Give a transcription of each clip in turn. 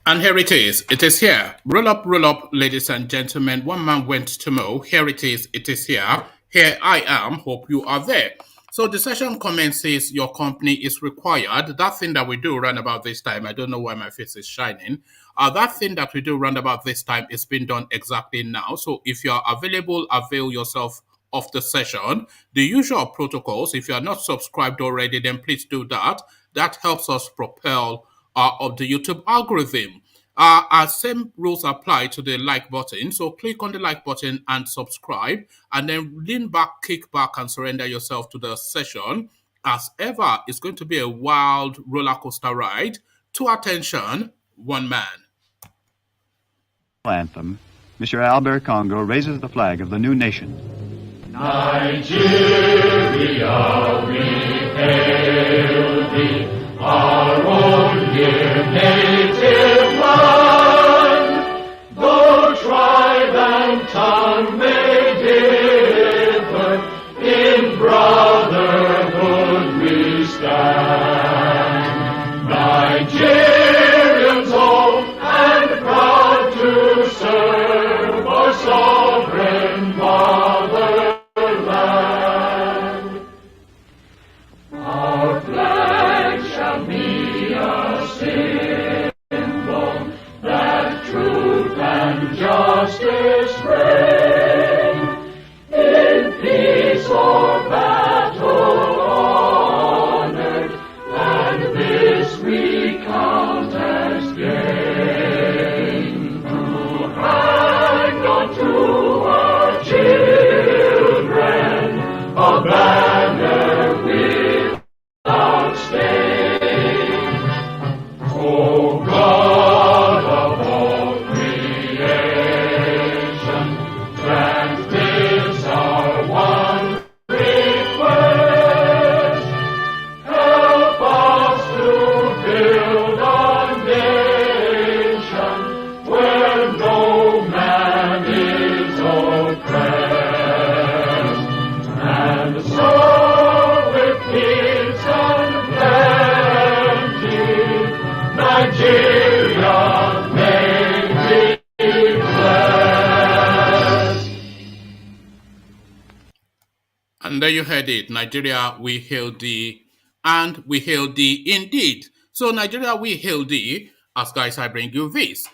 And here it is. It is here. Roll up, ladies and gentlemen. One man went to mow. Here it is. It is here. Here I am. Hope you are there. So the session commences. Your company is required. That thing that we do around about this time. I don't know why my face is shining. That thing that we do around about this time is being done exactly now. So if you are available, avail yourself of the session. The usual protocols. If you are not subscribed already, then please do that. That helps us propel of the YouTube algorithm. Our same rules apply to the like button. So click on the like button and subscribe, and then lean back, kick back, and surrender yourself to the session. As ever, it's going to be a wild roller coaster ride. To attention, one man. Anthem, Mr. Albert Congo raises the flag of the new nation. Nigeria, we hail thee, our own dear native land. Though tribe and tongue may differ, in brotherhood we stand. Nigerians old and proud to serve our sovereign fatherland. Our flag shall be a symbol that truth and justice reign. In peace or battle honored, and this we count as gain. To hang on to our children a banner without stain. O God of all creation, grant this our one request. Help us to build a nation where no man is oppressed, and so with peace and plenty, Nigeria may be blessed. And there you heard it. Nigeria, we hail thee, and we hail thee indeed. So, Nigeria, we hail thee. As guys, I bring you this.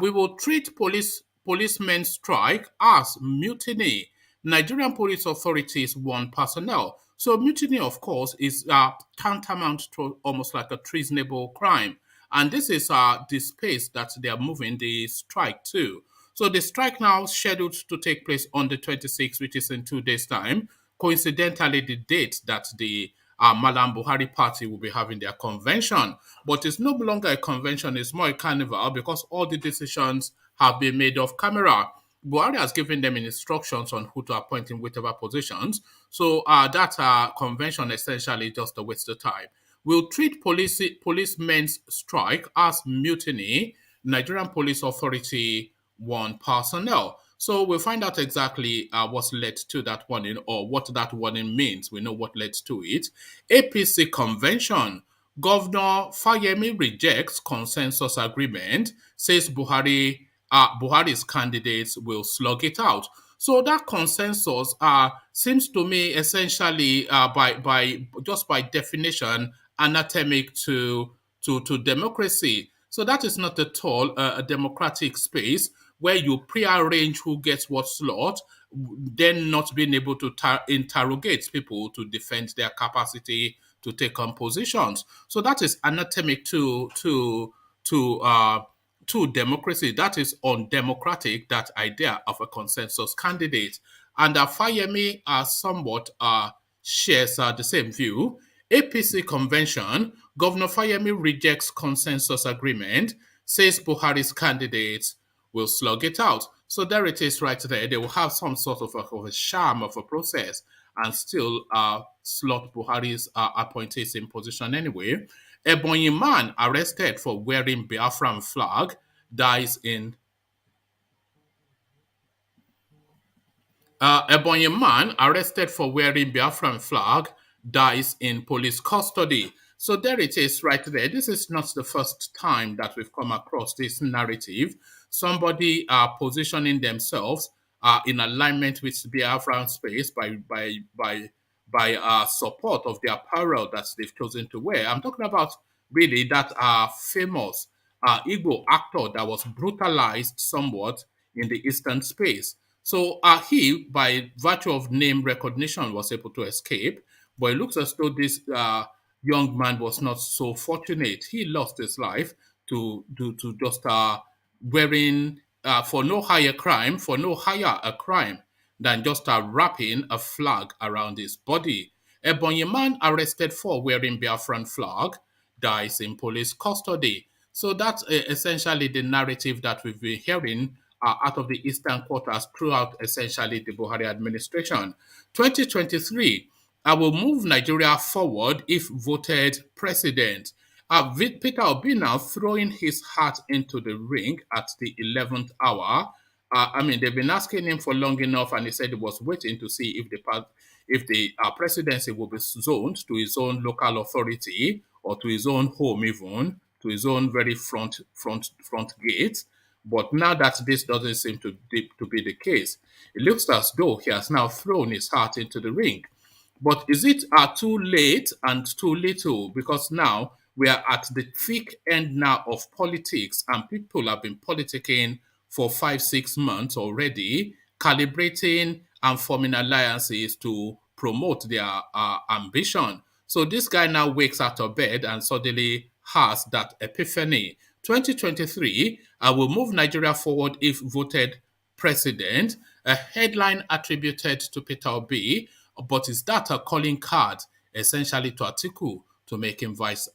We will treat policemen strike as mutiny. Nigerian police authorities warn personnel. So, mutiny, of course, is tantamount to almost like a treasonable crime. And this is the space that they are moving the strike to. So the strike now scheduled to take place on the 26th, which is in 2 days' time. Coincidentally, the date that the Mallam Buhari party will be having their convention. But it's no longer a convention, it's more a carnival because all the decisions have been made off camera. Buhari has given them instructions on who to appoint in whichever positions. So that convention essentially just a waste of time. We'll treat policemen's strike as mutiny. Nigerian Police Authority warn personnel. So we'll find out exactly what's led to that warning or what that warning means. We know what led to it. APC convention. Governor Fayemi rejects consensus agreement, says Buhari's candidates will slug it out. So that consensus seems to me essentially by definition anathemic to democracy. So that is not at all a democratic space where you prearrange who gets what slot, then not being able to interrogate people to defend their capacity to take on positions. So that is anathemic to democracy. That is undemocratic, that idea of a consensus candidate. And Fayemi somewhat shares the same view. APC convention, Governor Fayemi rejects consensus agreement, says Buhari's candidates will slug it out. So there it is right there. They will have some sort of a sham of a process and still slot Buhari's appointees in position anyway. EBONYI man arrested for wearing BIAFRAN flag dies in EBONYI man arrested for wearing Biafran flag dies in police custody. So there it is right there. This is not the first time that we've come across this narrative. Somebody positioning themselves in alignment with Biafran space by support of the apparel that they've chosen to wear. I'm talking about really that famous Igbo actor that was brutalized somewhat in the eastern space. So he, by virtue of name recognition, was able to escape. But it looks as though this young man was not so fortunate. He lost his life to just wearing for no higher crime, for no higher a crime than just wrapping a flag around his body. Ebonyi man arrested for wearing Biafran flag dies in police custody. So that's essentially the narrative that we've been hearing out of the eastern quarters throughout essentially the Buhari administration. 2023, I will move Nigeria forward if voted president. Peter Obi now throwing his hat into the ring at the 11th hour. They've been asking him for long enough, and he said he was waiting to see if the presidency will be zoned to his own local authority or to his own home, even to his own very front gate. But now that this doesn't seem to be the case, it looks as though he has now thrown his hat into the ring. But is it too late and too little? Because now we are at the thick end now of politics, and people have been politicking for 5-6 months already, calibrating and forming alliances to promote their ambition. So this guy now wakes out of bed and suddenly has that epiphany. 2023, I will move Nigeria forward if voted president, a headline attributed to Peter Obi, but is that a calling card essentially to Atiku to make him vice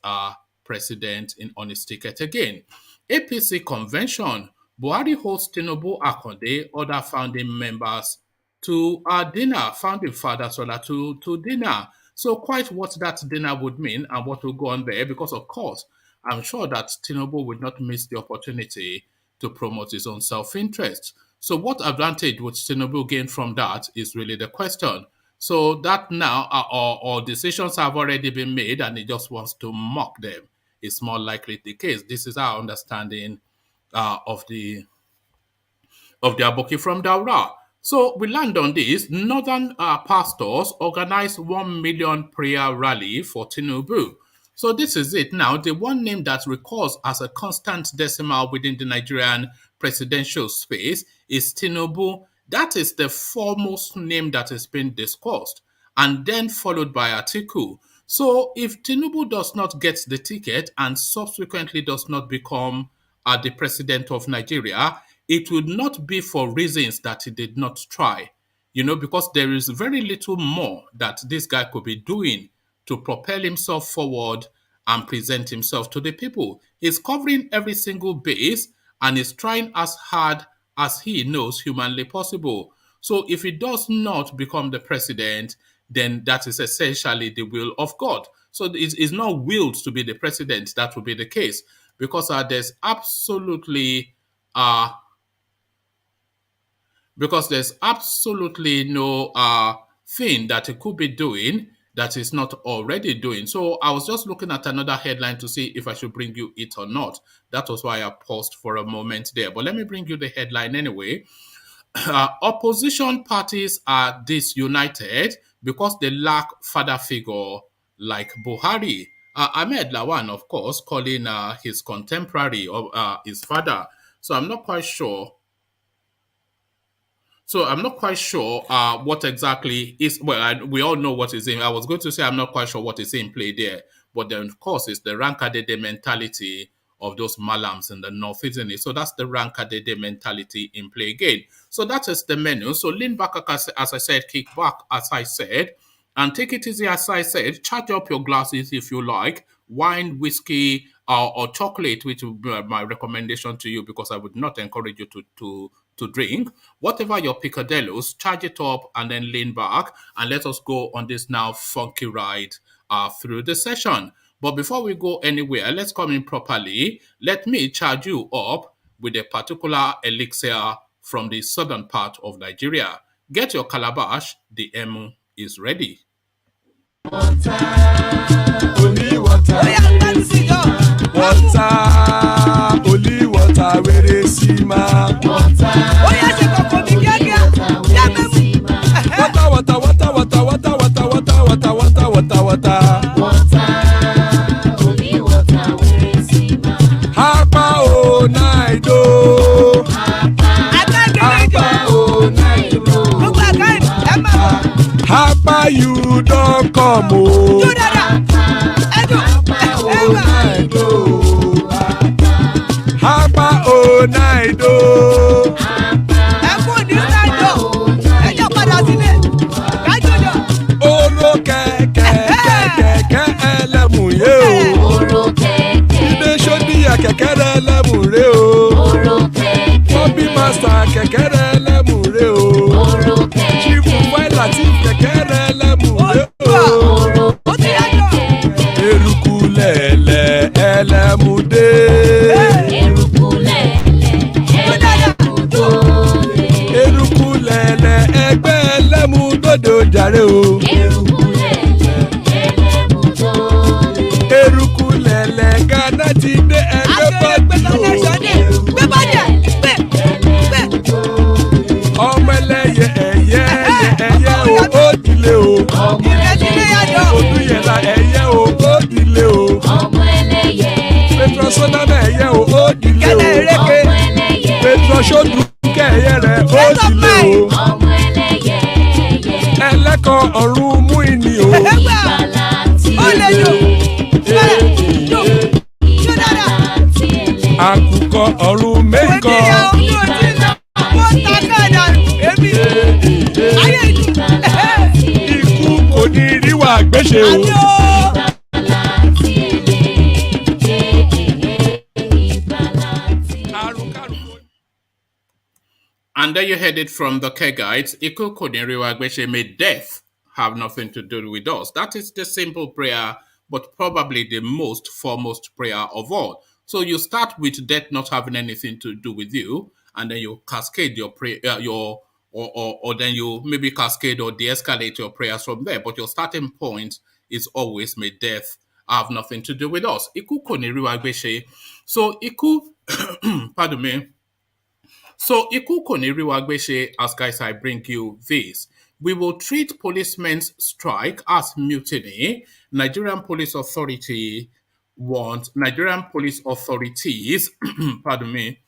president on his ticket again? APC convention, Buhari hosts Tinubu Akonde, other founding members to dinner, founding fathers rather, to dinner. So quite what that dinner would mean and what will go on there, because of course, I'm sure that Tinubu would not miss the opportunity to promote his own self-interest. So what advantage would Tinubu gain from that is really the question. So that now or decisions have already been made and he just wants to mock them. It's more likely the case. This is our understanding of the Aboki from Daura. So we land on this. Northern pastors organize 1 million prayer rally for Tinubu. So this is it now. The one name that recurs as a constant decimal within the Nigerian presidential space is Tinubu. That is the foremost name that has been discussed, and then followed by Atiku. So if Tinubu does not get the ticket and subsequently does not become the president of Nigeria, it would not be for reasons that he did not try. Because there is very little more that this guy could be doing to propel himself forward and present himself to the people. He's covering every single base and is trying as hard as he knows humanly possible. So if he does not become the president, then that is essentially the will of God. So it's not willed to be the president. That will be the case, because there's absolutely no thing that he could be doing that is not already doing. So I was just looking at another headline to see if I should bring you it or not. That was why I paused for a moment there. But let me bring you the headline anyway. Opposition parties are disunited because they lack father figure like Buhari. Ahmed Lawan, of course, calling his contemporary or his father. So I'm not quite sure. What exactly is. Well, we all know what is in. I was going to say I'm not quite sure what is in play there, but then of course it's the Rankadede mentality of those Malams in the north, isn't it? So that's the Rankadede mentality in play again. So that is the menu. So lean back, as I said, kick back, as I said, and take it easy, as I said. Charge up your glasses if you like. Wine, whiskey, or chocolate, which would be my recommendation to you, because I would not encourage you to drink. Whatever your picadillos, charge it up and then lean back, and let us go on this now funky ride through the session. But before we go anywhere, let's come in properly. Let me charge you up with a particular elixir from the southern part of Nigeria. Get your calabash, the emu is ready. Water, only water. come o. Apa o naido. Oro kẹ̀kẹ́ ẹlẹ́mùrè o. Ilé sọ́díyà kẹ̀kẹ́ ẹlẹ́mùrè o. Bobby Master kẹ̀kẹ́ ẹlẹ́mùrè o. Chief Wáìlà tí kẹ̀kẹ́ ẹlẹ́mùrè o. Eruku lẹ̀lẹ̀ ẹlẹ́mùdé. Eruku lẹ̀lẹ̀ ẹgbẹ́ ẹlẹ́mùdóde ojàre o. Eruku lẹ̀lẹ̀ Ghana ti dé ẹgbẹ́ bọ́ọ̀dù o. Ọmọ ẹlẹ́yẹ ẹyẹ o ó dilé o. Odúyẹ̀lá ẹyẹ o ó dilé o. Petrosonama ẹyẹ o ó dilé o. Petrosodukẹ ẹyẹ rẹ ó dilé o. Ẹlẹ́kọ̀ ọ̀run mú ìní o. Àkùkọ ọ̀run mẹ́kọ̀. Ikú kò ní ríwà gbéṣe o. And there you heard it from the Kegites. Iku Kodinriwa Gbeshe, may death have nothing to do with us. That is the simple prayer, but probably the most foremost prayer of all. So you start with death not having anything to do with you, and then you cascade your prayer, or then you maybe cascade or de-escalate your prayers from there. But your starting point is always may death have nothing to do with us. Iku Kodinriwa Gbeshe. So Iku, pardon me. So, Iku Koniriwagbeshe, as guys, I bring you this. We will treat policemen's strike as mutiny. Nigerian police authorities, pardon me,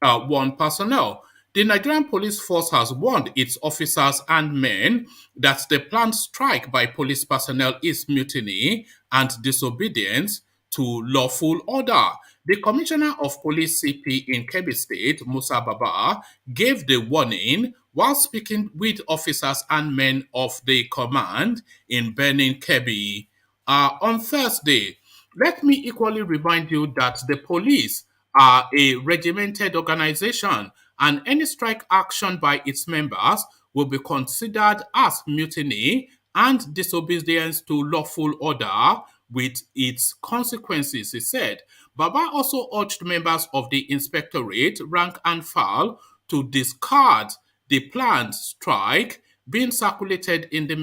warned personnel. The Nigerian police force has warned its officers and men that the planned strike by police personnel is mutiny and disobedience to lawful order. The Commissioner of Police CP in Kebbi State, Musa Baba, gave the warning while speaking with officers and men of the command in Benin, Kebbi on Thursday. Let me equally remind you that the police are a regimented organization, and any strike action by its members will be considered as mutiny and disobedience to lawful order with its consequences, he said. Baba also urged members of the inspectorate, rank and file, to discard the planned strike being circulated in the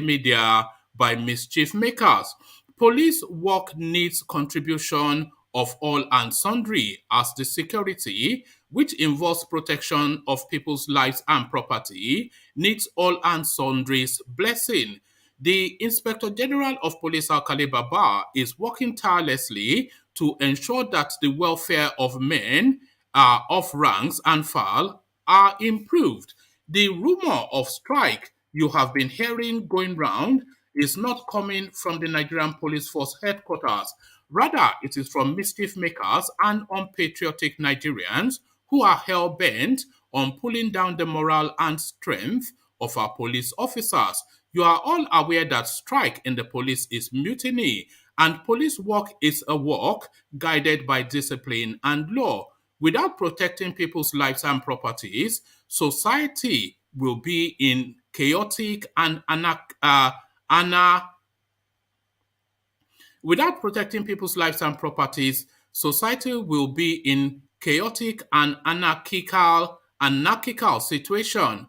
media by mischief makers. Police work needs contribution of all and sundry, as the security, which involves protection of people's lives and property, needs all and sundry's blessing. The Inspector General of Police Alkali Baba is working tirelessly to ensure that the welfare of men of ranks and file are improved. The rumor of strike you have been hearing going round is not coming from the Nigerian Police Force headquarters. Rather, it is from mischief makers and unpatriotic Nigerians who are hell-bent on pulling down the morale and strength of our police officers. You are all aware that strike in the police is mutiny, and police work is a work guided by discipline and law. Without protecting people's lives and properties, society will be in chaotic and Without protecting people's lives and properties, society will be in chaotic and anarchical situation,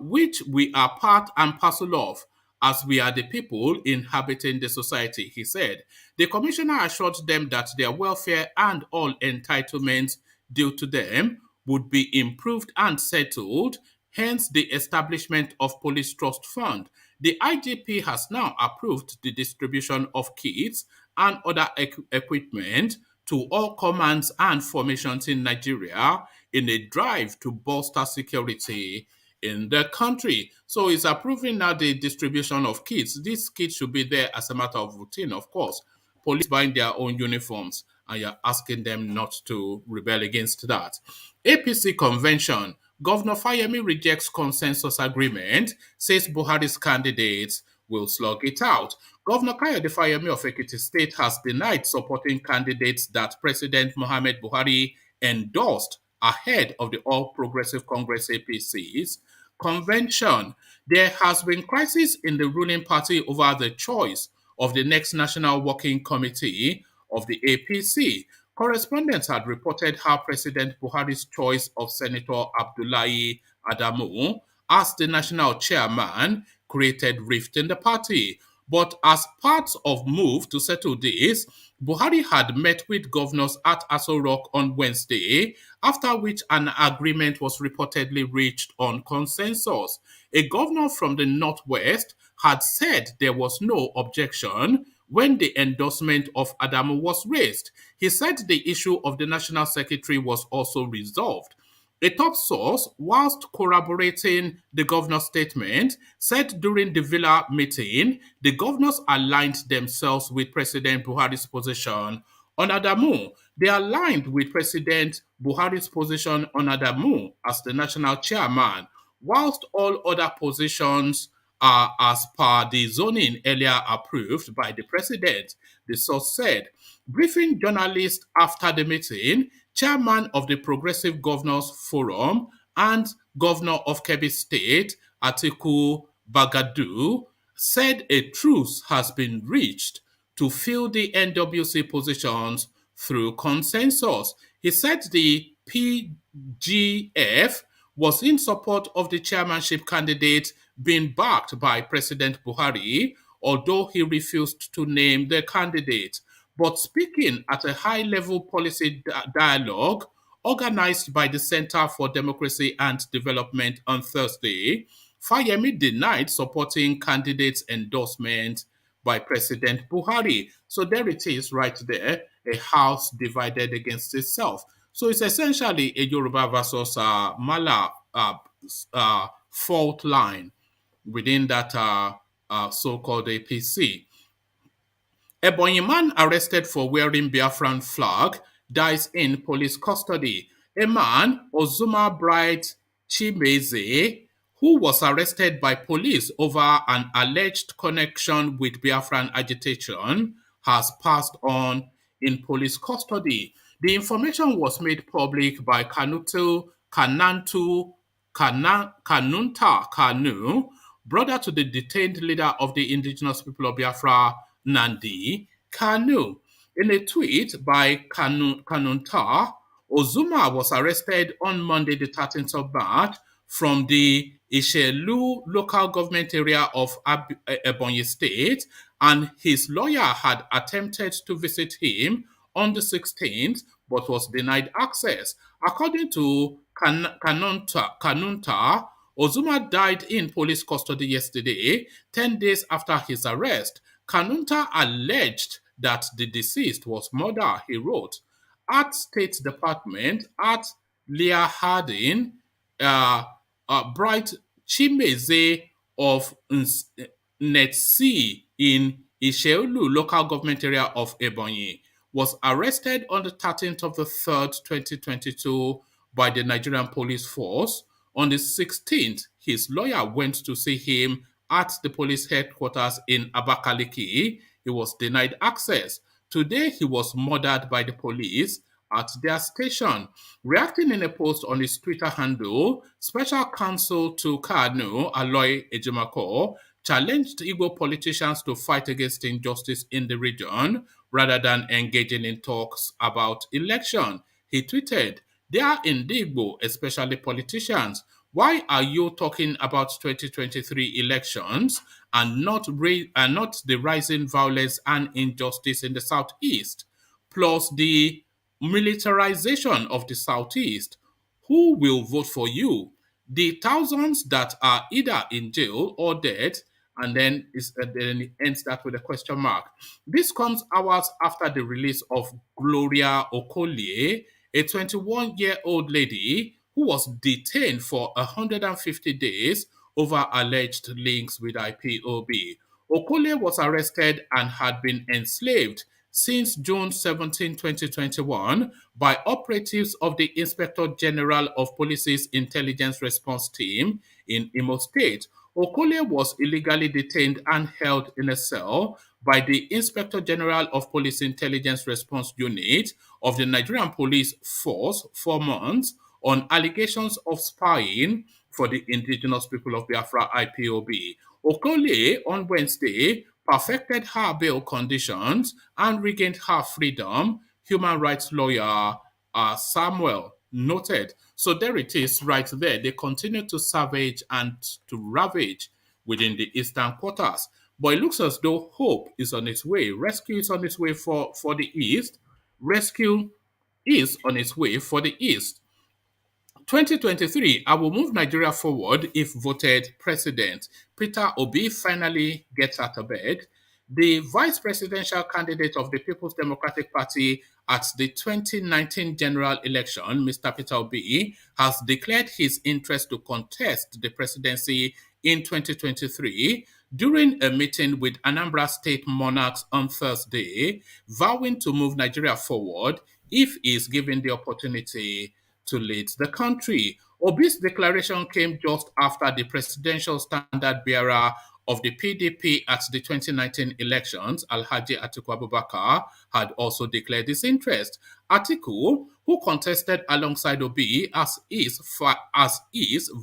which we are part and parcel of, as we are the people inhabiting the society, he said. The commissioner assured them that their welfare and all entitlements due to them would be improved and settled, hence the establishment of Police Trust Fund. The IGP has now approved the distribution of kits and other equipment to all commands and formations in Nigeria in a drive to bolster security in the country. So it's approving now the distribution of kits. These kits should be there as a matter of routine, of course. Police buying their own uniforms, and you're asking them not to rebel against that. APC convention. Governor Fayemi rejects consensus agreement, says Buhari's candidates will slug it out. Governor Kayode Fayemi of Ekiti State has denied supporting candidates that President Mohamed Buhari endorsed ahead of the All Progressive Congress APC's convention. There has been crisis in the ruling party over the choice of the next National Working Committee of the APC. Correspondents had reported how President Buhari's choice of Senator Abdullahi Adamu as the national chairman created rift in the party. But as part of move to settle this, Buhari had met with governors at Aso Rock on Wednesday, after which an agreement was reportedly reached on consensus. A governor from the Northwest had said there was no objection when the endorsement of Adamu was raised. He said the issue of the national secretary was also resolved. A top source, whilst corroborating the governor's statement, said during the Villa meeting, the governors aligned themselves with President Buhari's position on Adamu. They aligned with President Buhari's position on Adamu as the national chairman, whilst all other positions are as per the zoning earlier approved by the president, the source said. Briefing journalists after the meeting, chairman of the Progressive Governors Forum and governor of Kebbi State, Atiku Bagadu, said a truce has been reached to fill the NWC positions through consensus. He said the PGF was in support of the chairmanship candidate being backed by President Buhari, although he refused to name the candidate. But speaking at a high-level policy dialogue organized by the Center for Democracy and Development on Thursday, Fayemi denied supporting candidates' endorsement by President Buhari. So there it is right there, a house divided against itself. So it's essentially a Yoruba versus Mala fault line within that so-called APC. Ebonyi man arrested for wearing Biafran flag dies in police custody. A man, Ozuma Bright Chimeze, who was arrested by police over an alleged connection with Biafran agitation, has passed on in police custody. The information was made public by Kanunta Kanu, brother to the detained leader of the indigenous people of Biafra, Nandi Kanu. In a tweet by Kanunta, Ozuma was arrested on Monday, the 13th of March, from the Ishelu local government area of Ebonyi State, and his lawyer had attempted to visit him on the 16th but was denied access. According to Kanunta, Ozuma died in police custody yesterday, 10 days after his arrest. Kanunta alleged that the deceased was murdered, he wrote. At State Department, at Leah Harding, Bright Chimeze of Netsi in Isheolu local government area of Ebonyi was arrested on the 13th of the 3rd, 2022 by the Nigerian police force. On the 16th, his lawyer went to see him at the police headquarters in Abakaliki. He was denied access. Today, he was murdered by the police at their station. Reacting in a post on his Twitter handle, Special Counsel to Kanu, Aloy Ejimako, challenged Igbo politicians to fight against injustice in the region rather than engaging in talks about election. He tweeted, "They are in the Igbo, especially politicians. Why are you talking about 2023 elections and not the rising violence and injustice in the Southeast, plus the militarization of the Southeast? Who will vote for you? The thousands that are either in jail or dead," and then it ends that with a question mark. This comes hours after the release of Gloria Okolie, a 21-year-old lady who was detained for 150 days over alleged links with IPOB. Okole was arrested and had been enslaved since June 17, 2021, by operatives of the Inspector General of Police's Intelligence Response Team in Imo State. Okole was illegally detained and held in a cell by the Inspector General of Police Intelligence Response Unit of the Nigerian Police Force for months on allegations of spying for the indigenous people of Biafra IPOB. Okole on Wednesday perfected her bail conditions and regained her freedom, human rights lawyer Samuel noted. So there it is right there. They continue to savage and to ravage within the eastern quarters. But it looks as though hope is on its way. Rescue is on its way for the east. Rescue is on its way for the east. 2023, I will move Nigeria forward if voted president. Peter Obi finally gets out of bed. The vice presidential candidate of the People's Democratic Party at the 2019 general election, Mr. Peter Obi, has declared his interest to contest the presidency in 2023 during a meeting with Anambra State monarchs on Thursday, vowing to move Nigeria forward if he is given the opportunity to lead the country. Obi's declaration came just after the presidential standard bearer of the PDP at the 2019 elections, Alhaji Atiku Abubakar, had also declared his interest. Atiku, who contested alongside Obi as his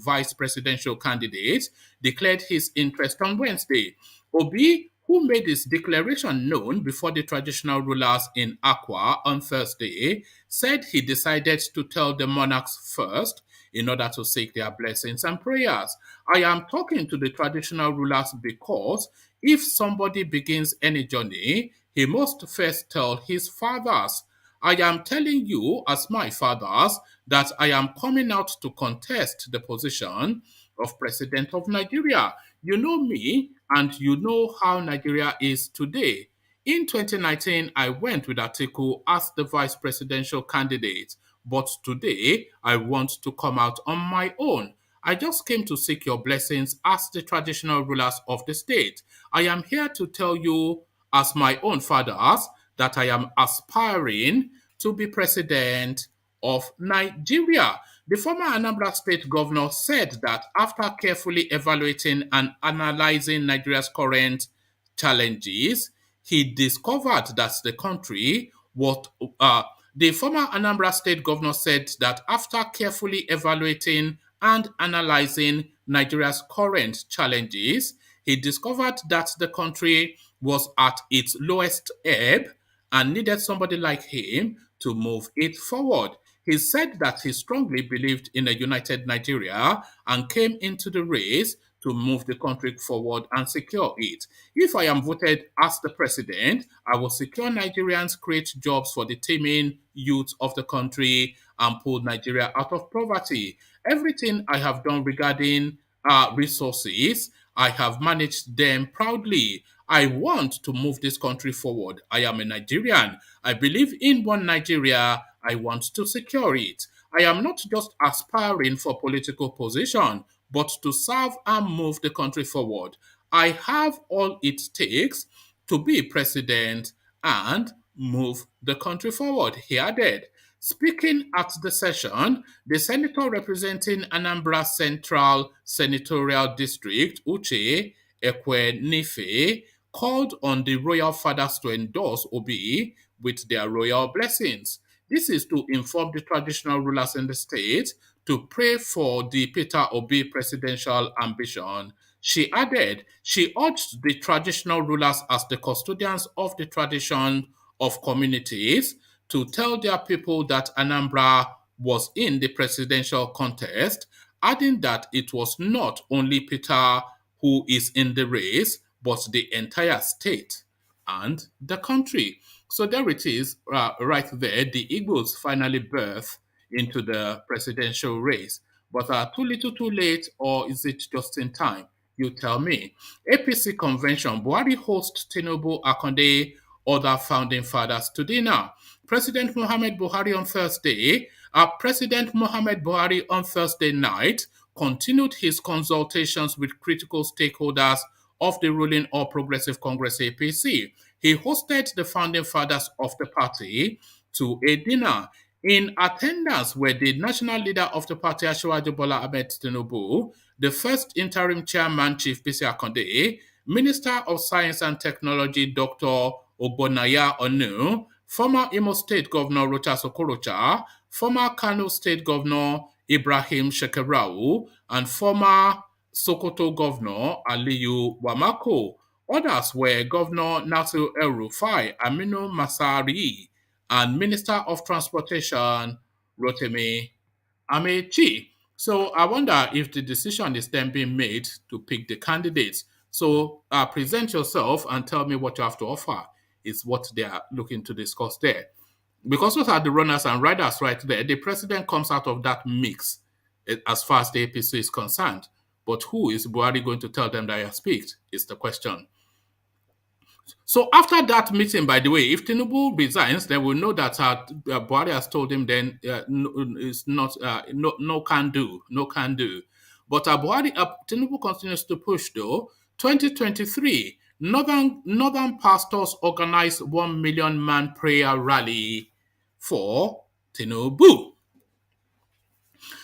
vice presidential candidate, declared his interest on Wednesday. Obi, who made his declaration known before the traditional rulers in Akwa on Thursday, said he decided to tell the monarchs first in order to seek their blessings and prayers. I am talking to the traditional rulers because if somebody begins any journey, he must first tell his fathers. I am telling you, as my fathers, that I am coming out to contest the position of President of Nigeria. You know me, and you know how Nigeria is today. In 2019, I went with Atiku as the vice presidential candidate, but today I want to come out on my own. I just came to seek your blessings as the traditional rulers of the state. I am here to tell you, as my own fathers, that I am aspiring to be president of Nigeria. The former Anambra State governor said that after carefully evaluating and analyzing Nigeria's current challenges, he discovered that the country what the former Anambra State governor said that after carefully evaluating and analyzing Nigeria's current challenges, he discovered that the country was at its lowest ebb and needed somebody like him to move it forward. He said that he strongly believed in a united Nigeria and came into the race to move the country forward and secure it. If I am voted as the president, I will secure Nigerians, create jobs for the teeming youth of the country, and pull Nigeria out of poverty. Everything I have done regarding resources, I have managed them proudly. I want to move this country forward. I am a Nigerian. I believe in one Nigeria. I want to secure it. I am not just aspiring for political position, but to serve and move the country forward. I have all it takes to be president and move the country forward, he added. Speaking at the session, the senator representing Anambra Central Senatorial District, Uche Ekwenife, called on the royal fathers to endorse Obi with their royal blessings. This is to inform the traditional rulers in the state to pray for the Peter Obi presidential ambition. She added, she urged the traditional rulers as the custodians of the tradition of communities to tell their people that Anambra was in the presidential contest, adding that it was not only Peter who is in the race, but the entire state and the country. So there it is, right there. The Eagles finally birth into the presidential race. But too little too late, or is it just in time? You tell me. APC convention, Buhari hosts Tinubu, Akonde, other founding fathers to dinner. President Muhammad Buhari on Thursday President Mohamed Buhari on Thursday night continued his consultations with critical stakeholders of the ruling All Progressive Congress APC. He hosted the founding fathers of the party to a dinner. In attendance were the national leader of the party, Asiwaju Bola Ahmed Tinubu, the first interim chairman, Chief Bisi Akande, Minister of Science and Technology, Dr. Ogbonnaya Onu, former Imo State Governor Rochas Okorocha, former Kano State Governor Ibrahim Shekarau, and former Sokoto Governor Aliyu Wamako. Others were Governor Nasir El-Rufai, Aminu Masari, and Minister of Transportation Rotimi Amechi. So I wonder if the decision is then being made to pick the candidates. So present yourself and tell me what you have to offer is what they are looking to discuss there. Because those are the runners and riders right there. The president comes out of that mix as far as the APC is concerned. But who is Buhari going to tell them that he has picked is the question. So after that meeting, by the way, if Tinubu resigns, then we'll know that Buhari has told him then it's not no can do. But Tinubu continues to push though. 2023, Northern pastors organized 1 million man prayer rally for Tinubu.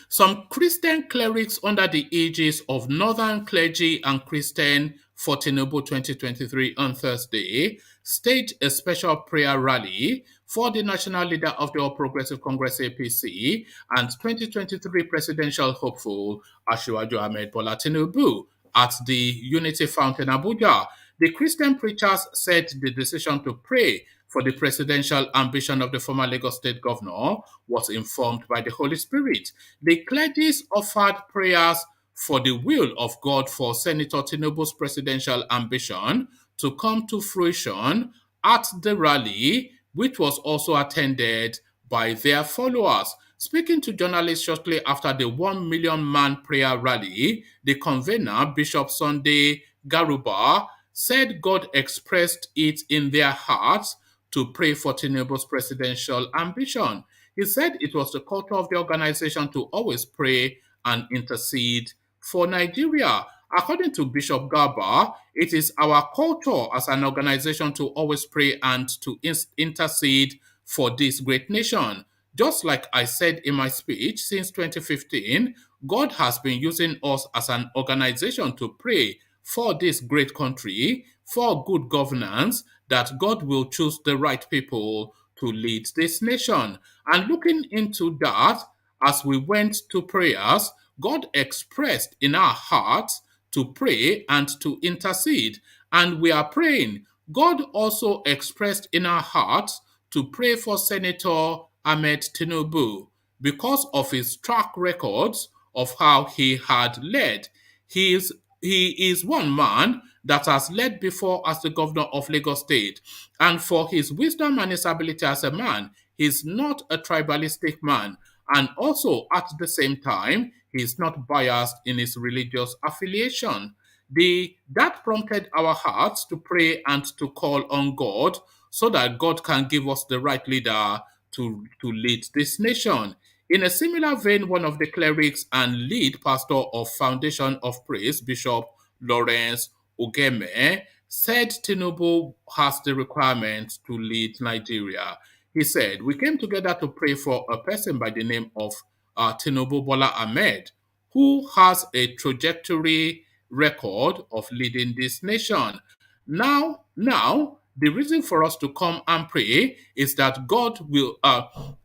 Some Christian clerics under the aegis of Northern Clergy and Christian for Tinubu 2023 on Thursday staged a special prayer rally for the national leader of the All Progressive Congress APC and 2023 presidential hopeful Asiwaju Ahmed Bola Tinubu at the Unity Fountain Abuja. The Christian preachers said the decision to pray for the presidential ambition of the former Lagos State governor was informed by the Holy Spirit. The clergies offered prayers for the will of God for Senator Tinubu's presidential ambition to come to fruition at the rally, which was also attended by their followers. Speaking to journalists shortly after the 1 million man prayer rally, the convener, Bishop Sunday Garuba, said God expressed it in their hearts to pray for Tinubu's presidential ambition. He said it was the culture of the organization to always pray and intercede for Nigeria. According to Bishop Garba, it is our culture as an organization to always pray and to intercede for this great nation. Just like I said in my speech, since 2015, God has been using us as an organization to pray for this great country, for good governance, that God will choose the right people to lead this nation. And looking into that, as we went to prayers, God expressed in our hearts to pray and to intercede. And we are praying. God also expressed in our hearts to pray for Senator Ahmed Tinubu because of his track records of how he had led. He is one man that has led before as the governor of Lagos State. And for his wisdom and his ability as a man, he's not a tribalistic man. And also, at the same time, he's not biased in his religious affiliation. That prompted our hearts to pray and to call on God so that God can give us the right leader to lead this nation. In a similar vein, one of the clerics and lead pastor of Foundation of Praise, Bishop Lawrence Ogeme, said Tinubu has the requirements to lead Nigeria. He said, we came together to pray for a person by the name of Tinubu Bola Ahmed, who has a trajectory record of leading this nation. Now, the reason for us to come and pray is that God will.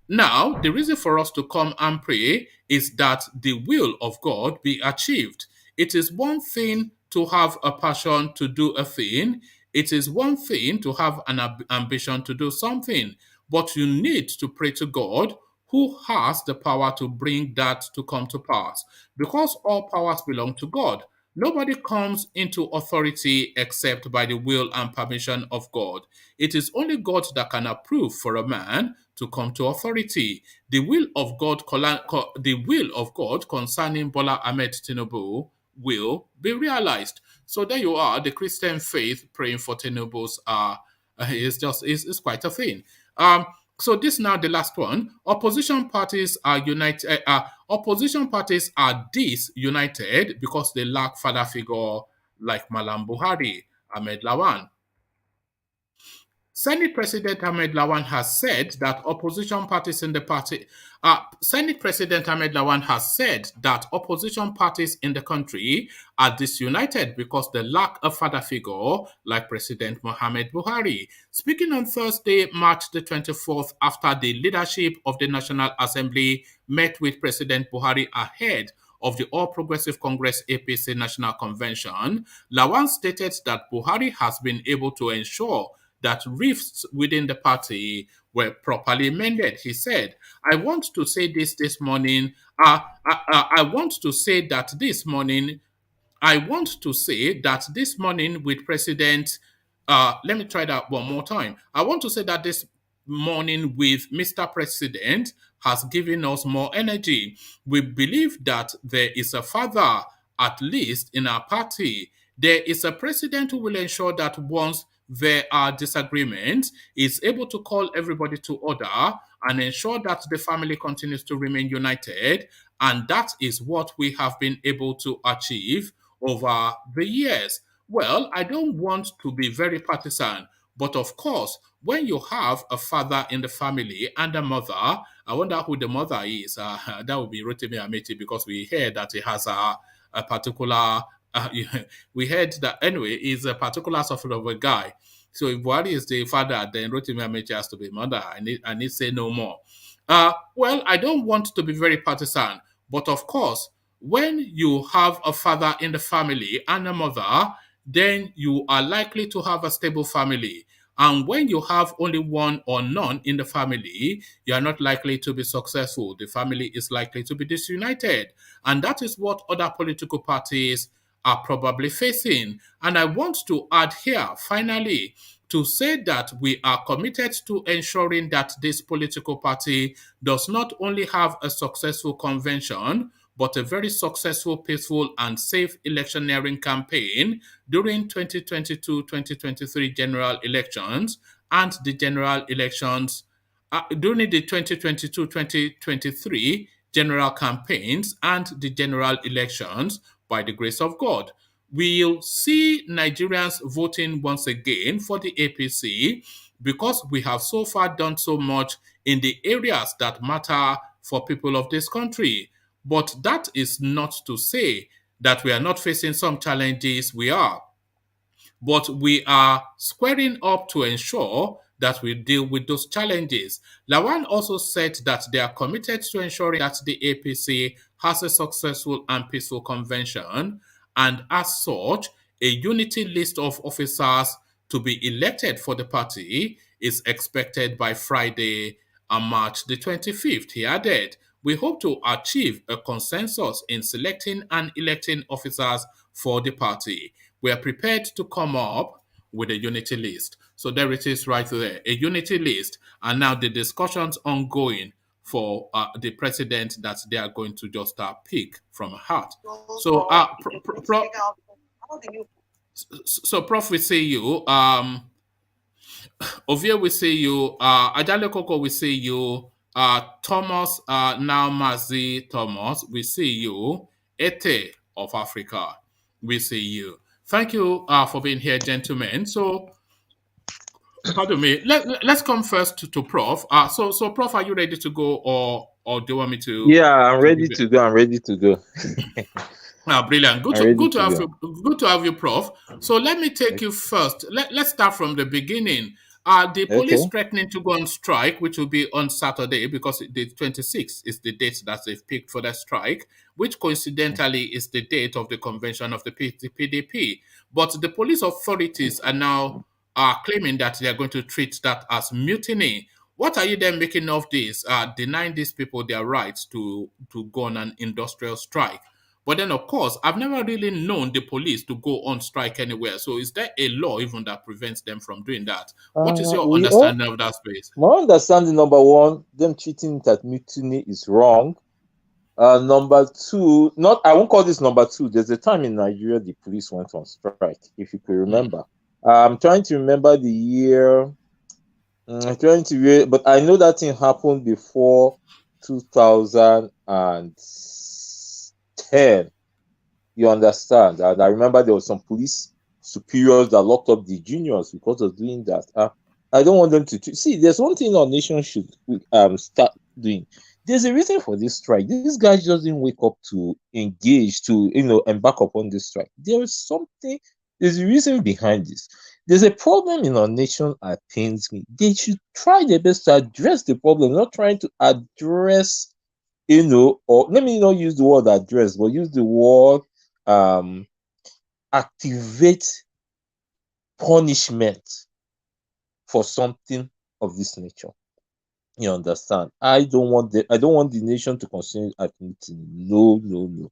Now, the reason for us to come and pray is that the will of God be achieved. It is one thing to have a passion to do a thing. It is one thing to have an ambition to do something. But you need to pray to God who has the power to bring that to come to pass. Because all powers belong to God. Nobody comes into authority except by the will and permission of God. It is only God that can approve for a man to come to authority. The will of God concerning Bola Ahmed Tinubu will be realized. So there you are, the Christian faith praying for Tinubu's is quite a thing. So this now the last one. Opposition parties are united. Opposition parties are disunited because they lack father figure like Mallam Buhari, Ahmed Lawan. Senate President Ahmed Lawan has said that opposition parties in the party. Senate President Ahmed Lawan has said that opposition parties in the country are disunited because they lack a father figure like President Mohamed Buhari. Speaking on Thursday, March the 24th, after the leadership of the National Assembly met with President Buhari ahead of the All Progressive Congress APC National Convention, Lawan stated that Buhari has been able to ensure that rifts within the party were properly mended. He said, I want to say this morning. I want to say that this morning with President, let me try that one more time. I want to say that this morning with Mr. President has given us more energy. We believe that there is a father, at least in our party. There is a president who will ensure that once there are disagreements, is able to call everybody to order and ensure that the family continues to remain united. And that is what we have been able to achieve over the years. Well, I don't want to be very partisan, but of course, when you have a father in the family and a mother, I wonder who the mother is. That would be Rotimi Ameti, because we heard that he has a particular, we heard that anyway, he's a particular sort of a guy. So if Buhari is the father, then Rotimi Ameti has to be mother. I need say no more. Well, I don't want to be very partisan, but of course, when you have a father in the family and a mother, then you are likely to have a stable family. And when you have only one or none in the family, you are not likely to be successful. The family is likely to be disunited. And that is what other political parties are probably facing. And I want to add here, finally, to say that we are committed to ensuring that this political party does not only have a successful convention, but a very successful, peaceful, and safe electioneering campaign during 2022-2023 general elections and the general elections during the 2022-2023 general campaigns and the general elections by the grace of God. We'll see Nigerians voting once again for the APC because we have so far done so much in the areas that matter for people of this country. But that is not to say that we are not facing some challenges. We are. But we are squaring up to ensure that we deal with those challenges. Lawan also said that they are committed to ensuring that the APC has a successful and peaceful convention, and as such, a unity list of officers to be elected for the party is expected by Friday, March the 25th. He added, we hope to achieve a consensus in selecting and electing officers for the party. We are prepared to come up with a unity list. So there it is right there, a unity list. And now the discussions ongoing for the president that they are going to just pick from a hat. So, Prof, we see you. Ovie, we see you. Ajale Koko, we see you. Thomas, now Mazi Thomas, we see you. Ete of Africa, we see you. Thank you for being here, gentlemen. So, pardon me. Let's come first to Prof. So Prof, are you ready to go, or do you want me to? Yeah, I'm ready to go. I'm ready to go. Brilliant. Good to have you, Prof. So let me take you first. Let's start from the beginning. The police threatening to go on strike, which will be on Saturday because the 26th is the date that they've picked for the strike, which coincidentally is the date of the convention of the PDP. But the police authorities are now claiming that they are going to treat that as mutiny. What are you then making of this, denying these people their rights to go on an industrial strike? But then, of course, I've never really known the police to go on strike anywhere. So is there a law even that prevents them from doing that? What is your understanding of that space? My understanding, number one, them treating it as mutiny is wrong. Number two, I won't call this number two. There's a time in Nigeria the police went on strike, if you could remember. I'm trying to remember the year. Trying to but I know that thing happened before 2010. You understand? And I remember there was some police superiors that locked up the juniors because of doing that. I don't want them to see. There's one thing our nation should start doing. There's a reason for this strike. This guy just didn't wake up to engage, to embark upon this strike. There is something. There's a reason behind this. There's a problem in our nation that pains me. They should try their best to address the problem, not trying to address, or let me not use the word address, but use the word activate punishment for something of this nature. You understand? I don't want the nation to continue at mutiny. No, no, no.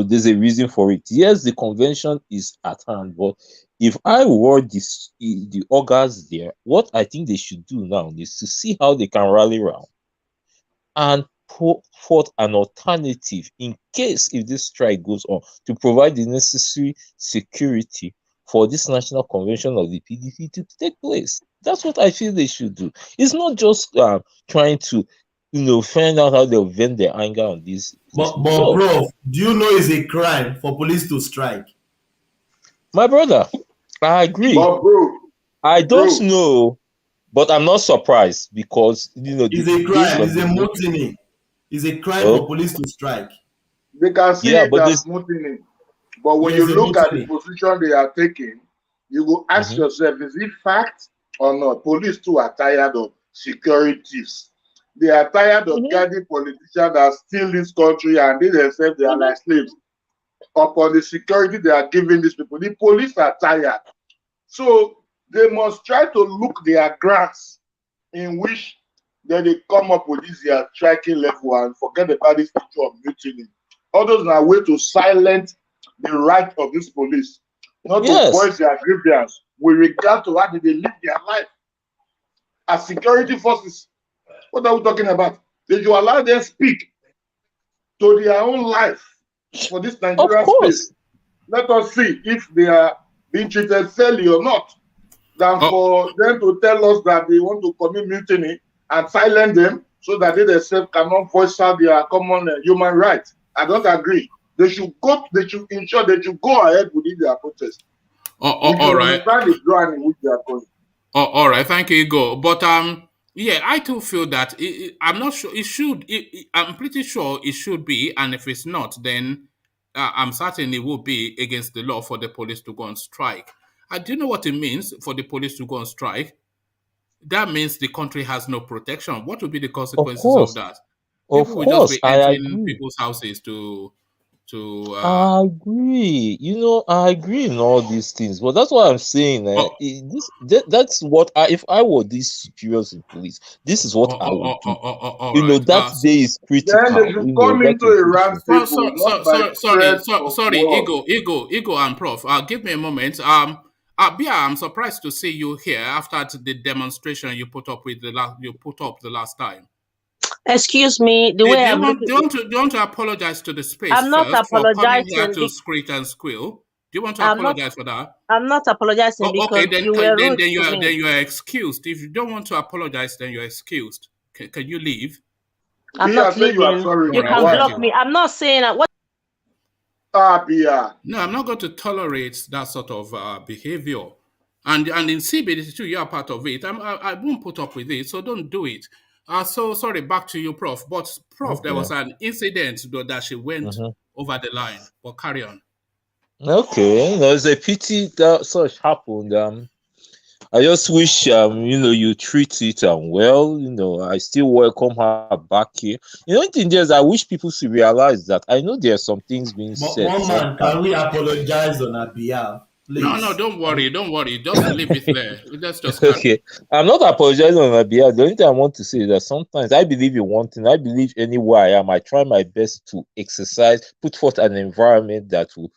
There's a reason for it. Yes, the convention is at hand, but if I were the organs there, what I think they should do now is to see how they can rally around and put forth an alternative in case if this strike goes on, to provide the necessary security for this national convention of the PDP to take place. That's what I feel they should do. It's not just trying to find out how they'll vent their anger on this. But No, Prof, do you know it's a crime for police to strike? my brother, I agree. But I don't know, but I'm not surprised because It's a crime. It's a mutiny. It's a crime for police to strike. they can see it as mutiny. But when you look at the position they are taking, you go ask yourself, is it fact or not? Police too are tired of securities. They are tired of guarding politicians that steal this country and they themselves they are like slaves upon the security they are giving these people. The police are tired. So they must try to look their grants in which then they come up with this striking level and forget about this issue of mutiny. All those are way to silence the right of this police, not to voice their grievance with regard to how they live their life as security forces. What are we talking about? They should allow them speak to their own life for this Nigerian space. Let us see if they are being treated fairly or not, than for them to tell us that they want to commit mutiny and silence them so that they themselves cannot voice out their common human rights. I don't agree. They should ensure they should go ahead with their protest. All right. The ground in which they are going. All right. Thank you, Igor. But yeah, I too feel that I'm not sure it should. I'm pretty sure it should be, and if it's not, then I'm certain it will be against the law for the police to go on strike. Do you know what it means for the police to go on strike? That means the country has no protection. What will be the consequences of that? People will just be entering people's houses to. I agree. I agree in all these things, but that's what I'm saying. That's what if I were these superiors in police, this is what I would do. That day is critical. Then they should come into a round table. Sorry, Ego, and Prof. Give me a moment. Bia, I'm surprised to see you here after the demonstration you put up the last time. Excuse me. Do you want to apologize to the space? I'm not first apologizing. For coming here to screech and squeal. Do you want to apologize for that? I'm not apologizing because then you were rude to me. Then you are excused. If you don't want to apologize, then you're excused. Can you leave? I'm not leaving. You can block me. I'm not saying that. What? No, I'm not going to tolerate that sort of behavior. And in CBD too, you are part of it. I won't put up with it, so don't do it. So sorry, back to you, Prof. But Prof, there was an incident though that she went over the line. But carry on. Okay, it's a pity that such happened. I just wish you treat it well. I still welcome her back here. The thing is, I wish people should realize that I know there are some things being said. One man, can we apologize on her behalf? Please. No, don't worry. Just leave it there. Let's just okay. I'm not apologizing on her behalf. The only thing I want to say is that sometimes I believe in one thing. I believe anywhere I am, I try my best to put forth an environment that will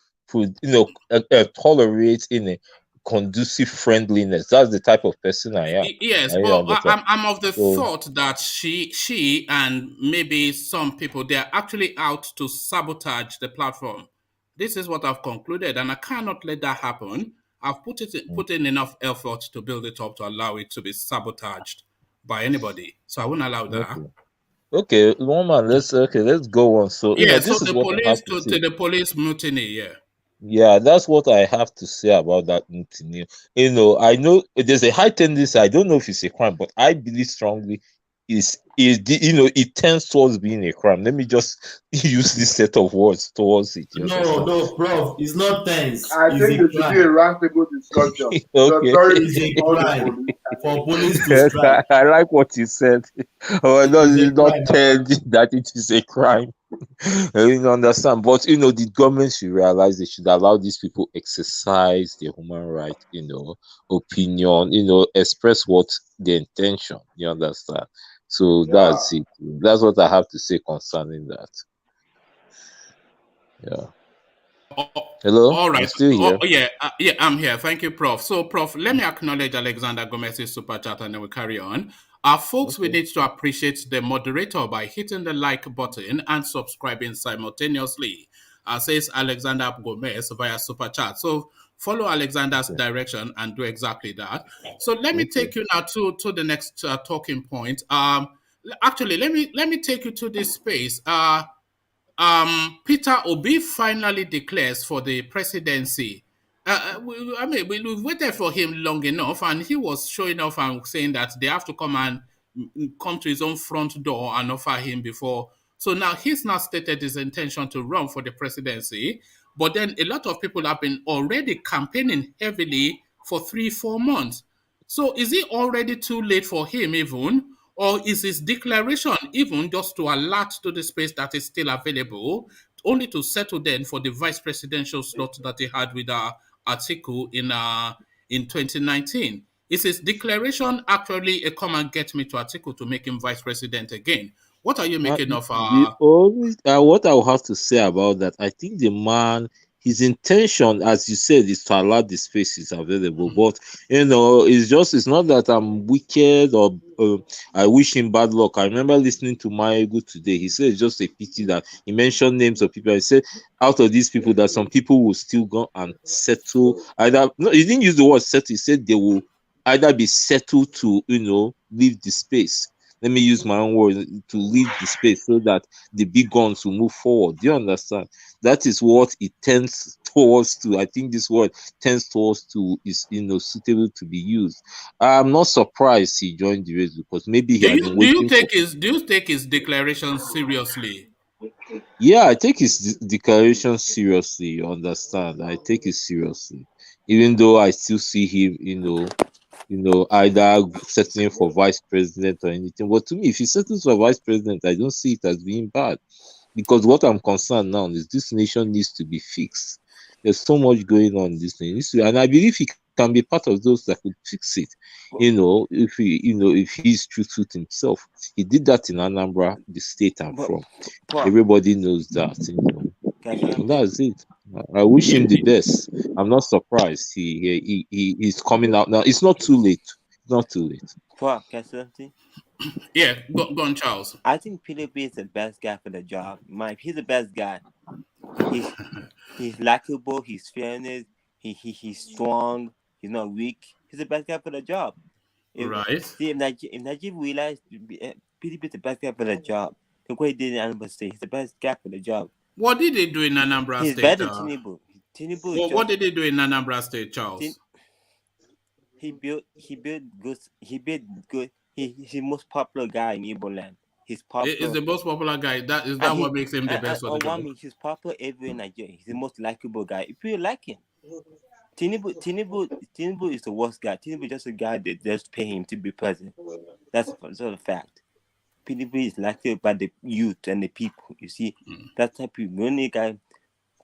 tolerate in a conducive friendliness. That's the type of person I am. Yes, but I'm of the thought that she and maybe some people, they're actually out to sabotage the platform. This is what I've concluded, and I cannot let that happen. I've put in enough effort to build it up to allow it to be sabotaged. by anybody. So I won't allow that. Okay, woman, let's go on. So Yeah, so this is the what I police have to say. to the police mutiny, yeah. Yeah, that's what I have to say about that mutiny. I know there's a high tendency. I don't know if it's a crime, but I believe strongly it tends towards being a crime. Let me just use this set of words towards it. No, Prof, it's not tense. I It's think a there should be a crime. roundtable discussion. The Okay. authority It's a should call the crime police. for police to strike. I like what you said. Oh, no, It's it's a not crime. tell that it is a crime. You understand? But the government should realize they should allow these people exercise their human right, opinion, express what their intention. You understand? So Yeah. that's it. That's what I have to say concerning that. Yeah. Hello? All I'm right. still here. Yeah, I'm here. Thank you, Prof. So, Prof, let me acknowledge Alexander Gomez's super chat and then we carry on. Folks, we need to appreciate the moderator by hitting the like button and subscribing simultaneously, says Alexander Gomez via super chat. So, follow Alexander's direction and do exactly that. So, let me take you now to the next talking point. Actually, let me take you to this space. Peter Obi finally declares for the presidency. We've waited for him long enough, and he was showing off and saying that they have to come and come to his own front door and offer him before. So now he's now stated his intention to run for the presidency. But then a lot of people have been already campaigning heavily for 3-4 months. So is it already too late for him even? Or is his declaration even just to alert to the space that is still available, only to settle then for the vice presidential slot that he had with Atiku in 2019? Is his declaration actually a come and get me to Atiku to make him vice president again? What are you making of What I will have to say about that, I think the man, his intention, as you said, is to allow the spaces available. But it's not that I'm wicked or I wish him bad luck. I remember listening to Maegu today. He said it's just a pity that he mentioned names of people. He said out of these people that some people will still go and settle. Either no, he didn't use the word settle. He said they will either be settled to leave the space. Let me use my own words, to leave the space so that the big guns will move forward. Do you understand? That is what it tends towards to. I think this word tends towards to is suitable to be used. I'm not surprised he joined the race because maybe he had been waiting. Do you take his declaration seriously? Yeah, I take his declaration seriously. You understand? I take it seriously, even though I still see him, either settling for vice president or anything. But to me, if he settles for vice president, I don't see it as being bad. Because what I'm concerned now is this nation needs to be fixed. There's so much going on in this nation. And I believe he can be part of those that could fix it. If he's truthful to himself. He did that in Anambra, the state I'm from. Everybody knows that. And that's it. I wish him the best. I'm not surprised. He's coming out now. It's not too late. It's not too late. Yeah, go on, Charles. I think PDP is the best guy for the job. Mike, he's the best guy. He's likable. He's fairness. He's strong. He's not weak. He's the best guy for the job. If Najib realized PDP is the best guy for the job, look what he did in Anambra State. He's the best guy for the job. What did they do in Anambra State? He's better than Tinubu. What did they do in Anambra State, Charles? He built good. He's the most popular guy in Igbo land. He's popular. He's the most popular guy. That what makes him the best for the job? He's popular everywhere in Nigeria. He's the most likable guy. If you like him, Tinubu is the worst guy. Tinubu is just a guy that just pay him to be president. That's a fact. Tinubu is liked by the youth and the people. You see, that type of only guy.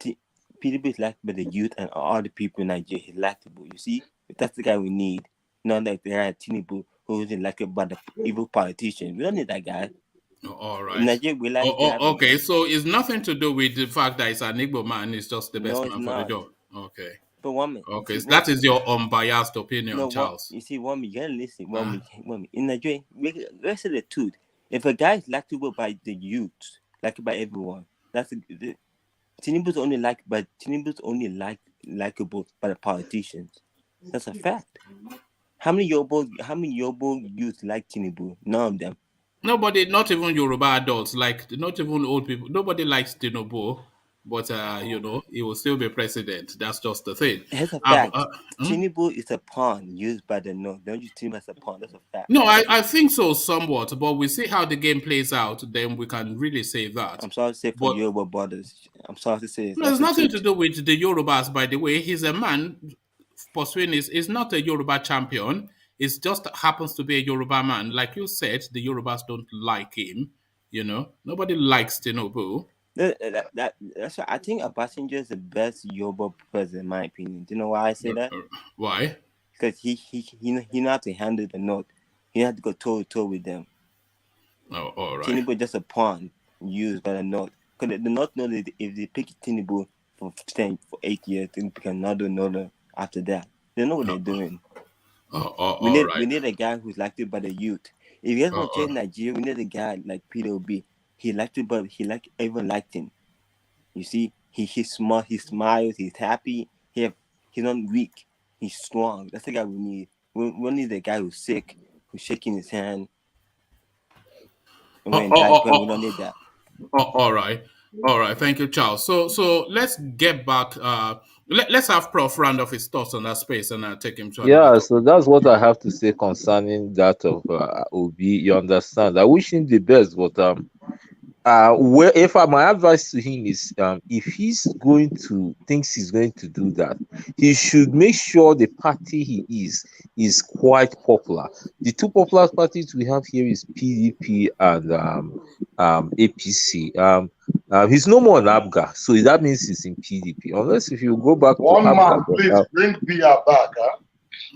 Tinubu is liked by the youth and all the people in Nigeria. He's likable. You see, that's the guy we need. Not like the guy Tinubu who isn't liked by the evil politician. We don't need that guy. All right. In Nigeria, we like. Okay, so it's nothing to do with the fact that it's an Igbo man. It's just the best man for the job. Okay. But one minute. Okay, so that is your unbiased opinion, Charles. You see, one minute, you gotta listen. One minute. In Nigeria, let's say the truth. If a guy is likable by the youth, liked by everyone, Tinubu's only likable by the politicians. That's a fact. How many Yoruba youth like Tinubu? None of them. Nobody, not even Yoruba adults, like not even old people. Nobody likes Tinubu, but he will still be president. That's just the thing. It's a fact. Tinubu is a pawn used by the North. Don't you think that's a pawn? That's a fact. No, I think so somewhat, but we see how the game plays out. Then we can really say that. I'm sorry to say for Yoruba brothers. I'm sorry to say. No, there's nothing to do with the Yorubas, by the way. He's a man pursuing is not a Yoruba champion. It just happens to be a Yoruba man. Like you said, the Yorubas don't like him. Nobody likes Tinubu. That's why I think Obasanjo is the best Yoruba president, in my opinion. Do you know why I say that? Why? Because he know how to handle the North. He had to go toe to toe with them. Oh, all right. Tinubu is just a pawn used by the North. Because the North know that if they pick Tinubu for 8 years, they pick another after that. They know what they're doing. We need a guy who's elected by the youth. If you guys want to change Nigeria, we need a guy like Peter Obi. He elected, but everyone liked him. You see, he's smart, he smiles, he's happy. He's not weak. He's strong. That's the guy we need. We need a guy who's sick, who's shaking his hand. We don't need that. All right. Thank you, Charles. So let's get back. Let's have Prof round off his thoughts on that space, and I'll take him to. Yeah, so that's what I have to say concerning that of Obi. You understand? I wish him the best, but my advice to him is, if he's thinks he's going to do that, he should make sure the party he is quite popular. The two popular parties we have here is PDP and APC. He's no more an ABGA, so that means he's in PDP. Unless if you go back one to man, ABGA, please bring Bia back.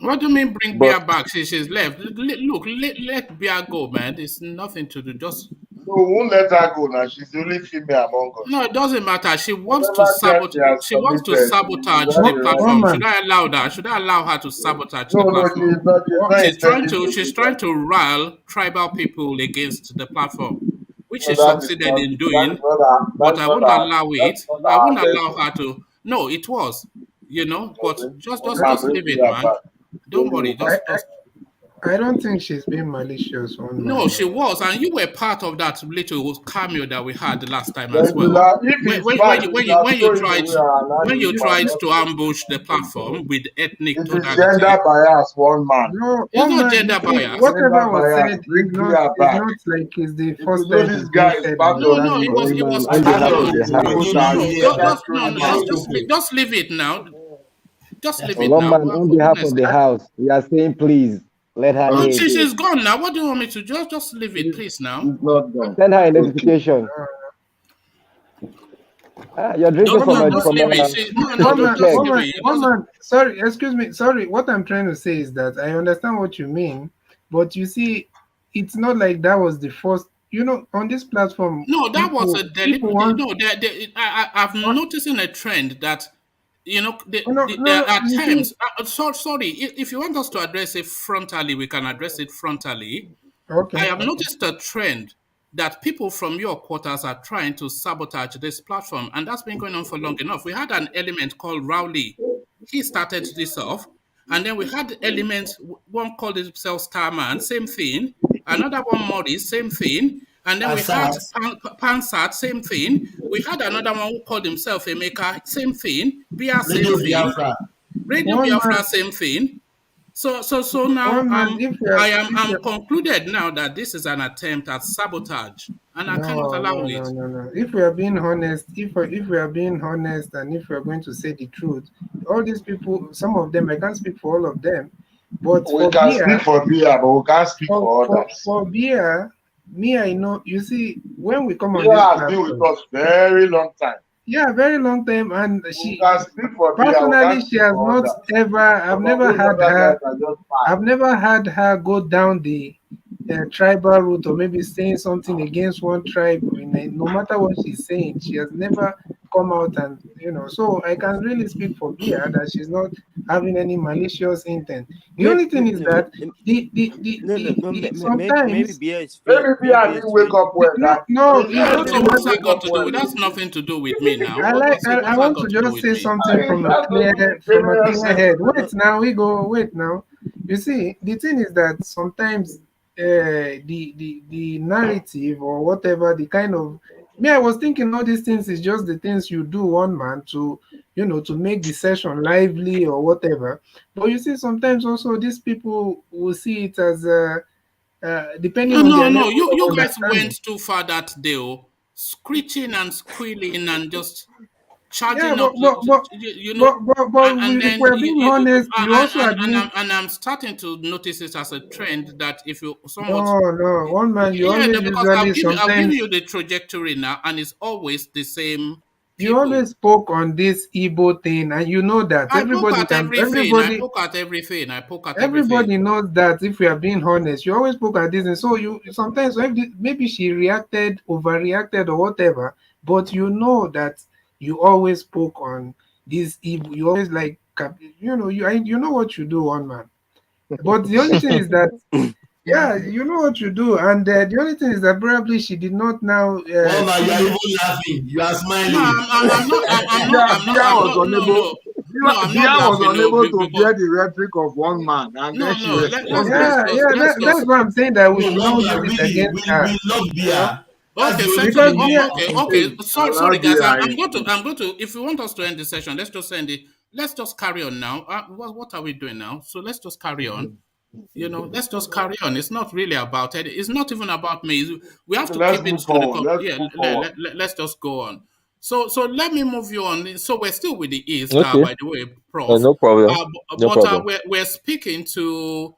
What do you mean bring Bia back? She's left. Look, let Bia go, man. There's nothing to do. Just no, we won't let her go now. She's the only female among us. No, it doesn't matter. She wants to sabotage. She wants to sabotage the platform. Should I allow that? Should I allow her to sabotage the platform? No, she's trying to rile tribal people against the platform, which she succeeded in doing. But I won't allow it. I won't allow her to. No, it was, But just leave it, man. Don't worry. I don't think she's being malicious. No, she was, and you were part of that little cameo that we had the last time as well. When you tried to ambush the platform with ethnic tonality. Gender bias, one man. No, it's not gender bias. Whatever was said, it's not like it's the first time. This guy is back. No, it was. Just leave it now. Just leave it now. On behalf of the house, we are saying please. Let her she's gone now. What do you want me to do? Just leave it, please, now. Send her a notification. You're drinking One man. Sorry, excuse me. Sorry, what I'm trying to say is that I understand what you mean, but you see, it's not like that was the first. On this platform. No, that was a deliberate. No, I've noticing a trend that. There are times. Sorry, if you want us to address it frontally, we can address it frontally. Okay. I have noticed a trend that people from your quarters are trying to sabotage this platform, and that's been going on for long enough. We had an element called Rowley. He started this off, and then we had elements. One called himself Starman, same thing. Another one, Morris, same thing. And then we had Pansat, same thing. We had another one who called himself Emeka, same thing. Bia, same thing. Radio Biafra, same thing. So now I'm concluded now that this is an attempt at sabotage, and I cannot allow it. No. If we are being honest, if we are being honest, and if we are going to say the truth, all these people, some of them, I can't speak for all of them, but we can speak for Bia, but we can't speak for others. For Bia. Me, I know. You see, when we come on, has been with us very long time. Yeah, very long time, and she personally, she has not ever. I've never had her go down the tribal route, or maybe saying something against one tribe. No matter what she's saying, she has never come out and So I can really speak for Bia that she's not having any malicious intent. The only thing is that sometimes maybe Bia didn't wake up well. That's nothing to do with me now. I want to just say something from a clear head. Wait now. You see, the thing is that sometimes the narrative or whatever, the kind of me, I was thinking all these things is just the things you do one man to, you know, to make the session lively or whatever. But you see, sometimes also these people will see it as depending on No, their no, level you of guys understanding. went too far that day, oh. Screeching and squealing and just Yeah, charging up, you know, and if then we're being honest, you also admit. and I'm starting to notice it as a trend that if you somewhat, No, no, one man, you yeah, always because usually I'll give sometimes you the trajectory now, and it's always the same you people. always spoke on this Igbo thing, and you know that I poke everybody at can, everything. I poke at everything. I poke at everything. everybody knows that if we are being honest, you always spoke at this, and so you sometimes maybe she reacted, overreacted, or whatever, but you know that you always spoke on this Igbo. You always like, you know, you know what you do, one man. But the only thing is that. Yeah, you know what you do, and the only thing is that probably she did not now. Well, now you are even laughing. You are smiling. No, I'm not. I'm Bia not was laughing. unable to Because bear the rhetoric of one man, and then she responded. That's why I'm saying that we should No, not use it really, against her. we love Bia. Okay, Because certainly. Bia, Okay. Sorry, guys. I'm going to. to. I'm going to. If you want us to end the session, let's just end it. Let's just carry on now. What are we doing now? So let's just carry on. You know, let's just carry on. It's not really about it. It's not even about me. We have to Let's keep it move to the forward. Let's move forward. let's just go on. So let me move you on. So we're still with the East, Okay. by the way, Prof. No problem. No But problem. we're speaking to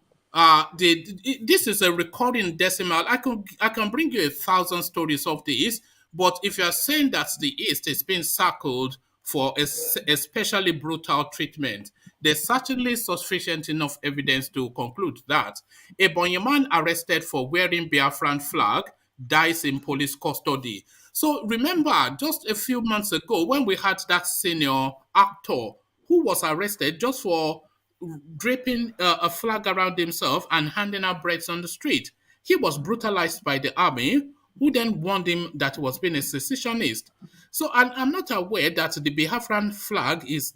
this is a recording decimal. I can bring you 1,000 stories of the East, but if you are saying that the East is being circled for especially brutal treatment, there's certainly sufficient enough evidence to conclude that a EBONYI man arrested for wearing Biafran flag dies in police custody. So remember, just a few months ago, when we had that senior actor who was arrested just for draping a flag around himself and handing out breads on the street, he was brutalized by the army, who then warned him that he was being a secessionist. So I'm not aware that the Biafran flag is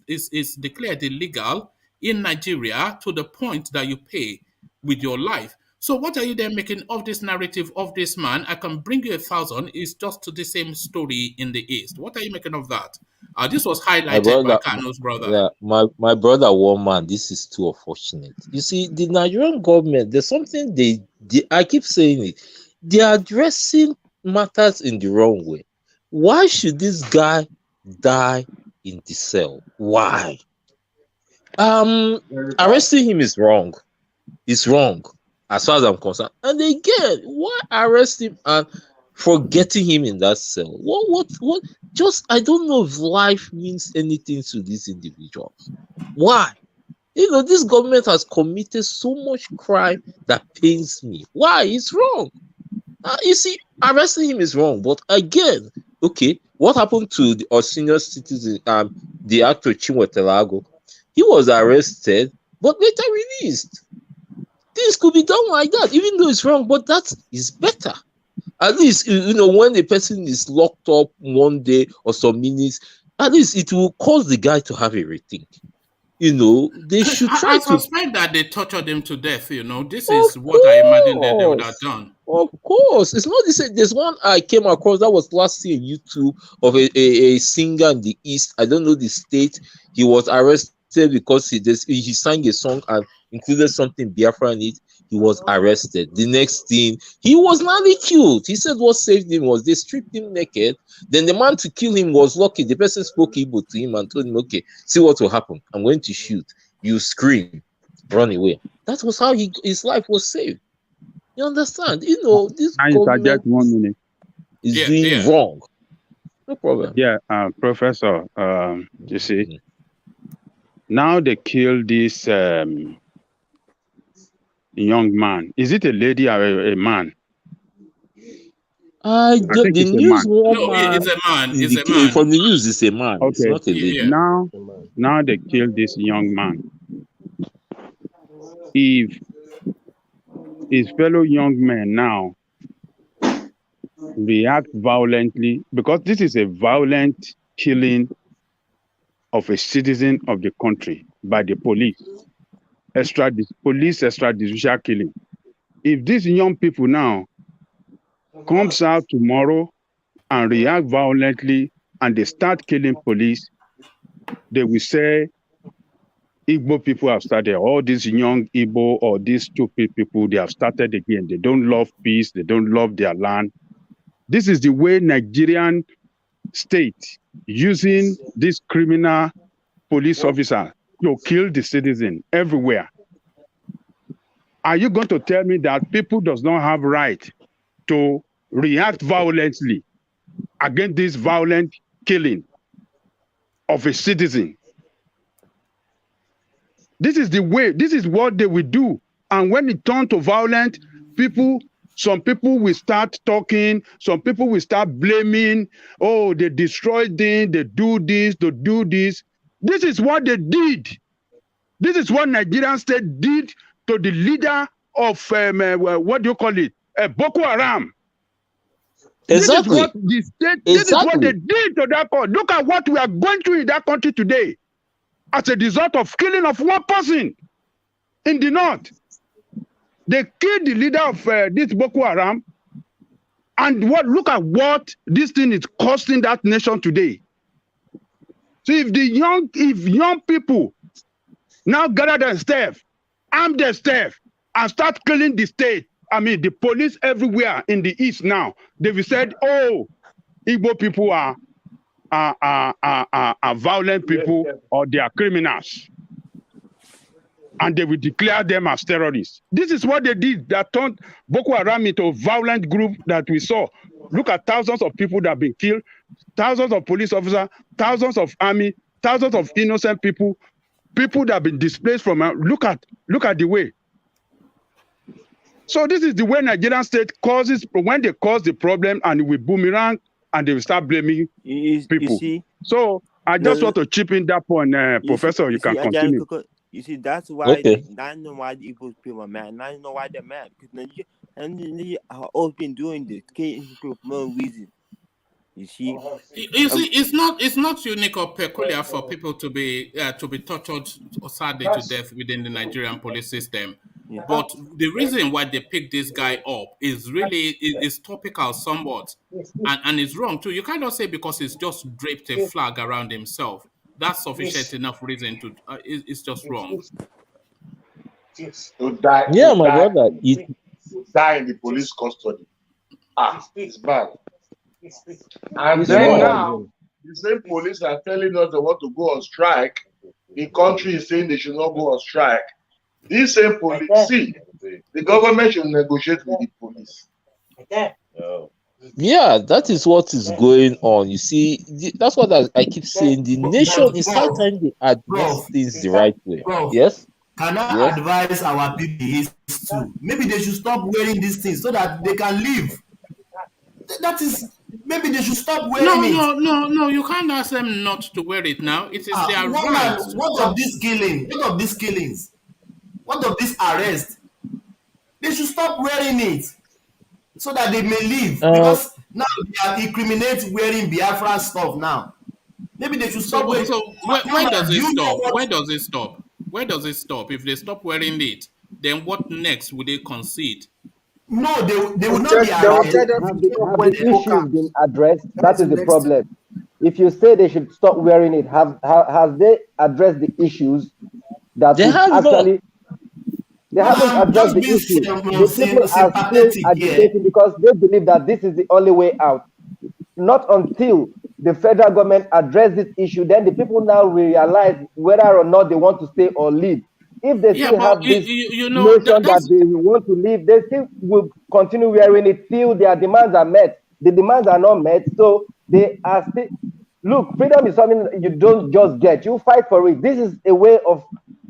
declared illegal in Nigeria to the point that you pay with your life. So what are you then making of this narrative of this man? I can bring you 1,000. It's just to the same story in the East. What are you making of that? This was highlighted by Kano's brother. Yeah, my brother, one man. This is too unfortunate. You see, the Nigerian government, there's something they I keep saying it. They are addressing matters in the wrong way. Why should this guy die in the cell? Why? Arresting him is wrong. It's wrong, as far as I'm concerned. And again, why arrest him and for getting him in that cell? What? Just, I don't know if life means anything to these individuals. Why? You know, this government has committed so much crime that pains me. Why? It's wrong. You see, arresting him is wrong. But again, okay, what happened to our senior citizen, the actor Chinwetelago? He was arrested, but later released. Things could be done like that, even though it's wrong, but that is better. At least, you know, when a person is locked up one day or some minutes, at least it will cause the guy to have a rethink. You know, they should try to. I suspect that they tortured him to death, you know. This is what I imagine that they would have done. Of course. It's not the same. There's one I came across that was last year on YouTube of a singer in the East. I don't know the state. He was arrested because he sang a song and included something Biafra in it. He was arrested. The next thing, he was nearly killed. He said what saved him was they stripped him naked. Then the man to kill him was lucky. The person spoke Igbo to him and told him, okay, see what will happen. I'm going to shoot. You scream, run away. That was how his life was saved. You understand? You know, this government 1 minute. is doing wrong. No problem. Yeah, Professor, you see, now they killed this young man. Is it a lady or a man? I think it's a man. No, it's a man. It's a man. From the news, it's a man. Okay. It's not a lady. Yeah. Now they killed this young man. If his fellow young men now react violently, because this is a violent killing of a citizen of the country by the police. police extrajudicial killing. If these young people now comes out tomorrow and react violently and they start killing police, they will say Igbo people have started. All these young Igbo or these stupid people, they have started again. They don't love peace. They don't love their land. This is the way Nigerian state using this criminal police officer to kill the citizen everywhere. Are you going to tell me that people does not have right to react violently against this violent killing of a citizen? This is the way, this is what they will do. And when it turns to violent, some people will start talking, some people will start blaming, oh, they destroyed things, they do this, they do this. This is what they did. This is what Nigerian state did to the leader of, what do you call it? Boko Haram. Exactly. This is what the state, this is what they did to that country. Look at what we are going through in that country today as a result of killing of one person in the north. They killed the leader of this Boko Haram. And look at what this thing is costing that nation today. So if young people now gather themselves, arm themselves, and start killing the state, I mean the police everywhere in the east now, they've said, oh, Igbo people are violent people or they are criminals. And they will declare them as terrorists. This is what they did that turned Boko Haram into a violent group that we saw. Look at thousands of people that have been killed, thousands of police officers, thousands of army, thousands of innocent people, people that have been displaced from. Look at the way. So this is the way Nigerian state causes, when they cause the problem and it will boomerang and they will start blaming people. So I just want to chip in that point, Professor, you can continue. You see, that's why I know why the Igbo people are mad. And I know why they're mad. Because Nigeria have always been doing this, killing people for no reason. You see, it's not unique or peculiar for people to be tortured or sadly to death within the Nigerian police system. Yeah. But the reason why they pick this guy up is really is topical somewhat, and it's wrong too. You cannot say because he's just draped a flag around himself. That's sufficient enough reason to. It's just wrong. To die, yeah, my brother, die in the police custody. It's bad. And then now, the same police are telling us they want to go on strike. The country is saying they should not go on strike. These same police, see, the government should negotiate with the police. Yeah, that is what is going on. You see, that's what I keep saying. The nation is high time they address things the right way. Yes? Can I advise our people too? Maybe they should stop wearing these things so that they can live. That is, maybe they should stop wearing it. No, you can't ask them not to wear it now. It is their right. What of this killing? What of these killings? What of this arrest? They should stop wearing it so that they may live. Because now they are incriminating wearing BIAFRAN stuff now. Maybe they should stop wearing it. So when does it stop? When does it stop? Where does it stop? If they stop wearing it, then what next would they concede? No, they will not be arrested. Have the issues been addressed? That is the problem. If you say they should stop wearing it, have they addressed the issues that they actually? They haven't addressed the issue. The people are still agitating because they believe that this is the only way out. Not until the federal government address this issue, then the people now realize whether or not they want to stay or leave. If they still have this notion that they want to leave, they still will continue wearing it till their demands are met. The demands are not met, so they are still. Look, freedom is something you don't just get. You fight for it. This is a way of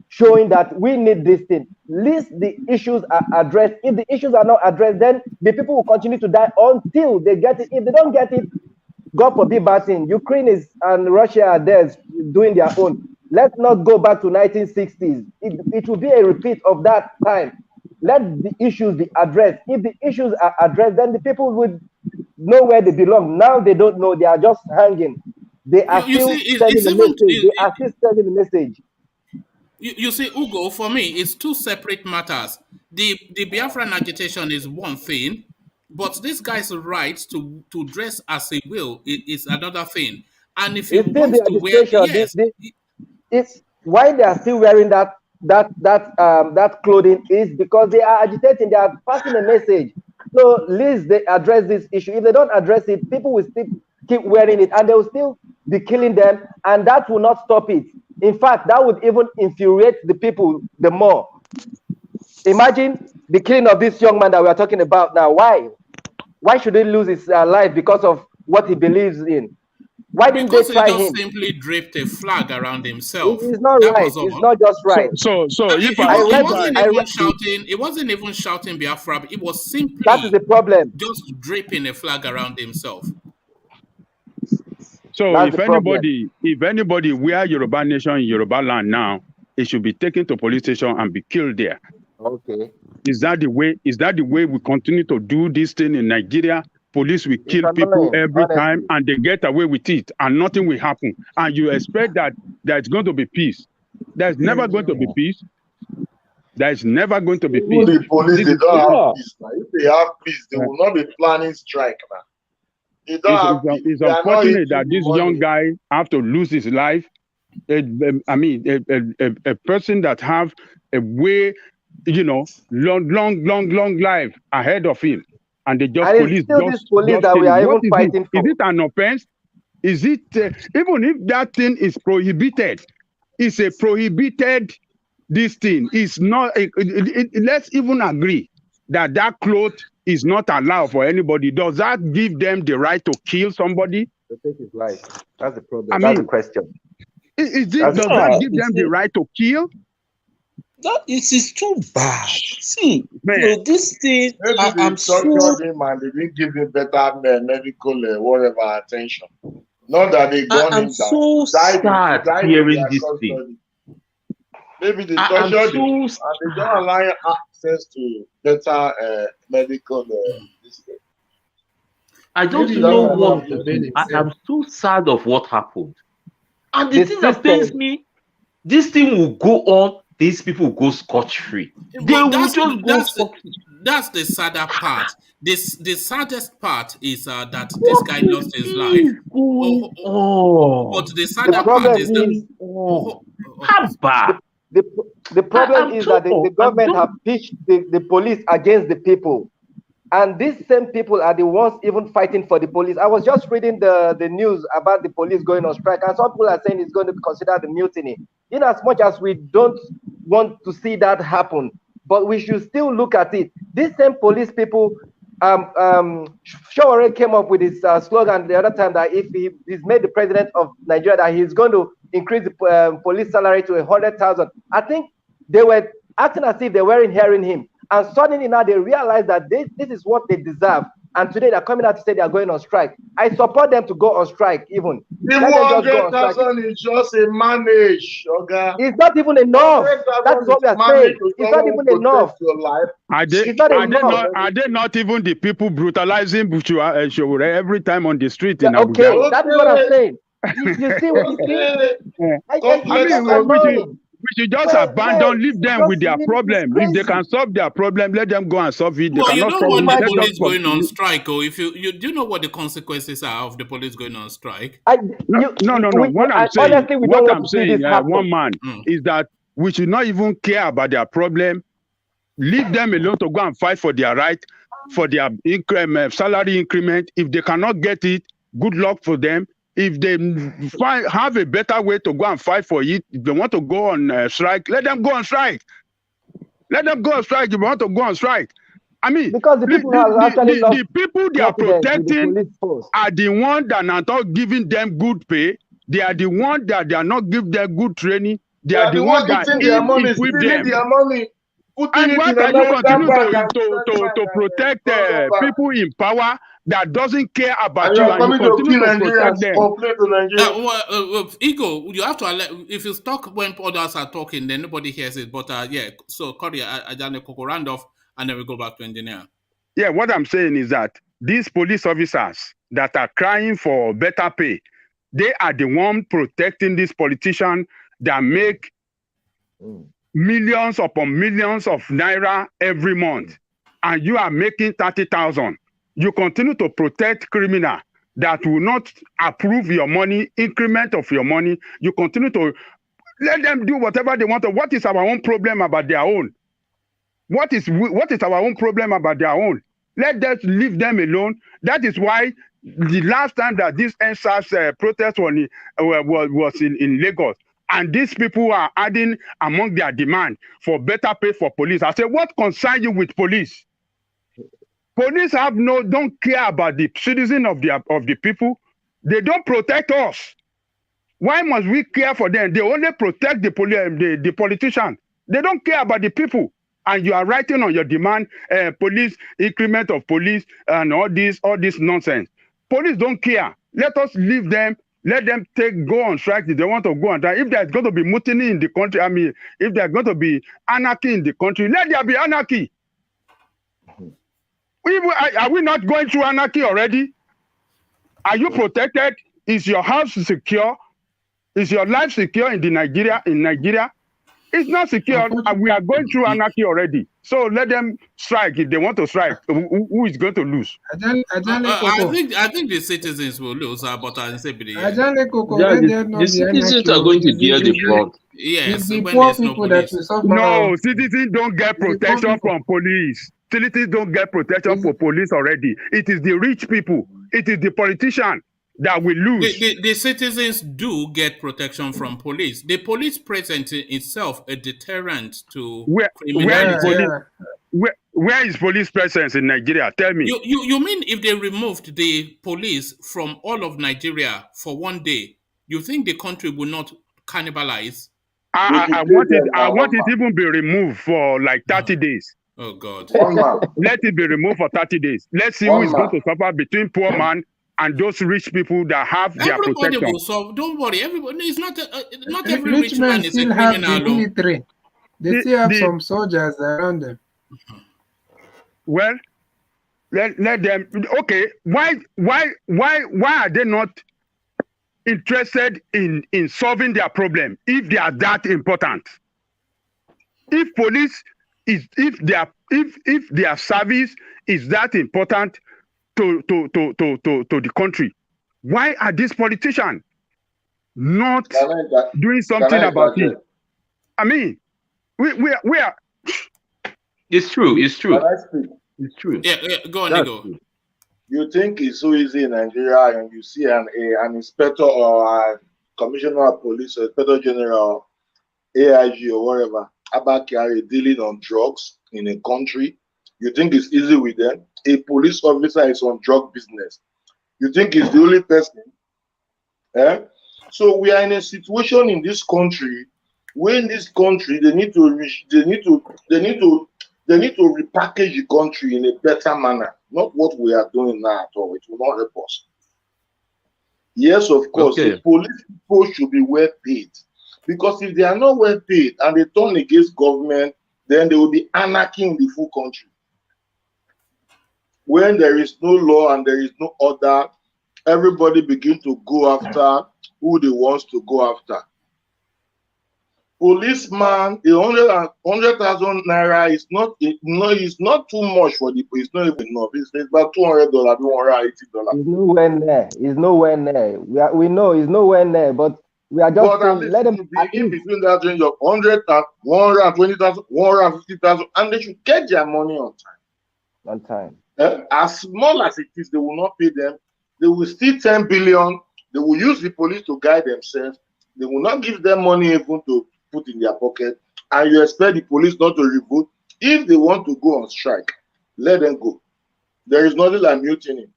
showing that we need this thing. At least the issues are addressed. If the issues are not addressed, then the people will continue to die until they get it. If they don't get it, God forbid bad thing. Ukraine and Russia are there doing their own. Let's not go back to 1960s. It will be a repeat of that time. Let the issues be addressed. If the issues are addressed, then the people would know where they belong. Now they don't know. They are just hanging. They are still sending the message. They are still sending the message. You see, Ugo, for me, it's two separate matters. The Biafran agitation is one thing, but this guy's right to dress as he will is another thing. And if he It's still wants the to wear, agitation. yes, It's why they are still wearing that clothing is because they are agitating. They are passing a message. So at least they address this issue. If they don't address it, people will still keep wearing it, and they will still be killing them, and that will not stop it. In fact, that would even infuriate the people the more. Imagine the killing of this young man that we are talking about now. Why? Why should he lose his life because of what he believes in? Why didn't they try him? Because he just simply draped a flag around himself. It's not That right. was all. It's not just right. So if It wasn't even shouting Biafra. It was simply that is the problem. Just draping a flag around himself. So if anybody wear Yoruba Nation in Yoruba land now, it should be taken to police station and be killed there. Okay. Is that the way? Is that the way we continue to do this thing in Nigeria? Police will kill people every time and they get away with it and nothing will happen. And you expect that there's going to be peace. There's never going to be peace. There's never going to be peace. The police, they don't have peace. Now. If they have peace, they will not be planning strike now. It's unfortunate that this young guy have to lose his life. A person that have a way, long life ahead of him. And they just police that we are even fighting for. Is it an offense? Is it even if that thing is prohibited? It's a prohibited. This thing is not. Let's even agree that cloth is not allowed for anybody. Does that give them the right to kill somebody? To take his life. That's the problem. That's the question. Does that give them the right to kill? That is too bad. See, this thing. I'm tortured him and they didn't give him better medical whatever attention. Not that they got him down. I'm so sad hearing this thing. Maybe they tortured him and they don't allow him access to better medical. I don't know what to do. I'm so sad of what happened. And the thing that pains me, this thing will go on. These people will go scot-free. They will just go. That's the sadder part. The saddest part is that this guy lost his life. But the sadder part is that. The problem is that the government have pitched the police against the people. And these same people are the ones even fighting for the police. I was just reading the news about the police going on strike, and some people are saying it's going to be considered a mutiny. In as much as we don't want to see that happen, but we should still look at it. These same police people, Shawore came up with his slogan the other time that if he's made the president of Nigeria, that he's going to increase the police salary to 100,000. I think they were acting as if they weren't hearing him. And suddenly now they realize that this is what they deserve. And today they're coming out to say they are going on strike. I support them to go on strike even. The 100,000 is just a manage, okay? It's not even enough. That's what we are saying. It's not even enough. Are they not even the people brutalizing Shawore every time on the street in Abuja? Okay, that is what I'm saying. You see what you see? We should just abandon, leave them with their problem. If they can solve their problem, let them go and solve it. Well, you don't want the police going on strike, or if you do you know what the consequences are of the police going on strike? No. What I'm saying, one man, is that we should not even care about their problem. Leave them alone to go and fight for their right, for their salary increment. If they cannot get it, good luck for them. If they have a better way to go and fight for it, if they want to go on strike, let them go on strike. Let them go on strike if they want to go on strike. I mean, because the people the people they are protecting are the ones that are not giving them good pay. They are the ones that they are not giving them good training. They are the ones that equip them. And why can you continue to protect people in power that doesn't care about you and you continue to protect them? Ego, you have to if you talk when others are talking, then nobody hears it. But so Corey, Ajane Koko round off, and then we go back to engineer. Yeah, what I'm saying is that these police officers that are crying for better pay, they are the one protecting these politicians that make millions upon millions of naira every month, and you are making 30,000. You continue to protect criminal that will not approve your money, increment of your money. You continue to let them do whatever they want. What is our own problem about their own? What is our own problem about their own? Let us leave them alone. That is why the last time that this NSAS protest was in Lagos, and these people are adding among their demand for better pay for police. I say, what concerns you with police? Police don't care about the citizen of the people. They don't protect us. Why must we care for them? They only protect the politician. They don't care about the people. And you are writing on your demand, police, increment of police, and all this nonsense. Police don't care. Let us leave them. Let them go on strike if they want to go on strike. If there's going to be mutiny in the country, if there's going to be anarchy in the country, let there be anarchy. Are we not going through anarchy already? Are you protected? Is your house secure? Is your life secure in Nigeria? It's not secure. We are going through anarchy already. So let them strike if they want to strike. Who is going to lose? I think the citizens will lose, but I say the citizens are going to bear the brunt. Yes, the when poor there's no people police. that will suffer. No, citizens don't get protection from police. Citizens don't get protection from police already. It is the rich people. It is the politician that will lose. The citizens do get protection from police. The police present itself a deterrent to criminality. Where is police presence in Nigeria? Tell me. You mean if they removed the police from all of Nigeria for one day, you think the country will not cannibalize? I want it even be removed for like 30 days. Oh God. Let it be removed for 30 days. Let's see who is going to suffer between poor man and those rich people that have their protection. Everybody will solve. Don't worry. Everybody. It's not every rich man is a still have criminal. The military. They still have some soldiers around them. Well, let them. Okay, why are they not interested in solving their problem if they are that important? If police is if their service is that important to the country, why are these politicians not doing something about it? I mean, we are. It's true. It's true. It's true. Yeah, go on, Nigo. You think it's so easy in Nigeria, and you see an inspector or a commissioner of police or inspector general, AIG or whatever, Abakari dealing on drugs in a country? You think it's easy with them? A police officer is on drug business. You think he's the only person? So we are in a situation in this country where in this country they need to repackage the country in a better manner. Not what we are doing now at all. It will not help us. Yes, of course, the police people should be well paid. Because if they are not well paid and they turn against government, then there will be anarchy in the full country. When there is no law and there is no order, everybody begin to go after who they want to go after. Policeman, 100,000 naira is not too much for the police. It's not even enough. It's about $200, $280. It's nowhere near. It's nowhere near. We know it's nowhere near, but we are just saying, let them be in between that range of 100,000, 120,000, 150,000, and they should get their money on time. On time. As small as it is, they will not pay them. They will steal 10 billion. They will use the police to guide themselves. They will not give them money even to put in their pocket. And you expect the police not to revolt. If they want to go on strike, let them go. There is nothing like mutiny.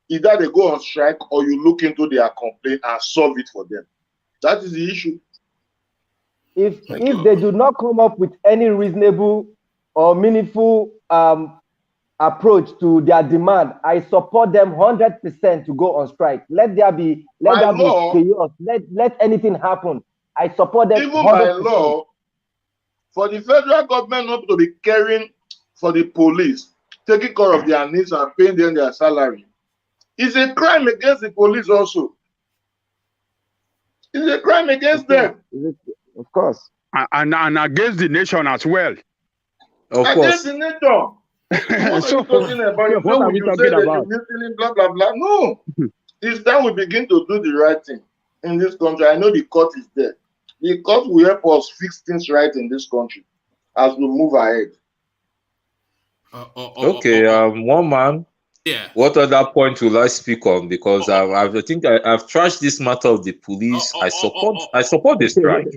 Either they go on strike or you look into their complaint and solve it for them. That is the issue. If they do not come up with any reasonable or meaningful approach to their demand, I support them 100% to go on strike. Let there be chaos. Let anything happen. I support them. Even 100%. By law, for the federal government not to be caring for the police, taking care of their needs and paying them their salary, is a crime against the police also. It's a crime against them. Of course. And against the nation as well. Of against course. the nation. What are you talking about? You what know, are we you talking say that about? you're mutiny, blah, blah, blah. No. It's time we begin to do the right thing in this country. I know the court is there. The court will help us fix things right in this country as we move ahead. Okay, one man. Yeah. What other point will I speak on? Because I think I've trashed this matter of the police. I support the strike.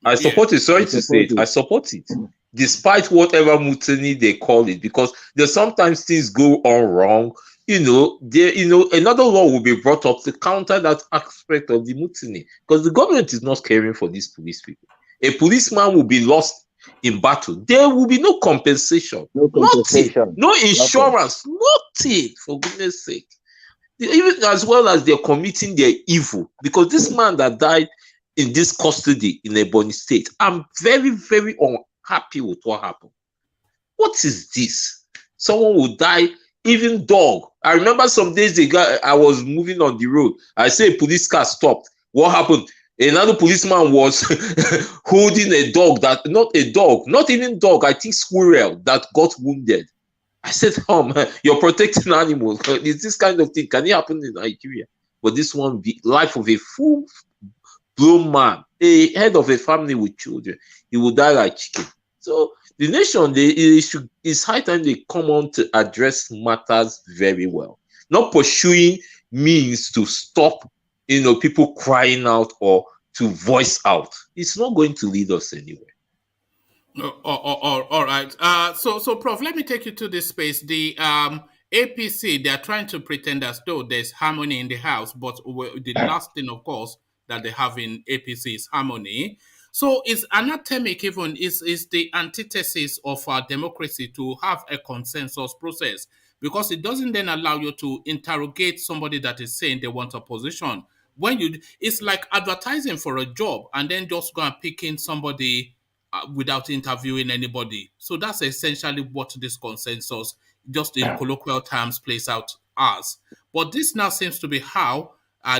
I support it. Sorry to say it. I support it. Despite whatever mutiny they call it, because there's sometimes things go on wrong. Another law will be brought up to counter that aspect of the mutiny, because the government is not caring for these police people. A policeman will be lost in battle. There will be no compensation. Nothing. No insurance. Nothing. For goodness sake. Even as well as they're committing their evil, because this man that died in this custody in EBONYI state, I'm very, very unhappy with what happened. What is this? Someone will die, even dog. I remember some days ago, I was moving on the road. I say a police car stopped. What happened? Another policeman was holding a dog not even dog, I think squirrel that got wounded. I said, oh man, you're protecting animals. Is this kind of thing? Can it happen in Nigeria? But this one, be life of a full-blown man, a head of a family with children, he will die like chicken. So the nation, it's high time they come on to address matters very well, not pursuing means to stop, people crying out or to voice out. It's not going to lead us anywhere. All right. So, Prof, let me take you to this space. The APC, they are trying to pretend as though there's harmony in the house, but the last thing, of course, that they have in APC is harmony. So it's anatomic, even is the antithesis of our democracy to have a consensus process, because it doesn't then allow you to interrogate somebody that is saying they want a position. It's like advertising for a job and then just go and pick in somebody without interviewing anybody. So that's essentially what this consensus, just in colloquial terms, plays out as. But this now seems to be how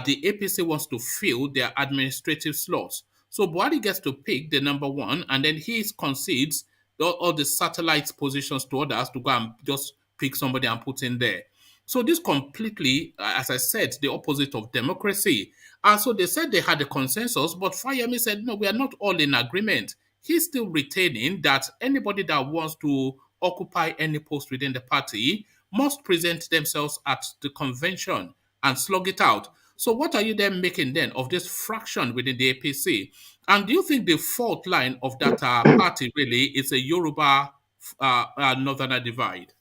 the APC wants to fill their administrative slots. So Buhari gets to pick the number one, and then he concedes all the satellite positions to others to go and just pick somebody and put in there. So this completely, as I said, the opposite of democracy. And so they said they had a consensus, but Fayemi said, no, we are not all in agreement. He's still retaining that anybody that wants to occupy any post within the party must present themselves at the convention and slug it out. So what are you then making then of this fraction within the APC? And do you think the fault line of that party really is a Yoruba Northerner divide?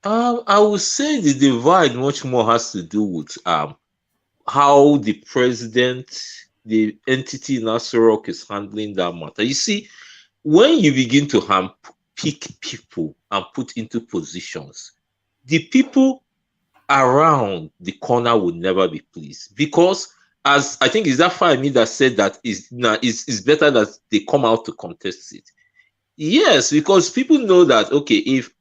I would say the divide much more has to do with how the president, the entity in Asorok is handling that matter. You see, when you begin to pick people and put into positions, the people around the corner will never be pleased, because as I think is that Fayemi that said that it's better that they come out to contest it. Yes, because people know that, okay, if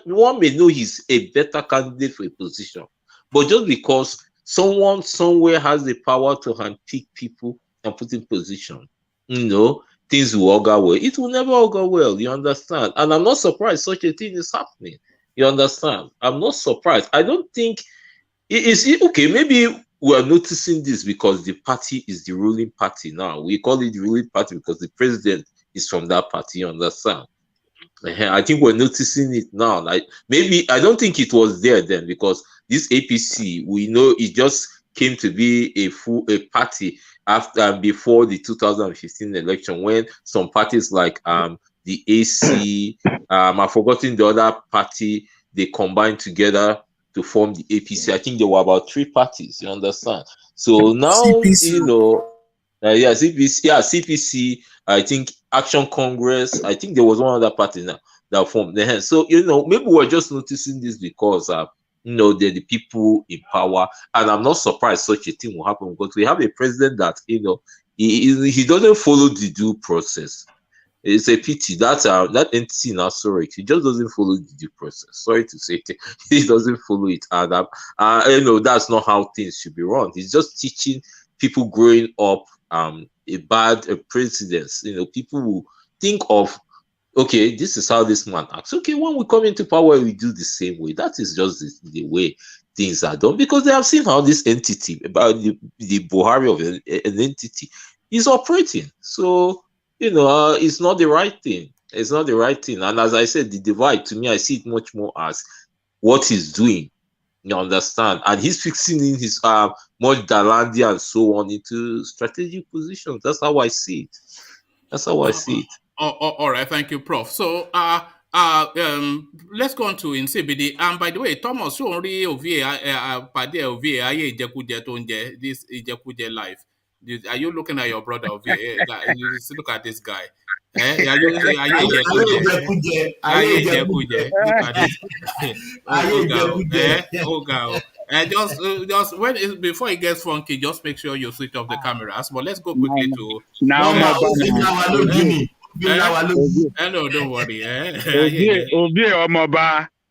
one may know he's a better candidate for a position, but just because someone somewhere has the power to handpick people and put in position, things will all go well. It will never all go well, you understand? And I'm not surprised such a thing is happening. You understand? I'm not surprised. I don't think okay, maybe we're noticing this because the party is the ruling party now. We call it the ruling party because the president is from that party, you understand? I think we're noticing it now. Like, maybe I don't think it was there then, because this APC, we know it just came to be a party after before the 2015 election, when some parties like the AC, I've forgotten the other party, they combined together to form the APC. I think there were about 3 parties, you understand? So now, CPC. CPC, I think Action Congress, I think there was one other party now that formed the hand. So, maybe we're just noticing this because, they're the people in power. And I'm not surprised such a thing will happen, because we have a president that, he doesn't follow the due process. It's a pity that entity now, sorry, he just doesn't follow the due process. Sorry to say it, he doesn't follow it. And that's not how things should be run. He's just teaching people growing up a bad precedence. People will think of, okay, this is how this man acts. Okay, when we come into power, we do the same way. That is just the way things are done, because they have seen how this entity, about the Buhari of an entity, is operating. So, it's not the right thing. It's not the right thing. And as I said, the divide, to me, I see it much more as what he's doing. You understand? And he's fixing in his much Dalandi and so on into strategic positions. That's how I see it. That's how I see it. All right, thank you, Prof. So, let's go on to Nsibidi. And by the way, Thomas, you already this Ijekuje life. Are you looking at your brother over here? Look at this guy. Are you Ijekuje? Look at this. Just when before it gets funky, just make sure you switch off the cameras. But let's go quickly to now. No, don't worry.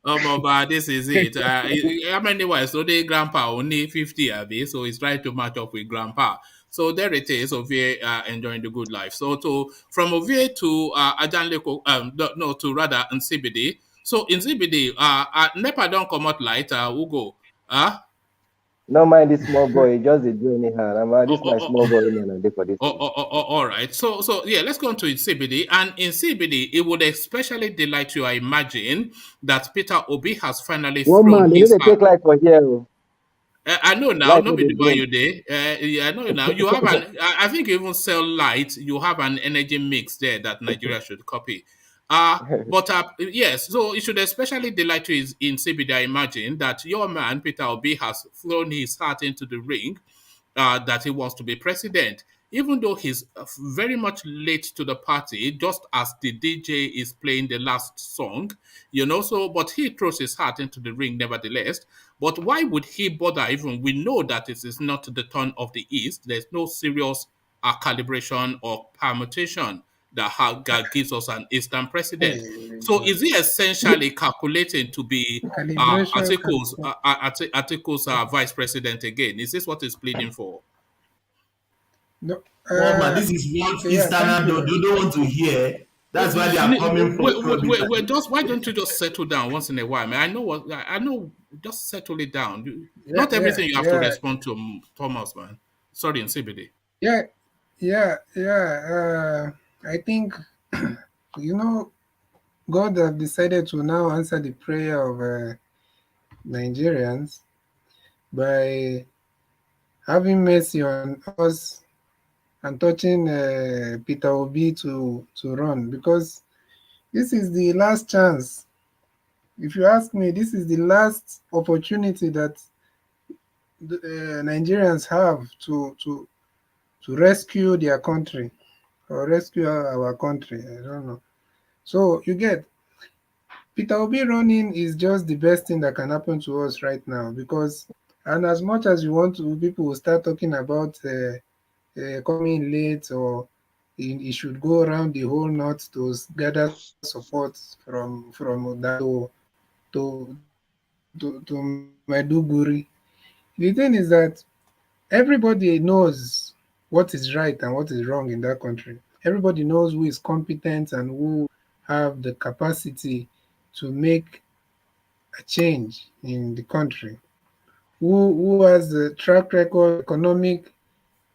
Omoba, this is it. How many wives? So they grandpa only 50, so he's trying to match up with grandpa. So there it is, Ovie enjoying the good life. So from Ovie to Ajanleko, to rather Nsibidi. So Nsibidi, Nepa don't come out light, Ugo. No mind this small boy, just a do anyhow. This my small boy for this. All right. So yeah, let's go on to Nsibidi. And in CBD, it would especially delight you, I imagine, that Peter Obi has finally thrown his heart. Take life for here. I know now, not be the you there. I know now. You have I think you even sell light. You have an energy mix there that Nigeria should copy. But yes, so it should especially delight you in CBD, I imagine, that your man, Peter Obi, has thrown his heart into the ring, that he wants to be president. Even though he's very much late to the party, just as the DJ is playing the last song, but he throws his heart into the ring nevertheless. But why would he bother even? We know that it is not the turn of the East. There's no serious calibration or permutation that gives us an Eastern president. So is he essentially calculating to be Atiku's vice president again? Is this what he's pleading for? No. This is what Eastern they don't want to hear. That's why they are coming from. Why don't you just settle down once in a while? I know. Just settle it down. Not everything you have to respond to, Thomas, man. Sorry, in CBD. I think God have decided to now answer the prayer of Nigerians by having mercy on us and touching Peter Obi to run, because this is the last chance. If you ask me, this is the last opportunity that the Nigerians have to rescue their country or rescue our country. I don't know. So you get Peter Obi running is just the best thing that can happen to us right now, because, and as much as you want to, people will start talking about coming late, or he should go around the whole north to gather support from Oda to Maiduguri. The thing is that everybody knows what is right and what is wrong in that country. Everybody knows who is competent and who have the capacity to make a change in the country, who has a track record, economic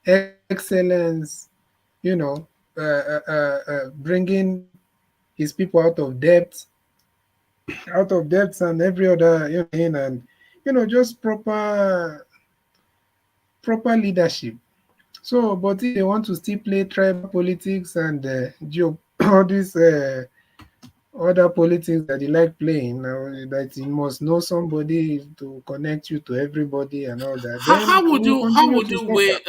excellence, bringing his people out of debt and every other, and just proper leadership. So, but if they want to still play tribal politics and all these other politics that they like playing, that you must know somebody to connect you to everybody and all that. How would you weigh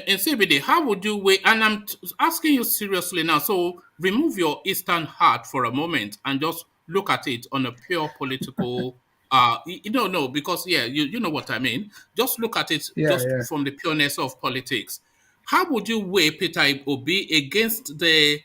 in CBD? How would you weigh? And I'm asking you seriously now. So remove your Eastern heart for a moment and just look at it on a pure political. No, because you know what I mean. Just look at it from the pureness of politics. How would you weigh Peter Obi against the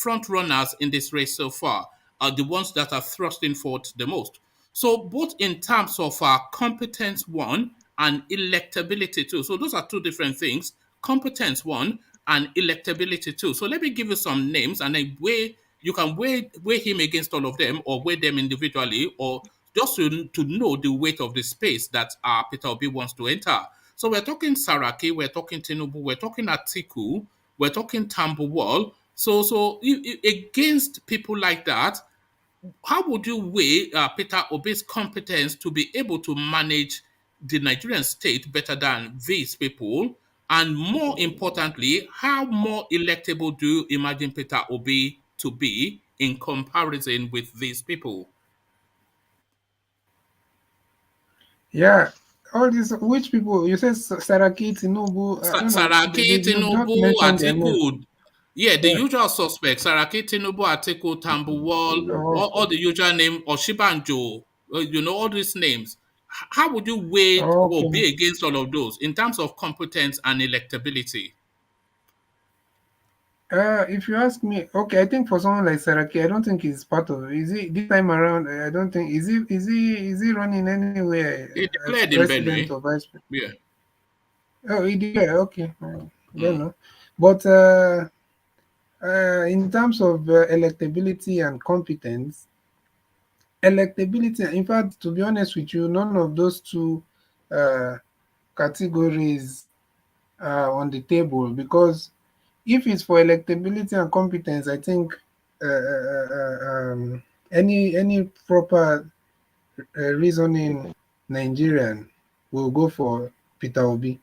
front runners in this race so far? The ones that are thrusting forth the most. So both in terms of competence, one, and electability, two. So those are two different things. Competence, one, and electability too. So let me give you some names, and then you can weigh him against all of them, or weigh them individually, or just to know the weight of the space that Peter Obi wants to enter. So we're talking Saraki, we're talking Tinubu, we're talking Atiku, we're talking Tambuwal. So against people like that, how would you weigh Peter Obi's competence to be able to manage the Nigerian state better than these people? And more importantly, how more electable do you imagine Peter Obi to be in comparison with these people? Yeah, all these which people you said Saraki, Tinubu, Saraki, you've just Tinubu, mentioned their name. Atiku. Yeah, the Yeah. usual suspects: Saraki, Tinubu, Atiku, Tambuwal, Oh, all the usual name, Oshibanjo. All these names. How would you weigh or okay. be against all of those in terms of competence and electability? If you ask me, okay, I think for someone like Saraki, I don't think he's part of. Is he this time around? I don't think is he running anywhere He as declared in president Benue. or vice president? Yeah. Oh, he did. Yeah, okay, I don't Mm. know, but in terms of electability and competence, electability. In fact, to be honest with you, none of those two uh, categories are on the table because if it's for electability and competence, I think any proper reasoning Nigerian will go for Peter Obi.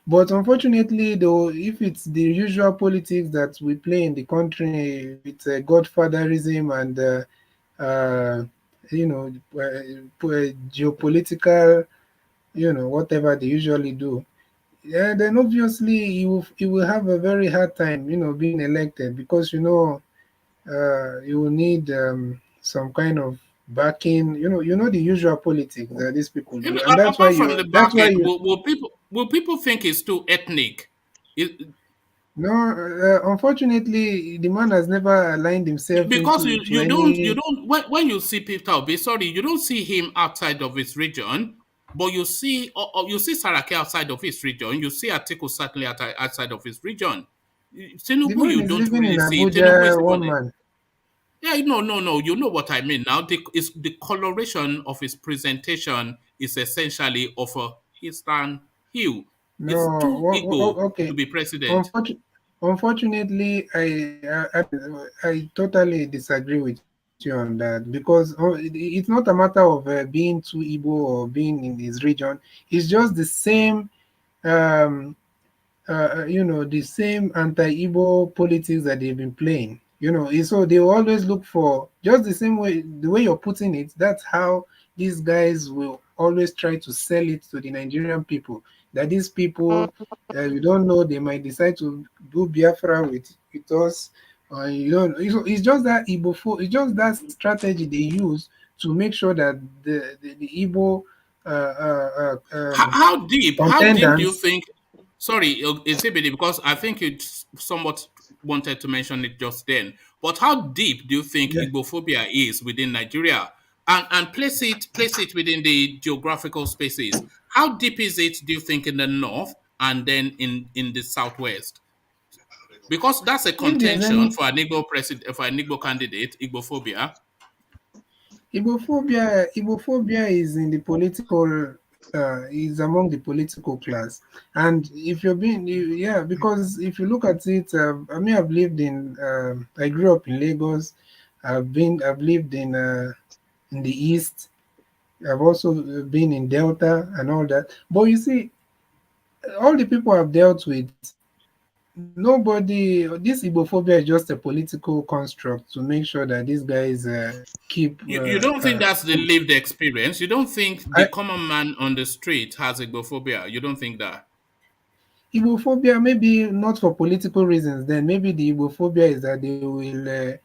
But unfortunately, though, if it's the usual politics that we play in the country with godfatherism and uh, geopolitical, whatever they usually do, yeah, then obviously you will have a very hard time, being elected because you will need some kind of backing, the usual politics that these people do, and that's why Apart from you the that's why backing, you will people think it's too ethnic? no, unfortunately, the man has never aligned himself Because into you, to you don't you any. don't when you see Peter Obi, sorry, you don't see him outside of his region, but you see Saraki outside of his region, you see Atiku certainly outside of his region. The Tinubu, man you is don't living in really see. Tinubu is Abuja, even one man. yeah, no, you know what I mean now. The coloration of his presentation is essentially of a Eastern hue. No, It's too Igbo to okay. be president. Unfortunately, I totally disagree with you on that because it's not a matter of being too Igbo or being in his region. It's just the same, um, the same anti-Igbo politics that they've been playing. So they always look for just the same way, the way you're putting it. That's how these guys will always try to sell it to the Nigerian people. That these people, you don't know, they might decide to do Biafra with us. You don't. It's just that it's just that strategy they use to make sure that the Igbo How deep do you contendants. think? Sorry, Izebede, because I think you somewhat wanted to mention it just then. But how deep do you think Yeah. Igbophobia is within Nigeria? And place it within the geographical spaces. How deep is it, do you think, in the north and then in the southwest? Because that's a If there's contention any for an Igbo president, for an Igbo candidate, Igbophobia. Ibophobia is in the political, is among the political class. And if you're yeah, because if you look at it, I mean, I grew up in Lagos. I've lived in the East. I've also been in Delta and all that. But you see, all the people I've dealt with, this Ibophobia is just a political construct to make sure that these guys keep. You don't think that's the lived experience? You don't think the I, common man on the street has Igbophobia? You don't think that? Igbophobia, maybe not for political reasons. Then maybe the Igbophobia is that they will.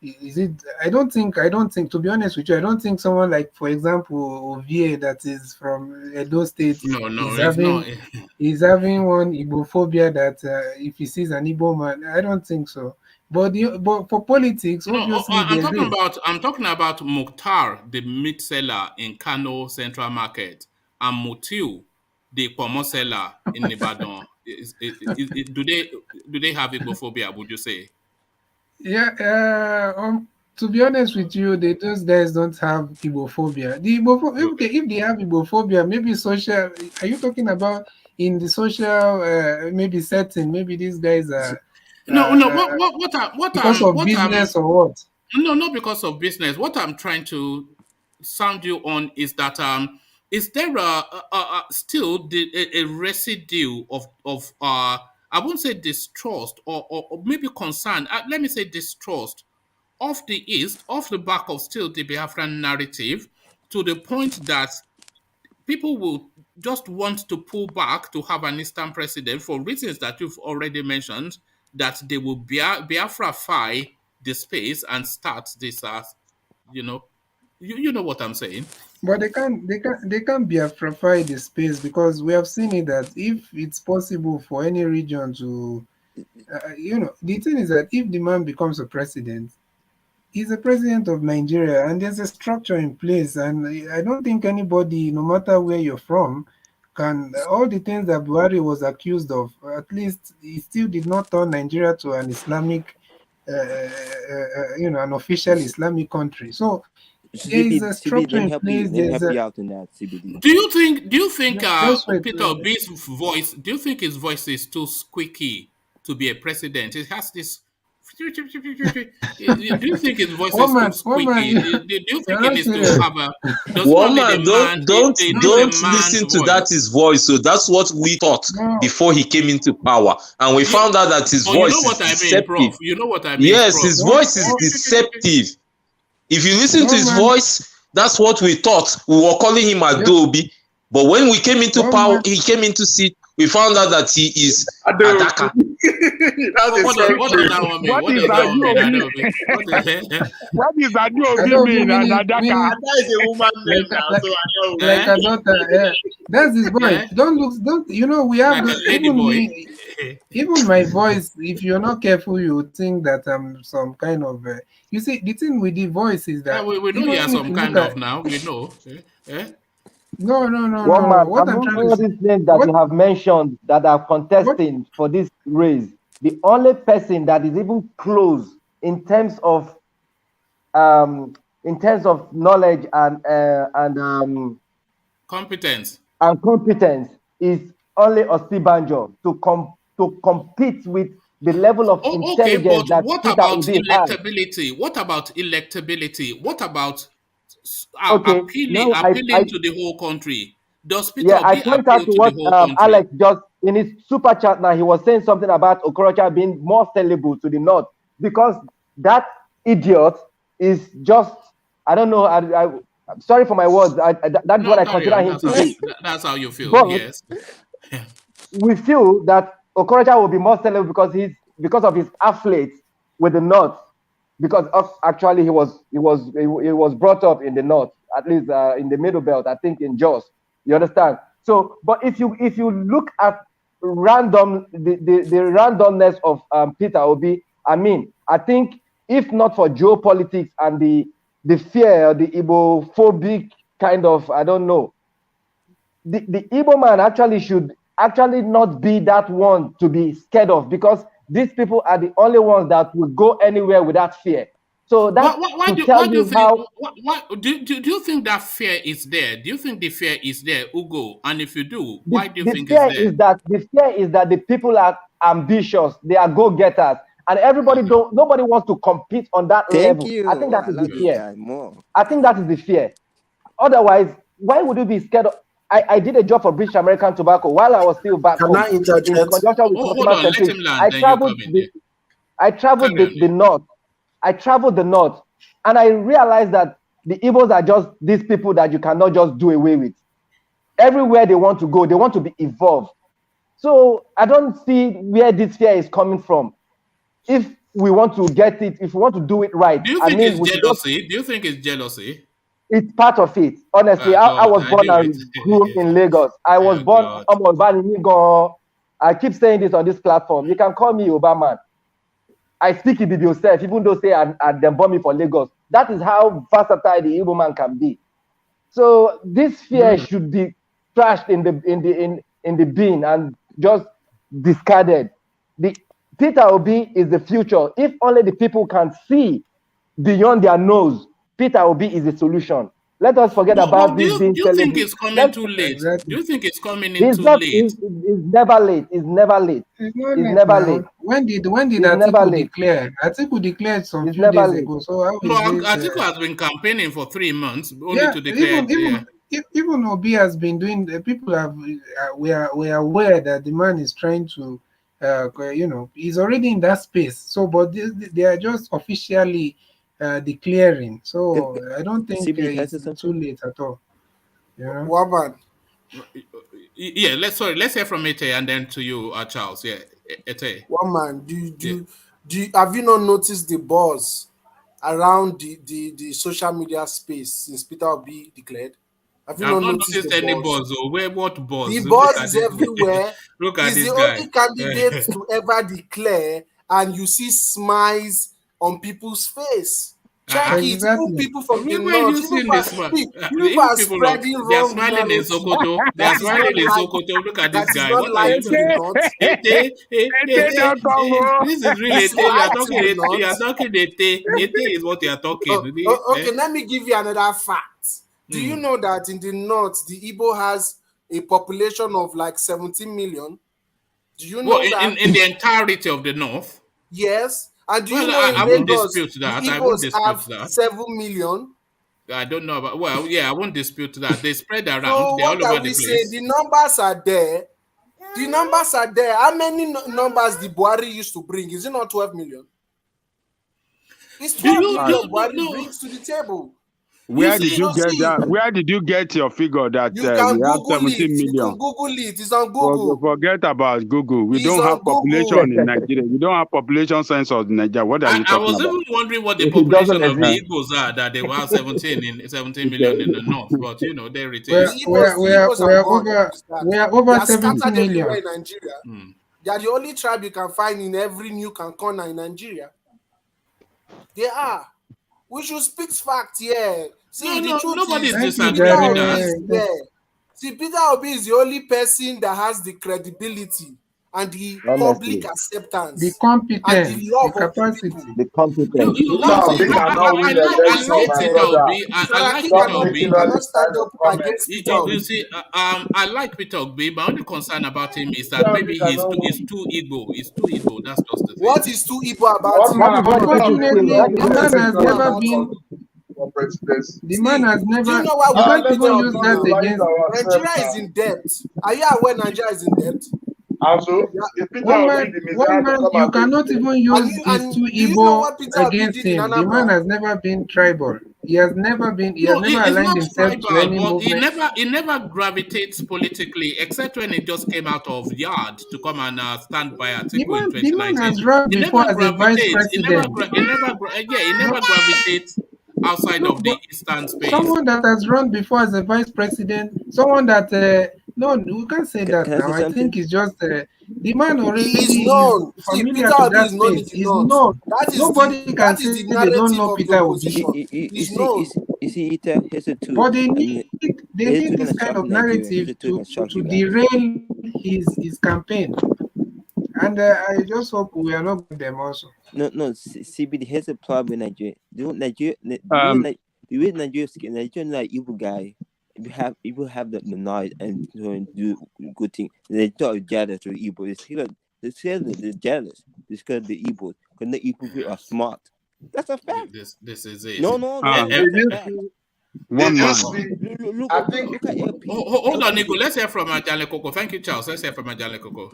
Is it? I don't think. To be honest with you, I don't think someone like, for example, Ovie that is from Edo State No, is it's not. having one Igbophobia that if he sees an Igbo man, I don't think so. But for politics, No, obviously I'm there talking is. about Mukhtar, the meat seller in Kano Central Market, and Mutiu, the pomo seller in Ibadan. Do they have Igbophobia? Would you say? Yeah. To be honest with you, those guys don't have Igbophobia. If they have Igbophobia, maybe social. Are you talking about in the social maybe setting? Maybe these guys are. No. Because of business or what? No, not because of business. What I'm trying to sound you on is that is there still a residue of I won't say distrust or maybe concern. Let me say distrust of the East, off the back of still the Biafran narrative, to the point that people will just want to pull back to have an Eastern president for reasons that you've already mentioned, that they will Biafrafy the space and start this you know what I'm saying. But they can't Biafrafy the space, because we have seen it that if it's possible for any region to the thing is that if the man becomes a president, he's the president of Nigeria, and there's a structure in place. And I don't think anybody, no matter where you're from, can all the things that Buhari was accused of. At least he still did not turn Nigeria to an Islamic, an official Islamic country. So there is a structure in place. Do you think Peter Obi's voice? Do you think his voice is too squeaky to be a president? It has this. Do you think his voice is too squeaky? Do you think he needs to have a? Don't listen to that his voice. So that's what we thought before he came into power, and we found out that his voice is deceptive. You know what I mean? Yes, his voice is deceptive. If you listen to his voice, that's what we thought. We were calling him Adobe, but when we came into power, he came into seat. We found out that he is Adaka. What does that one mean? What does that mean? What is Adobe mean? Adaka? Ada is a woman name now, so I know. Like a daughter, yeah. That's his voice. Yeah. Don't we have Like lady boy. Even my voice, if you're not careful, you would think that I'm some kind of you see, the thing with the voice is that we know you are some kind of now. We know. No. What I'm trying to say, these names that you have mentioned that are contesting for this race, the only person that is even close in terms of knowledge and competence is only Osibanjo to compete with the level of intelligence that what Peter about Obi electability? Has. What about electability? What about appealing to the whole country? Does Peter Obi I point out to what Alex just in his super chat now, he was saying something about Okorocha being more sellable to the north, because that idiot is just, I don't know, I'm sorry for my words, that's what I consider him to be. That's how you feel, but yes. We feel that Okorocha will be more sellable because of his affiliates with the north, because actually he was brought up in the north, at least in the middle belt, I think in Jos. You understand? So, but if you look at the randomness of Peter Obi, I think if not for geopolitics and the fear, the Igbo-phobic kind of, I don't know, the Igbo man actually should not be that one to be scared of, because these people are the only ones that will go anywhere without fear. So that's do you think that fear is there? Do you think the fear is there, Ugo? And if you do, why do you think it's there? The fear is that the people are ambitious, they are go-getters, and nobody wants to compete on that level. I think that is the fear. I think that is the fear. Otherwise, why would you be scared of? I did a job for British American Tobacco while I was still back home. In conjunction with I traveled the north. I traveled the north, and I realized that the Igbos are just these people that you cannot just do away with. Everywhere they want to go, they want to be evolved. So I don't see where this fear is coming from. If we want to get it, if we want to do it right, do you think it's jealousy? Do you think it's jealousy? It's part of it. Honestly, I was born and grew in Lagos. I was born. I keep saying this on this platform. You can call me Obama. I speak it yourself, even though say and them bomb me for Lagos. That is how versatile the Igbo man can be. So this fear should be trashed in the bin, and just discarded. Peter Obi is the future. If only the people can see beyond their nose, Peter Obi is the solution. Let us forget about this being Do you think it's coming too late? Exactly. Do you think it's coming in too late? It's never late. It's never late. It's never late. When did Atiku declare? Atiku declared some few days ago. So Atiku has been campaigning for 3 months only to declare. Even Obi has been doing. People have. We are aware that the man is trying to. He's already in that space. So, but they are just officially declaring. So I don't think it's too late at all. Waban. Yeah, let's hear from Ete and then to you, Charles. Yeah, Ete. One man, have you not noticed the buzz around the social media space since Peter Obi declared? Have you not noticed any buzz? What buzz? The buzz is everywhere. Look at He's this the guy. only candidate to ever declare, and you see smiles on people's face. Check it. Even people from the north. People are spreading wrong They are smiling in Sokoto. They are smiling in Sokoto. Look at this guy. What are you doing? This is really Ete. You are talking Ete. Ete is what you are talking. Okay, let me give you another fact. Do you know that in the north, the Igbo has a population of like 17 million? Do you know that? In the entirety of the north? Yes. And do you know I won't dispute that. The Igbos have 7 million? I don't know about. Well, yeah, I won't dispute that. They spread around. So They're all over the place. Say? The numbers are there. The numbers are there. How many numbers the Buhari used to bring? Is it not 12 million? It's 12 million Buhari brings to the table. Where did you get that? Where did you get your figure that we have 17 million? You can Google it. It's on Google. Forget about Google. We don't have population in Nigeria. We don't have population census in Nigeria. What are you talking about? I was even wondering what the population of the Igbos are, that they were 17 million in the north. But they retain. We are over 70 million in Nigeria. They are the only tribe you can find in every nook and corner in Nigeria. They are. We should speak facts here. See, the truth nobody's is, disagreeing with that. See, Peter Obi is the only person that has the credibility and the public acceptance, the competence, and the love the capacity, the competence. I like Peter Obi. My only concern about him is that maybe he's too Igbo. He's too Igbo. That's just the thing. What is too Igbo about him? Unfortunately, the man has never been. The man has never. Do you know why we don't use that against Nigeria is in debt. Are you aware Nigeria is in debt? Also, one man, you cannot even use these two Igbo against him. The man has never been tribal. He has never been. He has never aligned himself to any movement. He never gravitates politically, except when it just came out of yard to come and stand by Atiku in 2019. The man has run before as a vice president. He never gravitates outside of the eastern space. Someone that has run before as a vice president, someone that no, we can't say that now. I think it's just the man already is known. Familiar to that space. He's known. Nobody can say they don't know Peter Obi. He's known. But they need this kind of narrative to derail his campaign. And I just hope we are not with them also. No, CBD has a problem in Nigeria. The way Nigeria like evil guy. If you have the noise and do good thing, they talk jealous to evil. They're jealous because the evil, because the evil people are smart. That's a fact. This is it. No. One man. Look at LP. Hold on, Nico. Let's hear from Ajale Koko. Thank you, Charles. Let's hear from Ajale Koko.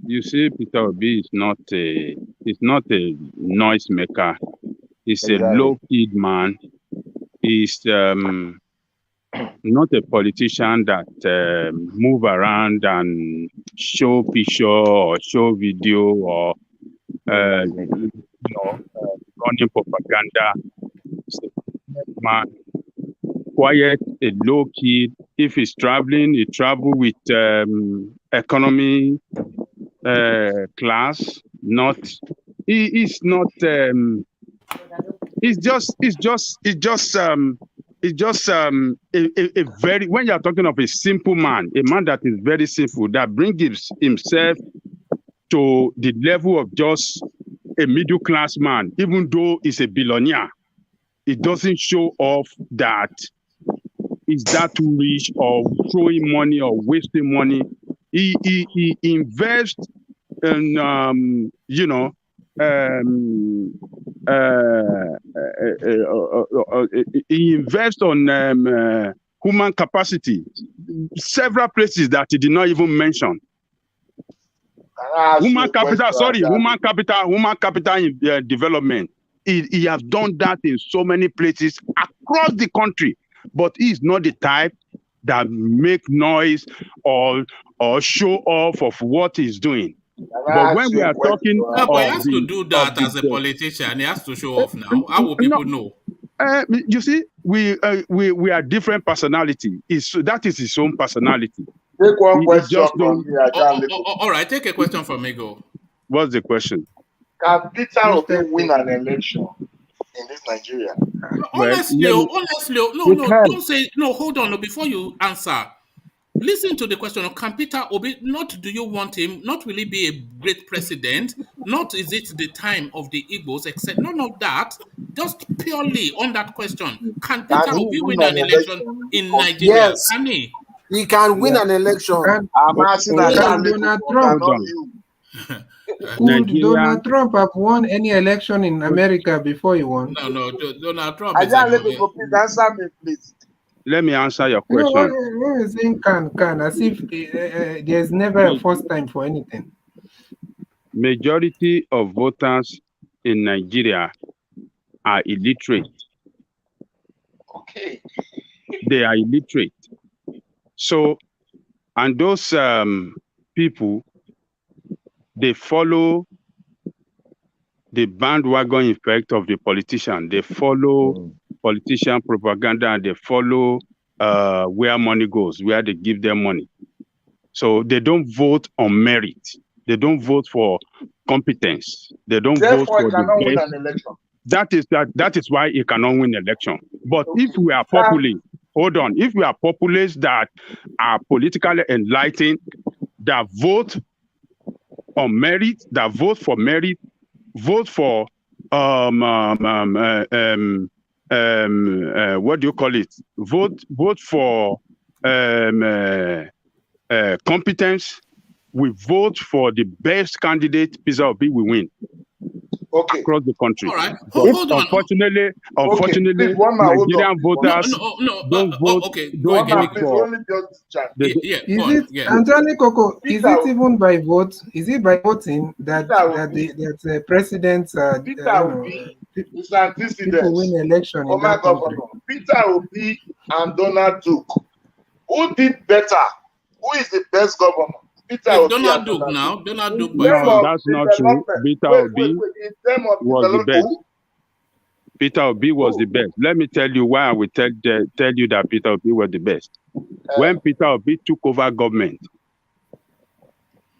You see, Peter Obi is not a noise maker. He's a low-key man. He's not a politician that move around and show picture or show video or running propaganda. Man, quiet, a low key. If he's traveling, he travel with economy class. Not, he's not. It's just a very, when you're talking of a simple man, a man that is very simple, that brings himself to the level of just a middle class man, even though he's a billionaire. It doesn't show off that he's that too rich or throwing money or wasting money. He invests in he invests on human capacity, several places that he did not even mention. Human capital in development. He has done that in so many places across the country, but he's not the type that make noise or show off of what he's doing. But when we are talking, but he has to do that as a politician. He has to show off now. How will people know? You see, we are different personality. That is his own personality. Take one question from me. All right, take a question from Ego. What's the question? Can Peter Obi win an election in this Nigeria? Honestly, no, don't say no. Hold on, before you answer. Listen to the question. Can Peter Obi, not do you want him, not will he be a great president, not is it the time of the Igbos, except none of that, just purely on that question. Can Peter Obi win an election in Nigeria? Yes. Can he? He can win an election. I'm asking Donald Trump. Could Donald Trump have won any election in America before he won? No, Donald Trump. Answer me, please. Let me answer your question. What is saying can, as if there's never a first time for anything. Majority of voters in Nigeria are illiterate. Okay. They are illiterate. So, and those people, they follow the bandwagon effect of the politician. They follow politician propaganda, and they follow where money goes, where they give them money. So they don't vote on merit. They don't vote for competence. They don't vote for the best. That is why he cannot win election. But if we are populace, if we are populace that are politically enlightened, that vote on merit, that vote for merit, vote for what do you call it? Vote for competence. We vote for the best candidate. Peter Obi will win. Okay. Across the country. All right. Hold on. Unfortunately, Nigerian voters don't vote. Okay. Go ahead. Anthony Coco, is it even by vote? Is it by voting that the presidents people win election in that country? Peter Obi and Donald Duke. Who did better? Who is the best governor? Donald Duke now. Donald Duke. No, that's not true. Peter Obi was the best. Peter Obi was the best. Let me tell you why I will tell you that Peter Obi was the best. When Peter Obi took over government,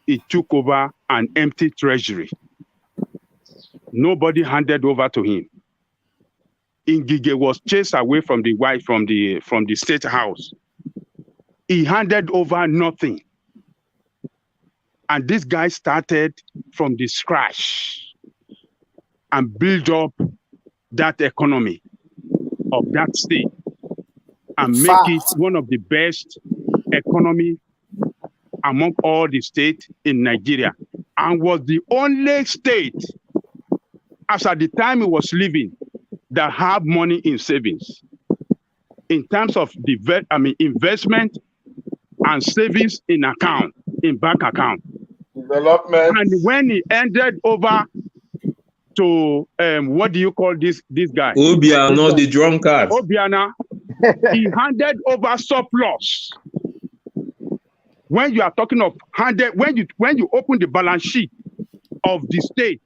he took over an empty treasury. Nobody handed over to him. Ngige was chased away from the state house. He handed over nothing. And this guy started from the scratch and built up that economy of that state and make it one of the best economy among all the states in Nigeria, and was the only state, as at the time he was living, that had money in savings in terms of investment and savings in bank account. Development. And when he ended over to what do you call this guy? Obiano, the drunkard. Obiano, he handed over surplus. When you are talking of when you open the balance sheet of the state,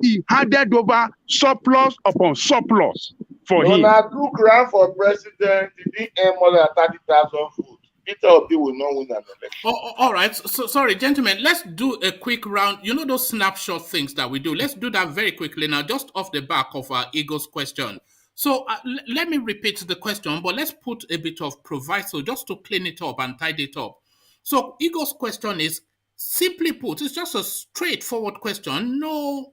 he handed over surplus upon surplus for him. Donald Duke ran for president, he didn't earn more than 30,000 votes. Peter Obi will not win an election. All right. So sorry, gentlemen. Let's do a quick round. You know those snapshot things that we do. Let's do that very quickly now, just off the back of our Eagles question. So let me repeat the question, but let's put a bit of proviso just to clean it up and tidy it up. So Eagles question is: Simply put, it's just a straightforward question. No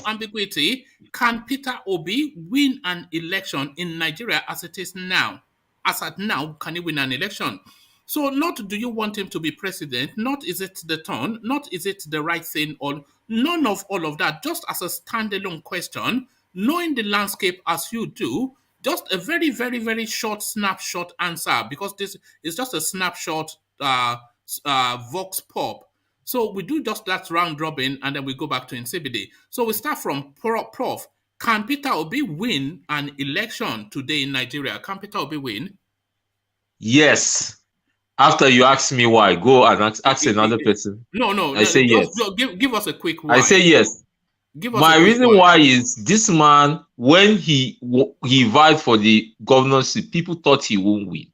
ambiguity. Can Peter Obi win an election in Nigeria as it is now? As at now, can he win an election? So not do you want him to be president, not is it the turn, not is it the right thing, or none of all of that, just as a standalone question, knowing the landscape as you do, just a very, very, very short snapshot answer, because this is just a snapshot vox pop. So we do just that round robin and then we go back to Nsibidi. So we start from Prof. Can Peter Obi win an election today in Nigeria? Can Peter Obi win? Yes. After you ask me why, go and ask another person. No. I say yes. Give us a quick why. I say yes. My reason why is this man, when he vied for the governorship, people thought he won't win.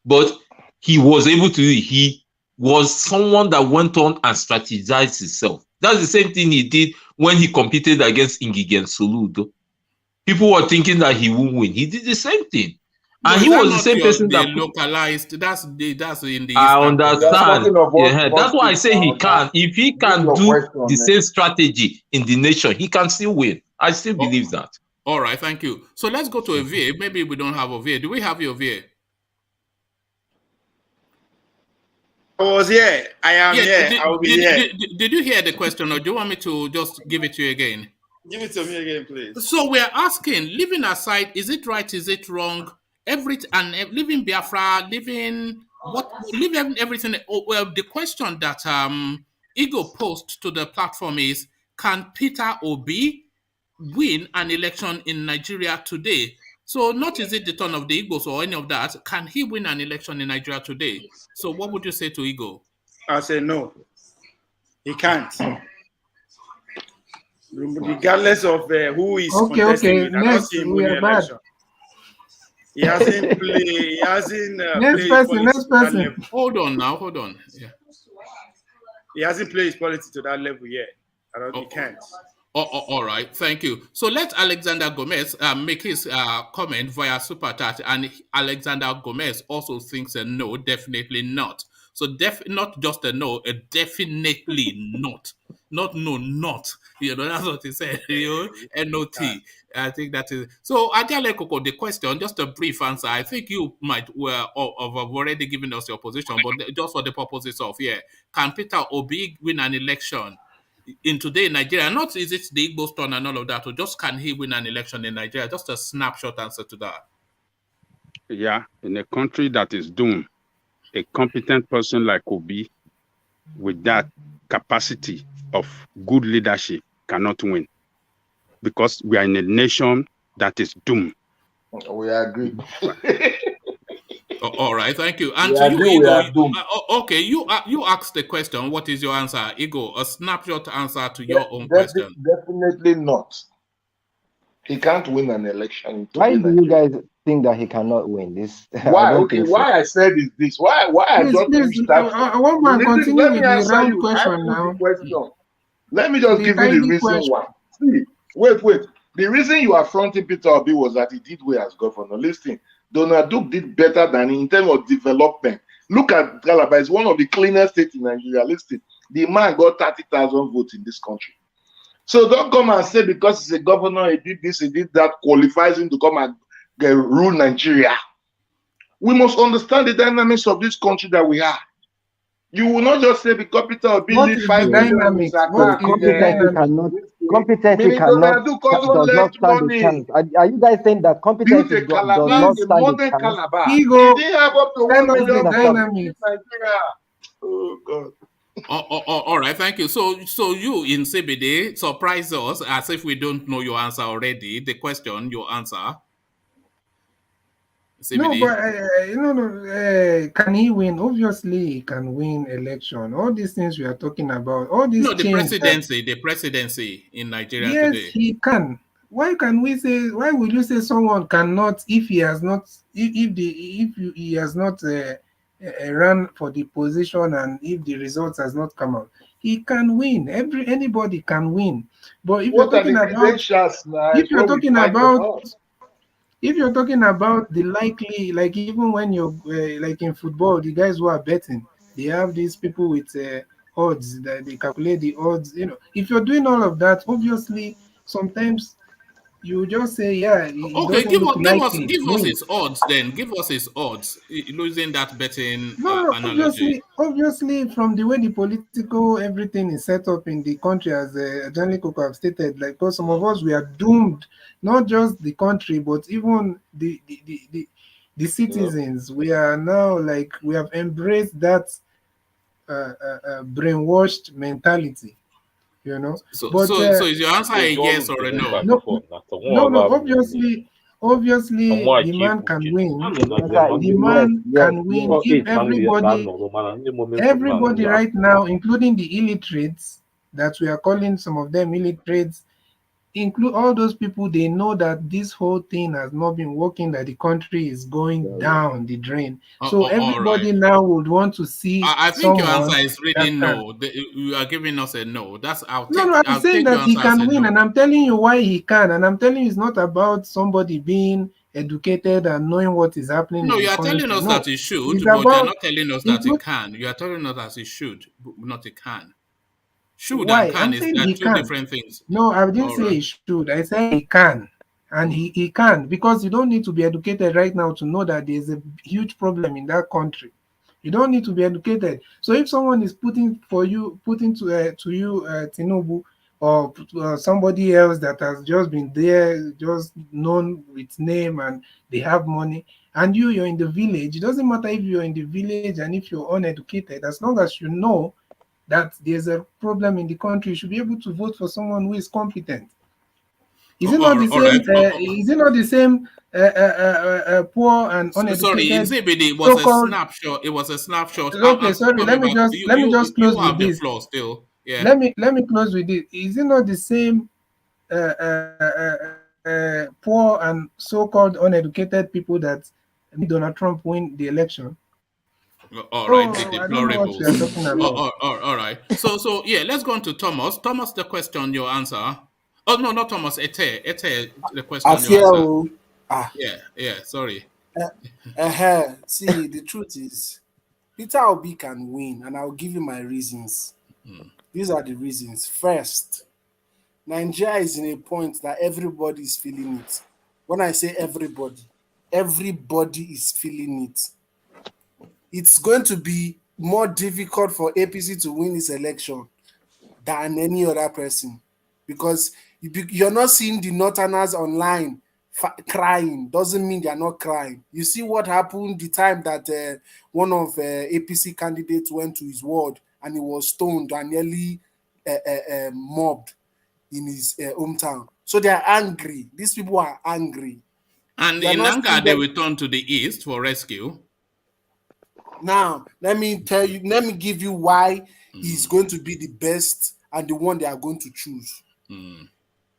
But he was able to, he was someone that went on and strategized himself. That's the same thing he did when he competed against Ngige Soludo. People were thinking that he won't win. He did the same thing. And he was the same person that localized. That's in the. I understand. Yeah, that's why I say he can. If he can do the same strategy in the nation, he can still win. I still believe that. All right, thank you. So let's go to a VA. Maybe we don't have a VA. Do we have your VA? I was here. I am here. I will be here. Did you hear the question, or do you want me to just give it to you again? Give it to me again, please. So we're asking, leaving aside, is it right, is it wrong? Leaving Biafra, leaving everything. Well, the question that Ego posed to the platform is, can Peter Obi win an election in Nigeria today? So not is it the turn of the Igbos or any of that. Can he win an election in Nigeria today? So what would you say to Ego? I say no. He can't. Regardless of who is contesting it, I don't see him winning the election. He hasn't played. He hasn't next person. Hold on. Yeah. He hasn't played his politics to that level yet. He can't. All right, thank you. So let Alexander Gomez make his comment via Super Chat, and Alexander Gomez also thinks a no, definitely not. So not just a no, a definitely not. Not no, not. That's what he said. N-O-T. I think that is. So Adiale Koko, the question, just a brief answer. I think you might have already given us your position, but just for the purposes of can Peter Obi win an election in today in Nigeria? Not is it the Igbo turn and all of that, or just can he win an election in Nigeria? Just a snapshot answer to that. Yeah, in a country that is doomed, a competent person like Obi with that capacity of good leadership cannot win, because we are in a nation that is doomed. We agree. All right, thank you. And to you, Ego, okay, you asked the question. What is your answer, Ego? A snapshot answer to your own question. Definitely not. He can't win an election. Why do you guys think that he cannot win this? Why? Okay, why I said is this? Why I just finished that? I want to continue with the round question now. Let me just give you the reason why. See, wait. The reason you are fronting Peter Obi was that he did well as governor. Listen, Donald Duke did better than him in terms of development. Look at Calabar; it's one of the cleanest states in Nigeria. Listen, the man got 30,000 votes in this country. So don't come and say because he's a governor, he did this, he did that, qualifies him to come and rule Nigeria. We must understand the dynamics of this country that we are. You will not just say because Peter Obi need 5 million. Competency cannot does not stand a chance. Are you guys saying that competency does not stand a chance? Ego, they have up to 1 million dynamics. Oh God. All right, thank you. So you in CBD surprise us as if we don't know your answer already. The question, your answer. CBD. No, but can he win? Obviously, he can win election. All these things we are talking about, all these. No, the presidency in Nigeria today. Yes, he can. Why can we say? Why would you say someone cannot if he has not? If he has not run for the position and if the results has not come out, he can win. Anybody can win. But if you're talking about the likely, like even when you're like in football, the guys who are betting, they have these people with odds, that they calculate the odds. If you're doing all of that, obviously, sometimes you just say, yeah, it Okay, doesn't look likely. give us his odds then. Give us his odds losing that betting No, analogy. obviously, from the way the political everything is set up in the country, as Johnny Coco have stated, like, because some of us, we are doomed, not just the country, but even the citizens. We are now, like, we have embraced that brainwashed mentality. So But so is your answer a yes or a no? no, obviously the man can win. The man can win if everybody right now, including the illiterates that we are calling some of them illiterates, include all those people, they know that this whole thing has not been working, that the country is going down the drain. So All right. everybody now would want to see I think your someone answer is really that can. no. You are giving us a no. No, I'm I'll saying take your that he answer as can a win, no. and I'm telling you why he can. And I'm telling you, it's not about somebody being educated and knowing what is happening No, in you the are telling country. us No, that he should, it's but you are about not telling us that he include. can. You are telling us that he should, but not he can. Should and Why? can I'm is saying are he two can. different things. No, I didn't All say right. he should. I said he can. And he can, because you don't need to be educated right now to know that there's a huge problem in that country. You don't need to be educated. So if someone is putting to you Tinubu, or somebody else that has just been there, just known with name, and they have money, and you're in the village, it doesn't matter if you're in the village and if you're uneducated, as long as you know that there's a problem in the country, you should be able to vote for someone who is competent. Is it not the All same? right. Is it not the same? Poor and Sorry, uneducated, it was a so-called. snapshot. It was a snapshot. Okay, I'm still sorry. coming back. Let me just close You with have the this. floor still. Yeah. Let me close with this. Is it not the same? Poor and so-called uneducated people that made Donald Trump win the election. All right, the So I don't know what we are deplorables. talking about. All right. So yeah, let's go on to Thomas. Thomas, the question, your answer. Oh no, not Thomas. Ete, the question, your answer. Yeah. Sorry. See, the truth is, Peter Obi can win, and I'll give you my reasons. These are the reasons. First, Nigeria is in a point that everybody is feeling it. When I say everybody is feeling it. It's going to be more difficult for APC to win this election than any other person, because you're not seeing the Northerners online crying. Doesn't mean they're not crying. You see what happened the time that one of APC candidates went to his ward and he was stoned and nearly mobbed in his hometown. So they are angry. These people are angry. And in anger, they will turn to the east for rescue. Now, let me give you why he's going to be the best and the one they are going to choose.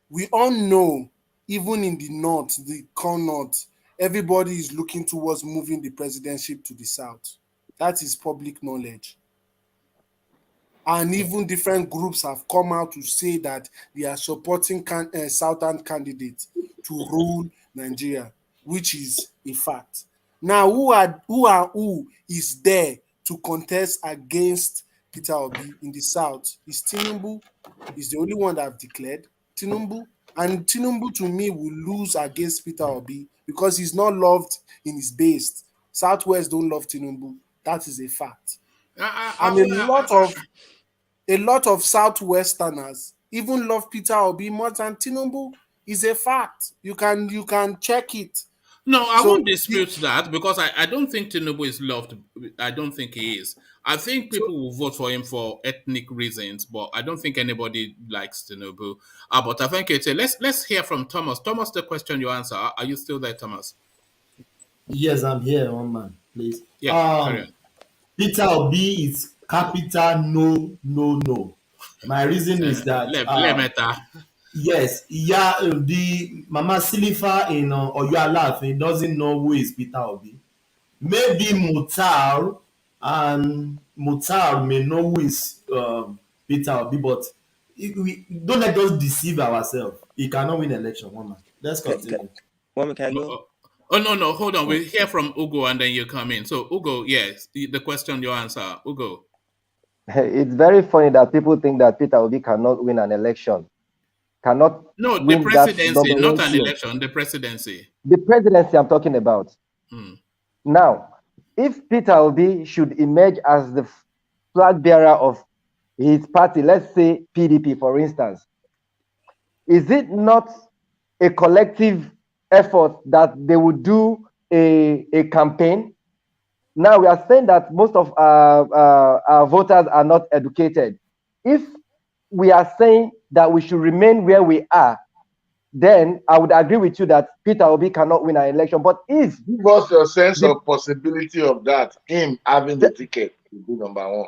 We all know, even in the north, the core north, everybody is looking towards moving the presidency to the south. That is public knowledge. And even different groups have come out to say that they are supporting southern candidates to rule Nigeria, which is a fact. Now, who is there to contest against Peter Obi in the south? Is Tinubu? Is the only one that have declared Tinubu, and Tinubu to me will lose against Peter Obi because he's not loved in his base. Southwest don't love Tinubu. That is a fact. And a lot of Southwesterners even love Peter Obi more than Tinubu. Is a fact. You can check it. No, I won't dispute that, because I don't think Tinubu is loved. I don't think he is. I think people will vote for him for ethnic reasons, but I don't think anybody likes Tinubu. But I think let's hear from Thomas. Thomas, the question you answer. Are you still there, Thomas? Yes, I'm here, one man, please. Yeah, carry on. Peter Obi is capital no. My reason is that yes, the Mama Silifa in Oyo Alaafin doesn't know who is Peter Obi. Maybe Mutar may know who is Peter Obi, but we don't let us deceive ourselves. He cannot win election, one man. Let's continue. Oh no, hold on. We'll hear from Ugo and then you come in. So Ugo, yes, the question, your answer, Ugo. It's very funny that people think that Peter Obi cannot win an election. Cannot No, the win that presidency, number not one an seat. election, the presidency. The presidency I'm talking about. Now, if Peter Obi should emerge as the flag bearer of his party, let's say PDP, for instance, is it not a collective effort that they would do a campaign? Now, we are saying that most of our voters are not educated. If we are saying that we should remain where we are, then I would agree with you that Peter Obi cannot win an election. But if give us a sense of possibility of that, him having the ticket to be number one.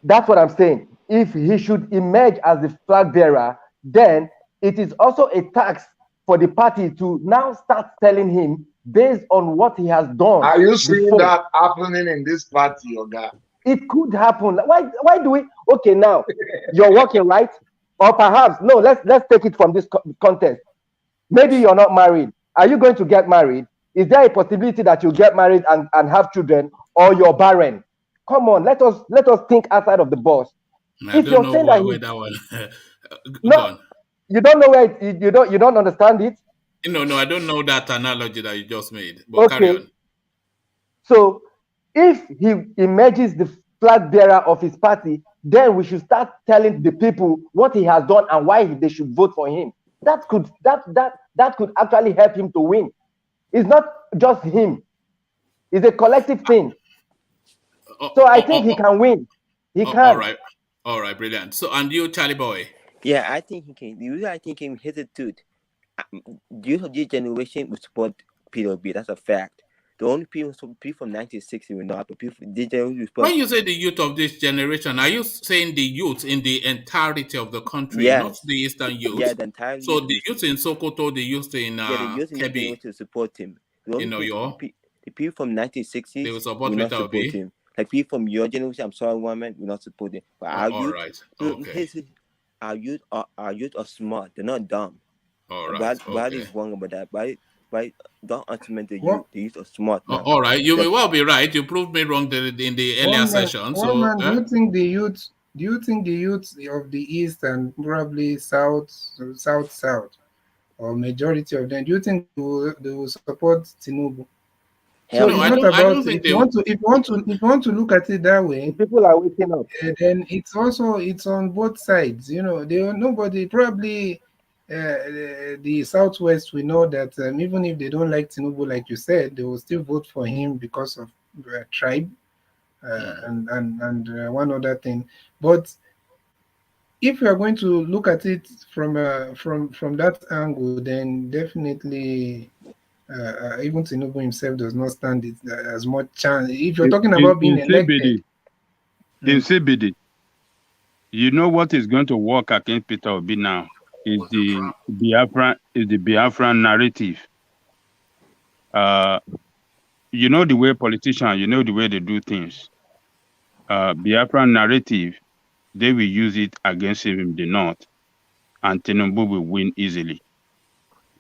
That's what I'm saying. If he should emerge as the flag bearer, then it is also a tax for the party to now start telling him based on what he has done. Are you seeing that happening in this party, Oga? It could happen. Why do we? Okay, now you're working, right? Or perhaps no. Let's take it from this context. Maybe you're not married. Are you going to get married? Is there a possibility that you get married and have children, or you're barren? Come on, let us think outside of the box. If you're saying that one, no, you don't know where you don't understand it. No, I don't know that analogy that you just made. But carry on. So, if he emerges the flag bearer of his party, then we should start telling the people what he has done and why they should vote for him. That could actually help him to win. It's not just him; it's a collective thing. So I think he can win. He can. All right, brilliant. So, and you, Charlie Boy? Yeah, I think he can. The reason I think he hit it too. Youth of this generation will support PWB. That's a fact. The only people from 1960 will not, but people this generation will support. When you say the youth of this generation, are you saying the youth in the entirety of the country, not the Eastern youth? Yeah, the entire. So the youth in Sokoto, the youth in the youth in Kebbi, to support him. The people from 1960s they will support not support him. Like people from your generation, I'm sorry, woman, will not support him. But our youth, our youth are smart. They're not dumb. All right. But is wrong about that. But don't underestimate the youth. The youth are smart. Man. All right, you may well be right. You proved me wrong in the earlier session. So, do you think the youth? Do you think the youth of the East and probably South, or majority of them, do you think they will support Tinubu? So no, it's not about if you want to look at it that way. People are waking up. Then it's on both sides. Nobody probably. The Southwest, we know that even if they don't like Tinubu, like you said, they will still vote for him because of tribe and one other thing. But if you are going to look at it from that angle, then definitely even Tinubu himself does not stand it as much chance. If you're talking about being elected, in CBD, you know what is going to work against Peter Obi now is the Biafran narrative. You know the way politicians, you know the way they do things. Biafran narrative, they will use it against him in the north, and Tinubu will win easily.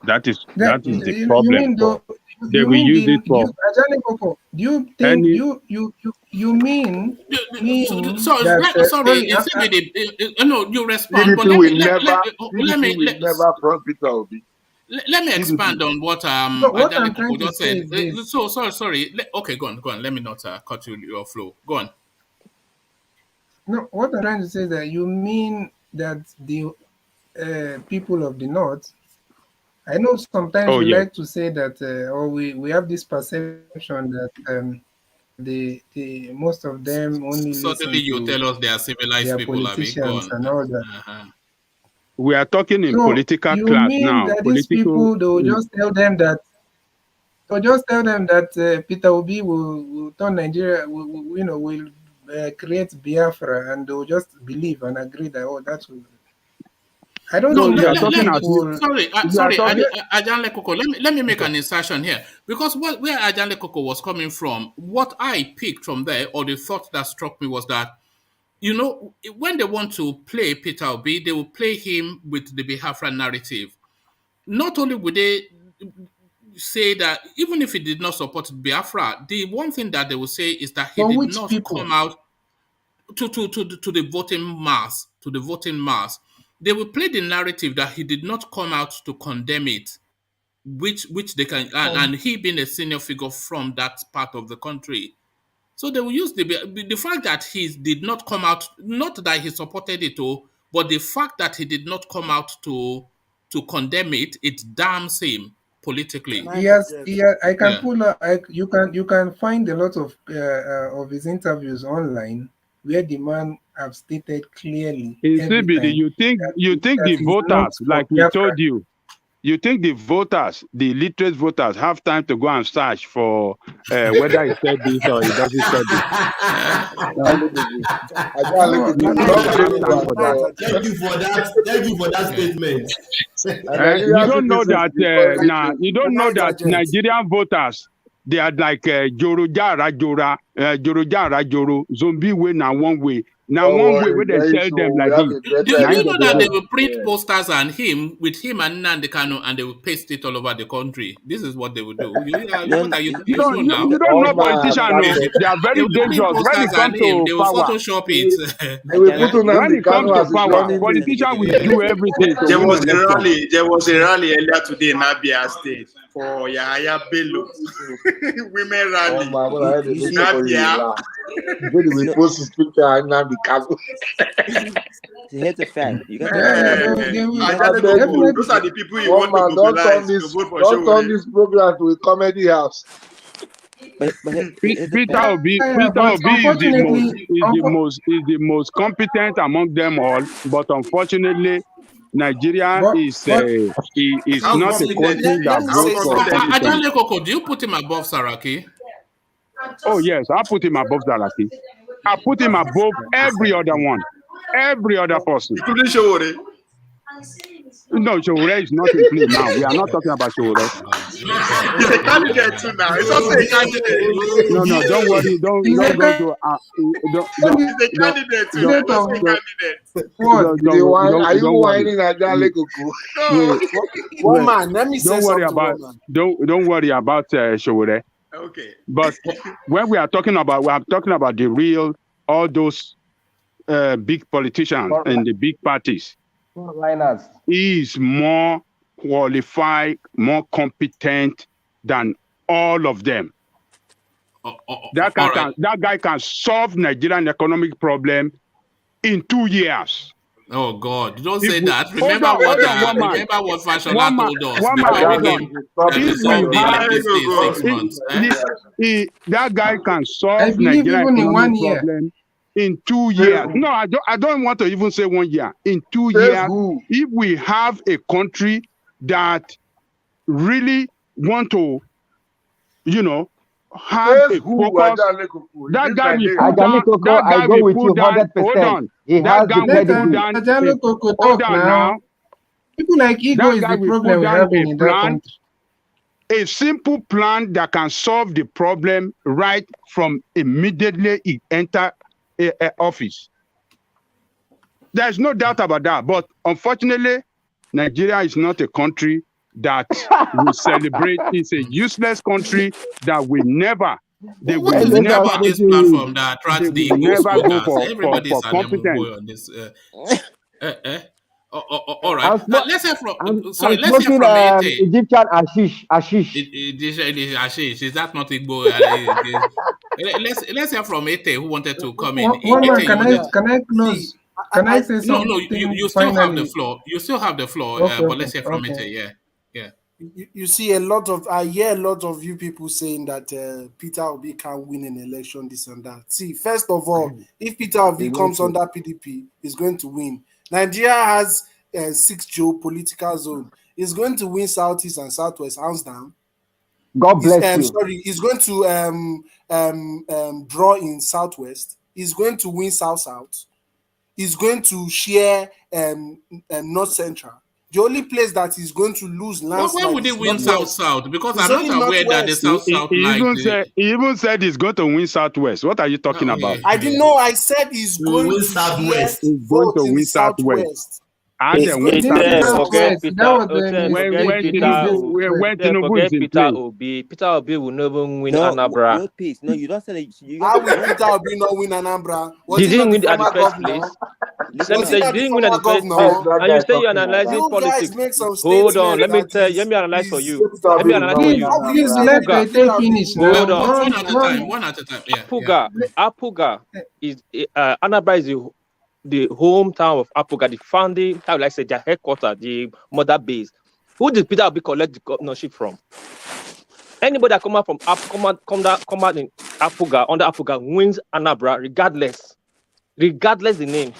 That is the problem. They will use it for. Do you think you mean sorry, no, you respond, but let me never front Peter Obi. Let me expand on what what I'm trying to say said. So sorry. Okay, go on. Let me not cut your flow. Go on. No, what I'm trying to say is that you mean that the people of the north. I know sometimes we like to say that, or we have this perception that the most of them only suddenly you tell us they are civilized people, politicians and all that. We are talking in political class now. That these people, they will just tell them that. Peter Obi will turn Nigeria, will create Biafra, and they will just believe and agree that that will. I don't know. Sorry, Ajan Lekoko. Let me make an insertion here, because where Ajan Lekoko was coming from, what I picked from there, or the thought that struck me was that, when they want to play Peter Obi, they will play him with the Biafran narrative. Not only would they say that even if he did not support Biafra, the one thing that they will say is that he did not come out. to the voting mass, they will play the narrative that he did not come out to condemn it, which they can, and he being a senior figure from that part of the country. So they will use the fact that he did not come out, not that he supported it all, but the fact that he did not come out to condemn it, it damns him politically. Yes, I can pull up. You can find a lot of his interviews online where the man have stated clearly. You think the voters, like we told you, you think the voters, the literate voters, have time to go and search for whether he said this or he doesn't say this? Thank you for that statement. You don't know that you don't know that Nigerian voters, they are like Joro zombie way now one way. Now one way where they tell them like this. Do you know that they will print posters and him with him and Nnamdi Kanu and they will paste it all over the country? This is what they will do. You don't know politicians. They are very dangerous when it comes to they will power. Photoshop it. When it comes to power, politicians will do everything. There was a rally earlier today in Abia State for Yahaya Bello. Women rally. We post his picture and now the camera. Here's the fact. You got those are the people you want to mobilize to vote for. Don't turn this program to a comedy house. Peter Obi is the most competent among them all, but unfortunately, Nigeria is not a country that votes for Adele Koko, do you put him above Saraki? Oh yes, I put him above Saraki. I put him above every other one, every other person. Including Showore. No, Showore is not included now. We are not talking about Showore. He's a candidate too now. He's also a candidate. No, don't worry. Don't He's a candidate too. Are you whining at Adele Koko? One man, let me say something. Don't worry about Showore. Okay. But when we are talking about the real, all those big politicians and the big parties. He is more qualified, more competent than all of them. That guy can solve Nigerian economic problem in 2 years. Oh God! Don't say that. Remember what Fashola told us. That guy can solve Nigerian economic problem in 2 years. No, I don't want to even say 1 year. In 2 years, if we have a country that really want to, have a focus, that guy will put down. I go with you 100%. He has the pedigree. Hold on now. People like ego is the problem we have in that country. A simple plan that can solve the problem right from immediately he enter office. There's no doubt about that. But unfortunately, Nigeria is not a country that will celebrate. It's a useless country that will never. They will never. This platform that attracts the never go for competence. On this. All right. Let's hear from. Let's hear from Egyptian Ashish. Ashish. Is that not Igbo? Let's hear from Ete, who wanted to come in. Can I close? Can I say something? No. You still have the floor. You still have the floor. But let's hear from Ete. Yeah. You see I hear a lot of you people saying that Peter Obi can win an election, this and that. See, first of all, if Peter Obi comes under PDP, he's going to win. Nigeria has 6 geopolitical zones. He's going to win Southeast and Southwest, hands down. God bless you. Sorry, he's going to draw in Southwest. He's going to win South-South. He's going to share North Central. The only place that he's going to lose land. Why would he win South-South? Because I'm not aware that the South-South he even said he's going to win Southwest. What are you talking about? I didn't know. I said he's going to win Southwest. He's going to win Southwest. And then when Tinubu is in place, Peter Obi will never win Anambra. World peace. No, you don't say that. How will Peter Obi not win Anambra? He didn't win at the first place. Let me say, he didn't win at the first place. And you say you're analyzing politics. Hold on, let me tell you. Let me analyze for you. Let me analyze for you. Hold on. One at a time. Yeah. Apuga is Anambra is the hometown of Apuga, the founding town, like I said, their headquarters, the mother base. Who did Peter Obi collect the governorship from? Anybody that come out in Apuga, under Apuga, wins Anambra, regardless the name.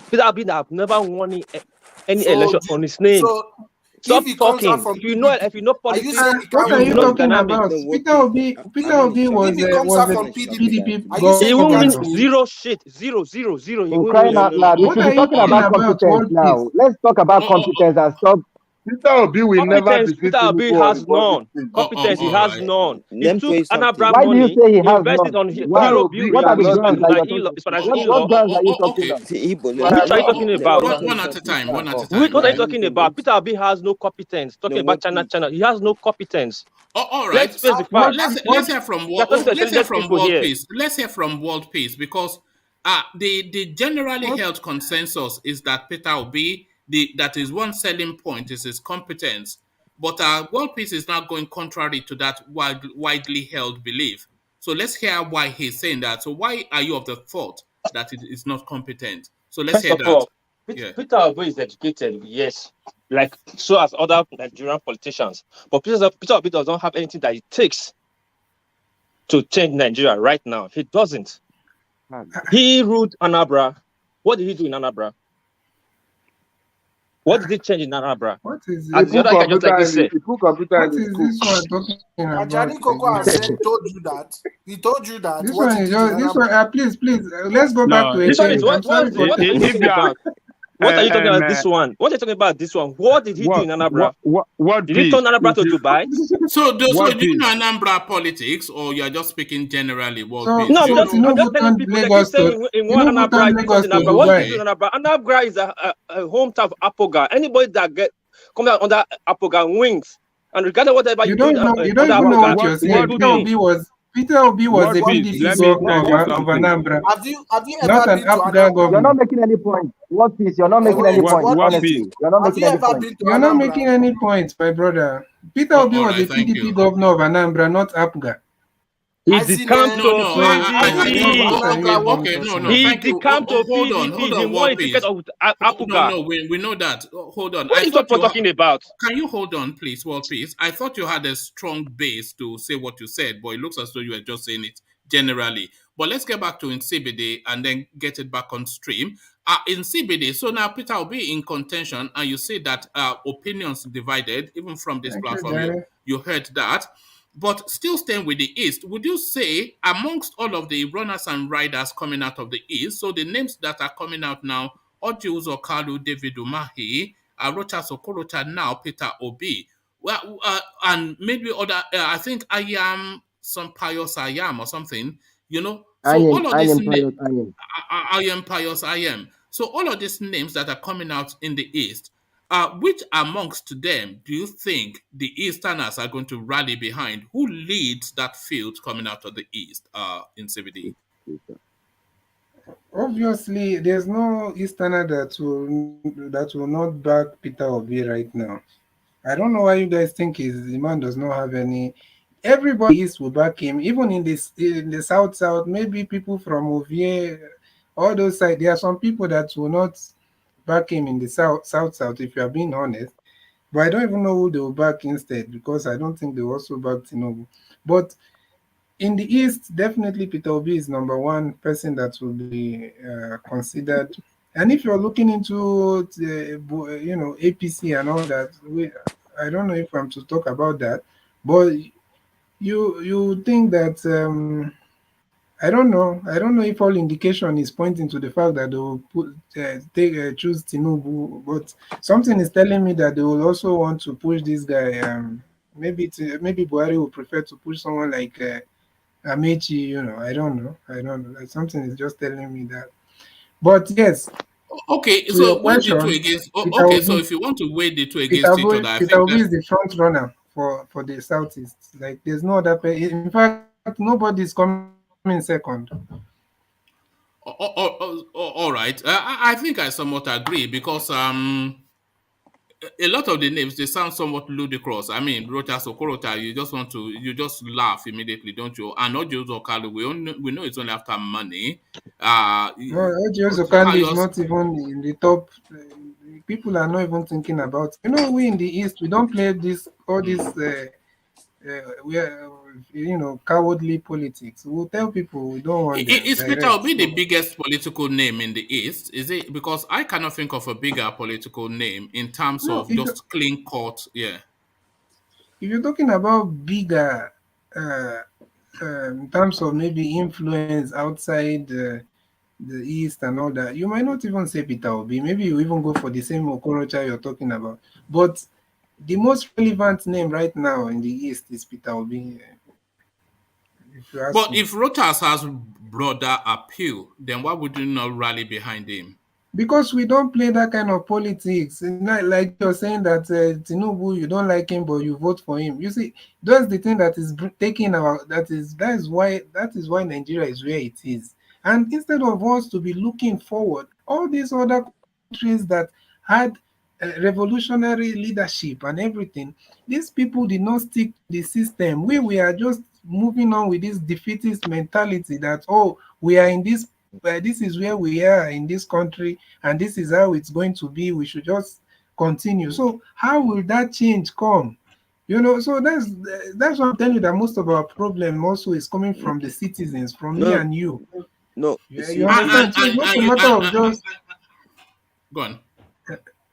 Peter Obi have never won any election on his name. Stop talking. If you know politics, what are you talking about? Peter Obi was a PDP. He won't win zero. What are you talking about competence now? Let's talk about competence and stop. Peter Obi will never defeat Peter Obi has none. Competence, he has none. He took Anambra Why do you say he has invested none? on zero view. What are the grounds that you're talking about? Which are you talking about? One at a time. What are you talking about? Peter Obi has no competence. Talking about China. He has no competence. All right. Let's hear from World Peace because the generally held consensus is that Peter Obi, that is one selling point is his competence, but World Peace is not going contrary to that widely held belief. So let's hear why he's saying that. So why are you of the thought that it is not competent? So let's hear that. Peter Obi is educated, yes, like so as other Nigerian politicians. But Peter Obi does not have anything that it takes to change Nigeria right now. He doesn't. He ruled Anambra. What did he do in Anambra? What did he change in Anambra? What is it? The other guy just like he said. What is this one talking about? Ajani Koko has told you that. He told you that. This one is just this one. Please, let's go back to it. This one is what are you talking about? What are you talking about this one? What are you talking about this one? What did he do in Anambra? What did he turn Anambra to Dubai? So do you know Anambra politics, or you're just speaking generally? No, I'm just telling people that you say in one Anambra, Anambra. What did you do in Anambra? Anambra is a hometown of Apoga. Anybody that comes out under Apoga wins, and regardless whatever you don't know what you're saying. Peter Obi was the PDP governor of Anambra. Have you not ever an Apuga governor? You're not making any point. What piece? You're not making any point. Honestly, you're not making any point. You're not making any points, my brother. Peter Obi was the PDP governor of Anambra, not Apuga. He's the camp to PDP. He's the camp to PDP. He won the ticket of Apuga. No, we know that. Hold on. What are you talking about? Can you hold on, please, World Peace? I thought you had a strong base to say what you said, but it looks as though you were just saying it generally. But let's get back to Nsibidi and then get it back on stream. In CBD, so now Peter will be in contention, and you see that opinions divided, even from this platform. You heard that. But still staying with the East, would you say amongst all of the runners and riders coming out of the East, so the names that are coming out now, Oji Kalu, David Umahi, Rocha Sokorocha, now Peter Obi, well, and maybe other, I think some Pious Ayam or something, you know. So all of these names, Pious Ayam. So all of these names that are coming out in the East, which amongst them do you think the Easterners are going to rally behind? Who leads that field coming out of the East in CBD? Obviously, there's no Easterner that will not back Peter Obi right now. I don't know why you guys think the man does not have any. Everybody East will back him, even in the South. Maybe people from Ovie, all those sides. There are some people that will not back him in the South, if you are being honest. But I don't even know who they will back instead, because I don't think they will also back Tinubu. But in the East, definitely Peter Obi is number one person that will be considered. And if you're looking into the, APC and all that, I don't know if I'm to talk about that, but you think that I don't know if all indication is pointing to the fact that they will choose Tinubu, but something is telling me that they will also want to push this guy. Maybe Buhari will prefer to push someone like Amechi. I don't know. Something is just telling me that. But yes, Okay, To your so weigh the two question, against. Peter Okay, so Obi, if you want to weigh the two against each other, I Peter think Obi that. is the front runner for the Southeast. Like there's no other. In fact, nobody's coming second. All right, I think I somewhat agree because a lot of the names they sound somewhat ludicrous. I mean, Rochas Okorota, you just laugh immediately, don't you? And not just Okalu, we know it's only after money. No, Ojo Kandi is not even in the top. People are not even thinking about. We in the East, we don't play all this. We are, cowardly politics. We'll tell people we don't want them Is Peter direct. Obi the biggest political name in the East? Is it because I cannot think of a bigger political name in terms No, of just clean cut? Yeah. if you're talking about bigger, in terms of maybe influence outside the East and all that, you might not even say Peter Obi. Maybe you even go for the same Okorocha you're talking about. But the most relevant name right now in the East is Peter Obi. If you ask But me. if Rotas has broader appeal, then why would you not rally behind him? Because we don't play that kind of politics. Like you're saying that Tinubu, you don't like him, but you vote for him. You see, that's the thing that is taking our. That is why Nigeria is where it is. And instead of us to be looking forward, all these other countries that had revolutionary leadership and everything, these people did not stick to the system. We are just moving on with this defeatist mentality that we are in this. This is where we are in this country, and this is how it's going to be. We should just continue. So how will that change come? So that's what I'm telling you, that most of our problem also is coming from the citizens, from me and you. No, You understand? So it's not a matter of just. Go on.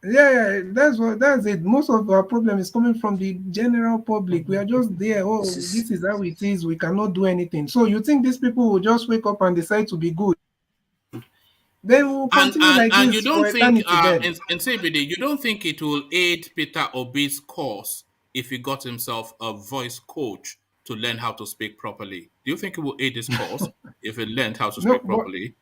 Yeah, that's it. Most of our problem is coming from the general public. We are just there. This is how it is. We cannot do anything. So you think these people will just wake up and decide to be good? They will continue like and this you for don't think, eternity then. in CBD, you don't think it will aid Peter Obi's cause if he got himself a voice coach to learn how to speak properly? Do you think it will aid his cause if he learned how to No, speak properly?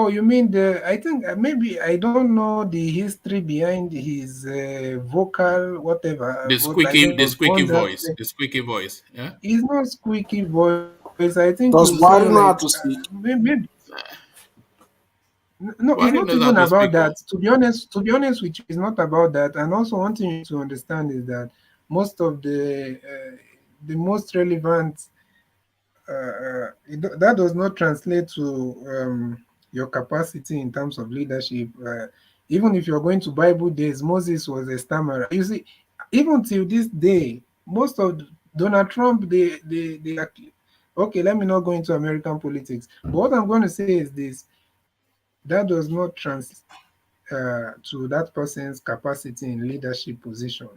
you mean I think maybe I don't know the history behind his vocal whatever, The but I know he was born that voice, way. the squeaky voice. Yeah. He's not squeaky voice. I think Does you say Buhari know how like to speak? maybe. No, it's Buhari not knows how even to about speak. that. To be honest with you, it's not about that. And also, one thing you need to understand is that most of the most relevant that does not translate to your capacity in terms of leadership. Even if you're going to Bible days, Moses was a stammerer. You see, even till this day, most of Donald Trump, they okay. Let me not go into American politics. But what I'm going to say is this: that does not translate to that person's capacity in leadership position.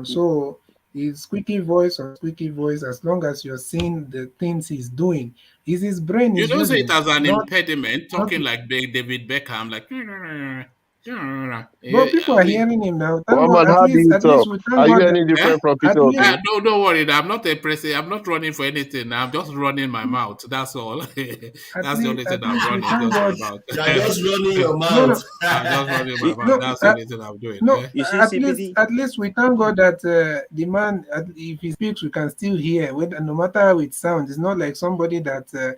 So his squeaky voice or squeaky voice, as long as you're seeing the things he's doing, is his brain You is don't say it using, as an not. impediment, talking like David Beckham, like. But people are We, hearing him now. Thank God, Muhammad, how do you at least talk? we thank Are you God that any different from Peter at least. Obi? no, don't worry. I'm not a president. I'm not running for anything. I'm just running my mouth. That's all. That's the only thing At I'm least we running thank just God. about. You are just running your No, mouth. no, I'm just running my mouth. no. That's the only thing I'm doing. No, You see, at least we thank God that the man, if he speaks, we can still hear. No matter how it sounds, it's not like somebody that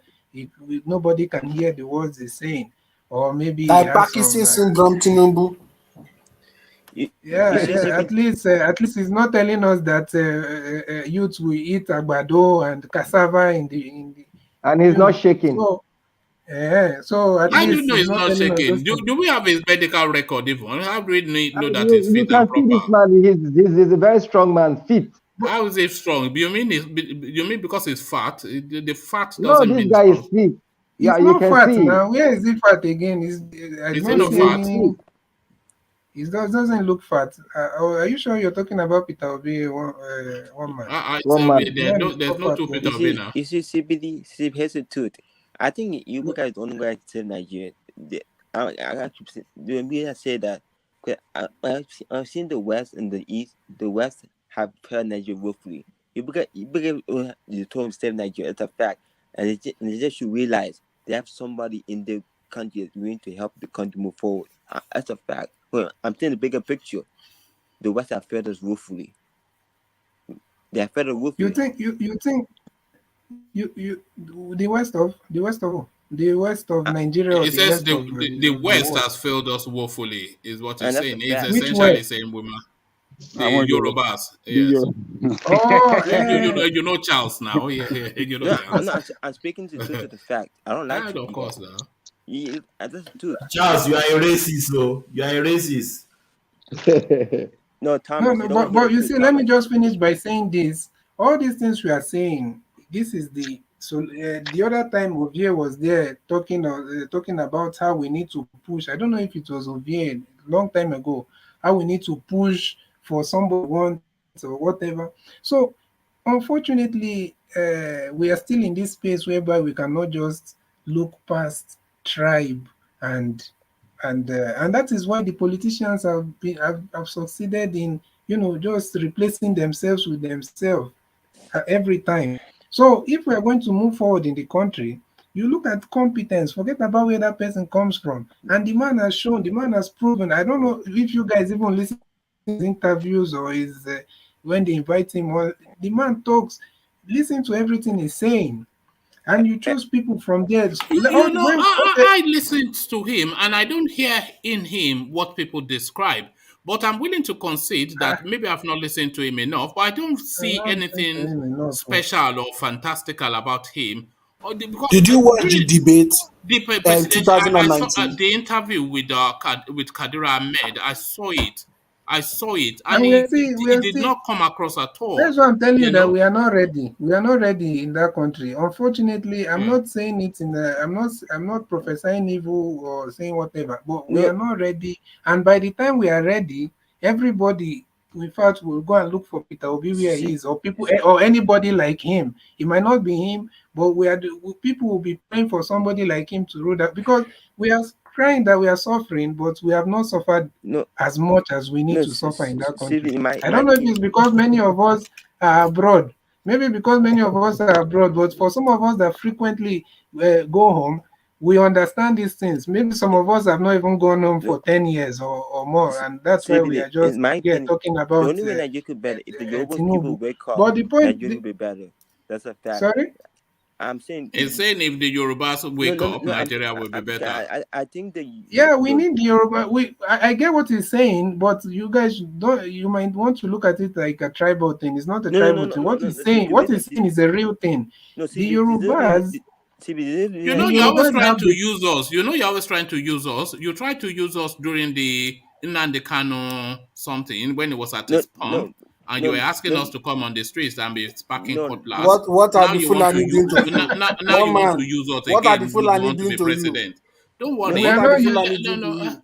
nobody can hear the words he's saying, or maybe he Like has some. Parkinson syndrome, Tinubu. At least he's not telling us that youth will eat agbado and cassava in the. And he's not shaking. So at How do you least know he's it's not not telling us those shaking? things. Do we have his medical record even? How do we know that he's You fit and can see this proper? man. He's a very strong man, fit. How is he strong? You mean because he's fat? The fat No, doesn't this mean guy is strong. fit. Yeah, It's you not can fat see. now. Where is it fat again? I Is he don't not see fat? any. It doesn't look fat. Are you sure you're talking about Peter Obi, one man? One man. There's no two Peter You Obi see, now. CBD, here's the truth. I think you guys are the only guy to save Nigeria. I keep saying, the media say that. I've seen the West and the East. The West have failed Nigeria woefully. You told them save Nigeria. It's a fact, and they just should realize they have somebody in the country is willing to help the country move forward. That's a fact. Well, I'm saying the bigger picture. The West have failed us woefully. They have failed us woefully. You think the West of Nigeria or It the says West of the West world? has failed us woefully, is what he's And that's saying. a He's fact. essentially saying, women, the Yorubas. Yes. Oh, you know Charles now. Yeah, you know Charles. I'm speaking to the truth of the fact. I don't like you of people. course now. That's the truth. Charles, you are a racist, so you are a racist. No, Thomas. No, but you see, let me just finish by saying this. All these things we are saying, this is the the other time Ovier was there talking about how we need to push. I don't know if it was Ovier long time ago, how we need to push for somebody wants or whatever. So unfortunately, we are still in this space whereby we cannot just look past tribe and that is why the politicians have succeeded in just replacing themselves with themselves every time. So if we are going to move forward in the country, you look at competence, forget about where that person comes from, and the man has shown, the man has proven. I don't know if you guys even listen to his interviews or his when they invite him, or the man talks, listen to everything he's saying, and you choose people from there. I listened to him and I don't hear in him what people describe. But I'm willing to concede that maybe I've not listened to him enough, but I don't see anything special or fantastical about him. Did you watch the debate? The president, 2019. I saw the interview with Kadira Ahmed. I saw it, and it did not come across at all. That's why I'm telling you that we are not ready. We are not ready in that country. Unfortunately, I'm not saying it I'm not prophesying evil or saying whatever, but we are not ready. And by the time we are ready, everybody, in fact, will go and look for Peter Obi where he is, or people, or anybody like him. It might not be him, but people will be praying for somebody like him to rule that, because we are crying that we are suffering, but we have not suffered as much as we need to suffer in that country. I don't know if it's because many of us are abroad. Maybe because many of us are abroad, but for some of us that frequently go home, we understand these things. Maybe some of us have not even gone home for 10 years or more, and that's why we are just talking about. The only way that you could better if the Yoruba people wake up, but the point Nigeria will be better. That's a fact. Sorry. I'm saying if the Yorubas wake up, Nigeria will be better. I think we need the Yoruba. I get what he's saying, but you guys don't. You might want to look at it like a tribal thing. It's not a tribal thing. What he's saying is a real thing. The Yorubas. You're always trying to use us. You're always trying to use us. You tried to use us during the Nnamdi Kanu something when it was at his pump. And you were asking us to come on the streets and be sparking cutlass. What are the Fulani doing to you? Now you want to use us again. What are the Fulani doing to president. You? Don't worry. What are the Fulani doing to you?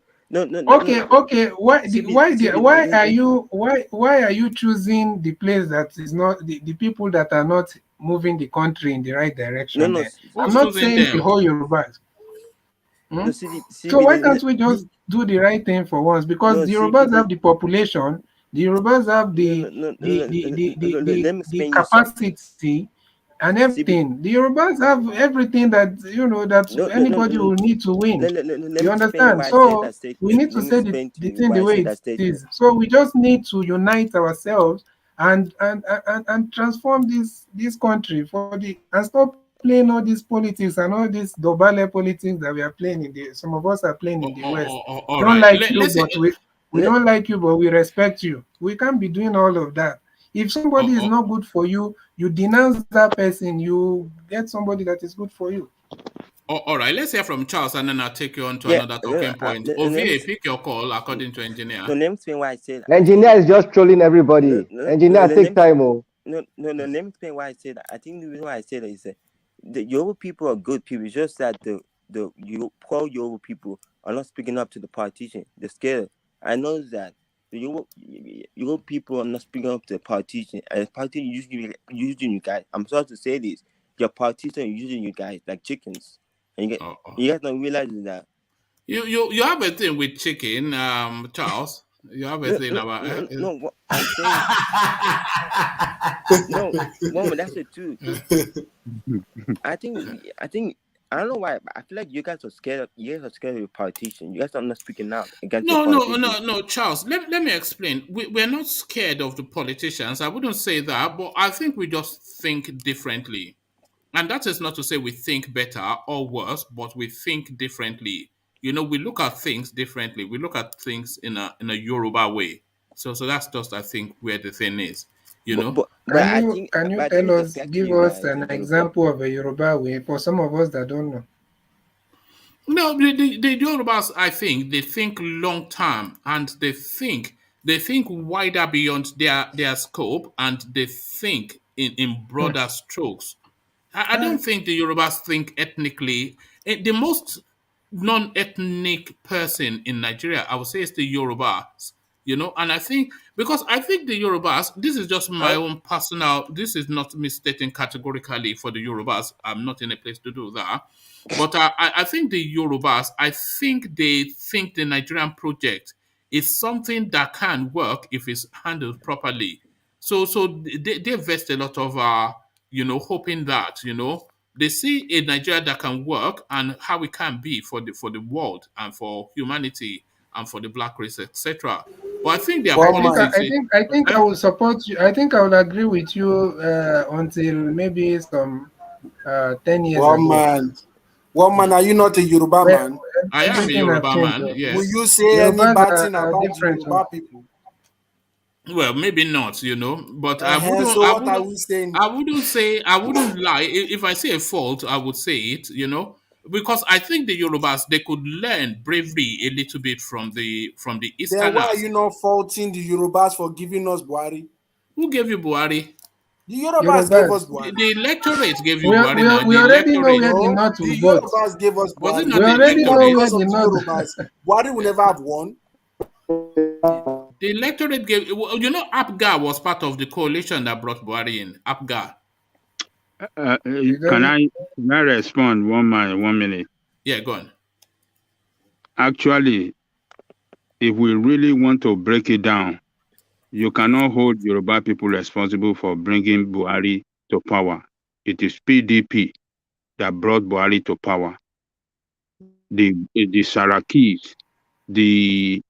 Okay. Why are you choosing the place that is not the people that are not moving the country in the right direction? I'm not saying the whole Yorubas. So why can't we just do the right thing for once? Because the Yorubas have the population. The Yorubas have the capacity and everything. The Yorubas have everything that anybody will need to win. You understand? So we need to say the thing the way it is. So we just need to unite ourselves and transform this country and stop playing all these politics and all this dobale politics that we are playing some of us are playing in the West. We don't like you, but we respect you. We can't be doing all of that. If somebody is not good for you, you denounce that person, you get somebody that is good for you. All right, let's hear from Charles, and then I'll take you on to another talking point. Ovie, pick your call according to engineer. No, let me explain why I said engineer is just trolling everybody. Engineer, take time. No, let me explain why I said that. I think the reason why I said that is that the Yoruba people are good people. It's just that the poor Yoruba people are not speaking up to the politician. They're scared. I know that the Yoruba people are not speaking up to the politician. And the politician usually using you guys. I'm sorry to say this. Your politician are using you guys like chickens. And you guys don't realize that. You have a thing with chicken, Charles. You have a thing about what I'm saying. No, Mama, that's the truth. I think I don't know why, but I feel like you guys are scared. You guys are scared of your politicians. You guys are not speaking out against No, the politicians. no, Charles. Let me explain. We're not scared of the politicians. I wouldn't say that, but I think we just think differently. And that is not to say we think better or worse, but we think differently. We look at things differently. We look at things in a Yoruba way. So that's just, I think, where the thing is. Can you tell us, give us an example of a Yoruba way for some of us that don't know? No, the Yorubas, I think, they think long term, and they think wider beyond their scope, and they think in broader strokes. I don't think the Yorubas think ethnically. The most non-ethnic person in Nigeria, I would say, is the Yorubas. And I think, because I think the Yorubas, this is just my own personal, this is not me stating categorically for the Yorubas. I'm not in a place to do that. But I think the Yorubas, I think they think the Nigerian project is something that can work if it's handled properly. So they invest a lot of hoping that they see a Nigeria that can work and how it can be for the world and for humanity and for the black race, etc. But I think their politics. I think I will support you. I think I will agree with you until maybe some 10 years ago. One man, are you not a Yoruba man? I am a Yoruba man, yes. Will you say any bad thing about Yoruba people? Well, maybe not, but I wouldn't. So what are we saying? I wouldn't lie. If I say a fault, I would say it, because I think the Yorubas, they could learn bravery a little bit from the Easterners. Then why are you not faulting the Yorubas for giving us Buhari? Who gave you Buhari? The Yorubas gave us Buhari. The electorate gave you Buhari. We already know where the North will vote. The Yorubas gave us Buhari. We already know where the North. Buhari will never have won. The electorate gave, APGA was part of the coalition that brought Buhari in. APGA. Can I respond 1 minute? Yeah, go on. Actually, if we really want to break it down, you cannot hold Yoruba people responsible for bringing Buhari to power. It is PDP that brought Buhari to power. The Sarakis, the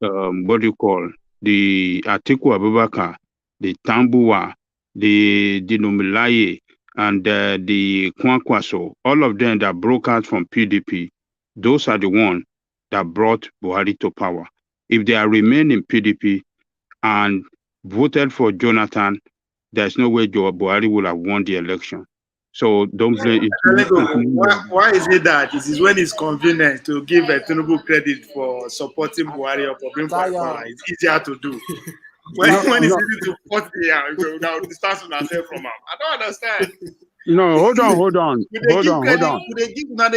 the Atiku Abubakar, the Tambuwa, the Numulaye, and the Kwankwaso, all of them that broke out from PDP, those are the ones that brought Buhari to power. If they are remain in PDP and voted for Jonathan, there's no way Buhari would have won the election. So don't blame it. Why is it that it is when it's convenient to give Tinubu credit for supporting Buhari or for bringing power? It's easier to do. When it's easy to put the distance ourselves from him. I don't understand. No, hold on. They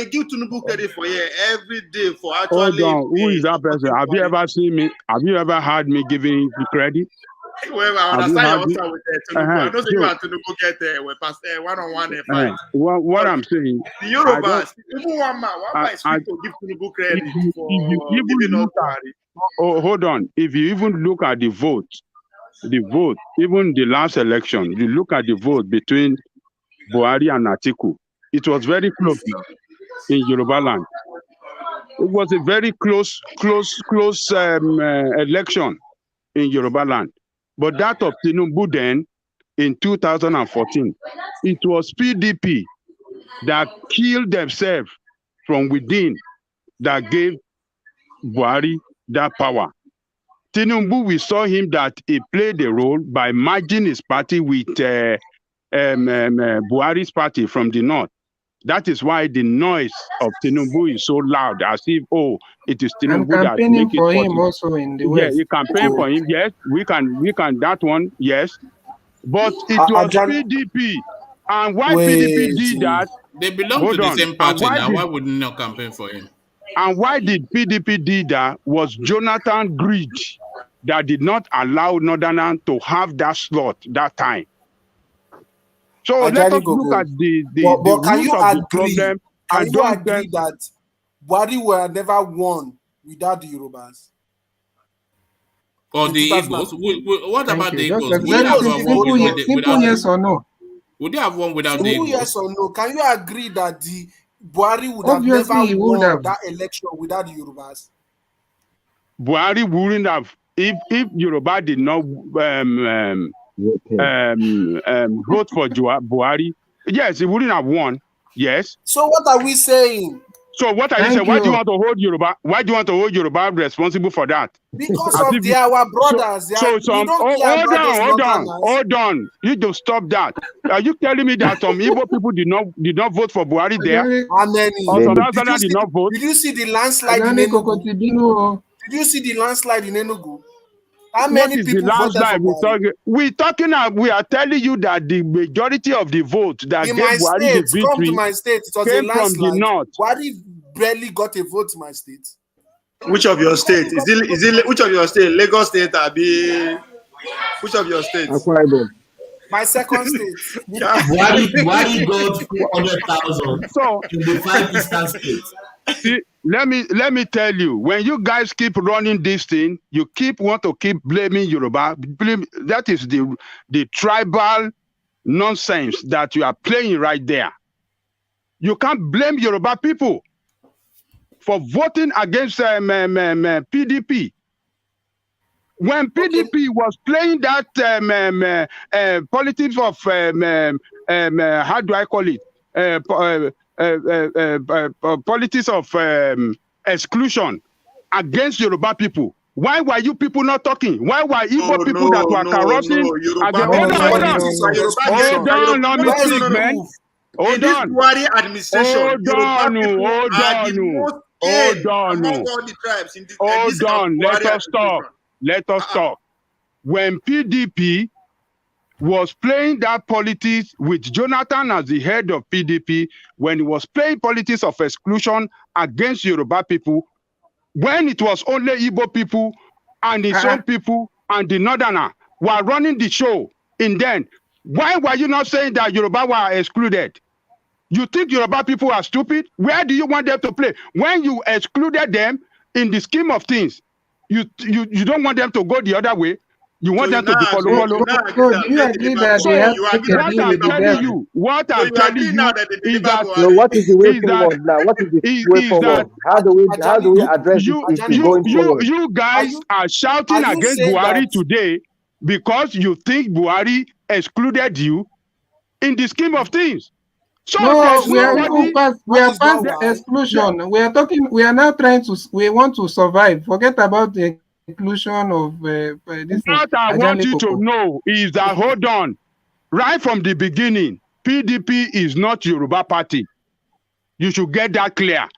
give Tinubu credit for every day for actually. Hold on. Who is that person? Have you ever seen me? Have you ever heard me giving the credit? Well, I understand your answer with Tinubu. I don't think you want Tinubu get one-on-one fight. What I'm saying, the Yorubas, even one man is quick to give Tinubu credit for giving us Buhari. Oh, hold on. If you even look at the vote, even the last election, you look at the vote between Buhari and Atiku, it was very close in Yoruba land. It was a very close election in Yoruba land. But that of Tinubu then, in 2014, it was PDP that killed themselves from within that gave Buhari that power. Tinubu, we saw him that he played a role by merging his party with Buhari's party from the north. That is why the noise of Tinubu is so loud, as if, it is Tinubu that campaigning for him also in the West. Yeah, he campaigned for him. Yes, we can that one. Yes, but it was PDP, and why PDP did that? They belong to the same party now. Why would not campaign for him? And why did PDP did that? Was Jonathan greed that did not allow Northerners to have that slot that time. So let us look at the root of the problem. Can you agree that Buhari will never won without the Yorubas? Or the Igbos? What about the Igbos? Simple yes or no? Would they have won without the Igbos? Yes or no? Can you agree that the Buhari would Obviously, have he never would won have. that election without the Yorubas. Buhari wouldn't have if Yoruba did not vote for Buhari. Yes, he wouldn't have won. Yes. So what are we saying? So what are you saying? Why do you want to hold Yoruba? Why do you want to hold Yoruba responsible for that? Because of they are our brothers. Hold on. You don't stop that. Are you telling me that some Igbo people did not vote for Buhari there? How many? Or some Southerners did not vote? Did you see the landslide in Enugu? Did you see the landslide in Enugu? How many people voted for Buhari? We are telling you that the majority of the vote that in gave my Buhari state, the victory come to my state, it was a came from landslide. the north. Buhari barely got a vote in my state. Which of your state? Is it which of your state? Lagos State, which of your states? My second state. Buhari got 400,000 in the 5 eastern states. See, let me tell you, when you guys keep running this thing, you want to keep blaming Yoruba. That is the tribal nonsense that you are playing right there. You can't blame Yoruba people for voting against PDP. When PDP was playing that politics of how do I call it? Politics of exclusion against Yoruba people. Why were you people not talking? Why were Igbo people that were corrupting? Hold on, let me speak, man. Hold on. Buhari administration, Hold on. Let us stop. When PDP was playing that politics with Jonathan as the head of PDP, when he was playing politics of exclusion against Yoruba people, when it was only Igbo people and his own people and the Northerner were running the show, and then why were you not saying that Yoruba were excluded? You think Yoruba people are stupid? Where do you want them to play? When you excluded them in the scheme of things, you don't want them to go the other way. You want them to be follow. What I'm telling you is that. So what is the way forward now? What is the way forward? How do we address this issue going forward? You guys are shouting against Buhari today because you think Buhari excluded you in the scheme of things. So no, we are past exclusion. We are now we want to survive. Forget about the inclusion of this. What I want you to know is that, hold on, right from the beginning, PDP is not Yoruba party. You should get that clear.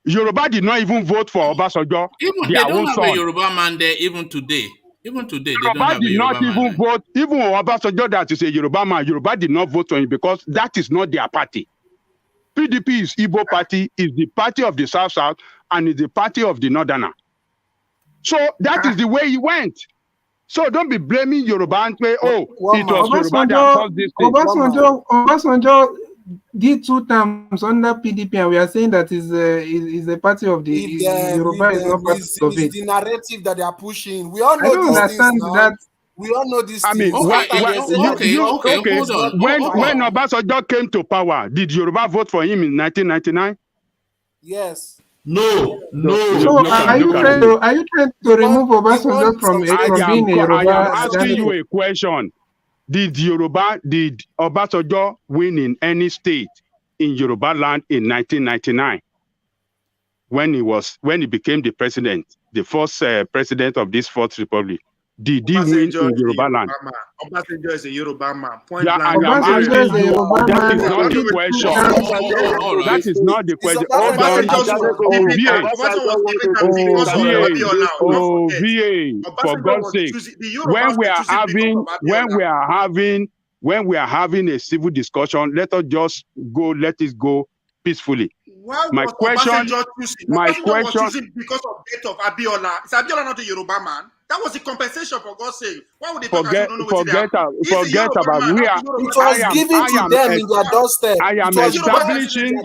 Yoruba did not even vote for Obasanjo. They don't have a Yoruba man there even today. Even today, they don't have a Yoruba man. Even vote. Even Obasanjo that is a Yoruba man, Yoruba did not vote for him because that is not their party. PDP is Igbo party, is the party of the South, and is the party of the Northerner. So that is the way he went. So don't be blaming Yoruba and say, it was Yoruba that caused this thing. Obasanjo did 2 terms under PDP, and we are saying that is a party of the Yoruba is not part of it. It's the narrative that they are pushing. We all know that. We all know this. I mean, okay, hold on. When Obasanjo came to power, did Yoruba vote for him in 1999? Yes. No. So are you trying to remove Obasanjo from being a Yoruba? I am asking you a question. Did Obasanjo win in any state in Yoruba land in 1999? When he became the president, the first president of this Fourth Republic? Did he win in Yoruba land? Obasanjo is a Yoruba man. Obasanjo is a Yoruba man. That is not the question. That is not the question. VA, for God's sake, when we are having a civil discussion, let us just let it go peacefully. My question was choosing because of death of Abiola. Is Abiola not a Yoruba man? That was the compensation, for God's sake. Why would they talk forget about it was given to them in their doorstep. I am establishing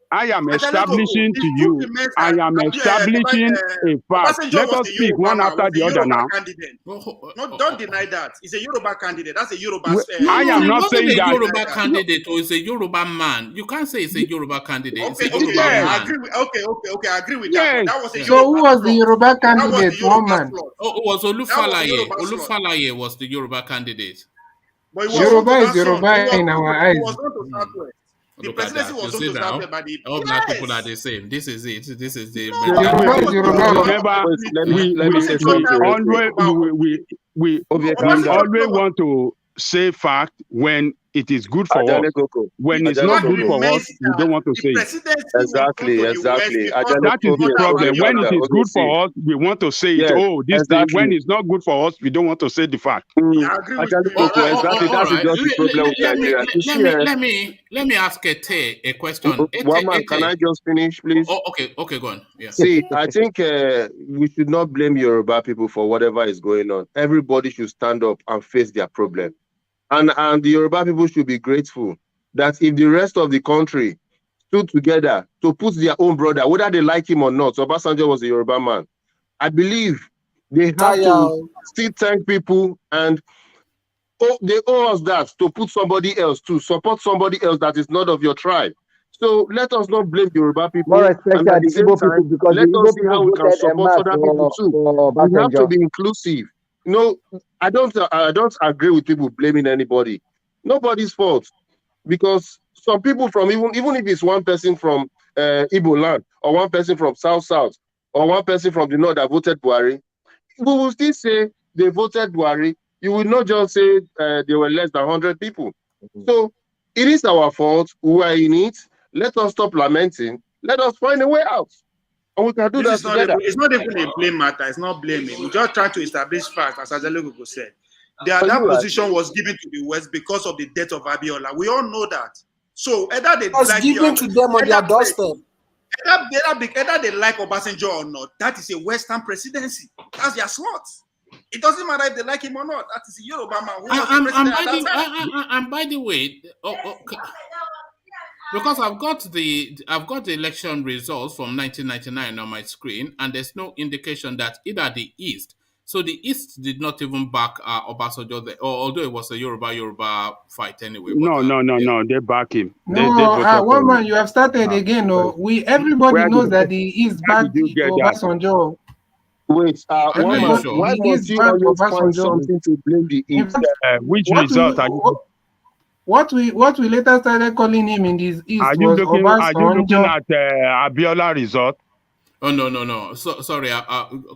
I am Ajale Koko, establishing the to truth you. remains I that am establishing a fact. Obasanjo Let was us a speak Yoruba one man, after was a the other Yoruba now. candidate. No, don't deny that. He's a Yoruba candidate. That's a Yoruba. No, I am he not wasn't saying a that. Yoruba candidate or he's a Yoruba man. You can't say he's a Yoruba candidate. He's a Yoruba Yeah, I man. agree with, okay, I agree with Yes. that. But that was a So Yoruba who was the slot. Yoruba That was candidate? the Yoruba One man. slot. Oh, it was That was the Olufalaye. Yoruba slot. Olufalaye was the Yoruba candidate. But it was Yoruba on to is that song. Yoruba in our It eyes. was on to Southwest. The Look at presidency that. You was on see to now, Southwest by the all black people are the same. This is it. This is the Yoruba is Yoruba. We always want to say fact when it is good for us. When it's not good for us, we don't want to say it. Exactly. That is the problem. When it is good for us, we want to say it. Oh, this thing. When it's not good for us, we don't want to say the fact. Exactly. That is just the problem with Nigeria. Let me ask Ete a question. One man, can I just finish, please? Oh, okay, go on. Yeah. See, I think we should not blame Yoruba people for whatever is going on. Everybody should stand up and face their problem. And the Yoruba people should be grateful that if the rest of the country stood together to put their own brother, whether they like him or not, Obasanjo was a Yoruba man, I believe they have to still thank people and they owe us that to put somebody else to support somebody else that is not of your tribe. So let us not blame Yoruba people. More especially and at the the same Igbo time, people, because let the us Igbo see how people we can voted en support masse other people too. for We have to Obasanjo. be inclusive. No, I don't agree with people blaming anybody. Nobody's fault, because some people from even if it's one person from Igbo land or one person from South or one person from the north that voted Buhari, we will still say they voted Buhari. You will not just say there were less than 100 people. So it is our fault. We are in it. Let us stop lamenting. Let us find a way out. And we can do that together. It's not even a blame matter. It's not blaming. We're just trying to establish facts, as Ajale Koko said. That position was given to the West because of the death of Abiola. We all know that. So either they was given to them on their doorstep. Either they like Obasanjo or not, that is a Western presidency. That's their slot. It doesn't matter if they like him or not. That is a Yoruba man who was the president at that time. And by the way, because I've got the election results from 1999 on my screen, and there's no indication that either the East. So the East did not even back Obasanjo, although it was a Yoruba fight anyway. No. They back him. No, one man, you have started again. No, everybody knows that the East backed Obasanjo. Wait, one man, why must you always find something to blame the East? Which result are you? What we later started calling him in this East was Obasanjo. Are you looking at Abiola result? Oh no. So sorry.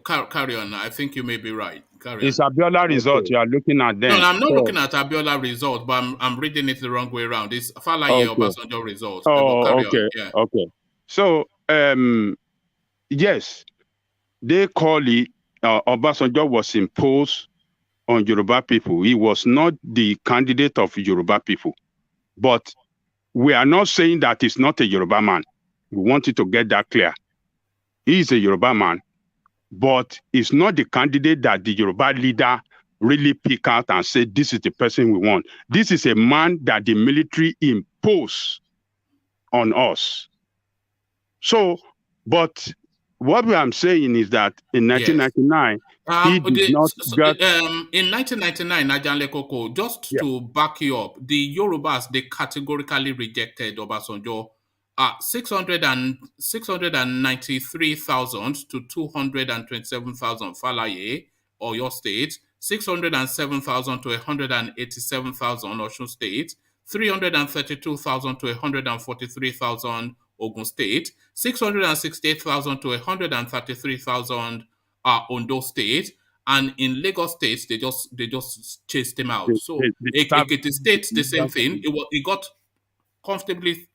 Carry on. I think you may be right. Carry on. It's Abiola result you are looking at then. No, I'm not looking at Abiola result, but I'm reading it the wrong way around. It's Falaye Obasanjo results. Okay. So yes, they call it Obasanjo was imposed on Yoruba people. He was not the candidate of Yoruba people. But we are not saying that he's not a Yoruba man. We want you to get that clear. He is a Yoruba man, but it's not the candidate that the Yoruba leader really pick out and say, this is the person we want. This is a man that the military imposed on us. So, but what I'm saying is that in 1999, in 1999, Ajale Koko, just to back you up, the Yorubas, they categorically rejected Obasanjo. 693,000 to 227,000 Falaye, or your state, 607,000 to 187,000 Osun State, 332,000 to 143,000 Ogun State, 668,000 to 133,000 Ondo State, and in Lagos State they just chased him out. So Ekiti State, the same thing. It got comfortably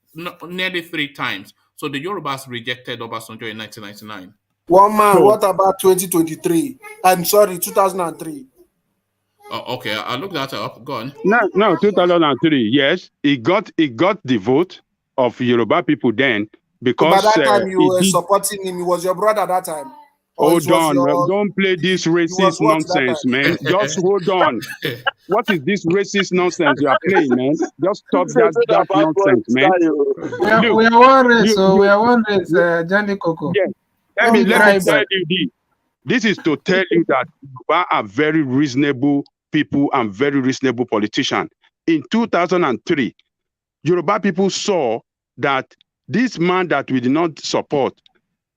nearly 3 times. So the Yorubas rejected Obasanjo in 1999. One man, what about 2023? I'm sorry, 2003. Oh, okay, I'll look that up. Go on. No, 2003. Yes, it got the vote of Yoruba people then, because by that time you were supporting him. He was your brother at that time. Hold on. Don't play this racist nonsense, man. Just hold on. What is this racist nonsense you are playing, man? Just stop that nonsense, man. We are one race, so we are one race, Johnny Coco. Yeah. Let me tell you this is to tell you that Yoruba are very reasonable people and very reasonable politicians. In 2003, Yoruba people saw that this man that we did not support,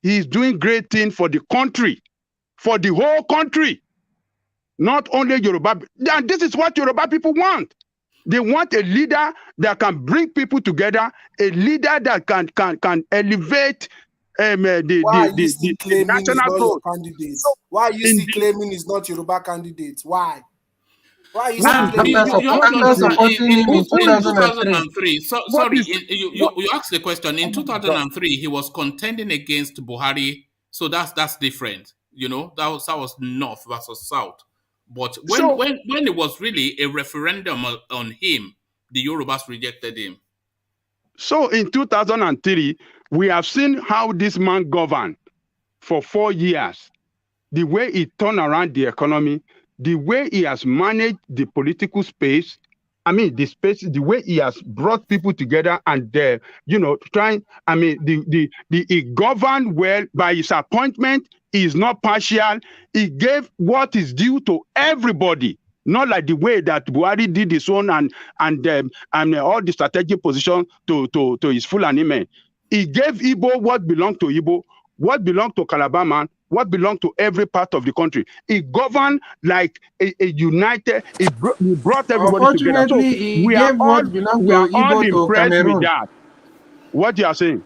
he is doing great things for the country, for the whole country, not only Yoruba. And this is what Yoruba people want. They want a leader that can bring people together, a leader that can elevate the national growth. Why are you still claiming he's not Yoruba candidate? Why? Why are you supporting him in 2003? Sorry, you asked the question. In 2003, he was contending against Buhari, so that's different. You know, that was North versus South. But when it was really a referendum on him, the Yorubas rejected him. So in 2003, we have seen how this man governed for 4 years, the way he turned around the economy, the way he has managed the political space, the way he has brought people together and, he governed well by his appointment. He is not partial. He gave what is due to everybody, not like the way that Buhari did his own and all the strategic position to his Fulani men. He gave Igbo what belonged to Igbo, what belonged to Calabar man, what belonged to every part of the country. He governed like a united, he brought everybody together. So we are all impressed with that. What you are saying?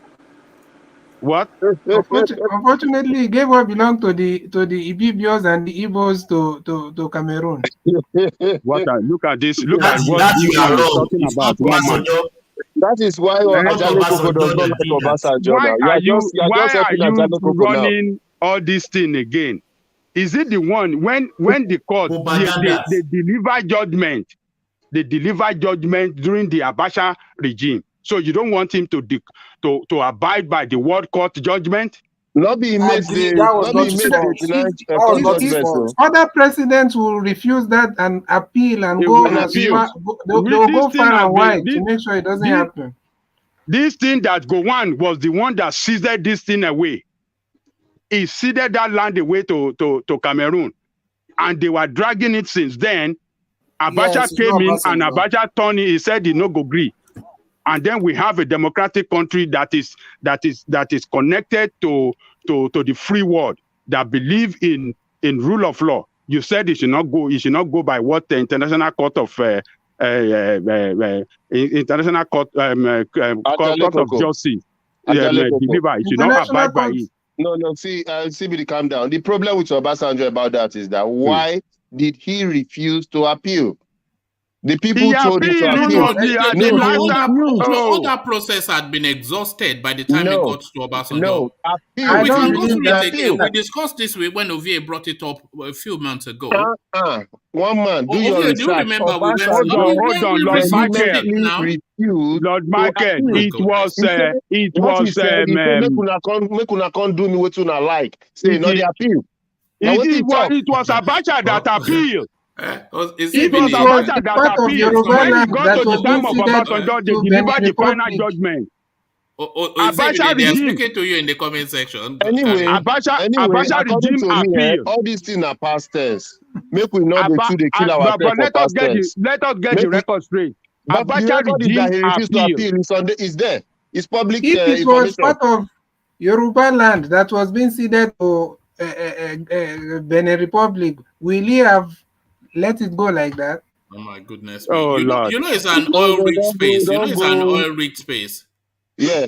What? Unfortunately, he gave what belonged to the Ibibios and the Igbos to Cameroon. Look at this. Look at what you are talking about. That is why Ajale Koko does not like Obasanjo. Why are you running all this thing again? Is it the one when the court they deliver judgment? They deliver judgment during the Abacha regime. So you don't want him to abide by the world court judgment? Not be made other presidents will refuse that and appeal and go they'll go far and wide to make sure it doesn't happen. This thing that Gowon was the one that seized this thing away. He ceded that land away to Cameroon. And they were dragging it since then. Abacha came in and Abacha turned it. He said he no go agree. And then we have a democratic country that is connected to the free world, that believe in rule of law. You said it should not go by what the International Court of International Court of Justice deliver. It should not abide by it. No. See, calm down. The problem with Obasanjo about that is that why did he refuse to appeal? The people told him to appeal. All that process had been exhausted by the time it got to Obasanjo. We discussed this when Ovie brought it up a few months ago. One man, do you remember? Hold on, Lord Michael. It was make una come do me what una like. Say no, they appeal. It was Abacha that appealed. It was part of Yoruba land that was being Obasanjo, they delivered the final judgment. Abacha regime. Speaking to you in the comment section. Anyway, Abacha regime appeal. All these things are past tense. Make we not go to the kill our but let us get the record straight. Abacha regime appeal is there. It's public. If it was part of Yoruba land that was being ceded to Benin Republic, will he have let it go like that? Oh my goodness! Oh Lord! You know it's an oil-rich space. It's an oil-rich space. Yeah.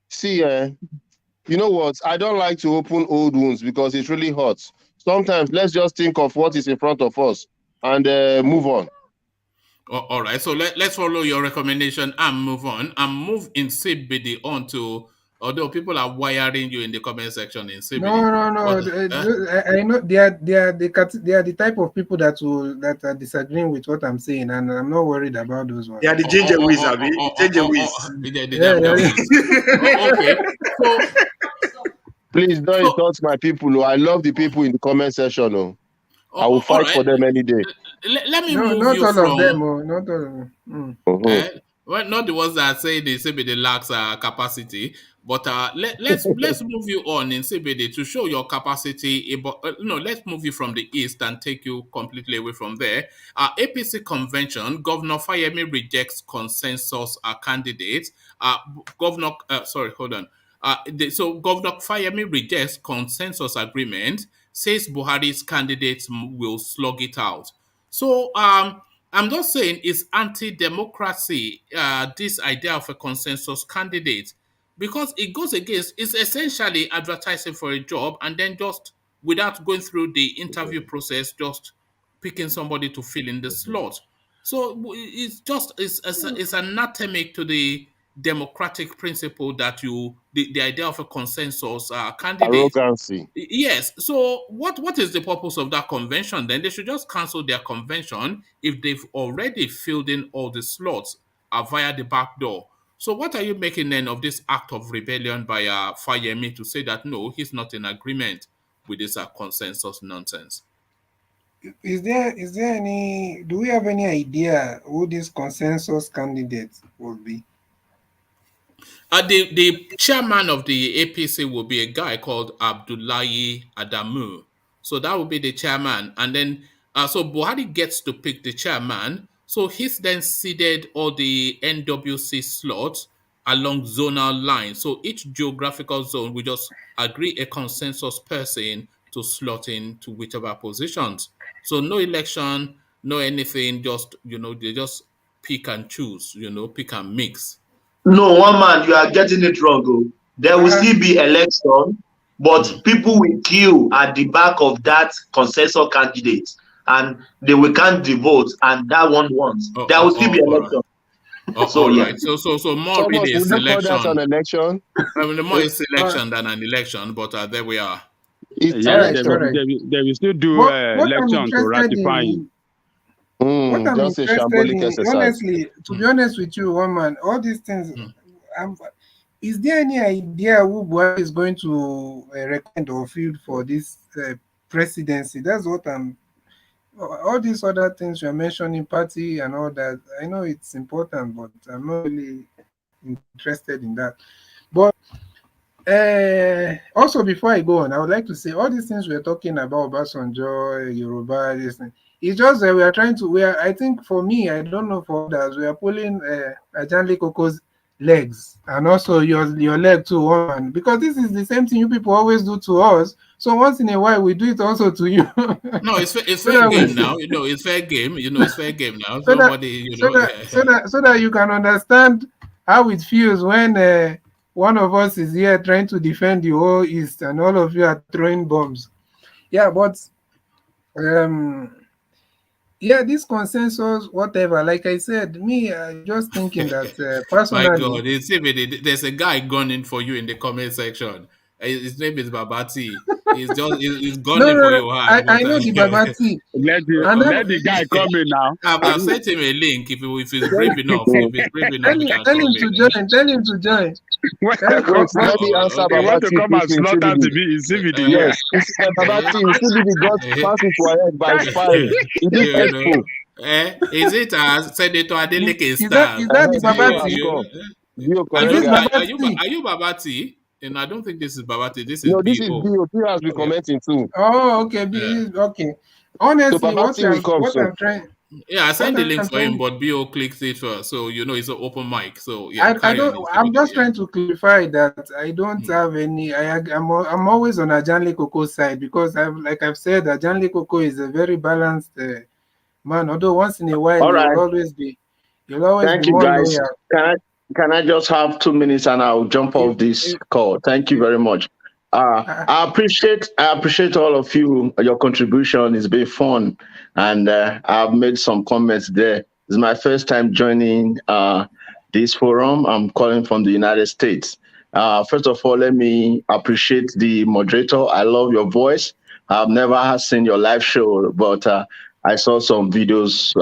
See, you know what? I don't like to open old wounds because it really hurts. Sometimes let's just think of what is in front of us and move on. All right. So let's follow your recommendation and move on and move in CBD on to. Although people are wiring you in the comment section in CBD. No. I know they are the type of people that are disagreeing with what I'm saying, and I'm not worried about those ones. They are the ginger whiz, Abi. Ginger whiz. Okay. Please don't insult my people. I love the people in the comment section. I will fight for them any day. Let me no, move not you all from... of them, not all of them. Well, not the ones that say the CBD lacks capacity, but let's move you on in CBD to show your capacity. No, let's move you from the east and take you completely away from there. APC convention, Governor Fayemi rejects consensus candidates. Governor Fayemi rejects consensus agreement, says Buhari's candidates will slug it out. So I'm just saying it's anti-democracy, this idea of a consensus candidate, because it goes against, it's essentially advertising for a job and then just, without going through the interview process, just picking somebody to fill in the slot. So it's anatomic to the democratic principle that the idea of a consensus candidate. Arrogancy. Yes. So what is the purpose of that convention then? They should just cancel their convention if they've already filled in all the slots via the back door. So what are you making then of this act of rebellion by Fayemi to say that no, he's not in agreement with this consensus nonsense? Is there any? Do we have any idea who this consensus candidate will be? The chairman of the APC will be a guy called Abdullahi Adamu. So that will be the chairman. And then, so Buhari gets to pick the chairman. So he's then seeded all the NWC slots along zonal lines. So each geographical zone will just agree a consensus person to slot in to whichever positions. So no election, no anything, just, they just pick and choose, pick and mix. No, one man, you are getting it wrong. There will still be election, but people will queue at the back of that consensus candidate, and they will count the votes, and that one wants. There will still be election. Right. So more really a selection. An election. I mean, the more is selection than an election, but there we are. They will still do election to ratify. What I'm interested in, honestly, to be honest with you, one man, all these things, is there any idea who Buhari is going to recommend or field for this presidency? That's what all these other things you're mentioning, party and all that, I know it's important, but I'm not really interested in that. But also, before I go on, I would like to say all these things we're talking about, Obasanjo, Yoruba, this thing, it's just that we are trying to, I think for me, I don't know for others, we are pulling Ajanle Koko's legs and also your leg too, one, because this is the same thing you people always do to us. So once in a while, we do it also to you. No, it's fair game now. It's fair game. It's fair game now. So that you can understand how it feels when one of us is here trying to defend the whole East and all of you are throwing bombs. Yeah, but this consensus, whatever. Like I said, me just thinking that personally. My God, there's a guy gunning for you in the comment section. His name is Babati. He's gunning for you hard. I know the Babati. Let the guy come in now. I've sent him a link if he's brave enough. Tell him to join. Tell him to join. Let me answer Babati. Want to come and slaughter to be in CBD. Yes, Babati, you should be the God passing to our head by spying. Is it Senator Adeleke Star? Is that the Babati? Are you Babati? And I don't think this is Babati. This is this is BO. He has been commenting too. Oh, okay. Okay. Honestly, what I'm trying. Yeah, I sent the link for him, but BO clicked it first, so it's an open mic. So yeah, I'm just trying to clarify that I don't have any. I'm always on Ajanle Koko's side because I've said, Ajanle Koko is a very balanced man. Although once in a while you'll always be Thank you, guys. Can I just have 2 minutes and I'll jump off this call? Thank you very much. I appreciate all of you. Your contribution has been fun, and I've made some comments there. This is my first time joining this forum. I'm calling from the United States. First of all, let me appreciate the moderator. I love your voice. I've never seen your live show, but I saw some videos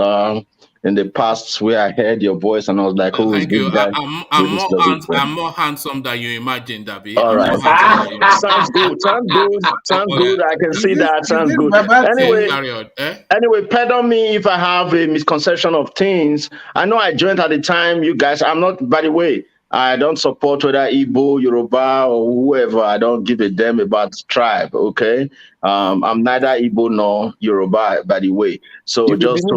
in the past where I heard your voice and I was like, "Who is Thank this you. guy?" I'm more handsome than you imagine, Dabi. All right. Sounds good. Sounds good. Sounds good. I can see that. Sounds good. Anyway, pardon me if I have a misconception of things. I know I joined at the time. You guys, I'm not. By the way, I don't support whether Igbo, Yoruba, or whoever. I don't give a damn about tribe. Okay. I'm neither Igbo nor Yoruba. By the way, so just to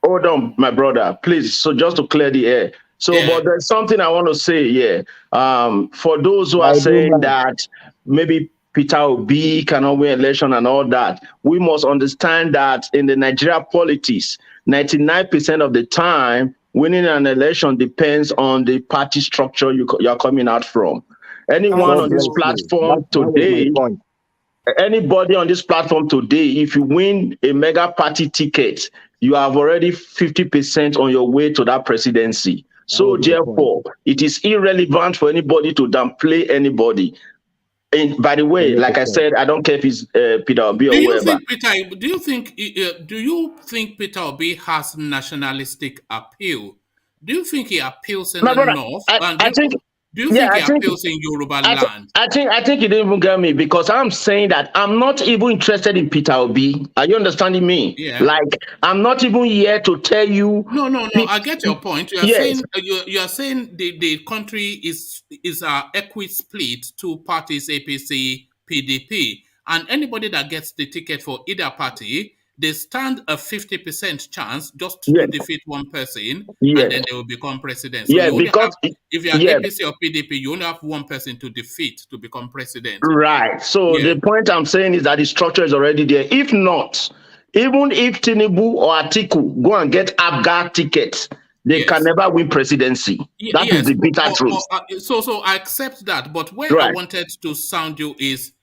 hold on, my brother, please. So just to clear the air. So, but there's something I want to say, for those who are saying that maybe Peter Obi cannot win election and all that, we must understand that in the Nigeria politics, 99% of the time, winning an election depends on the party structure you're coming out from. Anyone on this platform today, anybody on this platform today, if you win a mega party ticket, you have already 50% on your way to that presidency. So therefore, it is irrelevant for anybody to downplay anybody. And by the way, 100%. Like I said, I don't care if it's Peter Obi or whoever. Do you think Peter Obi has nationalistic appeal? Do you think he appeals in the north? Do you think he appeals in Yoruba land? I think you didn't even get me, because I'm saying that I'm not even interested in Peter Obi. Are you understanding me? Yeah. Like, I'm not even here to tell you. No. I get your point. You are saying the country is equi split, two parties, APC, PDP, and anybody that gets the ticket for either party, they stand a 50% chance just to defeat one person, and then they will become president. So if you are APC or PDP, you only have one person to defeat to become president. Right. So the point I'm saying is that the structure is already there. If not, even if Tinubu or Atiku go and get ABGA tickets, they can never win presidency. That is the bitter truth. So I accept that. But where I wanted to sound you is,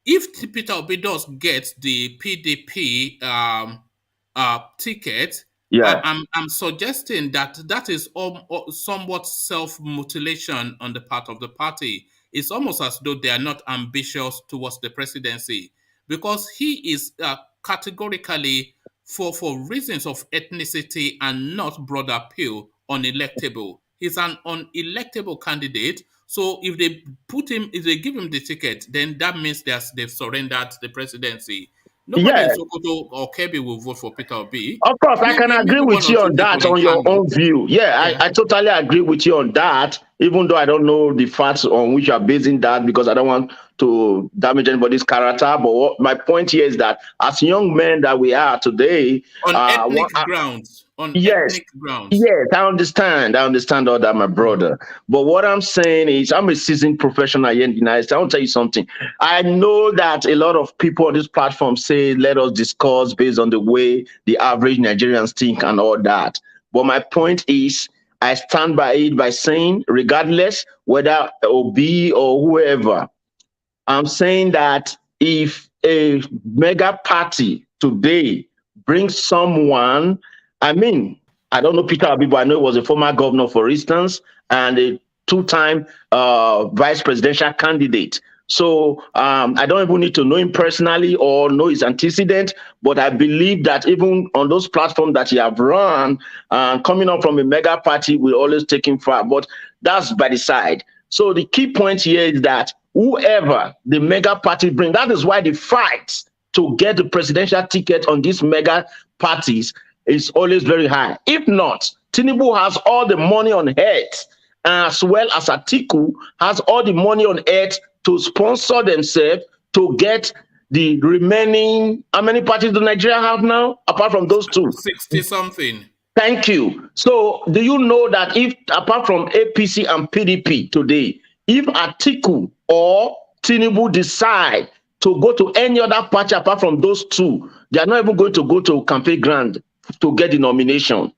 if Peter Obi does get the PDP ticket, I'm suggesting that is somewhat self-mutilation on the part of the party. It's almost as though they are not ambitious towards the presidency, because he is categorically, for reasons of ethnicity and not broad appeal, unelectable. He's an unelectable candidate. So if they give him the ticket, then that means they've surrendered the presidency. Nobody in Sokoto or Kebbi will vote for Peter Obi. Of course, I can agree with you on that, on your own view. I totally agree with you on that, even though I don't know the facts on which you are basing that, because I don't want to damage anybody's character. But my point here is that as young men that we are today, on ethnic grounds. Yes, I understand all that, my brother. But what I'm saying is, I'm a seasoned professional here in the United States. I want to tell you something. I know that a lot of people on this platform say, let us discuss based on the way the average Nigerians think and all that. But my point is, I stand by it by saying, regardless whether Obi or whoever, I'm saying that if a mega party today brings someone, I mean, I don't know Peter Obi, but I know he was a former governor, for instance, and a two-time vice presidential candidate. So I don't even need to know him personally or know his antecedent, but I believe that even on those platforms that he have run, coming up from a mega party, we always take him far. But that's by the side. So the key point here is that whoever the mega party brings, that is why the fight to get the presidential ticket on these mega parties is always very high. If not, Tinubu has all the money on earth, as well as Atiku has all the money on earth to sponsor themselves to get the remaining. How many parties do Nigeria have now, apart from those two? 60-something. Thank you. So do you know that if, apart from APC and PDP today, if Atiku or Tinubu decide to go to any other party apart from those two, they are not even going to go to campaign ground to get the nomination.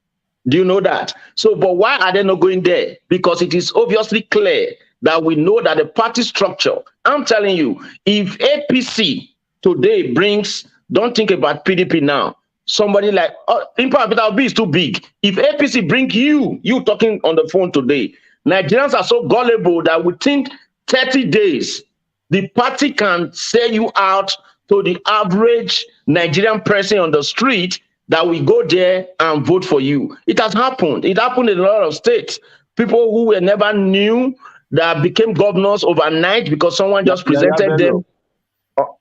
Do you know that? So, but why are they not going there? Because it is obviously clear that we know that the party structure, I'm telling you, if APC today brings, don't think about PDP now, somebody like, Impact Peter Obi is too big. If APC bring you talking on the phone today, Nigerians are so gullible that we think 30 days, the party can sell you out to the average Nigerian person on the street that will go there and vote for you. It has happened. It happened in a lot of states. People who were never knew that became governors overnight because someone just presented them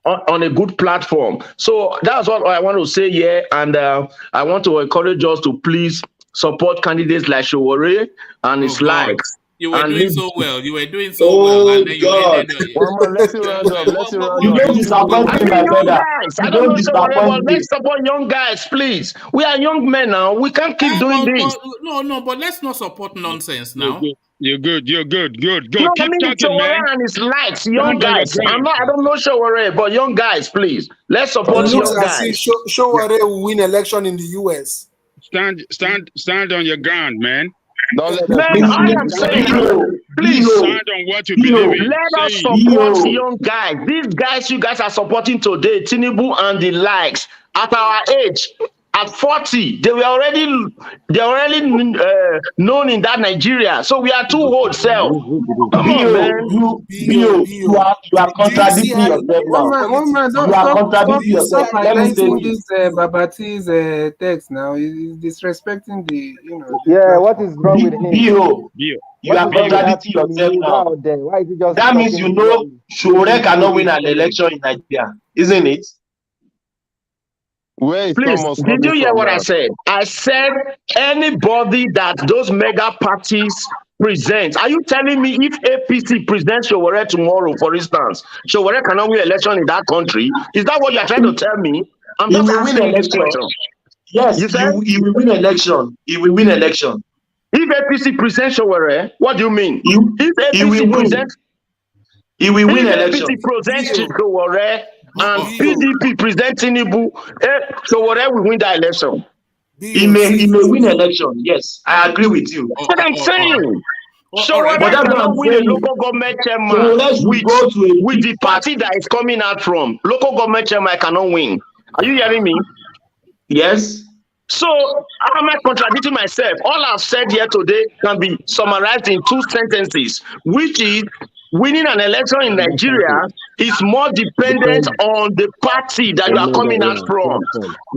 on a good platform. So that's what I want to say here. And I want to encourage us to please support candidates like Sowore and his likes. You were doing so well. You were doing so well. And then God. One more, let's round up. Let's You don't disappoint me, my brother. I don't know Sowore, but let's support young guys, please. We are young men now. We can't keep doing this. No, but let's not support nonsense now. You're good. No, Keep I mean talking, Sowore man. and his likes, young guys. I don't know Sowore, but young guys, please. Let's support It looks young as guys. if Sowore will win election in the US. Stand on your ground, man. Man, I am saying, please stand on what you believe in. Let us support young guys. These guys you guys are supporting today, Tinubu and the likes, at our age, at 40, they were already known in that Nigeria. So we are too old, self. Come on, man. You are contradicting yourself now. One man, You are contradicting yourself. Let me say this Babati's text now. He's disrespecting the, Yeah, what is wrong with him? You are contradicting yourself now. Why is he just that means you know Sowore cannot win an election in Nigeria, isn't it? Please, did you hear what I said? I said anybody that those mega parties present. Are you telling me if APC presents Sowore tomorrow, for instance, Sowore cannot win election in that country? Is that what you are trying to tell me? I'm just asking this question. Yes, he will win election. He will win election. If APC presents Sowore, what do you mean? If he will win election. APC presents Sowore and PDP presenting Tinubu, Sowore will win the election. He may win election. Yes, I agree with you. That's what I'm saying. Sowore cannot win a local government chairman with the party that is coming out from. Local government chairman cannot win. Are you hearing me? Yes. So, how am I contradicting myself? All I've said here today can be summarized in 2 sentences, which is winning an election in Nigeria is more dependent on the party that you are coming out from.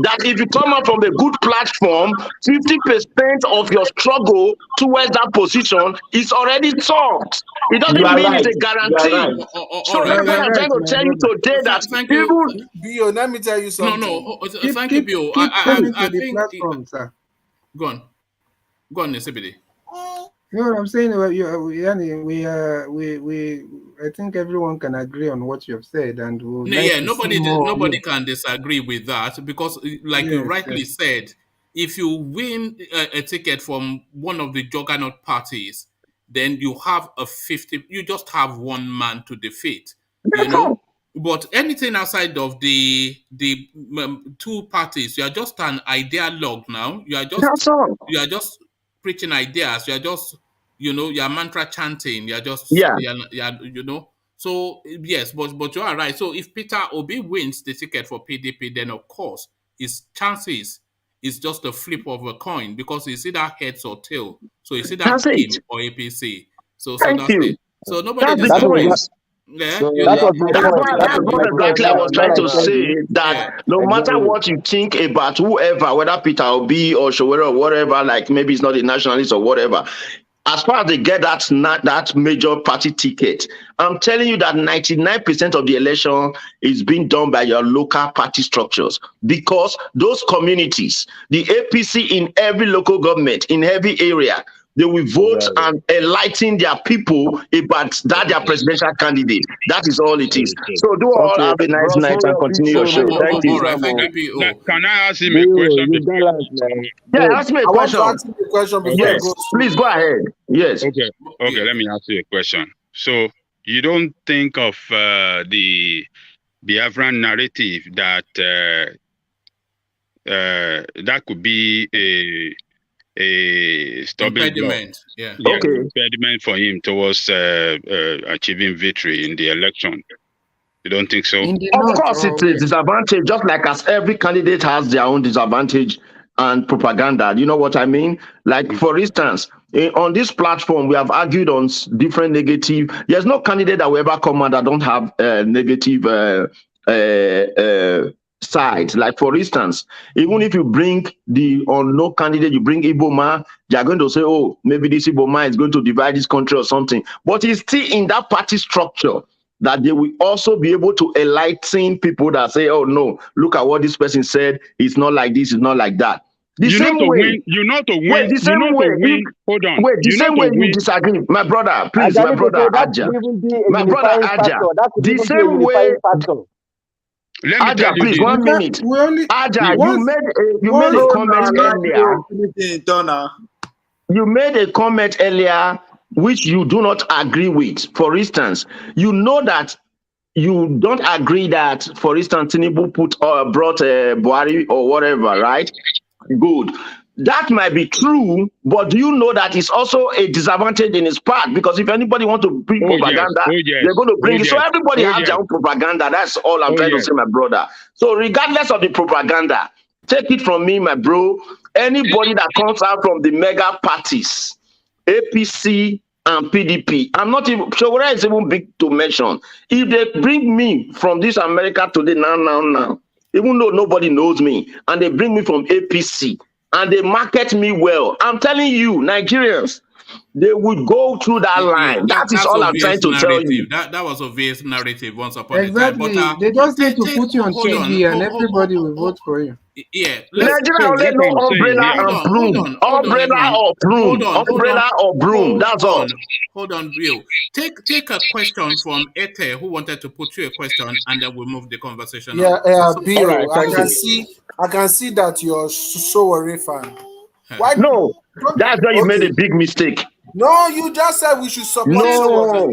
That if you come out from a good platform, 50% of your struggle towards that position is already solved. It doesn't mean it's a guarantee. So that's what I'm trying to tell you today, that people... Bio, let me tell you something. Thank you, Bio. I think... Go on, Nesebide. You know what I'm saying? I think everyone can agree on what you have said, and nobody can disagree with that, because, like you rightly said, if you win a ticket from one of the juggernaut parties, then you have you just have one man to defeat. You know, but anything outside of the 2 parties, you are just an ideologue now. You are just preaching ideas. You are just, you're mantra chanting. You're just, So, yes, but you are right. So, if Peter Obi wins the ticket for PDP, then of course, his chances is just a flip of a coin, because it's either heads or tail. So, it's either him or APC. So that's it. So, nobody disagrees. Yeah, that's what exactly I was trying to say, that no matter what you think about whoever, whether Peter Obi or Sowore or whatever, like maybe it's not a nationalist or whatever, as far as they get that major party ticket, I'm telling you that 99% of the election is being done by your local party structures, because those communities, the APC in every local government, in every area, they will vote and enlighten their people about their presidential candidate. That is all it is. So do all have a nice night and continue your show. Thank you. Can I ask him a question? Yeah, ask me a question. Yes, please go ahead. Yes. Okay, let me ask you a question. So you don't think of the BIAFRAN narrative that that could be a stumbling impediment, block, impediment for him towards achieving victory in the election? You don't think so? Of course, it's a disadvantage, just like as every candidate has their own disadvantage and propaganda. You know what I mean? Like, for instance, on this platform, we have argued on different negative. There's no candidate that will ever come out that don't have negative sides. Like for instance, even if you bring the unknown candidate, you bring Iboma, they are going to say, oh, maybe this Iboma is going to divide this country or something. But it's still in that party structure that they will also be able to enlighten people that say, oh no, look at what this person said. It's not like this, it's not like that. The same way, wait, the same way, hold on. Wait, the same way you disagree, my brother, please, my brother Aja, my brother Aja, the same way. Let me Aja, please, 1 minute. Aja, you made a comment earlier. You made a comment earlier which you do not agree with. For instance, you know that you don't agree that, for instance, Tinubu brought Buhari or whatever, right? Good. That might be true, but do you know that it's also a disadvantage in his part? Because if anybody wants to bring propaganda, they're going to bring it. So everybody has their own propaganda. That's all I'm trying to say, my brother. So regardless of the propaganda, take it from me, my bro. Anybody that comes out from the mega parties, APC and PDP, I'm not even sure whether it's even big to mention. If they bring me from this America today, now, even though nobody knows me, and they bring me from APC, and they market me well, I'm telling you, Nigerians, they would go through that line. That is all I'm trying to tell you. That was obvious narrative once upon a time. Exactly. But, they just need to put you on TV and everybody will vote for you. Yeah. Nigeria only know umbrella and broom. Umbrella or broom. Umbrella or broom. That's all. Hold on, Bill. Take a question from Ete, who wanted to put you a question, and then we'll move the conversation on. Bill, right, I can see that you're so worried fan. Why? No, that's why you made a big mistake. No, you just said we should support. No,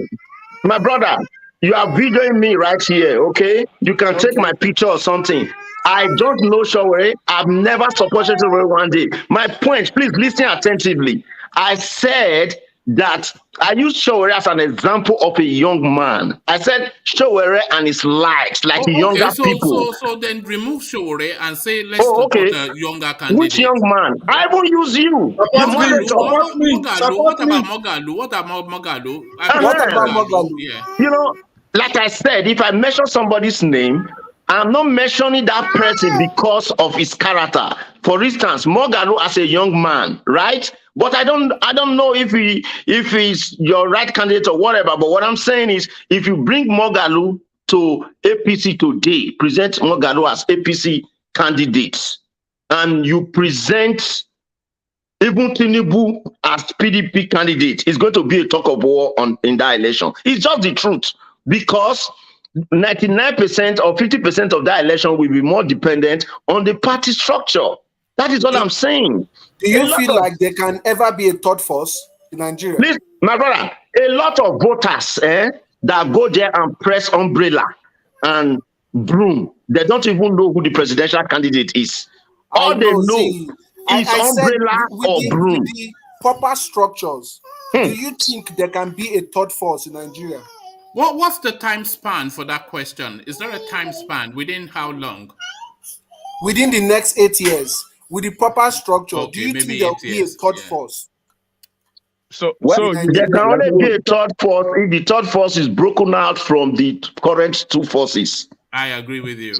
my brother, you are videoing me right here, okay? You can take my picture or something. I don't know Showore. I've never supported Showore one day. My point, please listen attentively. I said that I used Showore as an example of a young man. I said Showore and his likes, like younger people. So then remove Showore and say let's support a younger candidate. Which young man? I will use you. What about Mogalu? What about Mogalu? Yeah. You know, like I said, if I mention somebody's name, I'm not mentioning that person because of his character. For instance, Mogalu as a young man, right? But I don't know if he's your right candidate or whatever. But what I'm saying is, if you bring Mogalu to APC today, present Mogalu as APC candidates, and you present even Tinubu as PDP candidate, it's going to be a talk of war in that election. It's just the truth, because 99% or 50% of that election will be more dependent on the party structure. That is what I'm saying. Do you feel like there can ever be a third force in Nigeria? Please, my brother, a lot of voters that go there and press umbrella and broom, they don't even know who the presidential candidate is. All they know is umbrella or broom. With the proper structures, do you think there can be a third force in Nigeria? What's the time span for that question? Is there a time span? Within how long? Within the next 8 years, with the proper structure, do you think there will be a third force? So there can only be a third force if the third force is broken out from the current two forces. I agree with you.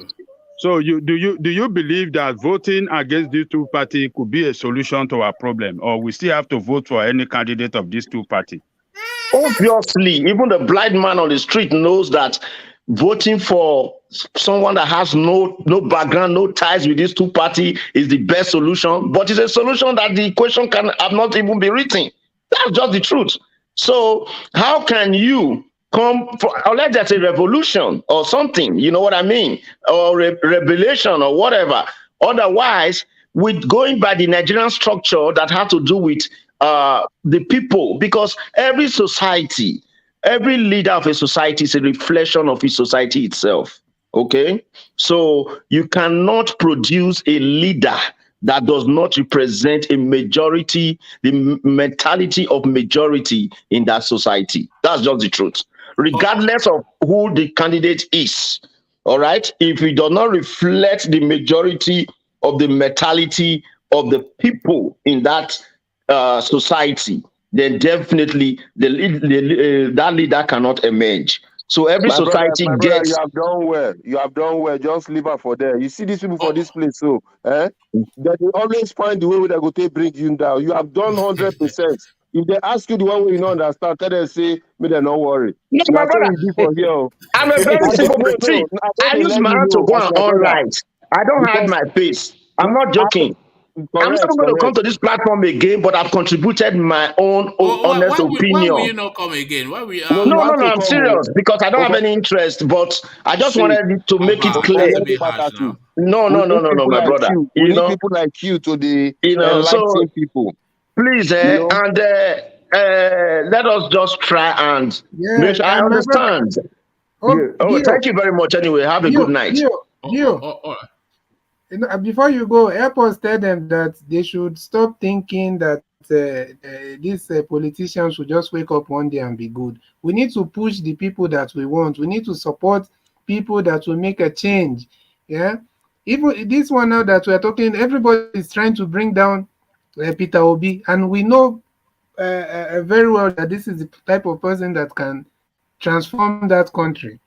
So do you believe that voting against these two parties could be a solution to our problem, or we still have to vote for any candidate of these two parties? Obviously, even the blind man on the street knows that voting for someone that has no background, no ties with these two parties is the best solution. But it's a solution that the equation can have not even be written. That's just the truth. So how can you come for, unless there's a revolution or something, you know what I mean, or revelation or whatever? Otherwise, with going by the Nigerian structure that has to do with the people, because every society, every leader of a society is a reflection of his society itself. Okay, so you cannot produce a leader that does not represent a majority, the mentality of majority in that society. That's just the truth. Regardless of who the candidate is, all right? If it does not reflect the majority of the mentality of the people in that society, then definitely that leader cannot emerge. So every society my brother, gets. you have done well. You have done well. Just leave her for there. You see these people for this place, so that they always find the way they go to bring you down. You have done 100%. If they ask you the one way you don't understand, tell them say, me they not worry. No, my That's what brother. we do for here. I'm a very simple boy. See, I use my hand to go and unwrite. I don't hide my face. I'm not joking. I'm not going to come to this platform again, but I've contributed my own honest opinion. Why will you not come again? Why we are... No, I'm serious because I don't have any interest, but I just wanted to make it clear. No, my brother. We need people like you to the so people. Please, and let us just try and make sure I understand. Thank you very much. Anyway, have a good night. Before you go, help us tell them that they should stop thinking that these politicians should just wake up one day and be good. We need to push the people that we want. We need to support people that will make a change. Yeah, even this one now that we're talking, everybody is trying to bring down Peter Obi, and we know very well that this is the type of person that can transform that country.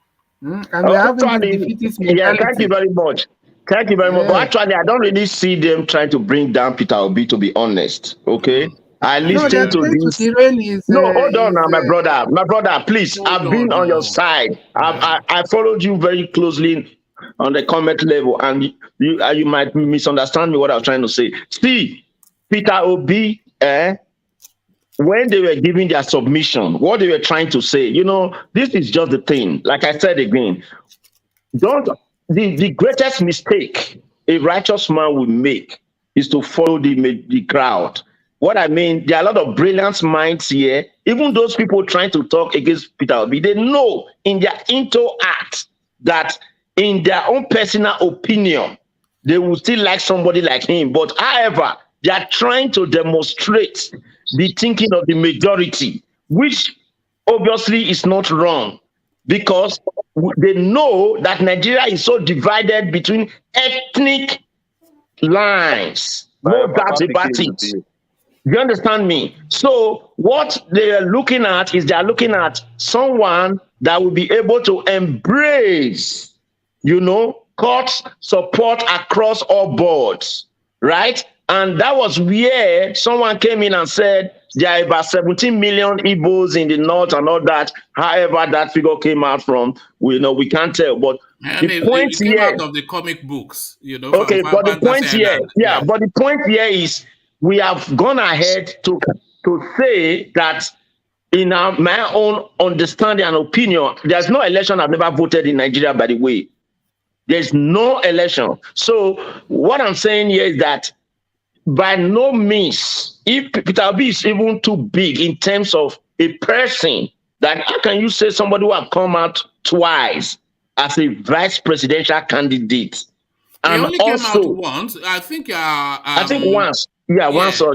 And we're having this defeatist mentality. Thank you very much. Thank you very much. But actually, I don't really see them trying to bring down Peter Obi, to be honest. Okay? I listen to this. Hold on now, my brother. My brother, please. I've been on your side. I followed you very closely on the comment level, and you might misunderstand me what I was trying to say. See, Peter Obi, when they were giving their submission, what they were trying to say, this is just the thing. Like I said again, the greatest mistake a righteous man will make is to follow the crowd. What I mean, there are a lot of brilliant minds here. Even those people trying to talk against Peter Obi, they know in their heart that in their own personal opinion, they will still like somebody like him. But however, they are trying to demonstrate the thinking of the majority, which obviously is not wrong, because they know that Nigeria is so divided between ethnic lines. No doubt about it. You understand me? So what they are looking at is they are looking at someone that will be able to embrace, court support across all boards, right? And that was where someone came in and said there are about 17 million Igbos in the north and all that. However, that figure came out from, we can't tell. But the point it came out of the comic books, Okay, but the point here, but the point here is we have gone ahead to say that in my own understanding and opinion, there's no election. I've never voted in Nigeria, by the way. There's no election. So what I'm saying here is that by no means, if Peter Obi is even too big in terms of a person, that how can you say somebody who have come out twice as a vice presidential candidate? And he only came out once. I think once. Yeah, once or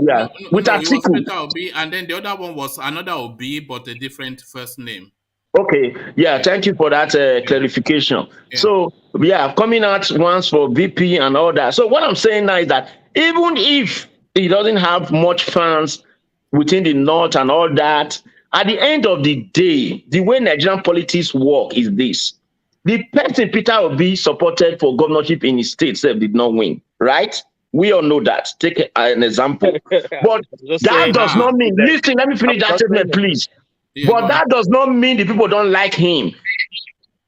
with Atiku. Peter Obi, and then the other one was another Obi, but a different first name. Okay, thank you for that clarification. Yeah. So, coming out once for VP and all that. So what I'm saying now is that even if he doesn't have much fans within the north and all that, at the end of the day, the way Nigerian politics work is this. The person Peter Obi supported for governorship in his state did not win, right? We all know that. Take an example. But that does not mean, listen, let me finish that statement, please. Yeah, but that does not mean the people don't like him.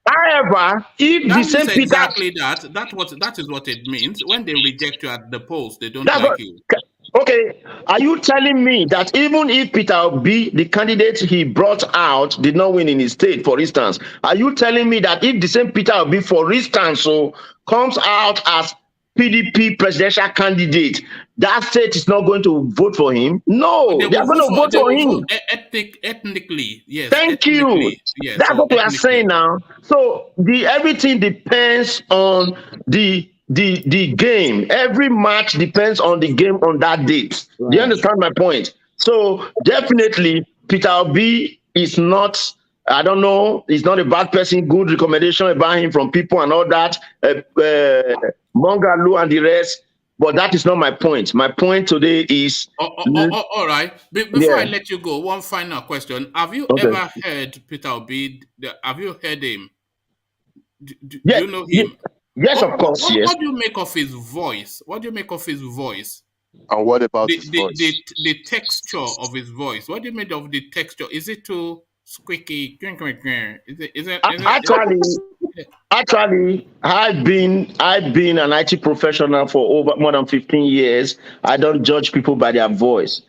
However, if that the same Peter... Exactly that is what it means. When they reject you at the polls, they don't like you. Okay, are you telling me that even if Peter Obi, the candidate he brought out, did not win in his state, for instance, are you telling me that if the same Peter Obi, for instance, comes out as PDP presidential candidate, that state is not going to vote for him? No, they are going to vote for him. Ethnically, yes. Thank you. Yes, that's what we are saying now. So everything depends on the game. Every match depends on the game on that date. Right. Do you understand my point? So definitely, Peter Obi is not. I don't know. He's not a bad person. Good recommendation about him from people and all that. Mongalu and the rest. But that is not my point. My point today is... all right. Before I let you go, one final question. Have you ever heard Peter Obi? Have you heard him? Do you know him? Yes, of course, yes. What do you make of his voice? What do you make of his voice? And what about his voice? The texture of his voice. What do you make of the texture? Is it too squeaky? Actually, I've been an IT professional for more than 15 years. I don't judge people by their voice.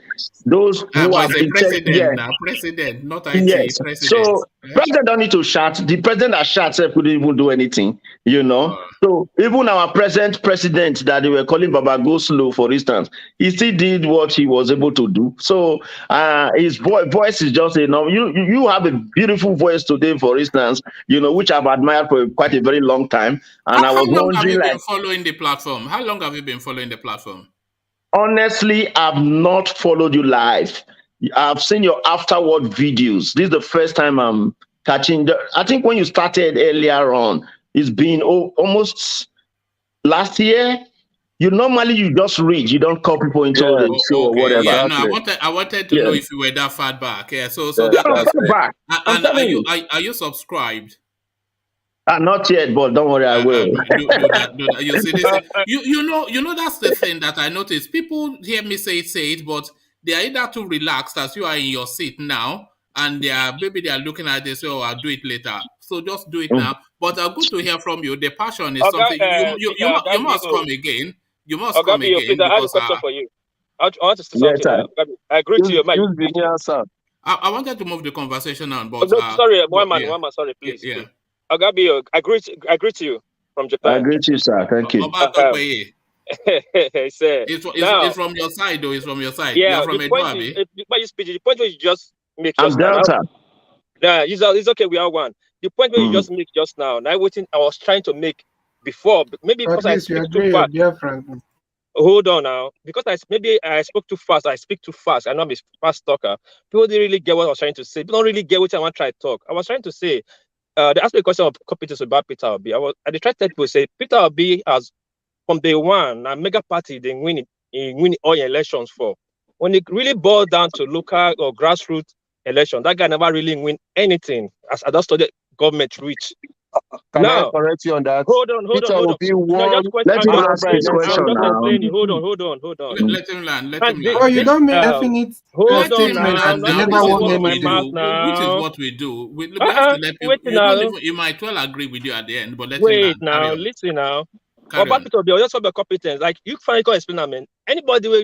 Those who are president now, president, not IT, president. So president don't need to shout. The president that shouts couldn't even do anything, you know. So even our present president that they were calling Baba Go Slow, for instance, he still did what he was able to do. So his voice is just enough. You have a beautiful voice today, for instance, you know, which I've admired for quite a very long time. And How long have you been following the platform? How long have you been following the platform? Honestly, I've not followed you live. I've seen your afterward videos. This is the first time I'm catching. I think when you started earlier on, it's been almost last year. You just read. You don't call people into the show or whatever. Yeah, no, I wanted to know if you were that far back. Yeah, so that's back. And are you subscribed? Not yet, but don't worry, I will. Do that. You see this? You know that's the thing that I noticed. People hear me say it, but they are either too relaxed as you are in your seat now, and they are looking at this. Oh, I'll do it later. So just do it now. But good to hear from you. The passion is something you must come again. You must come again. Peter, I have a question for you. I want to say something. I agree to you. I wanted to move the conversation on, but sorry, one man, sorry, please. Yeah. Agabi, I agree to you from Japan. I agree to you, sir. Thank you. It's from your side, though. It's from your side. Yeah, you're from the point where you just make I'm Delta. Yeah, it's okay. We are one. The point where you just make just now. I was trying to make before, maybe because I speak too fast. Hold on now, because I spoke too fast. I speak too fast. I know I'm a fast talker. People didn't really get what I was trying to say. People don't really get what I want to try to talk. I was trying to say. They asked me a question of competence about Peter Obi. I tried to tell people, say Peter Obi has from day one a mega party they win all elections for. When it really boiled down to local or grassroots election, that guy never really win anything as I just studied government reach. Can I correct you on that? Hold on. Let him ask his question now. Hold on. Let him land. Oh, you don't make definite statements. Which is what we do. We have to let people. You might well agree with you at the end, but let him land. Listen now. About Peter Obi, just about competence. Like you finally can explain that, man. Anybody where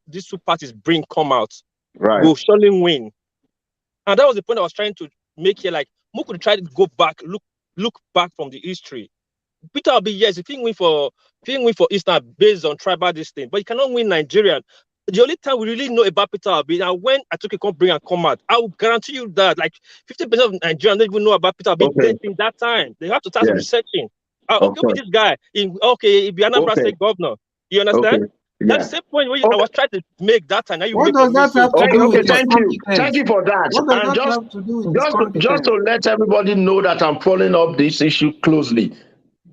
these two parties come out, will surely win. And that was the point I was trying to make here. Like, who could try to go back, look back from the history. Peter Obi, yes, if he win for Eastern based on tribal this thing, but he cannot win Nigerian. The only time we really know about Peter Obi now when I took a come out, I will guarantee you that like 50% of Nigerians don't even know about Peter Obi in that time. They have to start researching. This guy he'll be Anambra State governor. You understand? Okay. Yeah. That's the point where I was trying to make that time. Now what does that have to do with Thank you for that. What does that have to do with just to let everybody know that I'm following up this issue closely.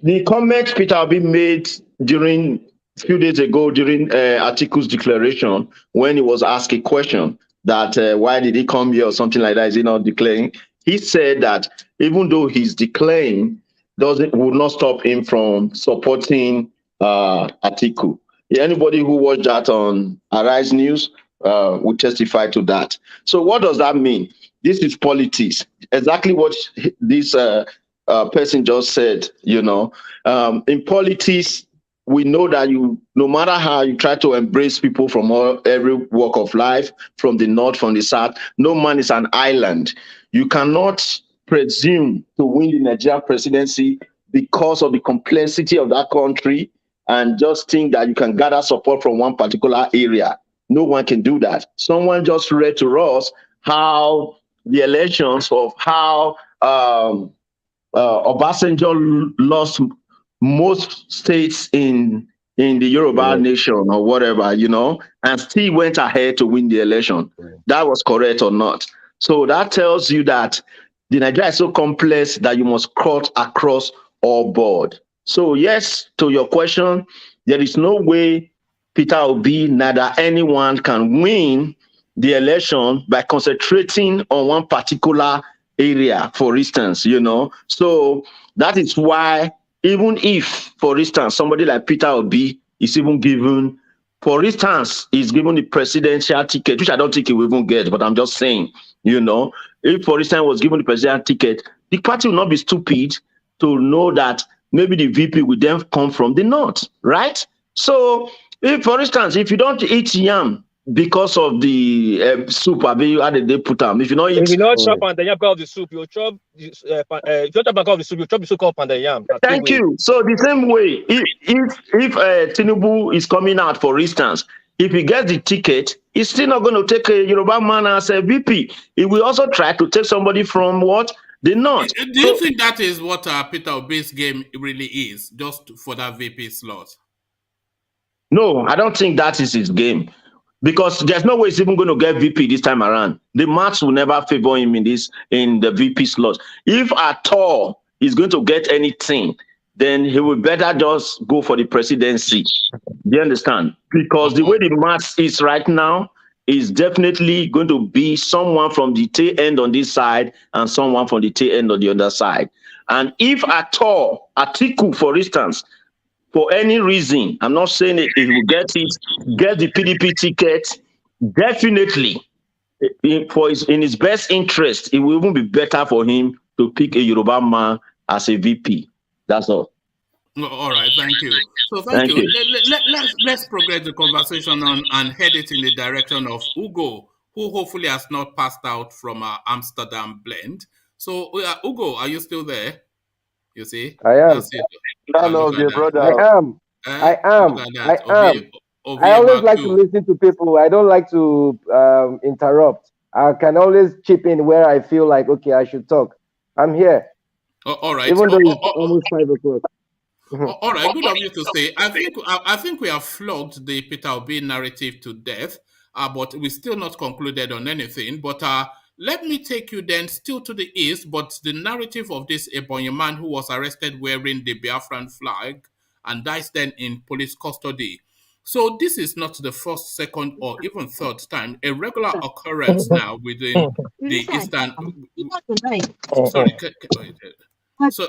The comment Peter Obi made a few days ago during Atiku's declaration, when he was asked a question that why did he come here or something like that, is he not declaring? He said that even though he's declaring, would not stop him from supporting Atiku. Anybody who watched that on Arise News would testify to that. So what does that mean? This is politics. Exactly what this person just said, you know. In politics, we know that no matter how you try to embrace people from every walk of life, from the north, from the south, no man is an island. You cannot presume to win the Nigerian presidency because of the complexity of that country and just think that you can gather support from one particular area. No one can do that. Someone just read to us how the elections of how Obasanjo lost most states in the Yoruba nation or whatever, you know, and still went ahead to win the election. That was correct or not. So that tells you that the Nigeria is so complex that you must cut across all board. So yes, to your question, There is no way Peter Obi, neither anyone can win the election by concentrating on one particular area, for instance, So that is why, even if, for instance, somebody like Peter Obi is even given, for instance, is given the presidential ticket, which I don't think he will even get, but I'm just saying, if, for instance, was given the presidential ticket, the party will not be stupid to know that maybe the VP will then come from the north, right? So, if, for instance, if you don't eat yam because of the soup, how did they put them? If you don't eat, if you don't chop and the yam because of the soup, you chop. If you don't chop because of the soup, you chop the soup called and the yam. Thank you. So the same way, if Tinubu is coming out, for instance, if he gets the ticket, he's still not going to take a Yoruba man as a VP. He will also try to take somebody from what? The north. Do you think that is what Peter Obi's game really is, just for that VP slot? No, I don't think that is his game, because there's no way he's even going to get VP this time around. The maths will never favor him in the VP slot. If at all he's going to get anything, then he will better just go for the presidency. Do you understand? Because the way the maths is right now is definitely going to be someone from the tail end on this side and someone from the tail end on the other side. And if at all, Atiku, for instance, for any reason, I'm not saying it, he will get the PDP ticket, definitely, in his best interest, it will even be better for him to pick a Yoruba man as a VP. That's all. All right, thank you. So thank you. Let's progress the conversation on and head it in the direction of Ugo, who hopefully has not passed out from our Amsterdam blend. So Ugo, are you still there? You see? I am. Hello, dear brother. I am. I always like to listen to people. I don't like to interrupt. I can always chip in where I feel like, okay, I should talk. I'm here. All right. Even though it's almost 5 o'clock. All right, good of you to say. I think we have flogged the Peter Obi narrative to death, but we still not concluded on anything. But let me take you then still to the east, but the narrative of this EBONYI man who was arrested wearing the BIAFRAN flag and dies then in police custody. So this is not the first, second, or even third time, a regular occurrence now within the eastern. Sorry. So,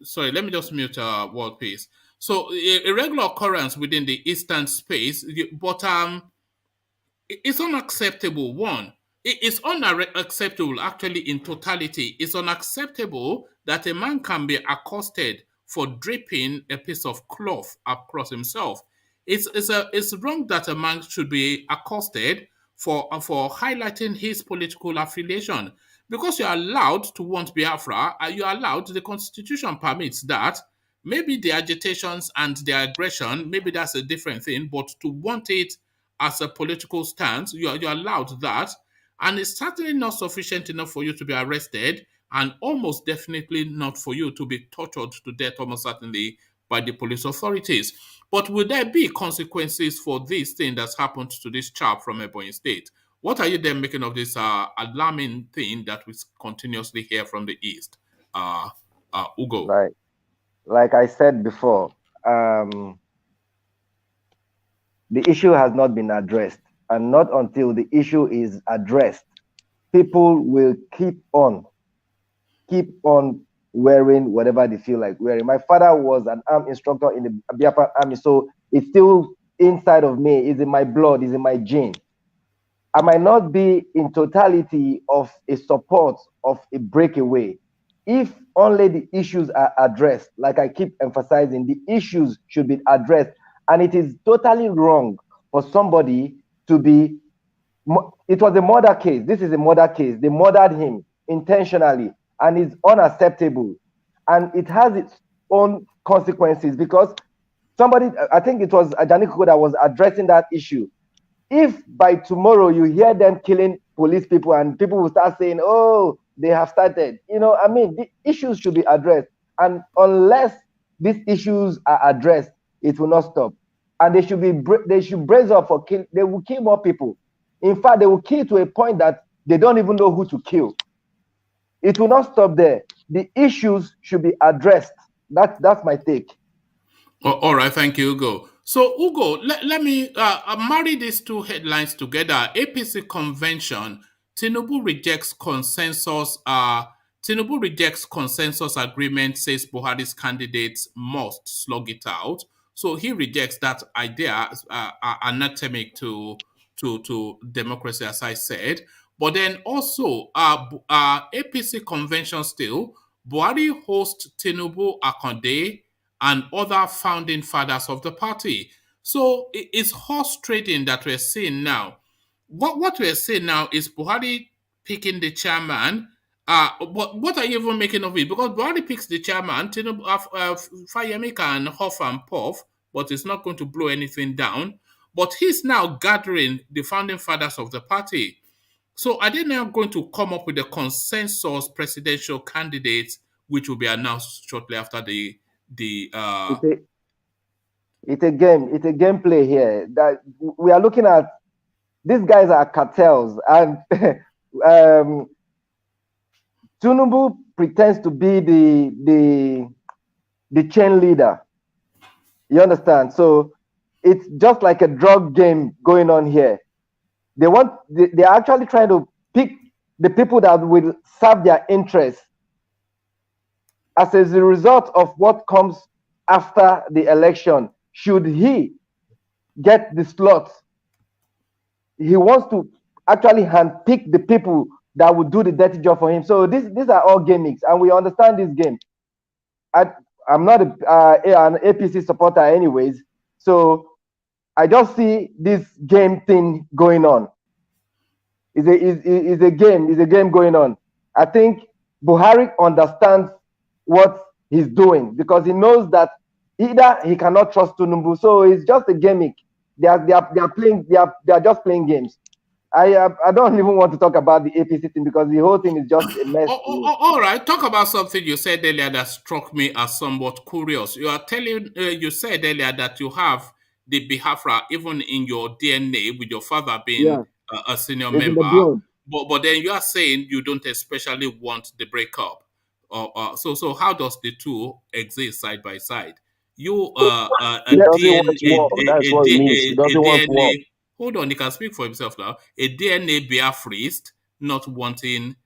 sorry, let me just mute World Peace. So, a regular occurrence within the eastern space, but it's unacceptable. One, it's unacceptable actually in totality. It's unacceptable that a man can be accosted for draping a piece of cloth across himself. It's wrong that a man should be accosted for highlighting his political affiliation. Because you're allowed to want Biafra, you're allowed, the Constitution permits that. Maybe the agitations and the aggression, maybe that's a different thing, but to want it as a political stance, you're allowed that. And it's certainly not sufficient enough for you to be arrested, and almost definitely not for you to be tortured to death, almost certainly, by the police authorities. But will there be consequences for this thing that's happened to this chap from Ebonyi State? What are you then making of this alarming thing that we continuously hear from the East? Ugo. Like I said before, the issue has not been addressed. And not until the issue is addressed, people will keep on wearing whatever they feel like wearing. My father was an armed instructor in the Biafran army, so it's still inside of me, it's in my blood, it's in my gene. I might not be in totality of a support of a breakaway. If only the issues are addressed, like I keep emphasizing, the issues should be addressed. And it is totally wrong for somebody to be, it was a murder case. This is a murder case. They murdered him intentionally, and it's unacceptable. And it has its own consequences, because somebody, I think it was Ajaniko that was addressing that issue. If by tomorrow you hear them killing police people and people will start saying, oh, they have started, I mean, the issues should be addressed. And unless these issues are addressed, it will not stop. And they should brace up for kill. They will kill more people. In fact, they will kill to a point that they don't even know who to kill. It will not stop there. The issues should be addressed. That's my take. All right, thank you, Ugo. So, Ugo, let me marry these two headlines together. APC convention, Tinubu rejects consensus. Tinubu rejects consensus agreement, says Buhari's candidates must slug it out. So he rejects that idea, anatomic to democracy, as I said. But then also, APC convention still, Buhari hosts Tinubu Akonde and other founding fathers of the party. So it's horse trading that we're seeing now. What we're seeing now is Buhari picking the chairman. But what are you even making of it? Because Buhari picks the chairman, Fayemi can huff and puff, but it's not going to blow anything down. But he's now gathering the founding fathers of the party. So are they now going to come up with a consensus presidential candidate, which will be announced shortly after It's a game. It's a gameplay here. That we are looking at. These guys are cartels, and Tinubu pretends to be the chain leader. You understand? So it's just like a drug game going on here. They're actually trying to pick the people that will serve their interests as a result of what comes after the election. Should he get the slot, he wants to actually handpick the people that will do the dirty job for him. So these are all gimmicks, and we understand this game. I'm not an APC supporter anyways, so I just see this game thing going on. It's a game going on. I think Buhari understands what he's doing because he knows that either he cannot trust Tinubu, so it's just a gimmick. They are just playing games. I don't even want to talk about the APC thing because the whole thing is just a mess. All right, talk about something you said earlier that struck me as somewhat curious. You said earlier that you have the Biafra even in your DNA with your father being a senior member, but then you are saying you don't especially want the breakup. So how does the two exist side by side? You a DNA. Hold on, he can speak for himself now. A DNA Biafrist not wanting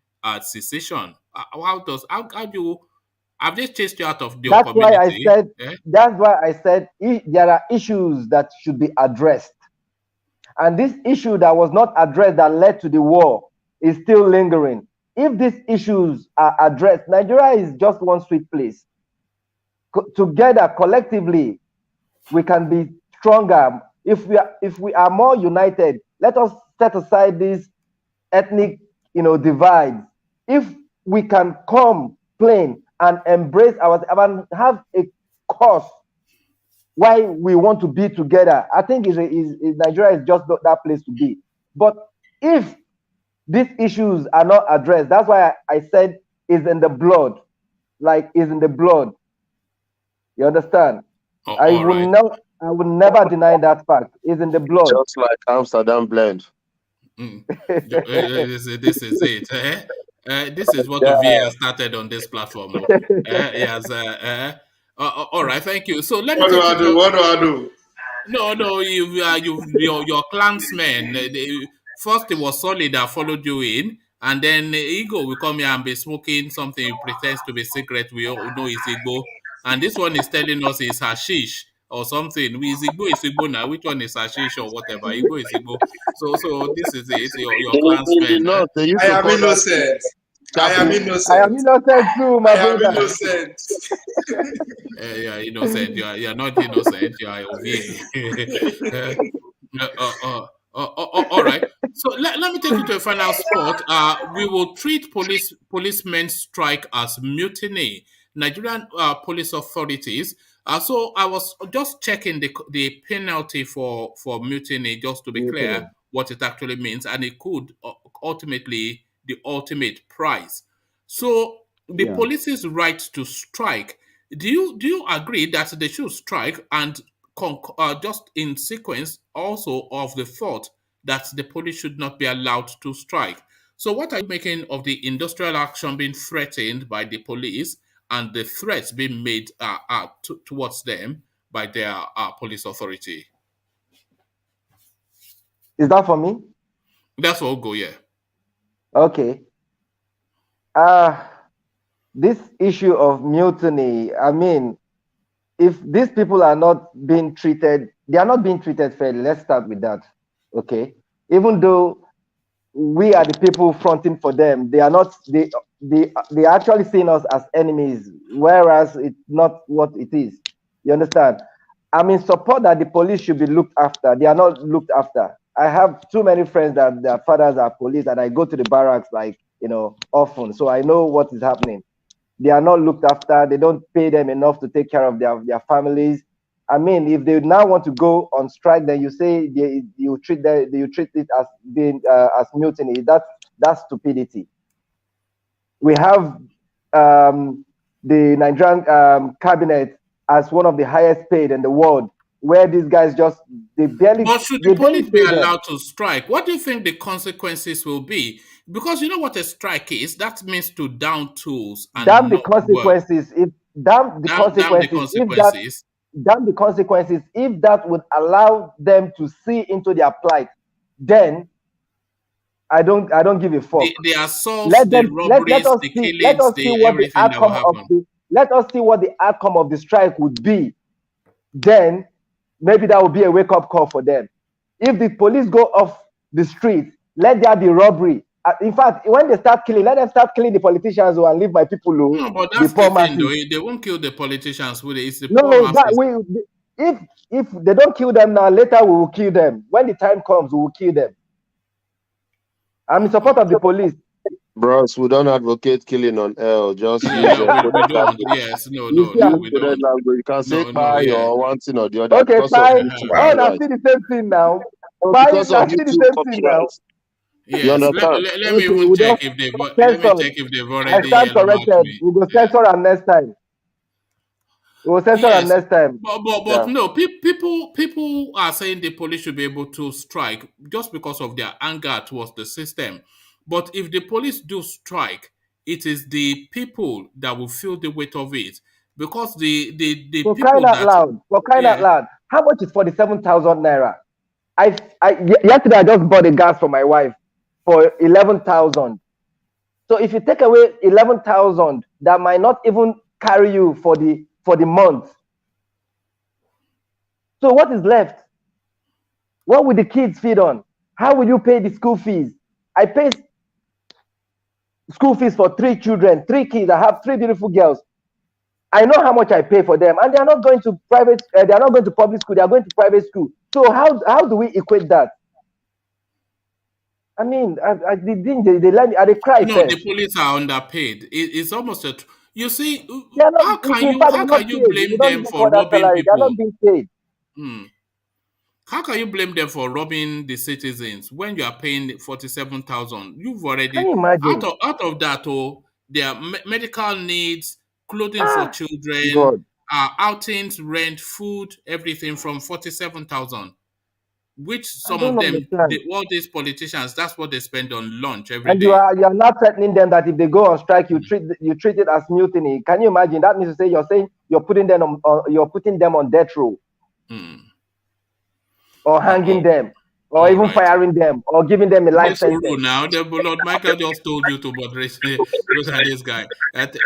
secession. How do you have they chased you out of the community? That's why I said there are issues that should be addressed. And this issue that was not addressed that led to the war is still lingering. If these issues are addressed, Nigeria is just one sweet place. Together, collectively, we can be stronger. If we are more united, let us set aside these ethnic, divides. If we can come plain and embrace ourselves and have a cause why we want to be together, I think Nigeria is just that place to be. But if these issues are not addressed, that's why I said it's in the blood, like it's in the blood. You understand? I will never deny that fact. It's in the blood. Just like Amsterdam blend. This is it. This is what the VA started on this platform. Yes. All right. Thank you. So let me. What do I do? No. Your clansmen. First, it was Solid that followed you in, and then Ego will come here and be smoking something he pretends to be secret. We all know it's Ego, and this one is telling us it's hashish or something. Is Igbo now. Which one is hashish or whatever? Igbo is Igbo. So this is it. Your clansmen. I am innocent. I am innocent. I am innocent too, my brother. I am innocent. You are innocent. You are not innocent. You are OVA. All right. So let me take you to a final spot. We will treat policemen's strike as mutiny. Nigerian police authorities. So I was just checking the penalty for mutiny, just to be clear what it actually means, and it could ultimately the ultimate price. So the police's right to strike. Do you agree that they should strike and just in sequence also of the thought that the police should not be allowed to strike? So what are you making of the industrial action being threatened by the police and the threats being made towards them by their police authority. Is that for me? That's all go, yeah. Okay. This issue of mutiny, I mean, if these people are not being treated, they are not being treated fairly. Let's start with that. Okay. Even though we are the people fronting for them, they are not, they actually seeing us as enemies, whereas it's not what it is. You understand? I'm in support that the police should be looked after. They are not looked after. I have too many friends that their fathers are police, and I go to the barracks like, you know, often. So I know what is happening. They are not looked after. They don't pay them enough to take care of their families. I mean, if they now want to go on strike, then you say you treat it as being as mutiny. That's stupidity. We have the Nigerian cabinet as one of the highest paid in the world, where these guys they barely. But should the police be allowed to strike? What do you think the consequences will be? Because you know what a strike is. That means to down tools and damn the consequences. Damn the consequences. If that would allow them to see into their plight, then I don't give a fuck. The assaults, the robberies, the killings, everything that will happen. Let us see what the outcome of the strike would be. Then maybe that will be a wake-up call for them. If the police go off the street, let there be robbery. In fact, when they start killing, let them start killing the politicians and leave my people alone. No, but that's the thing, though. They won't kill the politicians. It's the poor masses. If they don't kill them now, later we will kill them. When the time comes, we will kill them. I'm in support of the police. Bros, we don't advocate killing on L. Just we don't. Yes, no, we don't. You can say pie or one thing or the other. Okay, pie. Oh, I see the same thing now. Pie, I see the same thing now. Yes. Let me even check if they've already. I stand corrected. We will censor them next time. We will censor them next time. But no, people are saying the police should be able to strike just because of their anger towards the system. But if the police do strike, it is the people that will feel the weight of it. Because the for people crying out loud, for crying out loud, how much is 47,000 naira? Yesterday I just bought a gas for my wife for 11,000. So if you take away 11,000, that might not even carry you for the month. So what is left? What will the kids feed on? How will you pay the school fees? I pay school fees for 3 children, 3 kids. I have 3 beautiful girls. I know how much I pay for them, and they are not going to private. They are not going to public school. They are going to private school. So how do we equate that? I mean, they cry. No, the police are underpaid. It's almost a. You see, how can you blame them for robbing people? They are not being paid. How can you blame them for robbing the citizens when you are paying 47,000? You've already out of that. Their medical needs, clothing for children, outings, rent, food, everything from 47,000. Which some of them, all these politicians, that's what they spend on lunch every day. And you are not threatening them that if they go on strike, you treat it as mutiny. Can you imagine? That means to say you're putting them on death row, or hanging them, or even firing them, or giving them a life sentence. Now, the Lord Michael just told you to moderate. Look at this guy.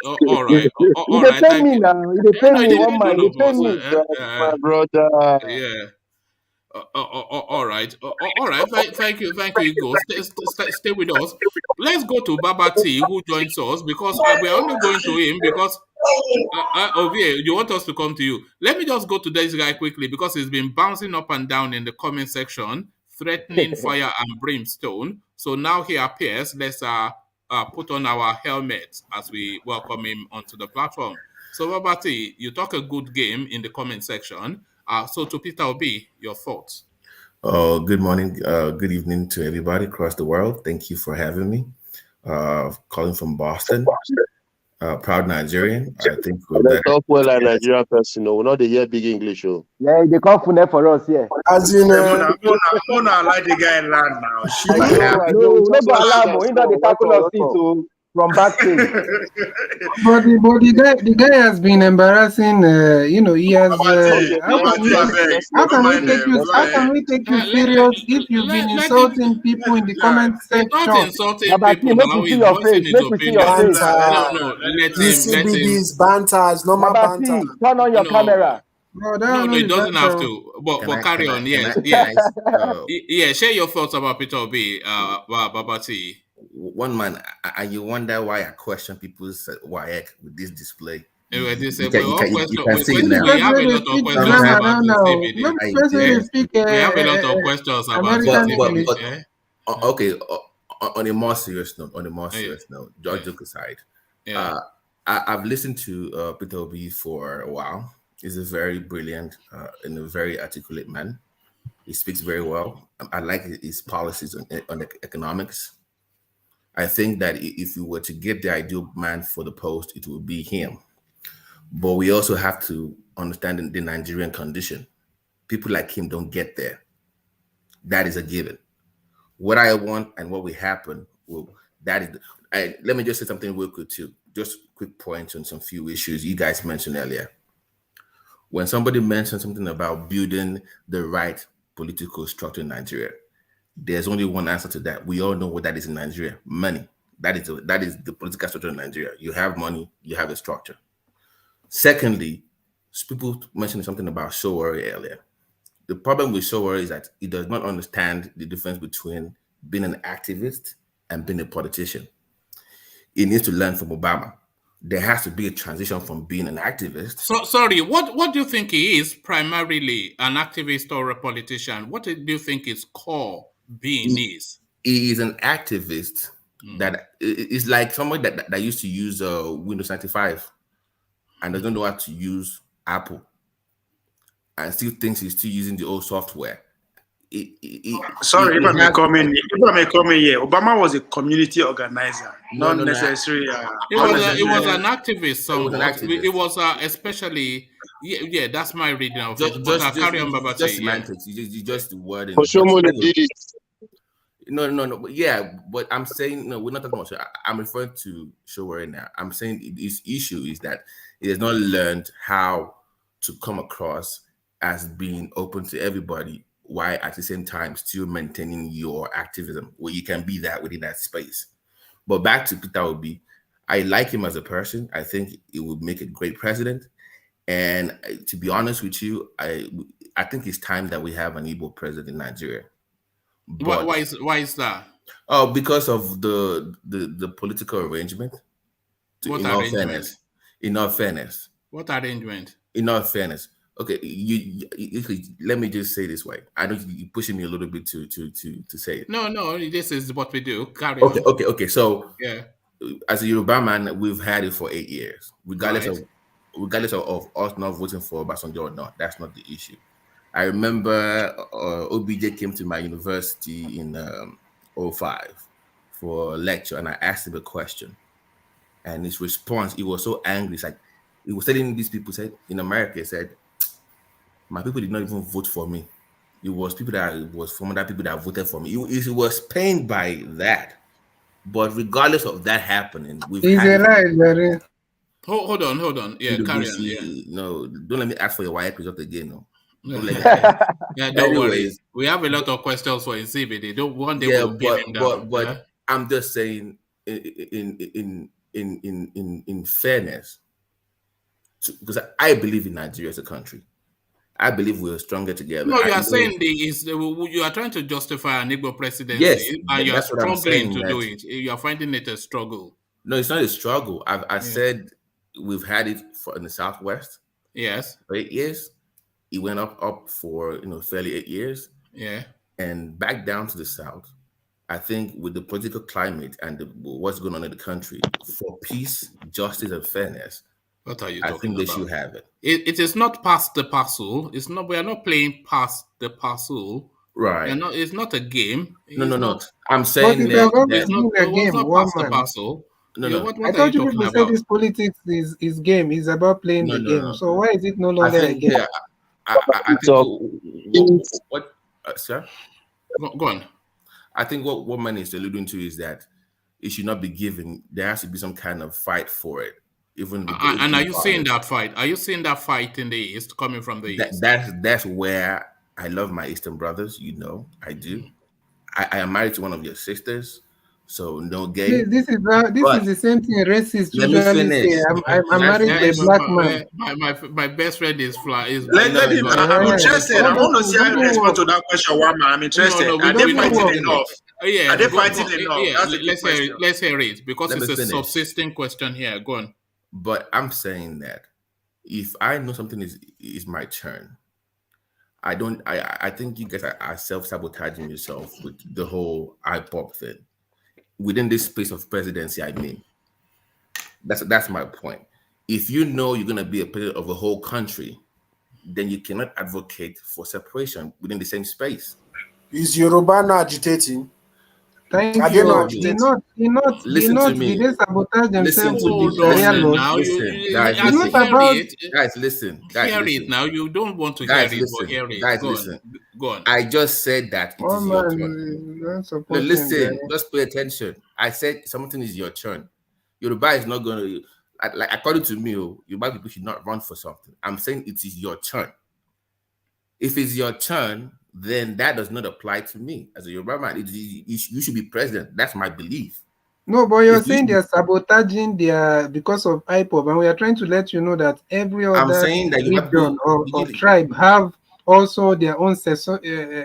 All right. All right. Pay me now. They pay me one man. They pay me, my brother. Yeah. All right. All right. Thank you, Go. Stay with us. Let's go to Baba T, who joins us, because we're only going to him because you want us to come to you. Let me just go to this guy quickly because he's been bouncing up and down in the comment section, threatening fire and brimstone. So now he appears. Let's put on our helmets as we welcome him onto the platform. So Baba T, you talk a good game in the comment section. So to Peter Obi, your thoughts. Oh, good morning, good evening to everybody across the world. Thank you for having me. Calling from Boston. Proud Nigerian. I think we'll talk well like Nigerian person. No, we're not hear big English. Oh. Yeah, they come for us here. As in, Mona like the guy in land now. No, we not go allow. We not the tackle of it. from backstage. But the guy has been embarrassing. He has. How can we take you serious if you've been insulting people in the comment section? He's not insulting people Make now. we see He's your voicing face. his Make we see your opinion. face. No, let him. These banters, normal banter. Turn on your camera. No, it doesn't have to. But carry on. Yes. Yeah. Share your thoughts about Peter Obi, Babati. One man, and you wonder why I question people's WAEC with this display. You can see it now. We have a lot of questions about the CBD. We have a lot of questions about CBD. Okay, on a more serious note, George joke aside, I've listened to Peter Obi for a while. He's a very brilliant and a very articulate man. He speaks very well. I like his policies on economics. I think that if you were to get the ideal man for the post, it would be him. But we also have to understand the Nigerian condition. People like him don't get there. That is a given. What I want and what will happen, let me just say something real quick too. Just quick points on some few issues you guys mentioned earlier. When somebody mentioned something about building the right political structure in Nigeria, there's only one answer to that. We all know what that is in Nigeria: money. That is the political structure in Nigeria. You have money, you have a structure. Secondly, people mentioned something about Showore earlier. The problem with Showore is that he does not understand the difference between being an activist and being a politician. He needs to learn from Obama. There has to be a transition from being an activist. So sorry, what do you think he is primarily, an activist or a politician? What do you think his core being is? He is an activist that is like somebody that used to use Windows 95 and doesn't know how to use Apple and still thinks he's still using the old software. Sorry, if I may come in here, Obama was a community organizer, not necessarily. He was an activist. It was especially. Yeah, that's my reading of it. But carry on, Babati. Just semantics. You just the word. No. Yeah, but I'm saying no. We're not talking about. I'm referring to Showore now. I'm saying this issue is that he has not learned how to come across as being open to everybody, while at the same time still maintaining your activism, where you can be that within that space. But back to Peter Obi, I like him as a person. I think he would make a great president. And to be honest with you, I think it's time that we have an Igbo president in Nigeria. But why is that? Oh, because of the political arrangement. What arrangement? In all fairness. What arrangement? In all fairness. Okay, you let me just say it this way. I know you're pushing me a little bit to say it. No, this is what we do. Carry on. Okay. So as a Yoruba man, we've had it for 8 years, regardless of us not voting for Obasanjo or not. That's not the issue. I remember OBJ came to my university in 2005 for a lecture, and I asked him a question, and his response, he was so angry. It's like he was telling these people, said in America, he said, my people did not even vote for me. It was people that voted for me. He was pained by that. But regardless of that happening, we've had lie, Hold on. Yeah, carry on. Yeah. No, don't let me ask for your WAEC result again. No. Don't worry. We have a lot of questions for CBD. One day we'll beat him down. But I'm just saying, in fairness, because I believe in Nigeria as a country. I believe we're stronger together. No, you are saying you are trying to justify an Igbo presidency, yes, and you are struggling to do it. You are finding it a struggle. No, it's not a struggle. I said we've had it in the Southwest. Yes. For 8 years. It went up for fairly 8 years. Yeah. And back down to the South. I think with the political climate and what's going on in the country, for peace, justice, and fairness, what are you talking I think they about? should have it. It is not past the parcel. It's not. We are not playing past the parcel. Right. It's not a game. No. I'm saying it's not a game. Past the parcel. No. What I thought you people say this politics is game. It's about playing the game. So why is it no longer a game? I think what, sir? Go on. I think what man is alluding to is that it should not be given. There has to be some kind of fight for it. Even and are you seeing that fight? Are you seeing that fight in the East coming from the East? That's where I love my Eastern brothers. You know, I do. I am married to one of your sisters, so no gay. This is the same thing racists usually say. I'm married to a black man. My best friend is fly. Let him. I'm interested. I want to see how you respond to that question, Wama. I'm interested. Are they fighting enough? Yeah, are they fighting enough? Yeah, let's hear it because it's a subsisting question here. Go on. But I'm saying that if I know something is my turn, I think you guys are self-sabotaging yourself with the whole IPOP thing. Within this space of presidency, I mean. That's my point. If you know you're gonna be a president of a whole country, then you cannot advocate for separation within the same space. Is Yoruba not agitating? Thank you. Not Listen to me. Did they sabotage themselves with the Sharia law? Guys, listen. Hear it now. You don't want to hear it, but hear it. Guys, listen. Go on. I just said that it is your turn. No, listen, just pay attention. I said something is your turn. Yoruba is not going to, like according to me, Yoruba people should not run for something. I'm saying it is your turn. If it's your turn, then that does not apply to me as a Yoruba man. You should be president. That's my belief. No, but you're saying they're sabotaging because of IPOP, and we are trying to let you know that every other region or tribe have also their own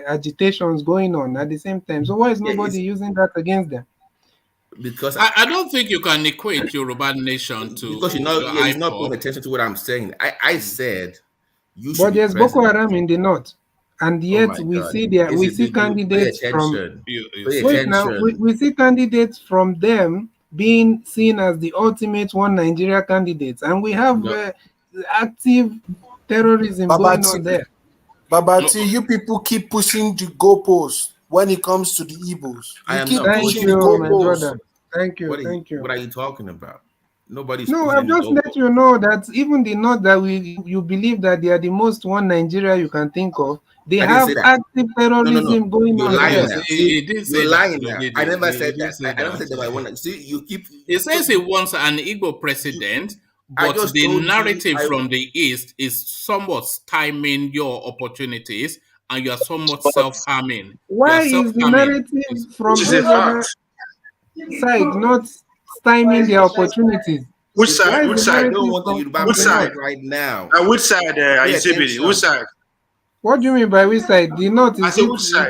agitations going on at the same time. So why is nobody using that against them? Because I don't think you can equate Yoruba nation to because you're not paying attention to what I'm saying. I said you should. But there's Boko Haram in the north, and yet we see candidates from. Wait now, we see candidates from them being seen as the ultimate one Nigeria candidates, and we have active terrorism going on there. Babati, you people keep pushing the goalposts when it comes to the Igbos. Thank you, my brother. Thank you. What are you talking about? Nobody's. No, I've just let you know that even the north that you believe that they are the most one Nigeria you can think of, they have active terrorism going on there. You're lying now. I never said that. I never said that I want to. See, you keep. It says he wants an Igbo president, but the narrative from the East is somewhat stymieing your opportunities, and you are somewhat self-harming. Why is the narrative from the other side not stymieing their opportunities? Which side? Which side? Which side right now? Which side? Which side? What do you mean by which side? The north is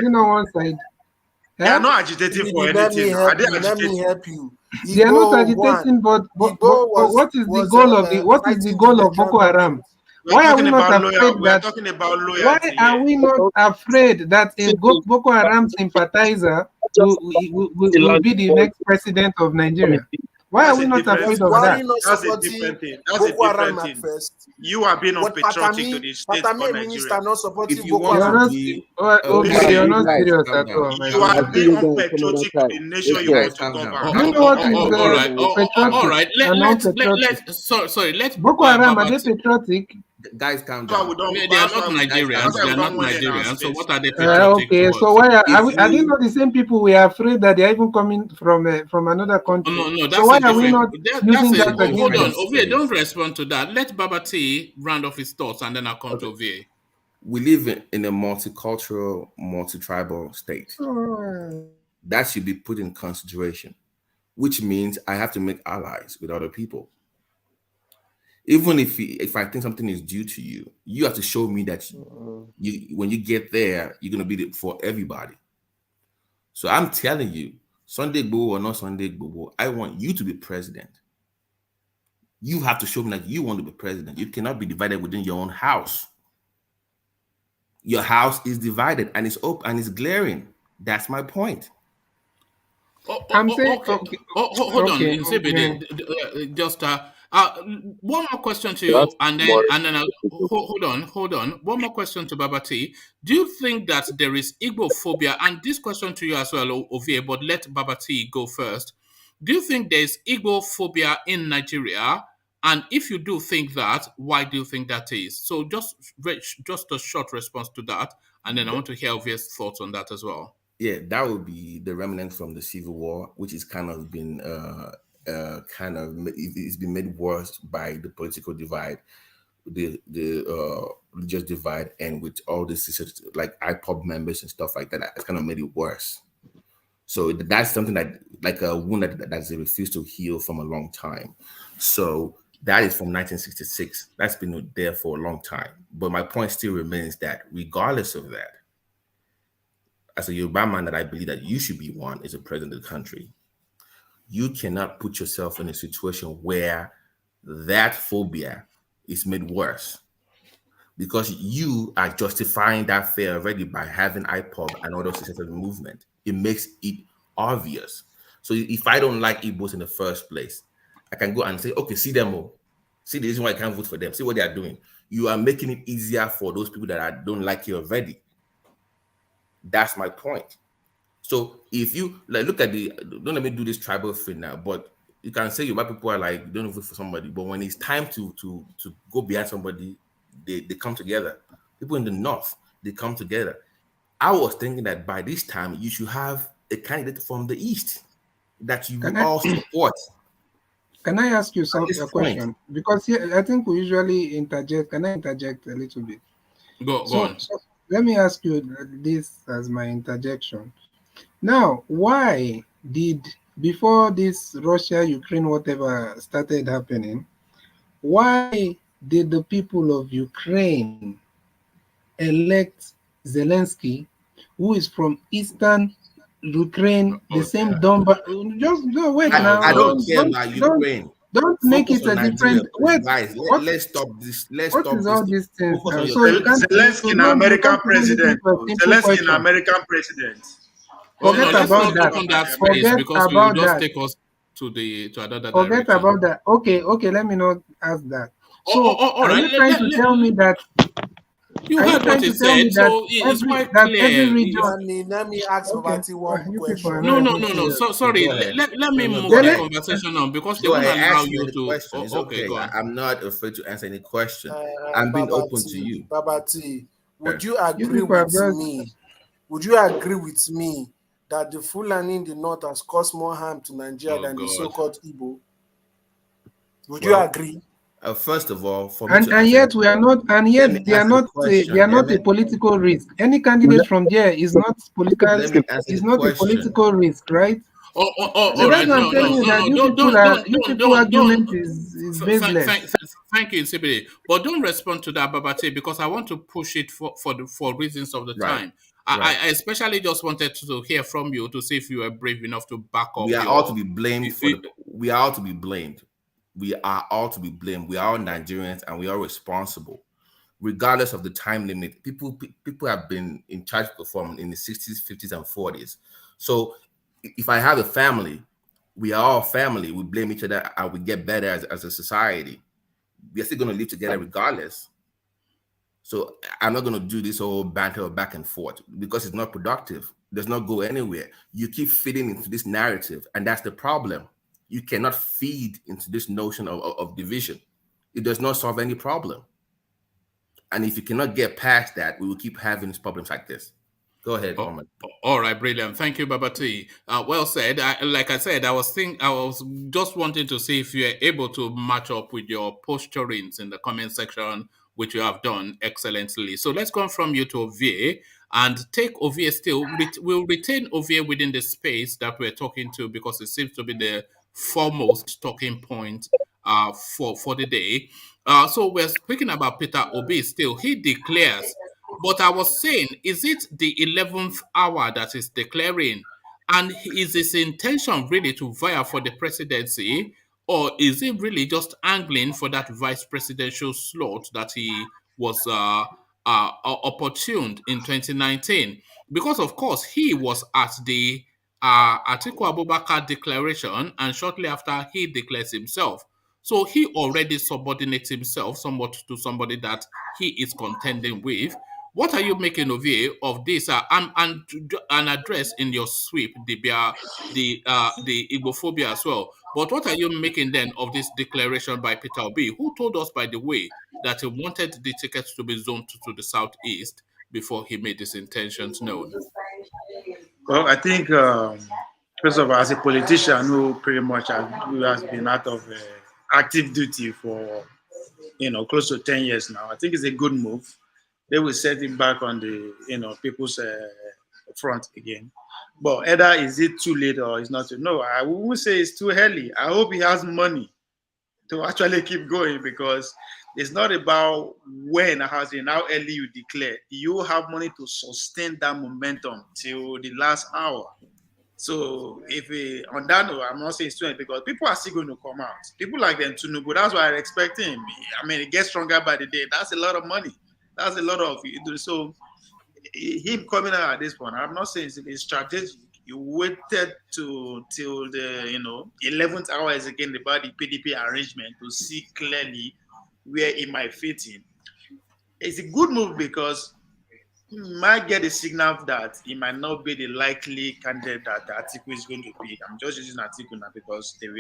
not one side. They are not agitating for anything. Let me help you. They are not agitating, but what is the goal of Boko Haram? Why are we not afraid that? Why are we not afraid that a Boko Haram sympathizer will be the next president of Nigeria? Why are we not afraid of that? That's a different thing. That's a different thing. You are being unpatriotic to the state of Nigeria. If you want to be, you're not serious at all. You are being unpatriotic to the nation you want to govern. You know what is all right. Let's Boko Haram, are they patriotic? Guys, calm down. They are not Nigerians. They are not Nigerians. So what are they patriotic okay, so why are they not the same people we are afraid that they are even coming from another country? No, that's so why are we not using that against Hold on, Ovie, don't respond to that. Let Babati round off his thoughts, and then I'll come to Ovie. We live in a multicultural, multi-tribal state. That should be put in consideration, which means I have to make allies with other people. Even if I think something is due to you, you have to show me that when you get there, you're going to be for everybody. So I'm telling you, Sunday Igboho or not Sunday Igboho, I want you to be president. You have to show me that you want to be president. You cannot be divided within your own house. Your house is divided and it's open and it's glaring. That's my point. I'm saying, okay. Hold on. Just one more question to you, and then hold on. One more question to Babati. Do you think that there is Igbophobia? And this question to you as well, Ovie, but let Babati go first. Do you think there is Igbophobia in Nigeria? And if you do think that, why do you think that is? So just a short response to that, and then I want to hear Ovie's thoughts on that as well. Yeah, that would be the remnant from the Civil War, which is kind of been it's been made worse by the political divide, the religious divide, and with all this like IPOB members and stuff like that. It's kind of made it worse. So that's something that, like a wound that's refused to heal from a long time. So that is from 1966. That's been there for a long time. But my point still remains that regardless of that, as a Yoruba man, that I believe that you should be one as a president of the country, you cannot put yourself in a situation where that phobia is made worse because you are justifying that fear already by having IPOB and other systems of the movement. It makes it obvious. So if I don't like Igbos in the first place, I can go and say, okay, see them all. See the reason why I can't vote for them. See what they are doing. You are making it easier for those people that don't like you already. That's my point. So if you like look at don't let me do this tribal thing now, but you can say white people are like, don't vote for somebody, but when it's time to go behind somebody, they come together. People in the north, they come together. I was thinking that by this time you should have a candidate from the east that you will all support. Can I ask you a question? Because I think we usually interject. Can I interject a little bit? Go on. So let me ask you this as my interjection. Now, why did, before this Russia-Ukraine whatever started happening, why did the people of Ukraine elect Zelensky, who is from Eastern Ukraine, the same Donbass? Just no, wait now. I don't care about Ukraine. Don't make it a different. Wait, guys. Let's stop this. What is all these things now? So Zelensky, an American president. Zelensky, an American president. Forget about that. Forget about that. Take us to another Forget direction. about that. Okay. Let me not ask that. So, all are right. you trying to tell me that? You heard what he said, so it's quite clear. Let me ask Babati one question. No. So sorry. Let me move the conversation on because they won't allow you to. Okay, go on. I'm not afraid to answer any question. I'm being open to you. Babati, would you agree with me? Would you agree with me that the Fulani in the north has caused more harm to Nigeria than the so-called Igbo? Would you agree? First of all, and yet we are not, and yet they are not a political risk. Any candidate from there is not political. Is not a political risk, right? So that's what I'm telling you, that you people argument is baseless. Thank you, Sibili. But don't respond to that, Babate, because I want to push it for reasons of the time. I especially just wanted to hear from you to see if you were brave enough to back up. We are all to be blamed we are all to be blamed. We are all to be blamed. We are all Nigerians and we are responsible, regardless of the time limit. People have been in charge from in the 60s, 50s, and 40s. So if I have a family, we are all family. We blame each other and we get better as a society. We are still going to live together regardless. So I'm not going to do this whole banter back and forth because it's not productive. It does not go anywhere. You keep feeding into this narrative, and that's the problem. You cannot feed into this notion of division. It does not solve any problem. And if you cannot get past that, we will keep having problems like this. Go ahead, Ahmed. All right, brilliant. Thank you, Babati. Well said. Like I said, I was just wanting to see if you are able to match up with your posturings in the comment section, which you have done excellently. So let's go from you to Ovie and take Ovie still. We'll retain Ovie within the space that we're talking to because it seems to be the foremost talking point for the day. So we're speaking about Peter Obi still. He declares, but I was saying, is it the 11th hour that is declaring? And is his intention really to vie for the presidency? Or is he really just angling for that vice presidential slot that he was opportuned in 2019? Because, of course, he was at the Atiku Abubakar declaration, and shortly after he declares himself. So he already subordinates himself somewhat to somebody that he is contending with. What are you making of this? And address in your sweep the Igbophobia as well. But what are you making then of this declaration by Peter Obi, who told us, by the way, that he wanted the tickets to be zoned to the southeast before he made his intentions known? Well, I think first of all, as a politician who pretty much has been out of active duty for close to 10 years now, I think it's a good move. They will set him back on the people's front again. But either is it too late or it's not too. No, I won't say it's too early. I hope he has money to actually keep going, because it's not about when or how early you declare. You have money to sustain that momentum till the last hour. So on that note, I'm not saying it's 20, because people are still going to come out. People like them too, but that's why I expect him. I mean, it gets stronger by the day. That's a lot of money. That's a lot of so him coming out at this point. I'm not saying it's strategic. You waited till the 11th hour is again about the PDP arrangement to see clearly where it might fit in. It's a good move because you might get a signal that it might not be the likely candidate that the article is going to be. I'm just using article now because they've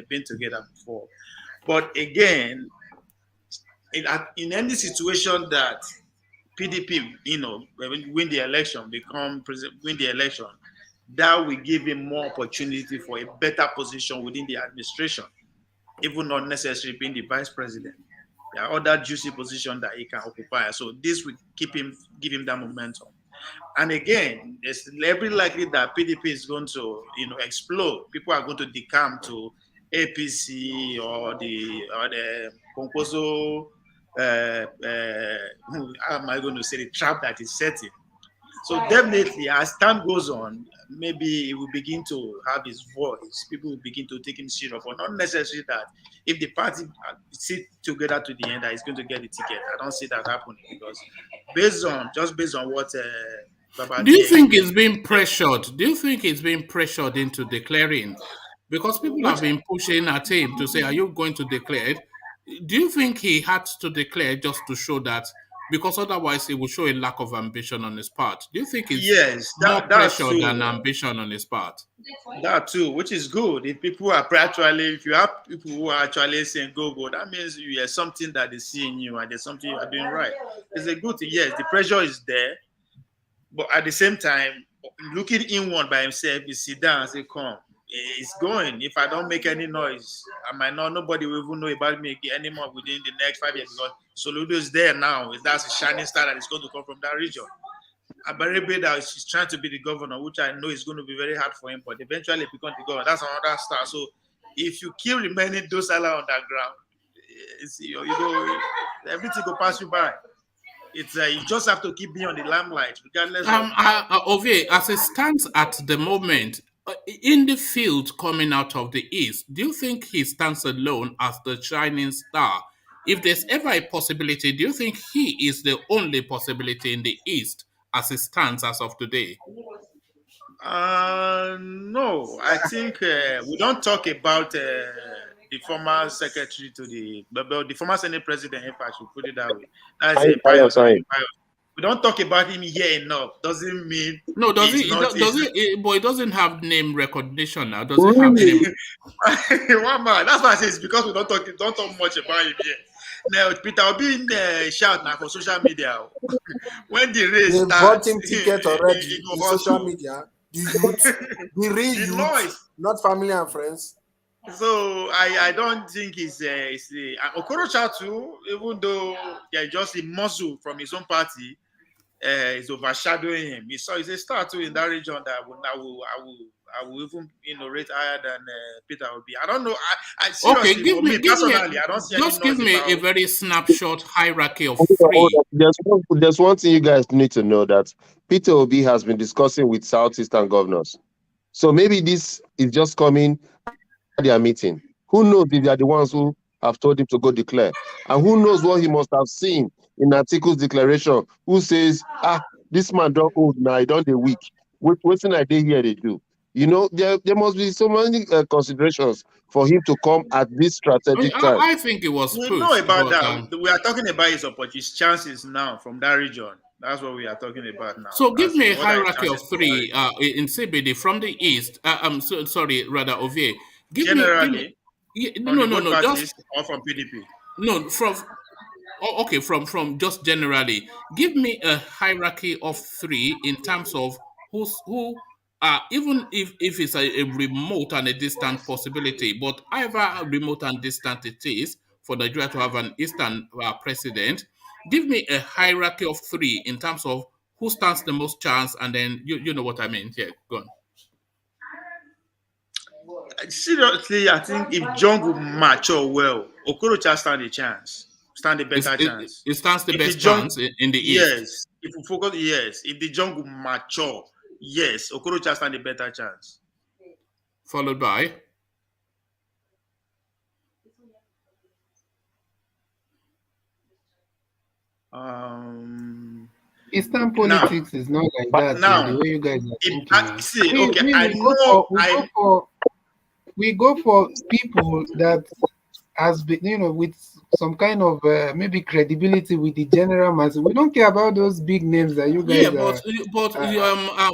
been together before. But again, in any situation that PDP, win the election, win the election, that will give him more opportunity for a better position within the administration, even not necessarily being the vice president. There are other juicy positions that he can occupy. So this will give him that momentum. And again, there's every likely that PDP is going to, explode. People are going to decamp to APC or the Concoso. How am I going to say the trap that is setting? So definitely, as time goes on, maybe he will begin to have his voice. People will begin to take him serious, but not necessarily that if the party sit together to the end, that he's going to get the ticket. I don't see that happening, because based on what do you think it's being pressured? Do you think it's being pressured into declaring? Because people have been pushing at him to say, "Are you going to declare it?" Do you think he had to declare just to show that? Because otherwise, it will show a lack of ambition on his part. Do you think it's more pressure than ambition on his part? That too, which is good. If you have people who are actually saying go, that means you have something that they see in you and there's something you are doing right. It's a good thing. Yes, the pressure is there, but at the same time, looking inward by himself, you sit down and say, "Come, it's going. If I don't make any noise, nobody will even know about me anymore within the next 5 years, because Soludo is there now. That's a shining star that is going to come from that region." Abarebe that is trying to be the governor, which I know is going to be very hard for him, but eventually become the governor. That's another star. So if you keep remaining docile underground, everything will pass you by. It's you just have to keep being on the limelight, regardless Ovie, as it stands at the moment, in the field coming out of the East, do you think he stands alone as the shining star? If there's ever a possibility, do you think he is the only possibility in the East as it stands as of today? No, I think we don't talk about the former secretary to the former Senate president, if I should put it that way. That's a Pius. We don't talk about him here enough. Doesn't mean no. But it doesn't have name recognition now. Does it have name? One man. That's why I say it's because we don't talk much about him here. Now Peter Obi shout now for social media. When the race starts, bought him ticket already in social media. The youth, the real youth, noise, not family and friends. So I don't think it's Okorocha too, even though they're just a muscle from his own party, is overshadowing him. He's a star too in that region that I will even rate higher than Peter Obi. I don't know. I seriously, give me personally, I don't see just give me a very snapshot hierarchy of three. There's one thing you guys need to know, that Peter Obi has been discussing with Southeastern governors. So maybe this is just coming at their meeting. Who knows if they are the ones who have told him to go declare? And who knows what he must have seen in Atiku's declaration, who says, this man don't old now, he don't the weak. What's an idea here they do? There must be so many considerations for him to come at this strategic time. I think it was pushed. We know about that. We are talking about his chances now from that region. That's what we are talking about now. So give me a hierarchy of three in CBD from the East. Ovie. Generally, no, just or from PDP. No, from just generally. Give me a hierarchy of three in terms of who even if it's a remote and a distant possibility, but however remote and distant it is for Nigeria to have an Eastern president, give me a hierarchy of 3 in terms of who stands the most chance, and then you know what I mean. Yeah, go on. Seriously, I think if John will mature well, Okorocha stand a better chance. It stands the best chance in the East. Yes, if we focus, yes. If the John will mature, yes, Okorocha stand a better chance. Followed by? Eastern politics is not like that. Now, the way you guys are thinking. We go for people that has been, with some kind of maybe credibility with the general mass. We don't care about those big names that you guys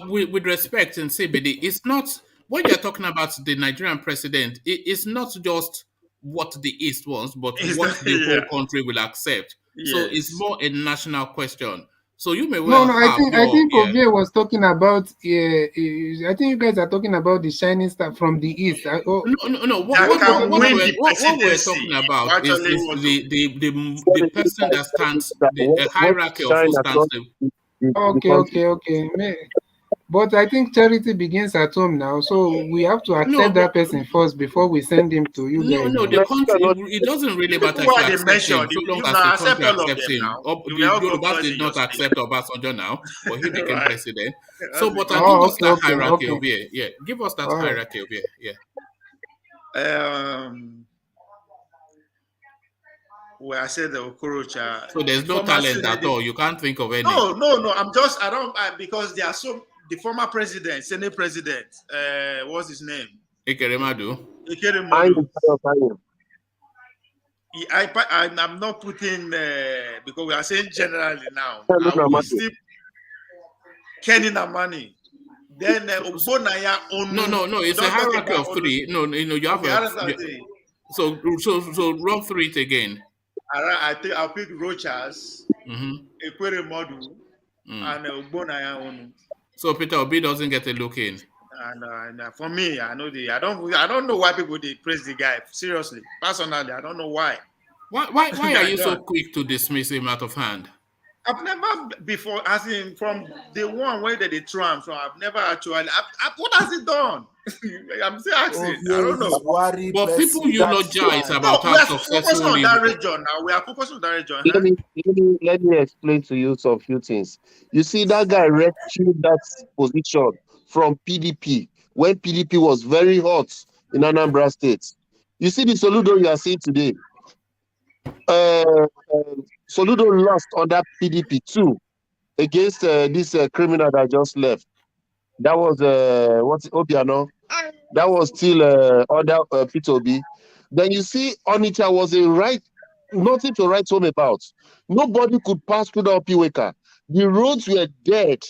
with respect and CBD, it's not when you're talking about the Nigerian president. It's not just what the East wants, but what the whole country will accept. Yes. So it's more a national question. So you may well I think Ovie was talking about. I think you guys are talking about the shining star from the East. No. What we're talking about is the person that stands the hierarchy of who stands. Okay. But I think charity begins at home now, so we have to accept that person first before we send him to you guys. No, the country, it doesn't really matter if you accept him, so long as the country accepts him. The Yorubas did not accept Obasanjo now, but he became president. So, but give us that hierarchy over here. Yeah, give us that hierarchy over here. Yeah. Where I said the Okorocha. So there's no talent at all. You can't think of any. No. Because there are so. The former president, Senate president, what's his name? Ikeremadu. I'm not putting because we are saying generally now. Kenny Namani. Then Obonaya Onu. No. It's a hierarchy of 3. No. You have So run through it again. I think I'll pick Rochas, Ekweremadu, and Obonaya Onu. So Peter Obi doesn't get a look in. And for me, I don't know why people they praise the guy. Seriously, personally, I don't know why. Why are you so quick to dismiss him out of hand? I've never before, as in from the one where they threw him from. I've never actually. What has he done? I'm still asking. I don't know. But people eulogize about how successful he is. We are focused on that region. Let me explain to you some few things. You see, that guy rescued that position from PDP when PDP was very hot in Anambra State. You see the Soludo you are seeing today. Soludo lost under PDP too against this criminal that just left. That was Obiano. That was still other P2B. Then you see Onitsha was nothing to write home about. Nobody could pass through the Opiweka. The roads were dead.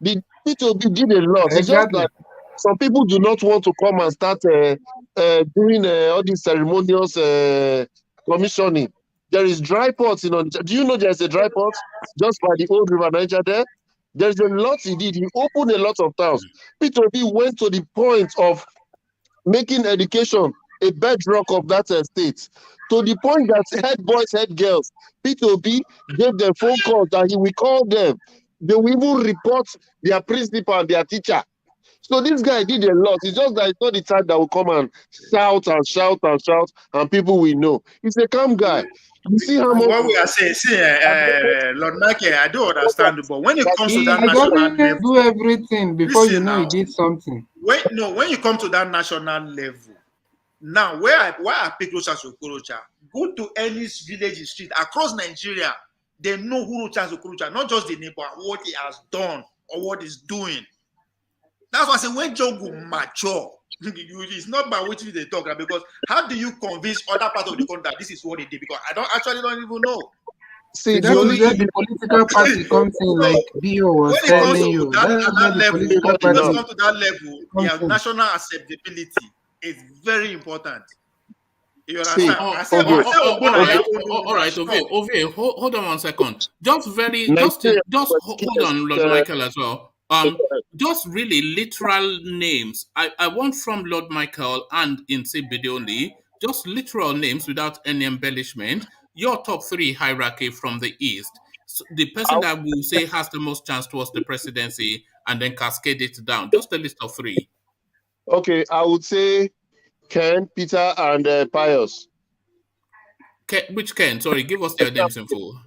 The P2B did a lot. Exactly. It's just that some people do not want to come and start doing all these ceremonious commissioning. There is dry ports in Onitsha. Do you know there's a dry port just by the old River Niger there? There's a lot he did. He opened a lot of towns. P2B went to the point of making education a bedrock of that state. To the point that head boys, head girls, P2B gave them phone calls that he will call them. They will even report their principal and their teacher. So this guy did a lot. It's just that it's not the type that will come and shout, and people will know. He's a calm guy. You see how much what we are saying, Lord Michael, I do understand, but when it comes to that national level, do everything before you know he did something. When you come to that national level, now why are people such as Okorocha? Go to any village street across Nigeria, they know who Rochas Okorocha, not just the neighbor, what he has done or what he's doing. That's why I say when John will mature, it's not by which they talk, because how do you convince other part of the country that this is what they did? Because I don't even know. See, that's where the political party comes in, like Bio was telling you. When it comes to that level, the national acceptability is very important. You understand? All right, okay. Hold on 1 second. Just hold on, Lord Michael, as well. Just really literal names. I want from Lord Michael and in Sibidoni, just literal names without any embellishment. Your top 3 hierarchy from the East. So the person that will say has the most chance towards the presidency, and then cascade it down. Just a list of 3. Okay, I would say Ken, Peter, and Pius. Which Ken? Sorry, give us their names in full.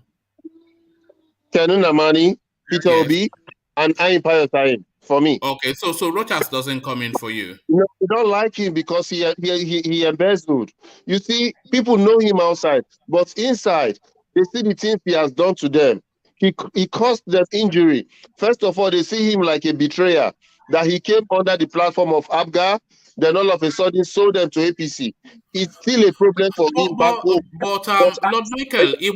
Ken Nnamani, Peter Obi, and Ayin Pius Ayin, for me. Okay, so Rochas doesn't come in for you. No, we don't like him because he embezzled. You see, people know him outside, but inside, they see the things he has done to them. He caused them injury. First of all, they see him like a betrayer, that he came under the platform of ABGA, then all of a sudden sold them to APC. It's still a problem for him back home. But Lord Michael, it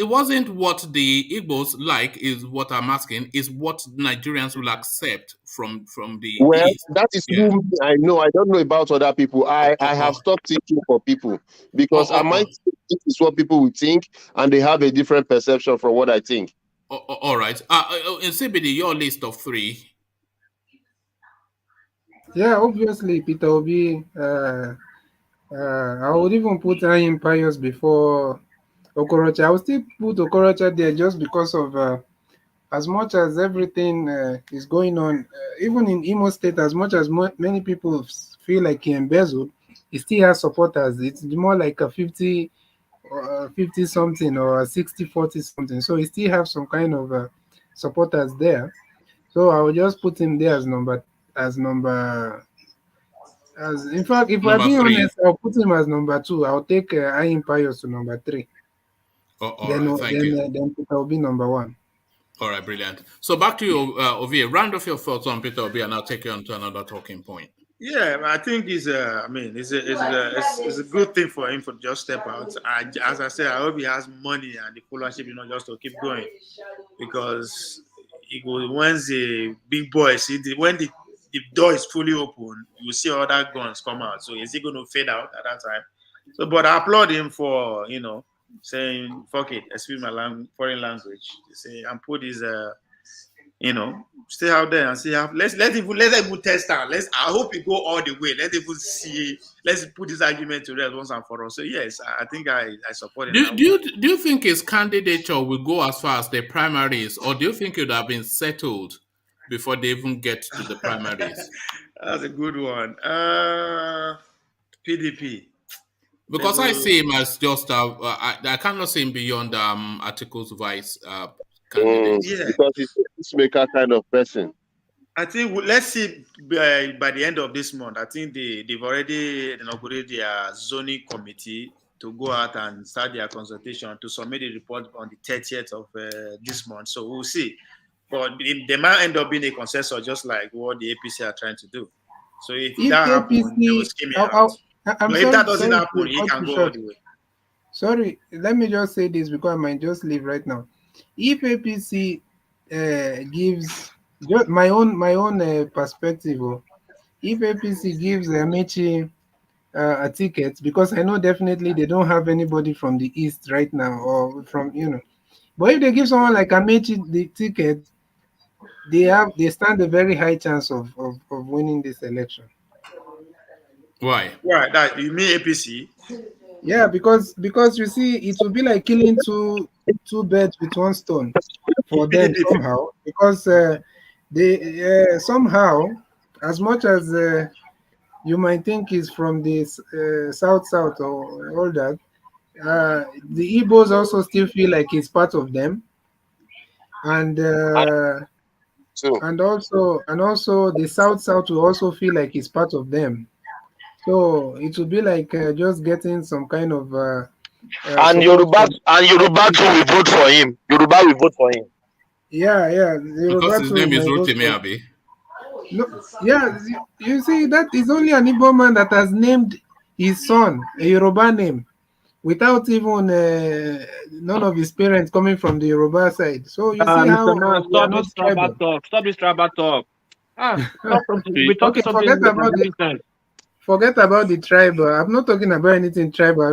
wasn't what the Igbos like, is what I'm asking, is what Nigerians will accept from the East. That is who I know. I don't know about other people. I have stopped thinking for people because I might think this is what people will think, and they have a different perception from what I think. All right. In CBD, your list of 3. Yeah, obviously, Peter Obi. I would even put Ayin Pius before Okorocha. I would still put Okorocha there just because of as much as everything is going on, even in Imo State, as much as many people feel like he embezzled, he still has supporters. It's more like a 50 something or a 60-40 something. So he still have some kind of supporters there. So I would just put him there in fact, if we're being honest, I'll put him as number 2. I'll take Ayin Pius to number 3. Then Peter will be number 1. All right, brilliant. So back to you, Ovie. Round off your thoughts on Peter Obi, and I'll take you on to another talking point. Yeah, I think it's a good thing for him to just step out. As I said, I hope he has money and the followership, just to keep going, because once the big boys when the door is fully open, you see other guns come out. So is he going to fade out at that time? So, but I applaud him for saying fuck it, excuse my foreign language, say and put his stay out there and see how let's even test out. I hope it go all the way. Let's put this argument to rest once and for all. So yes, I think I support it. Do you think his candidature will go as far as the primaries, or do you think it would have been settled before they even get to the primaries? That's a good one. PDP. Because I see him as just I cannot see him beyond Articles Vice candidate. Because he's a peacemaker kind of person. I think let's see by the end of this month. I think they've already inaugurated their zoning committee to go out and start their consultation to submit a report on the 30th of this month. So we'll see. But they might end up being a consensus, just like what the APC are trying to do. So if that happens, they will skim it out. If that doesn't happen, he can go all the way. Sorry, let me just say this because I might just leave right now. If APC gives just my own perspective, if APC gives Amechi a ticket, because I know definitely they don't have anybody from the East right now, or from but if they give someone like Amechi the ticket, they stand a very high chance of winning this election. Why? That you mean APC? Yeah, because you see, it will be like killing two birds with one stone for them somehow. Because they somehow, as much as you might think is from this south or all that, the Igbos also still feel like it's part of them, and also the south will also feel like it's part of them. So it will be like just getting some kind of and Yoruba too will vote for him. Yoruba will vote for him. Yeah. Because his name is Rotimi Abi. No, yeah, you see, that is only an Igbo man that has named his son a Yoruba name without even none of his parents coming from the Yoruba side. So you see how stop this tribal talk. We're talking Forget about the tribe. I'm not talking about anything tribal. I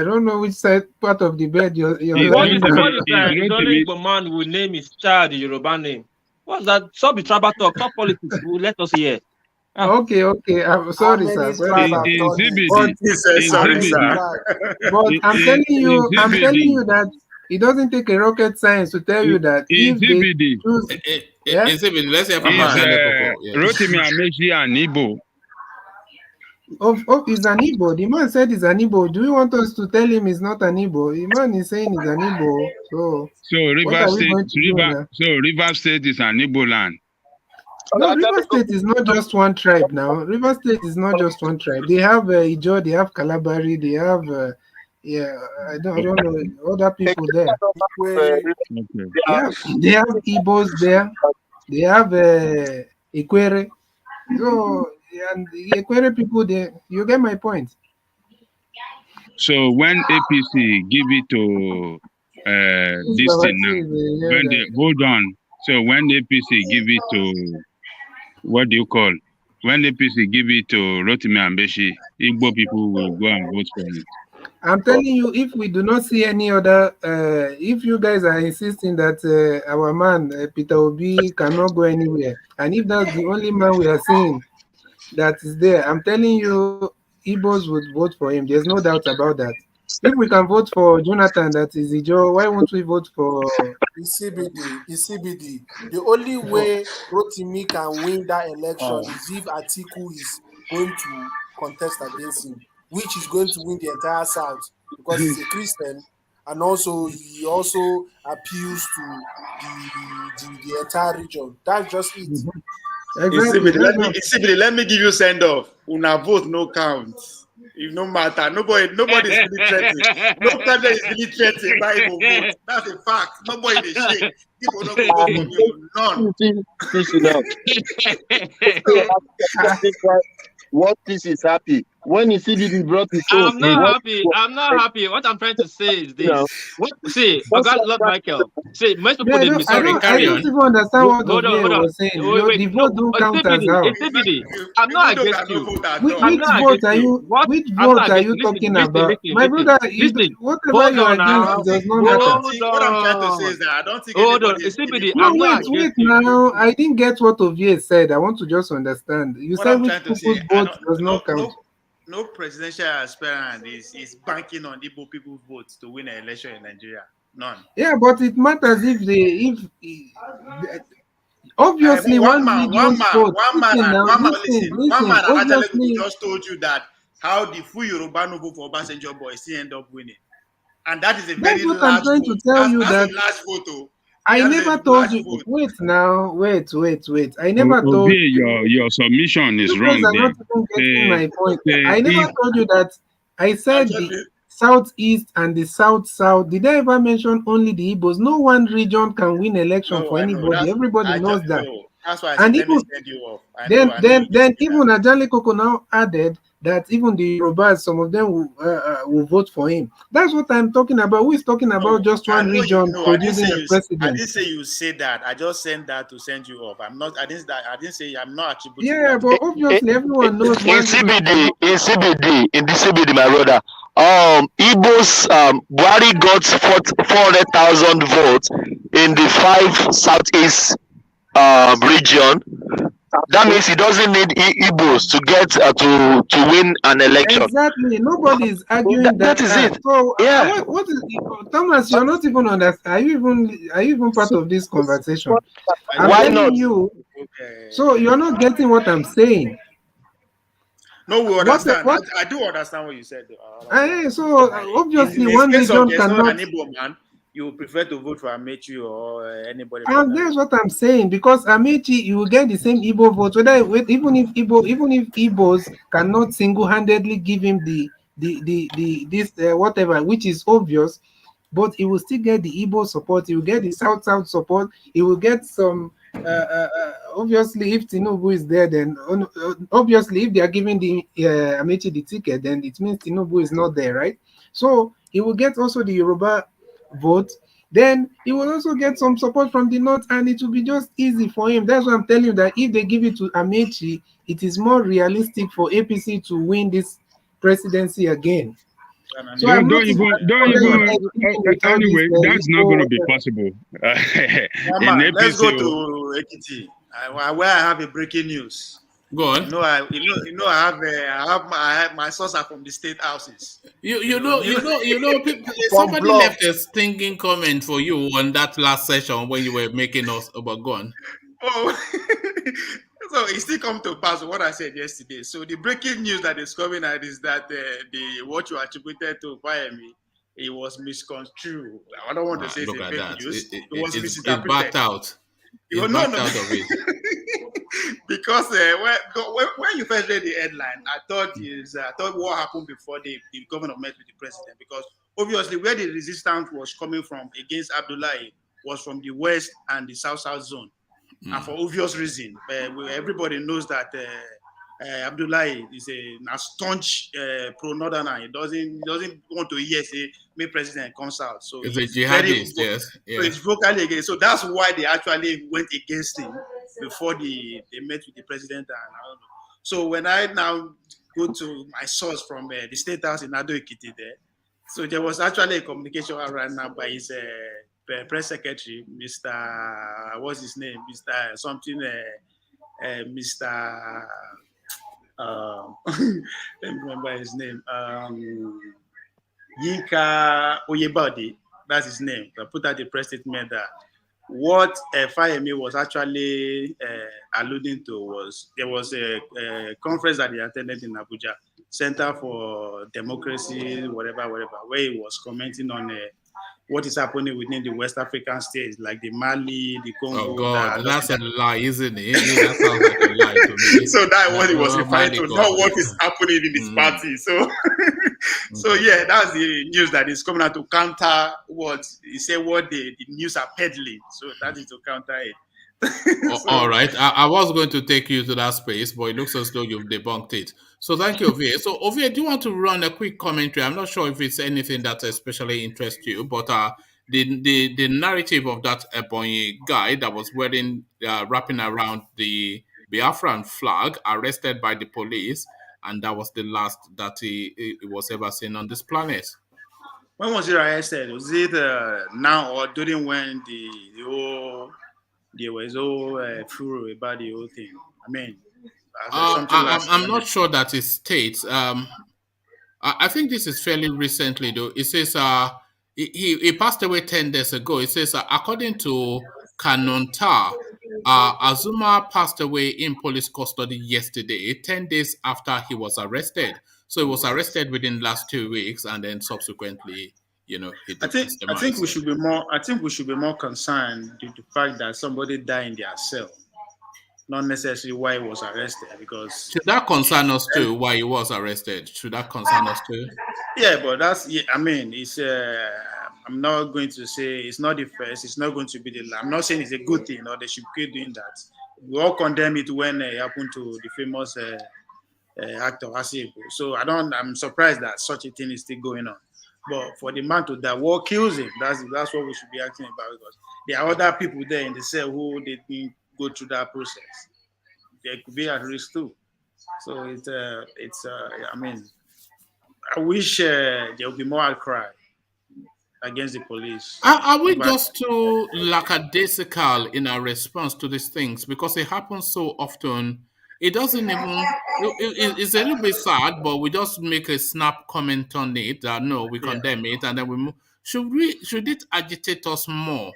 don't know which side part of the bed you're what is the only Igbo man will name his child the Yoruba name? What's that? Stop the tribal talk. Stop politics. Let us hear. Okay. I'm sorry, sir. Sorry, sir. But I'm telling you that it doesn't take a rocket science to tell you that if they choose, let's hear from Rotimi Amechi an Igbo. He's an Igbo. The man said he's an Igbo. Do you want us to tell him he's not an Igbo? The man is saying he's an Igbo. So Rivers State is an Igbo land. No, Rivers State is not just one tribe now. Rivers State is not just one tribe. They have Ijo, they have Kalabari, they have I don't know other people there. They have Igbos there. They have Ikwere. So and the Ikwere people there. You get my point. So when APC give it to this thing now, when they hold on. So when APC give it to what do you call? When APC give it to Rotimi Amechi, Igbo people will go and vote for it. I'm telling you, if we do not see any other, if you guys are insisting that our man Peter Obi cannot go anywhere, and if that's the only man we are seeing that is there, I'm telling you, Igbos would vote for him. There's no doubt about that. If we can vote for Jonathan, that is Ijo, why won't we vote for CBD? The only way Rotimi can win that election is if Atiku is going to contest against him, which is going to win the entire South because he's a Christian, and also he also appeals to the entire region. That's just it. Exactly. Let me give you send off. Una vote no count. It no matter. Nobody is really threatened. No candidate is really threatened by Igbo vote. That's a fact. Nobody is shake. People don't go vote for you. None. What this is happy. When you see the brought his own. I'm not happy. What I'm trying to say is this. See, Lord Michael. See, most people did I don't even understand what hold on. was saying. The vote don't count as how. I'm not against you. Which vote are you talking about? My brother, whatever you are against does not matter. What I'm trying to say is that I don't think wait now. I didn't get what Ovie said. I want to just understand. You said which people's vote does not count. No presidential aspirant is banking on Igbo people's votes to win an election in Nigeria. None. Yeah, but it matters if obviously one man just told you that how the full Yoruba no vote for Obasanjo boy still end up winning, and that is a very large. I'm trying to tell you that large photo. I never told you. Wait. I never told you. Your submission is wrong. Are not even getting my point. I never told you that. I said the southeast and the south. Did I ever mention only the Igbos? No one region can win election for anybody. Everybody knows that. That's why I said, let me send you off. Then even Ajali Koko now added that even the Yorubas, some of them will vote for him. That's what I'm talking about. Who is talking about just one region producing a president? I didn't say you said that. I just sent that to send you off. I didn't say I'm not attributing. Yeah, but obviously everyone knows. In the CBD, my brother. Igbos, Buhari got 400,000 votes in the 5 southeast region. That means he doesn't need Igbos to get to win an election. Exactly. Nobody is arguing that is it. So, yeah. What is Thomas? You're not even understand. Are you even part of this conversation? Why not? You. So you're not getting what I'm saying. No, we understand. I do understand what you said. So obviously one region cannot. You prefer to vote for Amechi or anybody? And that's what I'm saying, because Amechi, you will get the same Igbo vote. Even if Igbos cannot single-handedly give him this whatever, which is obvious, but he will still get the Igbo support. He will get the South support. He will get some. Obviously, if Tinubu is there, then obviously if they are giving the Amechi the ticket, then it means Tinubu is not there, right? So he will get also the Yoruba vote. Then he will also get some support from the north, and it will be just easy for him. That's why I'm telling you that if they give it to Amechi, it is more realistic for APC to win this presidency again. So don't even. Anyway, that's not going to be possible. In Let's APC, go to Ekiti, where I have a breaking news. Go on. I have my sources are from the state houses. Somebody left a stinging comment for you on that last session when you were making us about gone. Oh, so it still come to pass what I said yesterday. So the breaking news that is coming out is that what you attributed to Fayemi, it was misconstrued. I don't want to say it's a fake news. It was misinterpreted. It backed out. It backed out of it. Because when you first read the headline, I thought what happened before the governor met with the president, because obviously where the resistance was coming from against Abdullahi was from the west and the south zone, and for obvious reason, everybody knows that Abdullahi is a staunch pro-northerner. He doesn't want to hear say make president comes out. So it's a jihadist, yes. So it's vocally against. So that's why they actually went against him before they met with the president. And I don't know. So when I now go to my source from the State House in Ado Ekiti there, so there was actually a communication right now by his press secretary, Mr. What's his name? Mr. something, Mr. Let me remember his name. Yinka Oyebade, that's his name. I put out the press statement that what Fayemi was actually alluding to was there was a conference that he attended in Abuja, Center for Democracy, whatever, where he was commenting on what is happening within the West African states, like the Mali, the Congo. Oh God, that's a lie, isn't it? That sounds like a lie to me. So that's what he was referring to, not what is happening in his party. So, so yeah, that's the news that is coming out to counter what he said, what the news are peddling. So that is to counter it. So, all right, I was going to take you to that space, but it looks as though you've debunked it. So thank you, Ovie. So Ovie, do you want to run a quick commentary? I'm not sure if it's anything that especially interests you, but the narrative of that EBONYI guy that was wearing wrapping around the Biafran flag, arrested by the police, and that was the last that he was ever seen on this planet. When was he arrested? Was it now or during when there was all furor about the whole thing? I mean, I'm not sure that it states. I think this is fairly recently, though. It says he passed away 10 days ago. It says, according to Kanonta, Azuma passed away in police custody yesterday, 10 days after he was arrested. So he was arrested within the last 2 weeks, and then subsequently, he I think we should be more concerned due to the fact that somebody died in their cell, not necessarily why he was arrested. Because should that concern us too? Why he was arrested? Should that concern us too? Yeah, but I mean, it's. I'm not going to say it's not the first. It's not going to be the last. I'm not saying it's a good thing or they should keep doing that. We all condemn it when it happened to the famous actor Asiebo. So I'm surprised that such a thing is still going on. But for the man to die, what kills him? That's what we should be asking about, because there are other people there in the cell who didn't go through that process. They could be at risk too. So I mean, I wish there would be more outcry against the police. Are we just too lackadaisical in our response to these things? Because it happens so often. It doesn't even. It's a little bit sad, but we just make a snap comment on it. No, we condemn it, and then we move. Should it agitate us more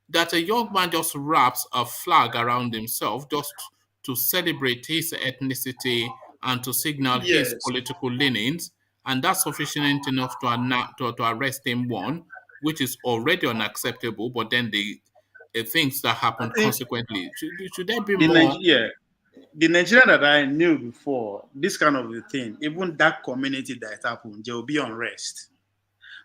that a young man just wraps a flag around himself just to celebrate his ethnicity and to signal his political leanings, and that's sufficient enough to arrest him, one, which is already unacceptable, but then the things that happen consequently. Should there be more? The Nigerian that I knew before, this kind of a thing, even that community that happened, there will be unrest.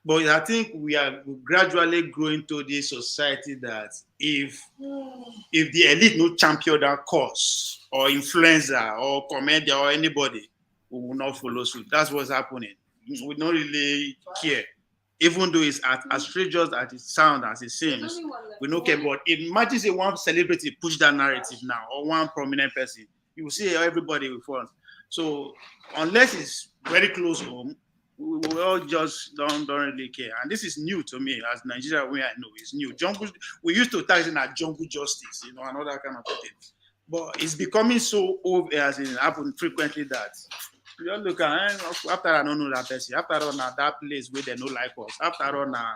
But I think we are gradually growing to this society that if the elite no champion that cause or influencer or comedian or anybody, we will not follow suit. That's what's happening. We don't really care. Even though it's as outrageous as it sounds, as it seems, we don't care. But imagine say one celebrity push that narrative now, or one prominent person, you will see everybody will fall. So unless it's very close home, we all just don't really care. And this is new to me as Nigeria, where I know it's new. Jungle, we used to tax in our jungle justice, another kind of thing. But it's becoming so old as it happens frequently that you just look at after I don't know that person, after all now that place where they don't like us, after all now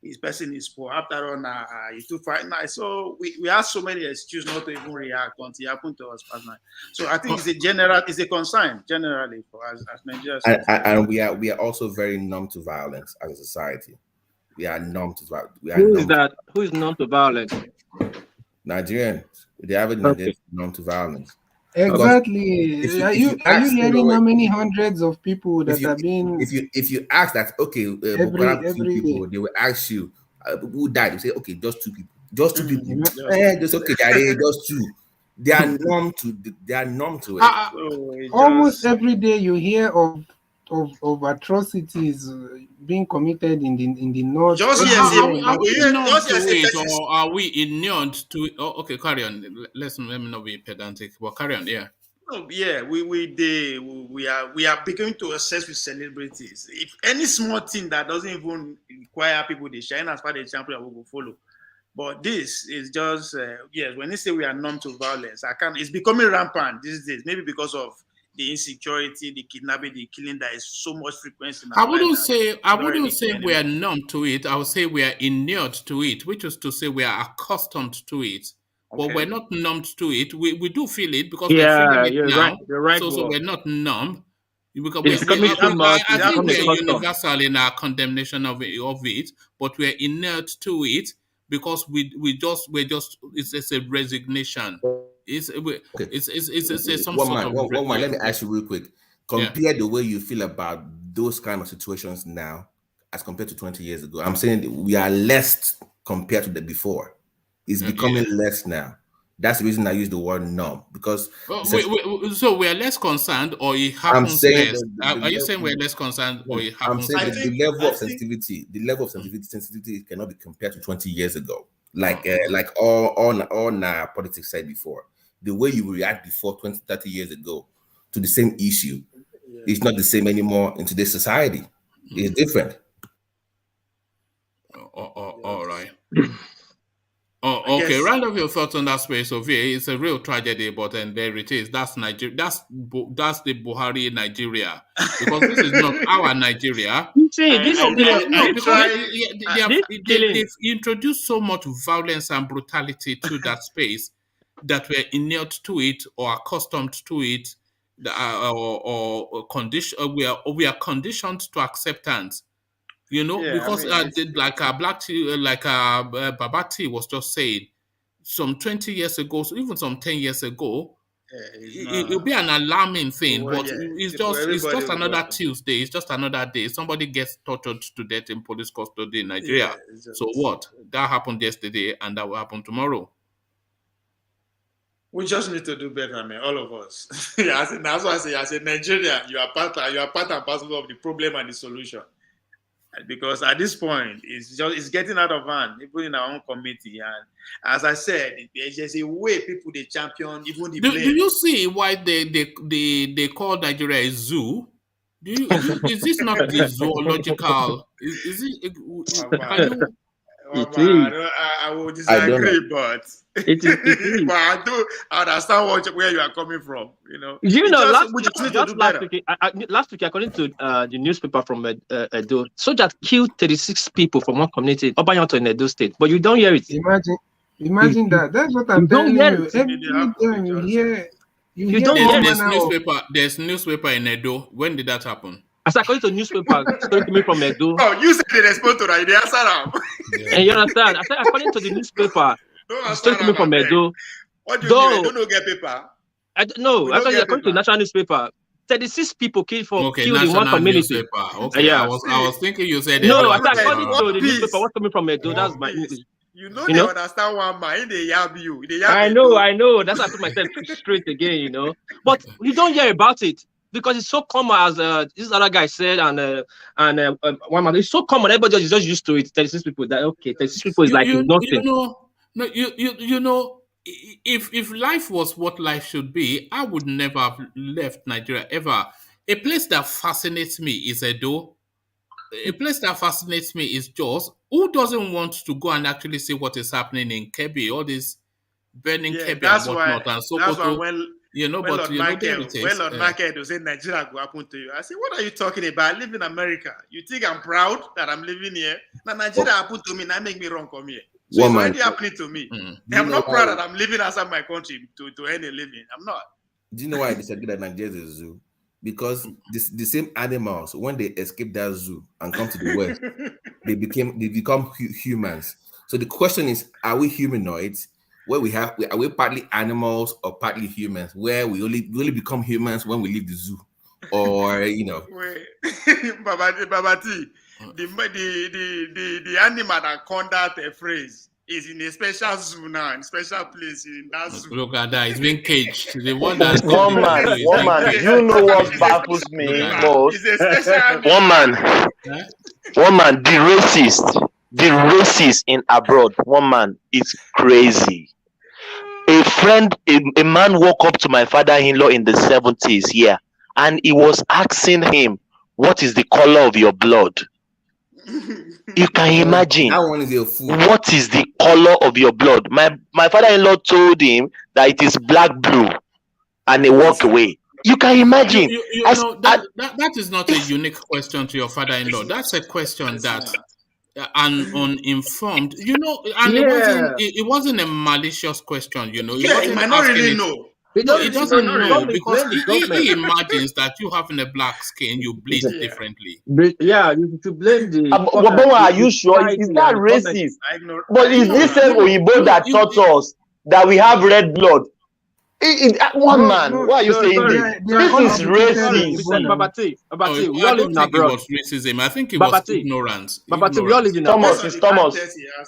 this person is poor, after all now it's too far. So we have so many excuses not to even react until it happened to us personally. So I think it's a concern generally for us as Nigerians. And we are also very numb to violence as a society. We are numb to violence. Who is that? Who is numb to violence? Nigerians. They have it numb to violence. Exactly. Are you hearing how many hundreds of people that are being? If you ask that, okay, every people, they will ask you who died. You say, okay, just 2 people. Just 2 people. Just okay, just 2. They are numb to it. Almost every day you hear of atrocities being committed in the north. Are we inured to it? Oh, okay, carry on. Let me not be pedantic, but carry on. Yeah. Oh, yeah, we are beginning to assess with celebrities. If any small thing that doesn't even require people to shine as far as the champion, we will follow. But this is just yes. When they say we are numb to violence, it's becoming rampant these days. Maybe because of the insecurity, the kidnapping, the killing that is so much frequency. I wouldn't say we are numb to it. I would say we are inured to it, which is to say we are accustomed to it. Okay. But we're not numb to it. We do feel it because we're feeling it now. Right. You're right. So we're not numb. Because I think we're universal in our condemnation of it, but we're inert to it because we're just it's a resignation. It's some sort of let me ask you real quick. Compare the way you feel about those kind of situations now as compared to 20 years ago. I'm saying we are less compared to the before. It's becoming less now. That's the reason I use the word numb, because so we are less concerned, or it happens less. Are you saying we're less concerned, or it happens? I'm saying the level of sensitivity cannot be compared to 20 years ago. Like all now politics said before. The way you react before 20, 30 years ago to the same issue is not the same anymore in today's society. It's different. All right. Oh, okay. Round up your thoughts on that space, Sophia. It's a real tragedy, but then there it is. That's Nigeria. That's the Buhari Nigeria, because this is not our Nigeria. They've introduced so much violence and brutality to that space that we're inert to it or accustomed to it, or condition. We are conditioned to acceptance. Because like Babati was just saying, some 20 years ago, so even some 10 years ago, it'll be an alarming thing. But it's just another Tuesday. It's just another day. Somebody gets tortured to death in police custody in Nigeria. So what? That happened yesterday, and that will happen tomorrow. We just need to do better, man. All of us. That's why I say, as a Nigerian, you are part and parcel of the problem and the solution. Because at this point, it's getting out of hand, even in our own committee. And as I said, there's just a way people they champion, even the blame. Do you see why they call Nigeria a zoo? Is this not the zoological? Is it? I will disagree, but it is. But I understand where you are coming from. Last week, according to the newspaper from Edo, soldiers killed 36 people from one community, Obayanto in Edo State, but you don't hear it. Imagine that. That's what I'm telling you. Every time you hear, there's newspaper in Edo. When did that happen? As according to newspaper, story coming from Edo. Oh, you said they respond to that. They answer them. And you understand? I said according to the newspaper, story coming from Edo. What do you mean? Don't get paper? I don't know. According to the national newspaper, 36 people killed in one community. Okay, I was thinking you said no. I said according to the newspaper, what's coming from Edo? That's my English. They understand one man. They yab you. I know. That's why I put myself straight again. But you don't hear about it. Because it's so common, as this other guy said, and one man, it's so common. Everybody is just used to it. 36 people. 36 people is nothing. If life was what life should be, I would never have left Nigeria ever. A place that fascinates me is Edo. A place that fascinates me is Jos. Who doesn't want to go and actually see what is happening in Kebbi, all this burning Kebbi and whatnot, and Sokoto? When but Lord there it is. When Lord Michael was saying Nigeria go happen to you, I said, what are you talking about? I live in America. You think I'm proud that I'm living here? Now Nigeria happened to me, now make me wrong come here. So it's already happening to me. I'm not proud that I'm living outside my country to earn a living. I'm not. Do you know why I disagree that Nigeria is a zoo? Because the same animals, when they escape that zoo and come to the West, they become humans. So the question is, are we humanoids? Where are we partly animals or partly humans? Where we only become humans when we leave the zoo, or Wait, Babati, the animal that coined that phrase is in a special zoo now, in a special place in that zoo. Look at that, it's being caged. The one man, you know what baffles me most? One man, the racist in abroad. One man is crazy. A man woke up to my father-in-law in the 70s here, and he was asking him, what is the color of your blood? You can imagine. That one is a fool. What is the color of your blood? My father-in-law told him that it is black blue, and he walked away. You can imagine. That is not a unique question to your father-in-law. That's a question that an uninformed, and it wasn't a malicious question, He might not really know. He doesn't know because he imagines that you having a black skin, you bleed differently. To blame the. Are you sure? Is that racist? But is this same Oyibo that taught us that we have red blood? Why are you saying this? This is racist. Babati, we all live in abroad. Racism. I think it was ignorance. Babati, we all live in abroad.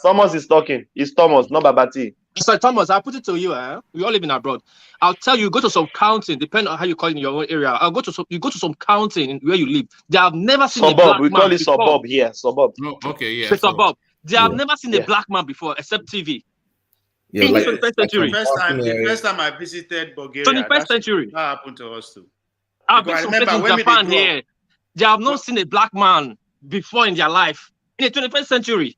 Thomas is talking. It's Thomas, not Babati. So Thomas, I'll put it to you. We all live in abroad. I'll tell you, go to some counting, depending on how you call it in your own area. You go to some counting where you live. They have never seen a black man. We call it suburb here. Suburb. Oh, okay, yeah. So suburb. They have never seen a black man before, except TV. In the 21st century. The first time I visited Bulgaria, 21st century. That happened to us too. I've been in Japan here. They have not seen a black man before in their life in the 21st century.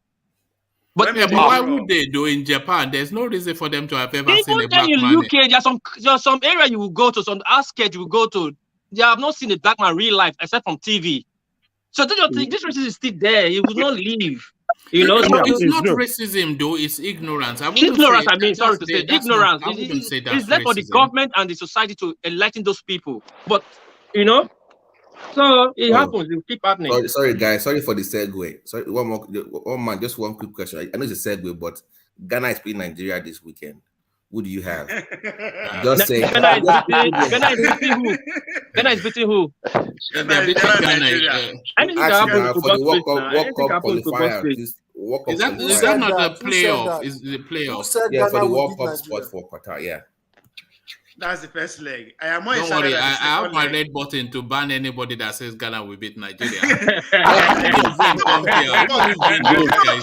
But why would they do in Japan? There's no reason for them to have ever seen a black man. In UK, there's some area you will go to, some outskirts you will go to. They have not seen a black man real life except from TV. So don't you think this racism is still there? He will not leave. It's not racism though, it's ignorance. Ignorance, sorry to say, ignorance. It's left for the government and the society to enlighten those people. But, so it happens, it will keep happening. Sorry, guys, sorry for the segue. Sorry, just one quick question. I know it's a segue, but Ghana is playing Nigeria this weekend. Who do you have? Just say. Ghana is beating who? They're beating Ghana. For the World Cup qualifier. Is that not the playoff? Is the playoff? Yeah, for the World Cup spot for Qatar, yeah. That's the first leg. I am more Don't excited. worry, I have my red button to ban anybody that says Ghana will beat Nigeria. I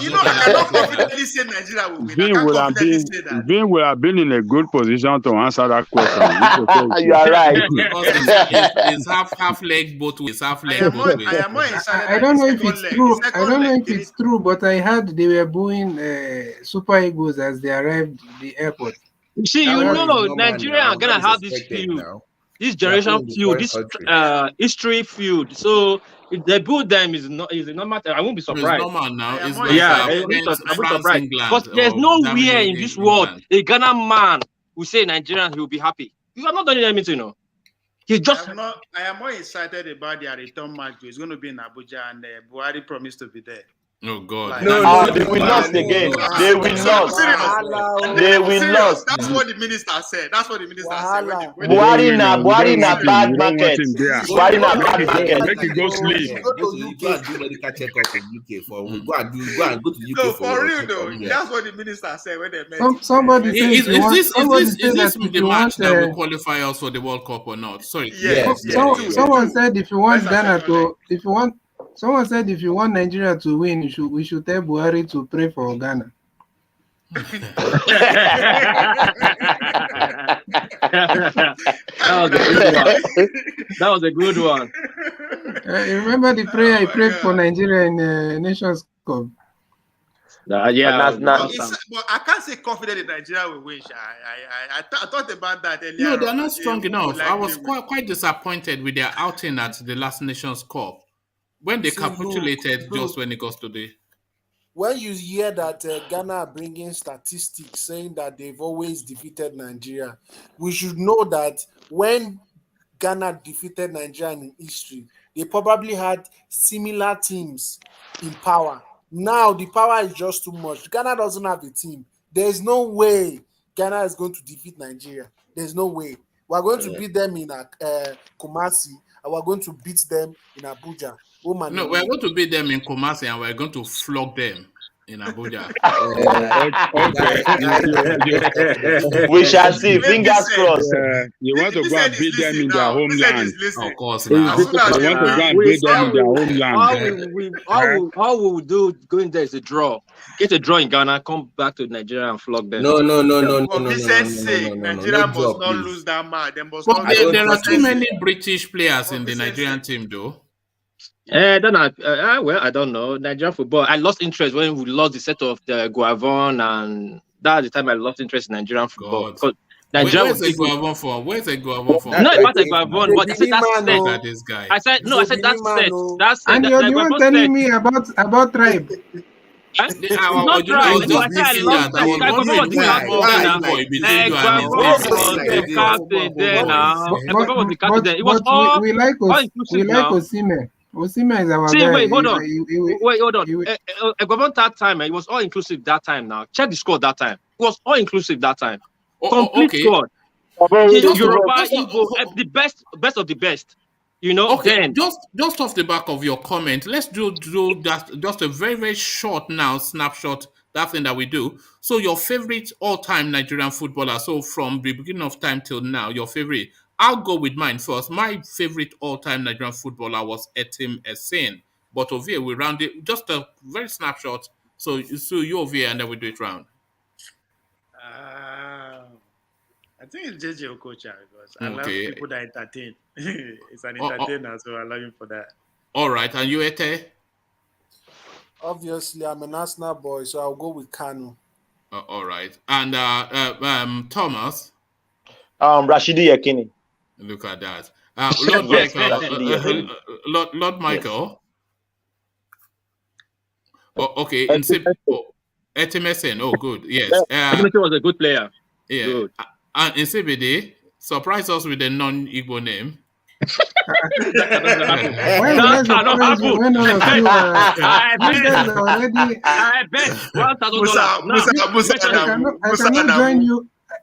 cannot confidently say Nigeria will win. Vin would have been in a good position to answer that question. You are right. It's half leg both ways. Half leg both ways. I am more excited. I don't know if it's true. I don't know if it's true, but I heard they were booing Super Eagles as they arrived at the airport. See, Nigeria are gonna have this feud, this generation feud, this history feud. So if they build them, is no matter. I won't be surprised. It's normal now. It's I won't be surprised. But there's nowhere in this world a Ghana man will say Nigerian he will be happy. You have not done anything, He just. I am more excited about their return match. It's going to be in Abuja, and Buhari promised to be there. Oh God! They will lose again. They will lose. They will lose. That's what the minister said. Buhari na bad market. Buhari na bad market. Make it go sleep. Go and do medical checkup in UK go and go to the UK no, for real though. That's what the minister said when they met. Somebody is this the match that will qualify us for the World Cup or not? Sorry. Yes. Someone said if you want Ghana to, Someone said if you want Nigeria to win, we should tell Buhari to pray for Ghana. That was a good one. You remember the prayer I prayed for Nigeria in Nations Cup? Yeah, but I can't say confident in Nigeria will win. I thought about that earlier. No, they're not strong enough. I was quite disappointed with their outing at the last Nations Cup when they capitulated just when it got to the. When you hear that Ghana are bringing statistics saying that they've always defeated Nigeria, we should know that when Ghana defeated Nigeria in history, they probably had similar teams in power. Now the power is just too much. Ghana doesn't have a team. There's no way Ghana is going to defeat Nigeria. There's no way. We're going to beat them in Kumasi, and we're going to beat them in Abuja. No, we're going to beat them in Kumasi and we're going to flog them in Abuja. We shall see. Fingers crossed. You want to go and beat them in their homeland. Of course, now. You want to go and beat them in their homeland. All we will do going there is a draw. Get a draw in Ghana, come back to Nigeria and flog them. For Vincent's sake, Nigeria must not lose that match. There are too many British players in the Nigerian team, though. Well, I don't know. Nigerian football. I lost interest when we lost the set of the Guavon, and that's the time I lost interest in Nigerian football. Because Nigeria Where's the Guavon for? Where's the Guavon for? Not about the Guavon, but I said that's this guy. I said no. I said that's set. That's set. And you're the one telling me about tribe. We like Osimhen. Osimhen is our guy. Wait, hold on. About that time, it was all inclusive that time. Now check the score that time. It was all inclusive that time. Complete squad. Yoruba, Igbo, the best of the best. You know, okay, then just off the back of your comment, let's do that. Just a very, very short now snapshot. That thing that we do. So your favorite all-time Nigerian footballer. So from the beginning of time till now, your favorite. I'll go with mine first. My favorite all-time Nigerian footballer was Etim Essien. But over here, we round it. Just a very snapshot. So you over here, and then we do it round. I think it's JJ Okocha because I love people that entertain. It's an entertainer, so I love him for that. All right, and you, Ete? Obviously, I'm an Arsenal boy, so I'll go with Kanu. All right, and Thomas? Rashidi Yekini. Look at that. Lord Michael. Lord Michael. Okay. Etimesen. Oh, good. Yes. Etimesen was a good player. Yeah. Good. And in CBD, surprise us with a non-Igbo name.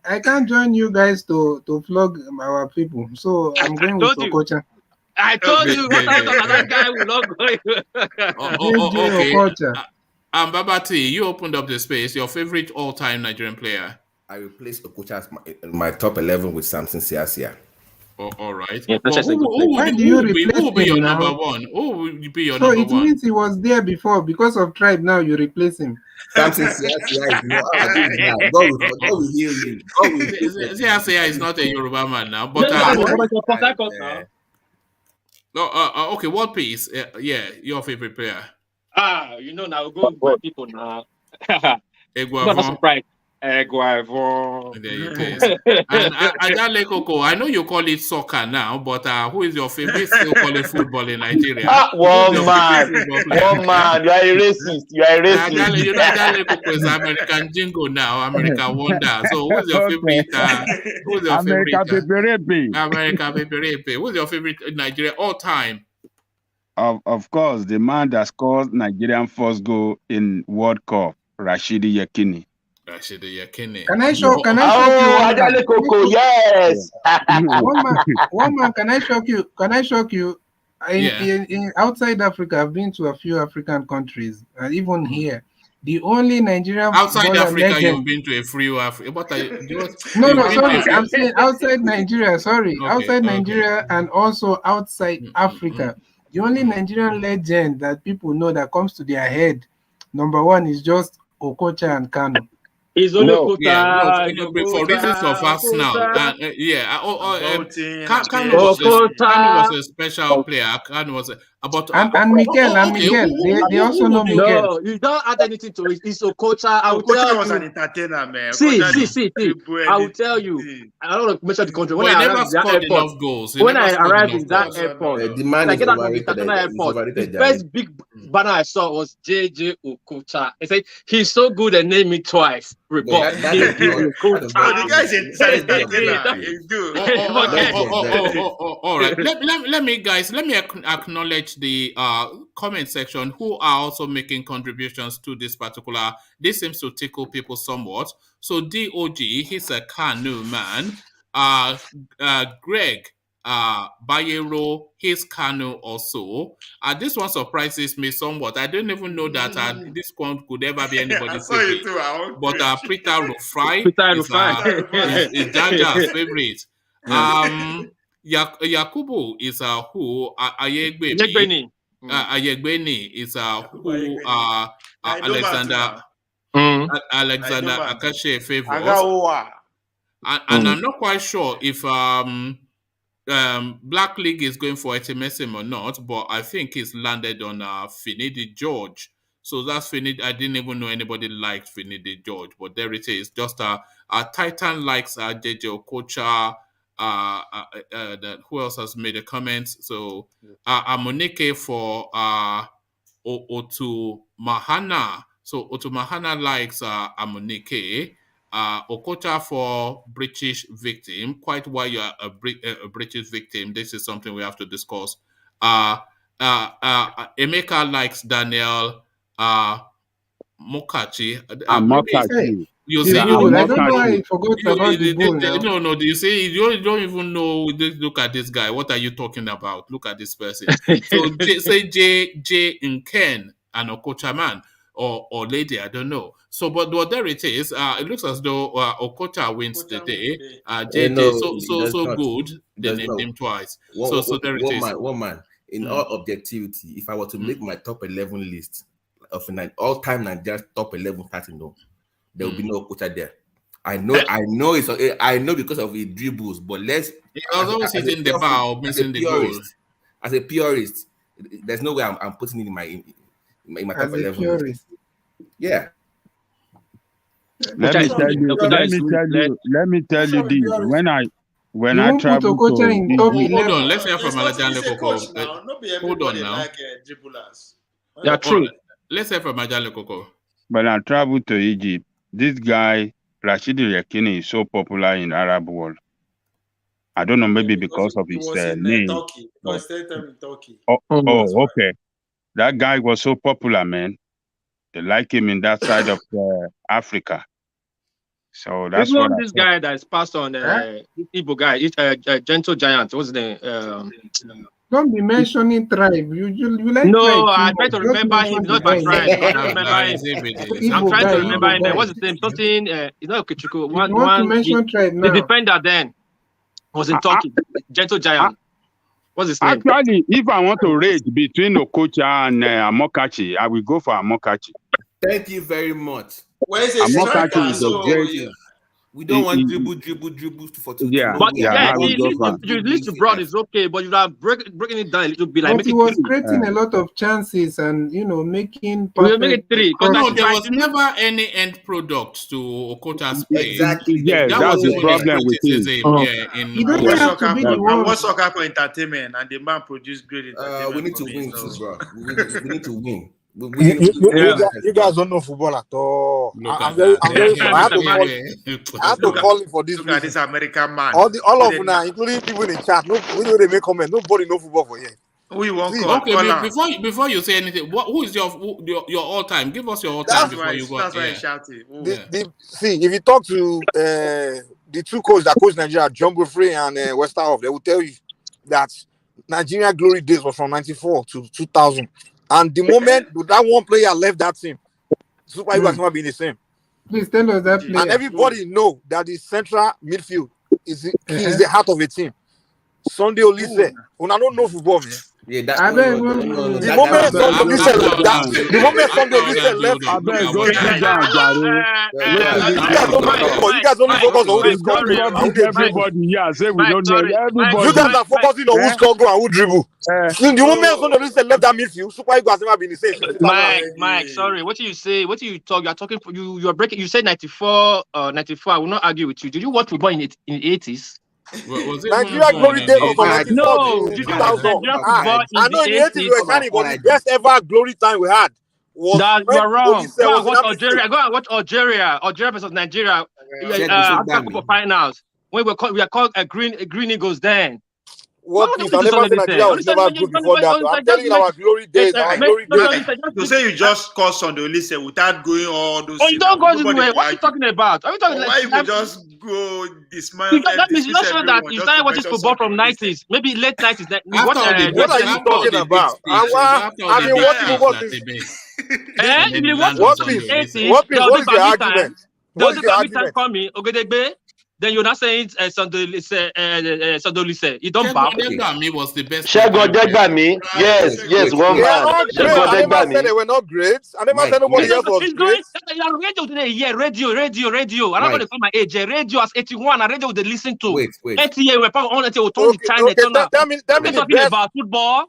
I can't join you guys to flog our people. So I'm going with Okocha. I told you what I thought that guy will not go. Okay. Babati, you opened up the space. Your favorite all-time Nigerian player? I replaced Okocha as my top 11 with Samson Siasia. All right. Yeah, why do you replace who will be your him number now? one? Who will be your So number it one? means he was there before. Because of tribe, now you replace him. Samson Siasia is God will heal you. Siasia is not a Yoruba man now. But okay, what piece? Yeah, your favorite player? You know now go with people now. Not surprised. Guavon. There it is. And Adale Koko, I know you call it soccer now, but who is your favorite? Still call it football in Nigeria. One man. You are a racist. You are a racist. You know Adale Koko is American Jingo now, American Wonder. So who's your favorite? Who's your America favorite? America Peperepe. Who's your favorite Nigeria all time? Of course, the man that scored Nigerian first goal in World Cup, Rashidi Yekini. Can I shock you? Yes. one man. Can I shock you? In outside Africa, I've been to a few African countries, and even here, the only Nigerian outside Africa, you've been to a free Africa. Sorry, I'm saying outside Nigeria. Sorry, outside Nigeria, and also outside Africa. The only Nigerian legend that people know that comes to their head, number one, is just Okocha and Kanu. It's only No. For reasons of Arsenal. Kanu was a special player. Kanu was and Mikel, they also know Mikel. No, you don't add anything to it. It's Okocha. I will tell you. was an entertainer, man. See. I will tell you. I don't want to mention the country. When I arrived in that airport, when I arrived in that airport, the man I is get out from the overrated. international airport. The first big banner I saw was JJ Okocha. They said he's so good and named me twice. Report. The guy's entertainer. He's good. All right. Let me acknowledge the comment section who are also making contributions to this particular. This seems to tickle people somewhat. So DOG, he's a Kanu man. Greg Bayero, he's Kanu also. This one surprises me somewhat. I don't even know that this one could ever be anybody's favorite. But Prita Rufai is Jaja's favorite. Yakubu is who Ayegbeni. Ayegbeni is who Alexander Akashe favors. And I'm not quite sure if Black League is going for Etemesim or not, but I think it's landed on Finidi George. So that's Finidi. I didn't even know anybody liked Finidi George, but there it is. Just Titan likes JJ Okocha. Who else has made a comment? So Amonike for Otu Mahana. So Otu Mahana likes Amonike. Okocha for British victim. Quite why you are a British victim. This is something we have to discuss. Emeka likes Daniel Mokachi. Mokachi. You see, I don't know why I forgot about the goal now. No. You see, you don't even know. Look at this guy. What are you talking about? Look at this person. So say J and Ken and Okocha man or lady. I don't know. So, but there it is. It looks as though Okocha wins the day. JJ so good. They named him twice. So there it is. One man. In all objectivity, if I were to make my top 11 list of all-time Nigeria's top 11 starting, there will be no Okocha there. I know because of the dribbles, but let's. He was always hitting the bar, missing the goal. As a purist, there's no way I'm putting it in my top 11 list. Yeah. Let me tell you this. When I travel to... Hold on, let's hear from Alejandro Coco. Hold on now. Yeah, true. Let's hear from Alejandro Coco. When I travel to Egypt, this guy, Rashidi Yakini, is so popular in Arab world. I don't know, maybe because of his name. Okay. That guy was so popular, man. They like him in that side of Africa. So that's what what this guy that's passed on Igbo guy, Gentle Giant. What's his name? Don't be mentioning tribe. You like no, tribe. I try to remember him. Not my tribe. I'm trying to remember him. What's his name? Something. It's not Okichuku. One mention tribe now. The defender then was in Turkey. Gentle Giant. What's his name? Actually, if I want to rate between Okocha and Amokachi, I will go for Amokachi. Thank you very much. Where is it? We don't want dribble for two. Yeah, but you least to broad is okay, but you are breaking it down a little bit. Like but he was creating a lot of chances and making. We'll make it 3. No, there was never any end product to Okocha's play. Exactly. Yeah, that's the problem with him. I want soccer for entertainment, and the man produced great entertainment. We need to win too, bro. We need to win. You guys don't know football at all. I have to call him for this. Look at this American man. All of them now, including people in the chat. We know they make comment. Nobody know football for here. We won't okay, before you say anything, who is your all time? Give us your all time before you go. That's why I shouted. See, if you talk to the two coaches that coach Nigeria, John Buffrey and Westerhoff, they will tell you that Nigeria glory days was from 94 to 2000. And the moment that one player left that team, Super Eagles not being the same. Please tell us that player. And everybody know that the central midfield is the heart of a team. Sunday Olise, when I don't know football, man. Yeah, that I bet The moment Sunday listen, the moment Sunday listen left. I beg, go sit down, Jare. You guys only focus on who they score goal and who they dribble. Everybody here say we don't know everybody. You guys are focusing on who score goal and who dribble. The moment Sunday listen left that midfield, Super Eagles has never been the same since 2000. Mike, sorry. What do you say? What do you talk? You're talking for you. You're breaking. You said 94. 94. I will not argue with you. Did you watch football in the 80s? Nigeria glory days was from 94 no, to 2000. I know in the 80s we were shining, but the best ever glory time we had was that you are wrong. Go and watch Algeria. Algeria. Go and watch Algeria. Algeria versus Nigeria. African Cup of Finals. When we are called Green Eagles then. What please? I never said Nigeria was never good before that. I'm telling you our glory days, our glory days. You say you just call Sunday listen without going all those. Oh, you don't go this way. What are you talking about? Are you talking why you just go dismantle? That means you're not sure that you started watching football from 90s, maybe late 90s. What are you talking about? I've been watching football since. What is your argument? What is your argument? Coming, Ogedegbe. Then you're not saying Sandolise. You don't bow. Odegbami was the best. Shego Odegbami. Yes, one man. I never said they were not great. I never said nobody else was great. Radio today, radio. I'm not going to call my age. Radio as 81. I radio they listen to. Wait. 80 we're on until the China. Tell me talking about football.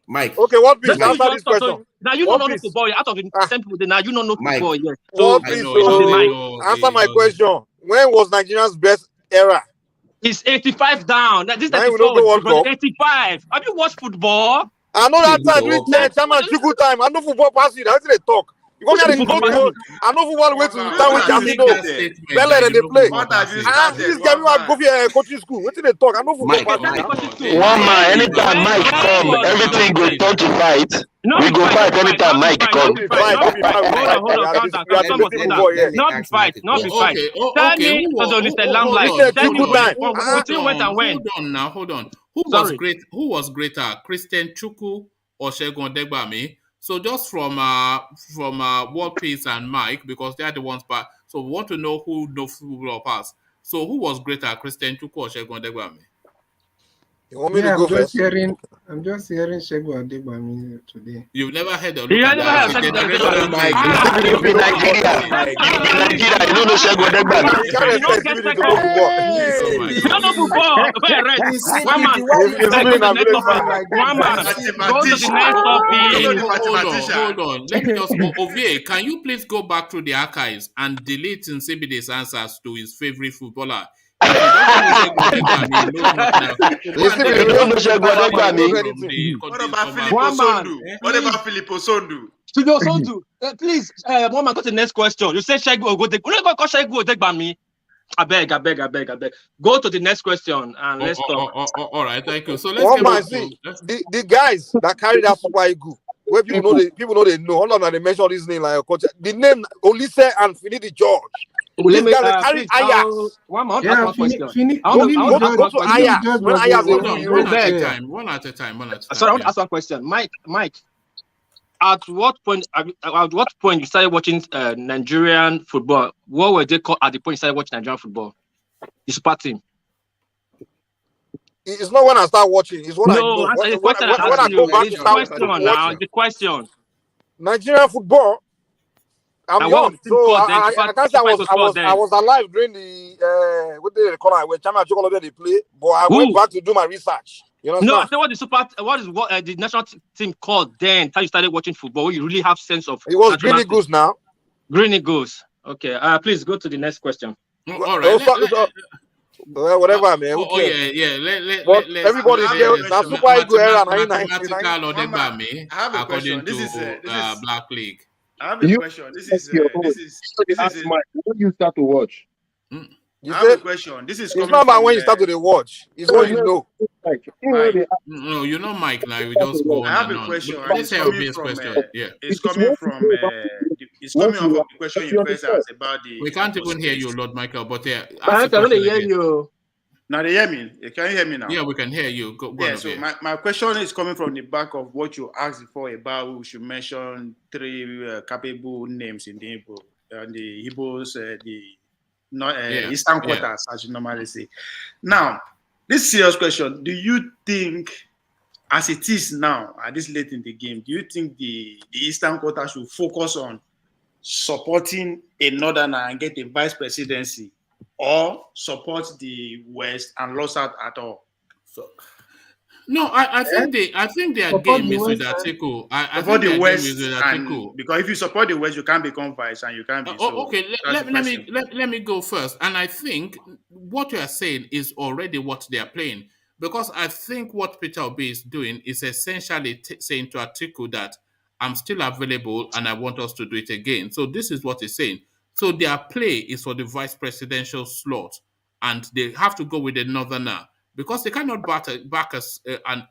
Mike. Okay, what please answer this question? Now you don't know football. Out of the 10 people, now you don't know football yet. So answer my question. When was Nigeria's best era? It's 85 down. This is 85. Have you watched football? I know that time. We Chairman Chuku time. I know football pass you. That's they talk. You go there and go to. I know football way to town with Casino. Bella and they play. This guy will go for coaching school. What did they talk? I know football pass you. One man, anytime Mike come, everything go turn to fight. We go fight anytime Mike come. Not fight. Tell me, hold on. Who was greater, Christian Chukwu or Segun Odegbami? So just from World Peace and Mike, because they are the ones. But so we want to know who knows football pass. So who was greater, Christian Chukwu or Segun Odegbami? You want me to go first? I'm just hearing Segun Odegbami today. You've never heard of You in Nigeria. You in Nigeria. You don't know Segun Odegbami. You don't know football. One man. Go to the next topic. Hold on. Let me just Ovie, can you please go back to the archives and delete Nsibide's answers to his favorite footballer? What about Philip Osondu? Please, one man, go to the next question. You say Shegu Ogodegba. We're not going to call Shegu Odegbami. I beg. Go to the next question and let's talk. All right, thank you. So let's the guys that carry that Super Eagle. Where people know they know. Hold on, they mention his name like a coach. The name Olise and Finidi George. These guys carry Ajax. One question. Go to Ajax. When Ajax one at a time. Sorry, I want to ask one question. Mike. At what point you started watching Nigerian football? What were they called at the point you started watching Nigerian football? The Super team. It's not when I start watching. It's when I know. When I go back to the question. Nigerian football. I'm young, so I can't say I was alive during the what did they call it? When Chama Chocolate they play, but I went back to do my research. You know? No, I said what the national team called then? How you started watching football? You really have sense of. It was Green Eagles now. Green Eagles. Okay. Please go to the next question. All right. Whatever, man. But everybody's here. That's Super Eagle era. I have a question. This is Black League. I have a question. This is Mike. When you start to watch. I have a question. This is. It's not about when you start to watch. It's what you know. No, you know, Mike. Now we just go. I have a question. Let's hear obvious question. Yeah. It's coming from. It's coming from the question you first asked about the. We can't even hear you, Lord Michael. But yeah, I can only hear you. Now they hear me. Can you hear me now? Yeah, we can hear you. Go so my question is coming from the back of what you asked before about we should mention 3 capable names in the Igbo, the Igbos, Eastern quarters, as you normally say. Now, this serious question: do you think as it is now, at this late in the game, do you think the Eastern Quarter should focus on supporting a Northerner and get a vice presidency, or support the West and lose out at all? So, no, I think their game is with Atiku. I think the their game West, is with and Atiku. because if you support the West, you can't become vice, and you can't be. Okay, let me go first. And I think what you are saying is already what they are playing, because I think what Peter Obi is doing is essentially saying to Atiku that I'm still available and I want us to do it again. So this is what he's saying. So their play is for the vice presidential slot, and they have to go with the Northerner because they cannot back a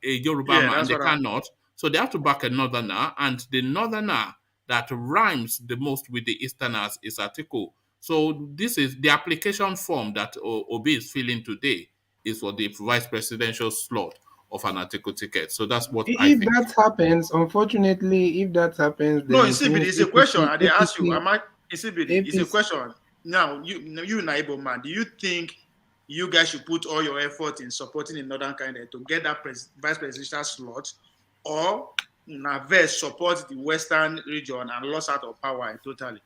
Yoruba man. They cannot. So they have to back a Northerner, and the Northerner that rhymes the most with the Easterners is Atiku. So this is the application form that Obi is filling today is for the vice presidential slot of an Atiku ticket. So that's what I think. If that happens, unfortunately, if that happens, no, it's a question. I they ask you, it's a question. Now, you Naibo man, do you think you guys should put all your effort in supporting a northern candidate to get that vice presidential slot, or Naves support the Western region and lost out of power totally?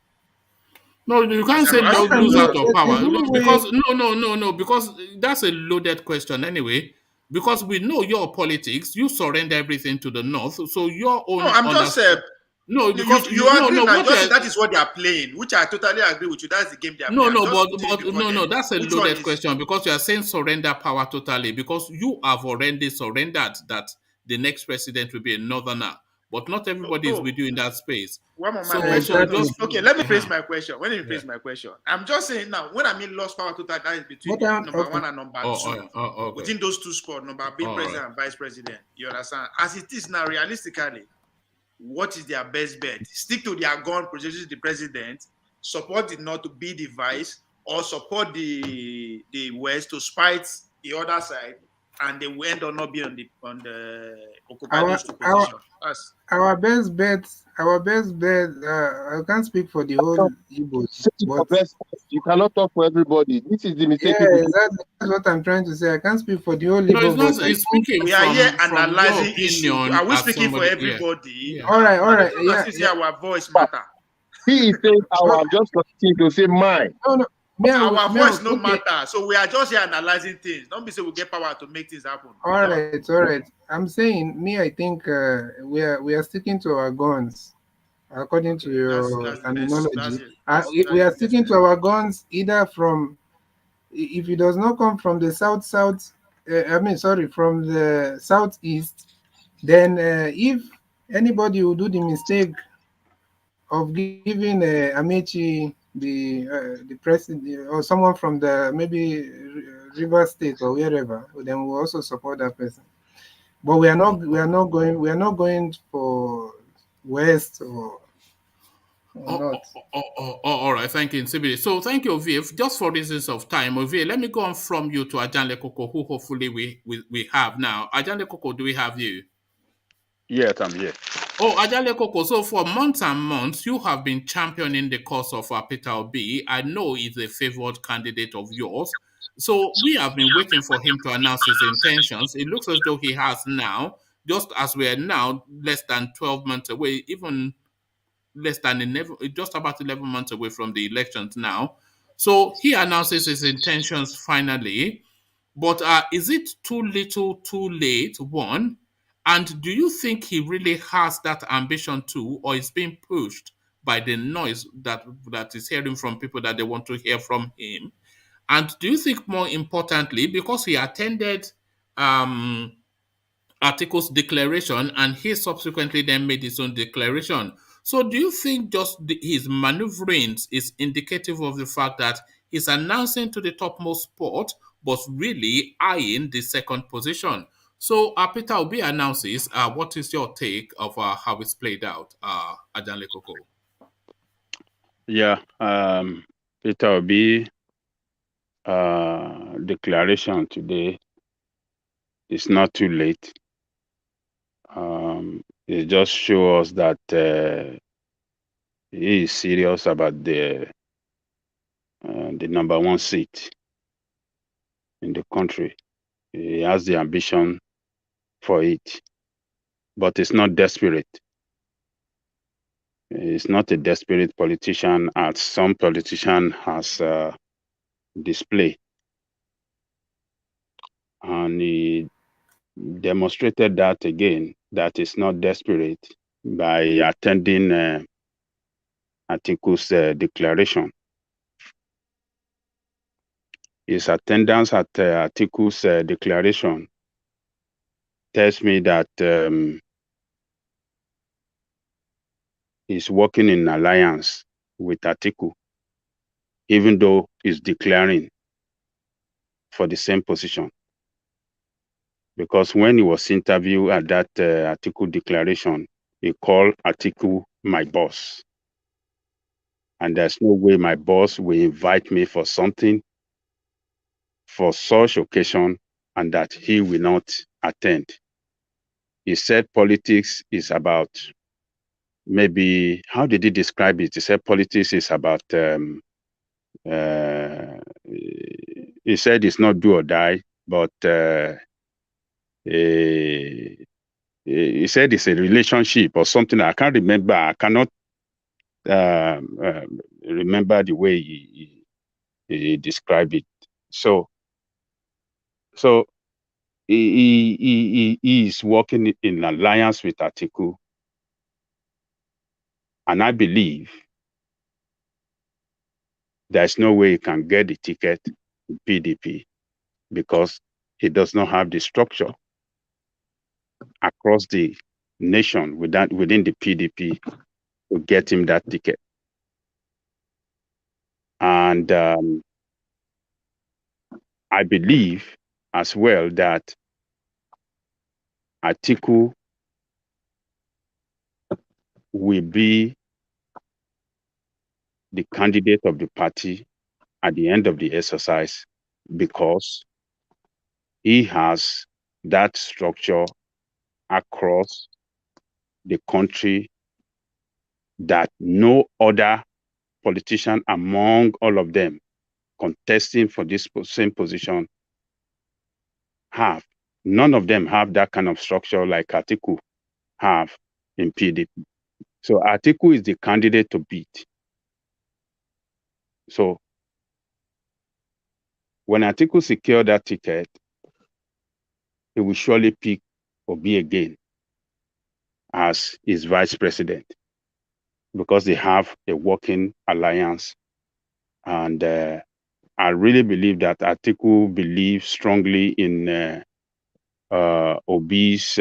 No, you can't say lose out of power because no, because that's a loaded question anyway. Because we know your politics, you surrender everything to the North, so your own. No, I'm just saying. No, because you agree now. That is what they are playing, which I totally agree with you. That's the game they are playing. No, that's a loaded question because you are saying surrender power totally because you have already surrendered that the next president will be a Northerner, but not everybody is with you in that space. Okay, let me phrase my question. When you phrase my question, I'm just saying now, when I mean lost power total, that is between number one and number two. Within those two spots, number being president and vice president. You understand? As it is now, realistically, what is their best bet? Stick to their gun, produce the president, support the North to be the vice, or support the West to spite the other side, and they will end up not be on the occupied those two positions. Our best bet. I can't speak for the whole Igbos, but you cannot talk for everybody. This is the mistake. Yeah, exactly. That's what I'm trying to say. I can't speak for the whole Igbo. No, it's speaking. We are here analyzing issues. Are we speaking for everybody? Yeah. All right. Yeah. Our voice matter. He is saying I'm just continuing to say mine. No. Our voice no matter. So we are just here analyzing things. Don't be saying we get power to make things happen. All right. I'm saying, I think we are sticking to our guns, according to your terminology. We are sticking to our guns either from, if it does not come from the from the southeast, then if anybody will do the mistake of giving Amechi the president or someone from the maybe River State or wherever, then we'll also support that person. But we are not going for West or not. All right, thank you, Nsibidi. So thank you, Viv. Just for reasons of time, Viv, let me go on from you to Ajanle Koko, who hopefully we have now. Ajanle Koko, do we have you? Yes, I'm here. Oh, Ajanle Koko, so for months and months, you have been championing the cause of Peter Obi. I know he's a favored candidate of yours. So we have been waiting for him to announce his intentions. It looks as though he has now, just as we are now less than 12 months away, even less than 11, just about 11 months away from the elections now. So he announces his intentions finally. But is it too little, too late? One. And do you think he really has that ambition too, or is being pushed by the noise that is hearing from people that they want to hear from him? And do you think, more importantly, because he attended Article's declaration and he subsequently then made his own declaration, so do you think just his maneuverings is indicative of the fact that he's announcing to the topmost spot, but really eyeing the second position? So Peter Obi announces, what is your take of how it's played out, Ajanle Koko? Yeah, Peter Obi declaration today is not too late. It just shows us that he is serious about the number one seat in the country. He has the ambition for it. but it's not desperate. It's not a desperate politician as some politician has displayed. And he demonstrated that again, that it's not desperate by attending Atiku's declaration. His attendance at Atiku's declaration tells me that he's working in alliance with Atiku, even though he's declaring for the same position. Because when he was interviewed at that Atiku declaration, he called Atiku my boss. And there's no way my boss will invite me for something for such occasion and that he will not attend. He said politics is about maybe, how did he describe it? He said politics is about, he said it's not do or die, but he said it's a relationship or something. I can't remember. I cannot remember the way he described it. So he is working in alliance with Atiku. And I believe there's no way he can get the ticket in PDP because he does not have the structure across the nation within the PDP to get him that ticket. And I believe as well that Atiku will be the candidate of the party at the end of the exercise because he has that structure across the country that no other politician among all of them contesting for this same position have. None of them have that kind of structure like Atiku have in PDP. So Atiku is the candidate to beat. So when Atiku secure that ticket, he will surely pick Obi again as his vice president because they have a working alliance. And I really believe that Atiku believes strongly in Obi's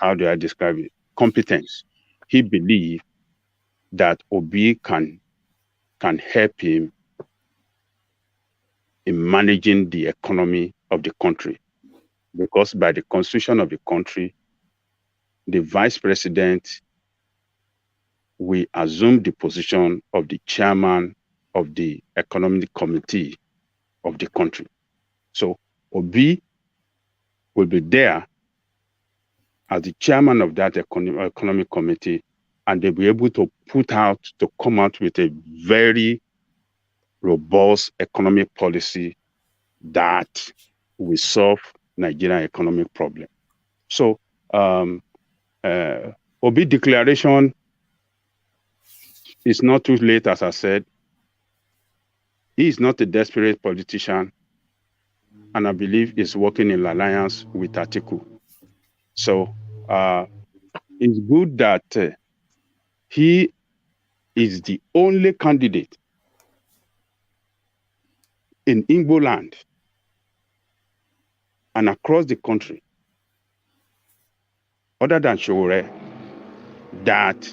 how do I describe it? Competence. He believes that Obi can help him in managing the economy of the country. Because by the constitution of the country, the vice president will assume the position of the chairman of the economic committee of the country. So Obi will be there as the chairman of that economic committee, and they'll be able to come out with a very robust economic policy that will solve Nigerian economic problem. So Obi declaration is not too late, as I said. He is not a desperate politician, and I believe he's working in alliance with Atiku. So it's good that he is the only candidate in Igbo land and across the country, other than Shore, that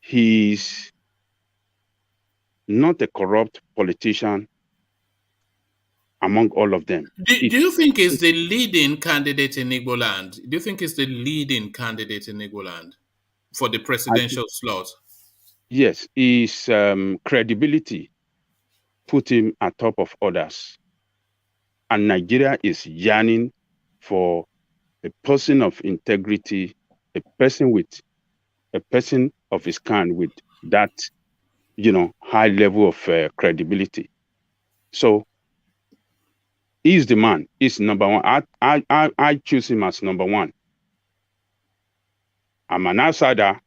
he's not a corrupt politician among all of them. Do you think he's the leading candidate in Igbo land? Do you think he's the leading candidate in Igbo land for the presidential slot? Yes, his credibility put him atop of others. And Nigeria is yearning for a person of integrity, a person of his kind with that, high level of credibility. So He's the man. He's number one. I choose him as number one. I'm an outsider,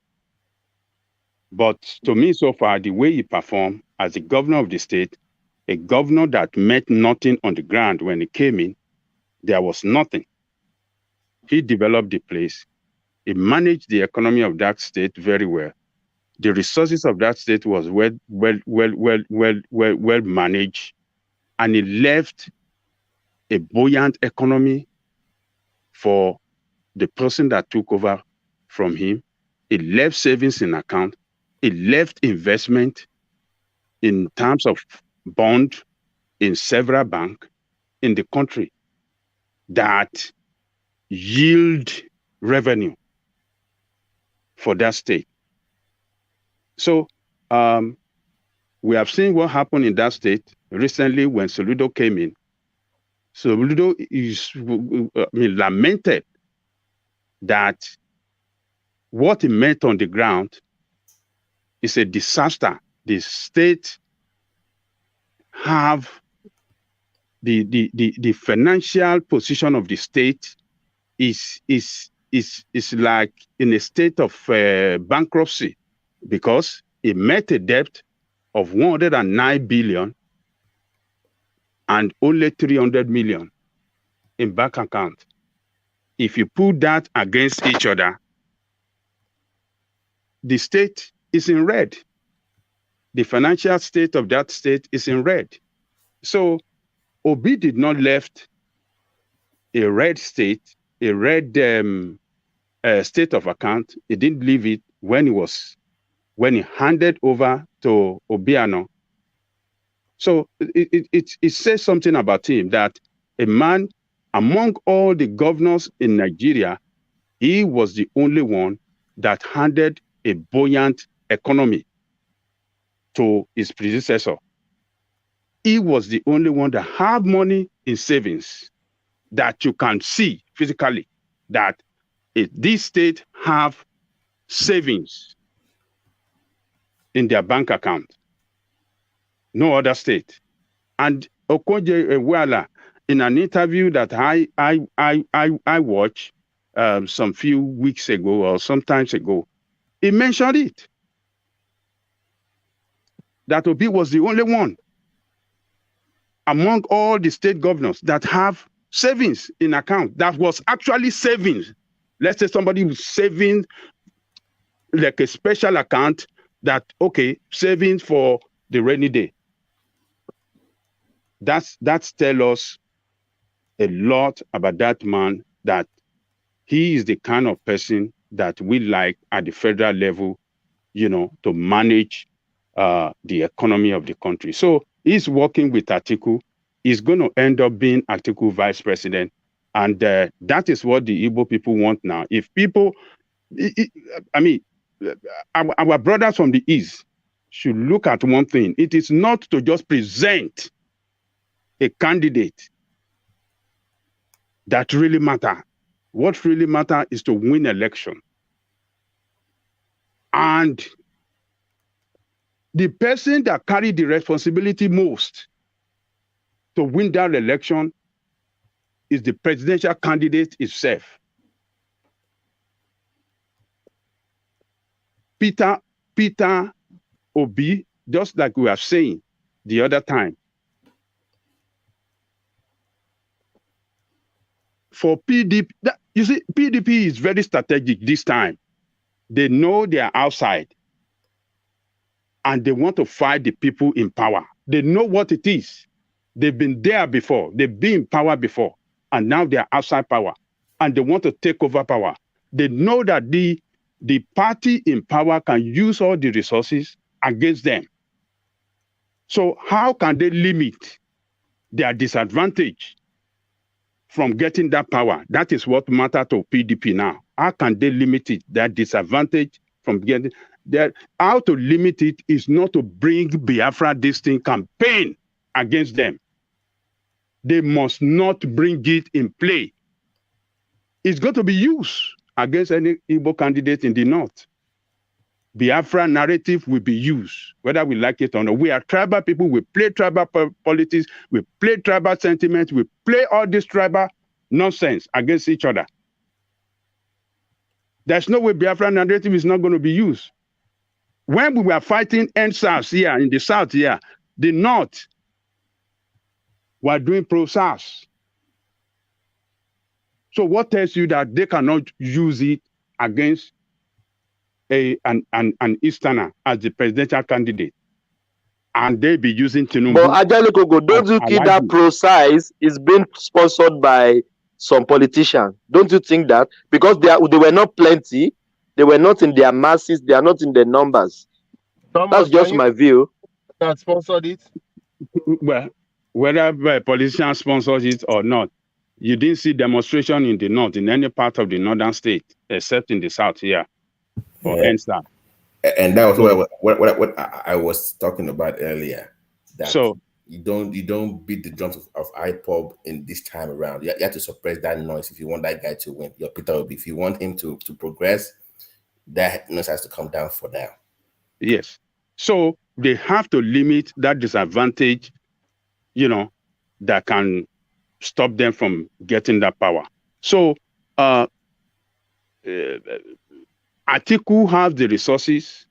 but to me so far, the way he performed as the governor of the state, a governor that met nothing on the ground when he came in, there was nothing. He developed the place. He managed the economy of that state very well. The resources of that state was well managed, and he left a buoyant economy for the person that took over from him. He left savings in account. He left investment in terms of bond in several banks in the country that yield revenue for that state. So we have seen what happened in that state recently when Soludo came in. Soludo is lamented that what he met on the ground is a disaster. The state have the financial position of the state is like in a state of bankruptcy, because it met a debt of 109 billion and only 300 million in bank account. If you put that against each other, the state is in red. The financial state of that state is in red. So Obi did not left a red state, a red state of account. He didn't leave it when he handed over to Obiano. So it says something about him, that a man among all the governors in Nigeria, he was the only one that handed a buoyant economy to his predecessor. He was the only one that had money in savings that you can see physically, that this state have savings in their bank account. No other state. And Okoje Ewala, in an interview that I watched some few weeks ago or sometimes ago, he mentioned it. That Obi was the only one among all the state governors that have savings in account. That was actually savings. Let's say somebody was saving like a special account that, okay, savings for the rainy day. That's tell us a lot about that man, that he is the kind of person that we like at the federal level, to manage the economy of the country. So he's working with Atiku. He's going to end up being Atiku vice president. And that is what the Igbo people want now. If people, our brothers from the East should look at one thing. It is not to just present a candidate that really matter. What really matter is to win election. And the person that carried the responsibility most to win that election is the presidential candidate itself. Peter Obi, just like we were saying the other time, for PDP, you see, PDP is very strategic this time. They know they are outside and they want to fight the people in power. They know what it is. They've been there before. They've been in power before, and now they are outside power and they want to take over power. They know that the party in power can use all the resources against them. So how can they limit their disadvantage from getting that power? That is what matters to PDP now. How can they limit it, that disadvantage from getting that? How to limit it is not to bring Biafra this thing campaign against them. They must not bring it in play. It's going to be used against any Igbo candidate in the north. Biafra narrative will be used, whether we like it or not. We are tribal people. We play tribal politics. We play tribal sentiments. We play all this tribal nonsense against each other. There's no way Biafra narrative is not going to be used. When we were fighting NSAS here in the South here, the North were doing pro-SARS. So what tells you that they cannot use it against an Easterner as the presidential candidate, and they be using Tinubu? But Ajalukogo, don't you think that pro-size is being sponsored by some politicians? Don't you think that? Because they were not plenty, they were not in their masses, they are not in the numbers. That's just my view. That sponsored it? Well, whether a politician sponsors it or not, you didn't see demonstration in the North, in any part of the northern state, except in the South here, for NSAS. And that was what I was talking about earlier. That so you don't beat the drums of IPOB in this time around. You have to suppress that noise if you want that guy to win. Your Peter Obi, if you want him to progress, that noise has to come down for now. Yes. So they have to limit that disadvantage, that can stop them from getting that power. So Atiku has the resources.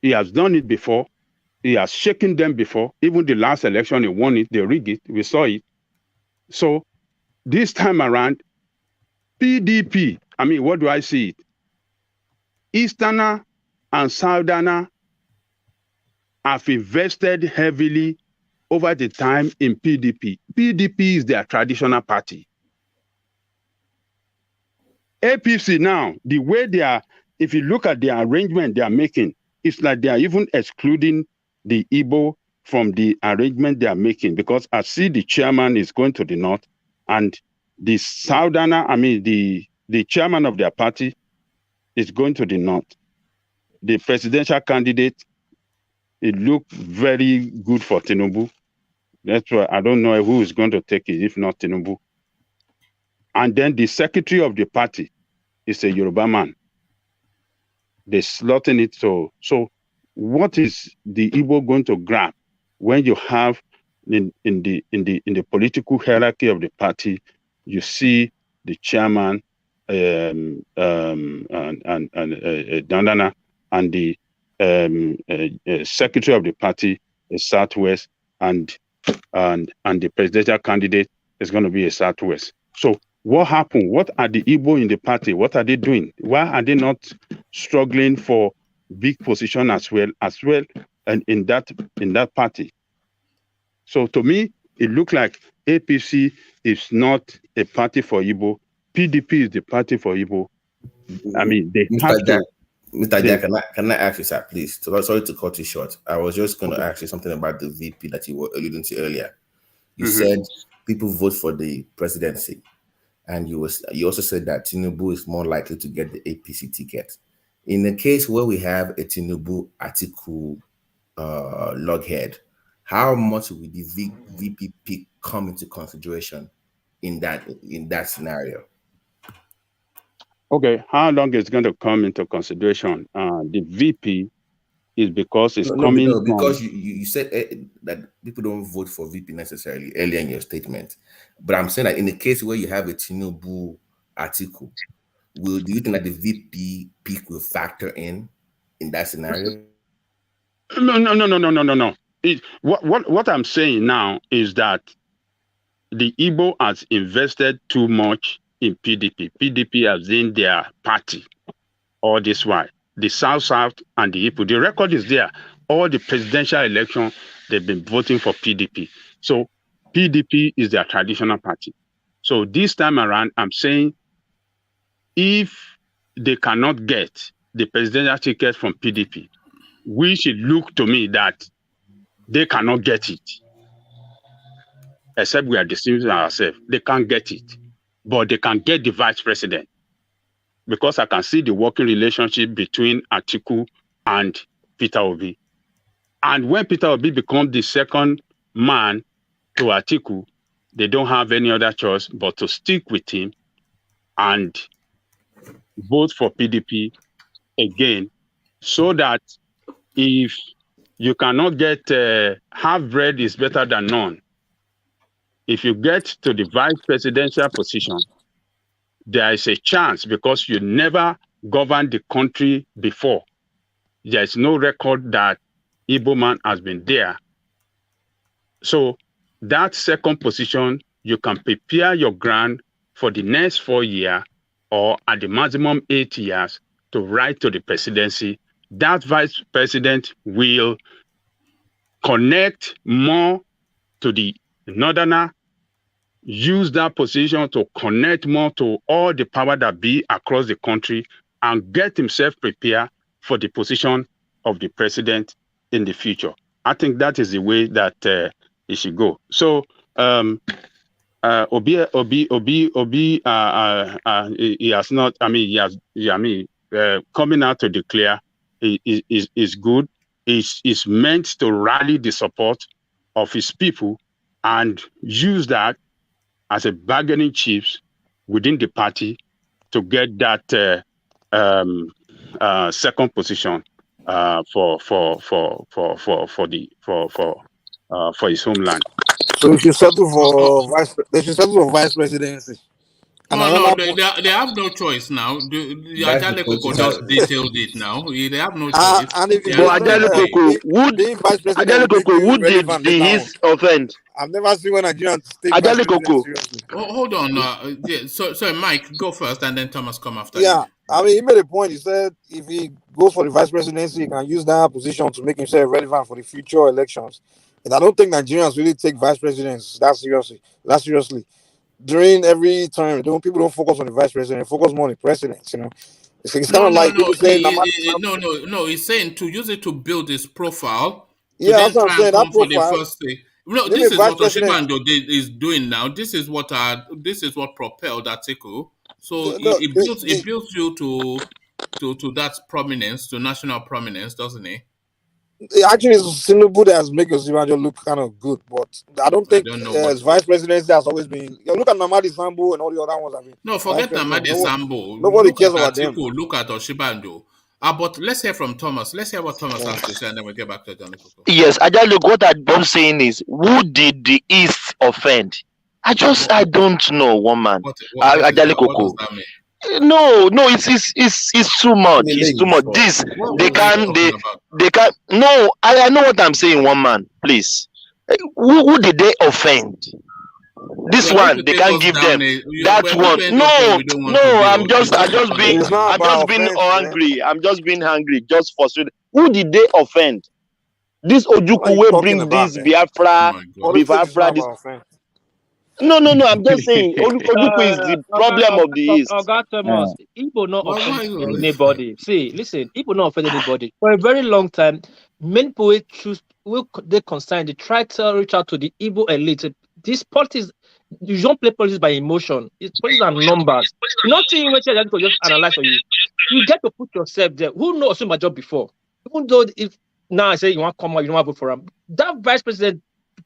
He has done it before. He has shaken them before. Even the last election, he won it. They rigged it. We saw it. So this time around, PDP, what do I see it? Easterner and Southerner have invested heavily over the time in PDP. PDP is their traditional party. APC now, the way they are, if you look at the arrangement they are making, it's like they are even excluding the Igbo from the arrangement they are making, because I see the chairman is going to the North, and the Southerner, the chairman of their party is going to the North. The presidential candidate, it looked very good for Tinubu. That's why I don't know who is going to take it, if not Tinubu. And then the secretary of the party is a Yoruba man. They slotting it so what is the Igbo going to grab when you have in the political hierarchy of the party, you see the chairman Dandana, and the secretary of the party is Southwest, and the presidential candidate is going to be a Southwest. So what happened? What are the Igbo in the party? What are they doing? Why are they not struggling for big position as well and in that party? So to me, it looked like APC is not a party for Igbo. PDP is the party for Igbo. They have to. Mr. Jack, can I ask you, sir, please? Sorry to cut you short. I was just going to ask you something about the VP that you were alluding to earlier. You said people vote for the presidency, and you also said that Tinubu is more likely to get the APC ticket. In the case where we have a Tinubu Atiku loghead, how much will the VP pick come into consideration in that scenario? Okay, how long is going to come into consideration? The VP is because it's coming because you said that people don't vote for VP necessarily earlier in your statement. But I'm saying that in the case where you have a Tinubu Atiku, do you think that the VP pick will factor in that scenario? No. What I'm saying now is that the Igbo has invested too much in PDP. PDP has been their party all this while. The South and the Igbo, the record is there. All the presidential election, they've been voting for PDP. So PDP is their traditional party. So this time around, I'm saying if they cannot get the presidential ticket from PDP, we should look to me that they cannot get it. Except we are deceiving ourselves. They can't get it. But they can get the vice president. Because I can see the working relationship between Atiku and Peter Obi. And when Peter Obi becomes the second man to Atiku, they don't have any other choice but to stick with him and vote for PDP again so that if you cannot get half bread is better than none. If you get to the vice presidential position, there is a chance because you never governed the country before. There is no record that Igbo man has been there. So that second position, you can prepare your ground for the next 4 years or at the maximum 8 years to write to the presidency. That vice president will connect more to the northerner, use that position to connect more to all the power that be across the country and get himself prepared for the position of the president in the future. I think that is the way that it should go. So Obi, he has not. I mean, he has. Yeah, I mean, coming out to declare is good. Is meant to rally the support of his people and use that as a bargaining chips within the party to get that second position for his homeland. So they should settle for vice presidency. No, they have no choice now. Ajale Koko just detailed it now. They have no choice. And if Ajale Koko, would did his offend? I've never seen when Nigerians take Ajale Koko. Hold on. Yeah, so Mike, go first, and then Thomas come after. Yeah, I mean, he made a point. He said if he goes for the vice presidency, he can use that position to make himself relevant for the future elections. And I don't think Nigerians really take vice presidents that seriously. During every term, people don't focus on the vice president, focus more on the president. You know, it's kind of like people saying, no. He's saying to use it to build his profile. Yeah, that's what I'm saying. That profile. For the first thing. No, this is what Oshibando is doing now. This is what propelled Atiku. So it builds you to that prominence, to national prominence, doesn't it? Actually, it's Tinubu that has made Osinbajo look kind of good, but I don't think as vice presidency has always been. You look at Namadi Sambo and all the other ones. I mean, no, forget Namadi Sambo. Nobody cares about them. Look at Oshibando. But let's hear from Thomas. Let's hear what Thomas has to say, and then we'll get back to Ajale Koko. Yes, Ajale, what I'm saying is, who did the East offend? I don't know, woman. Ajale Koko. What does that mean? No, it's too much. It's too much. This they can. No, I know what I'm saying. One man, please. Who did they offend? This one they can't give them. That one, no. I'm just being angry. I'm just being angry. Just frustrated. Who did they offend? This Ojukwu will bring this Biafra. No. I'm just saying. Ojukwu is the problem of the East. Thomas, Igbo not offend anybody. See, listen, Igbo not offend anybody. For a very long time, many people they concern. They try to reach out to the Igbo elite. These politics, you don't play politics by emotion. It's politics and numbers. Not seeing what you're just analyze for you. You get to put yourself there. Who knows my job before? Even though if now I say you want to come out, you don't want to vote for him. That vice president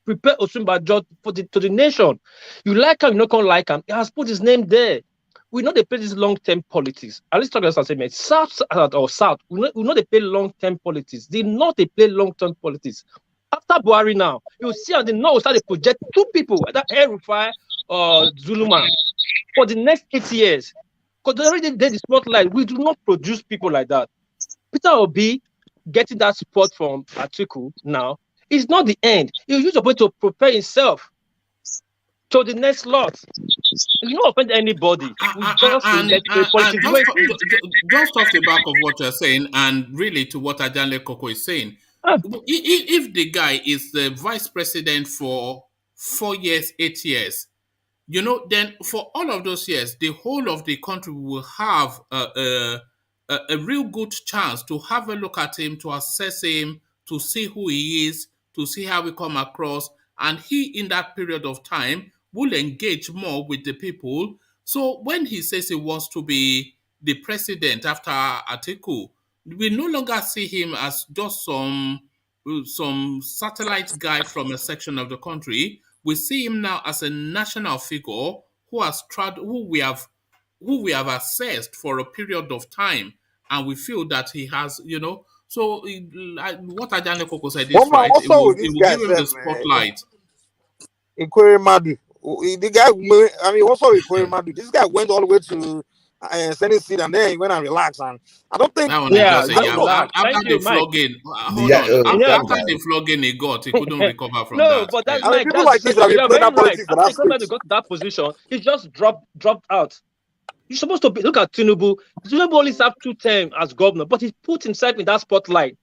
prepare Osinbajo to the nation. You like him, you not gonna like him. He has put his name there. We know they play this long-term politics. At least talk about something. South or South. We know they play long-term politics. They know they play long-term politics. After Buhari now, you see how they now start to project two people, either El-Rufai or Zuluma, for the next 8 years. Because they already did the spotlight. We do not produce people like that. Peter Obi getting that support from Atiku now is not the end. He use a way to prepare himself to the next lot. You don't offend anybody. Just off the back of what you're saying, and really to what Ajale Koko is saying, if the guy is the vice president for 4 years, 8 years, then for all of those years, the whole of the country will have a real good chance to have a look at him, to assess him, to see who he is, to see how we come across. And he, in that period of time, will engage more with the people. So when he says he wants to be the president after Atiku, we no longer see him as just some satellite guy from a section of the country. We see him now as a national figure who we have assessed for a period of time and we feel that he has, so what Ajane Koko said is One man, right. what's wrong with It this will guy, give him the Sam? spotlight. Inquiry Madu. The guy, I mean, what's wrong with Inquiry Madu? This guy went all the way to Senate seat and then he went and relaxed. And I don't think. That one is just a I don't know. after the flogging. Hold Yeah, on. calm After down. the flogging he got, he couldn't recover from No, that. but that's I mean, Mike. people That's like this have been you're playing very that right. politics for that After state. he got to that position, he just dropped out. You're supposed to look at Tinubu. Tinubu only served 2 terms as governor, but he put himself in that spotlight.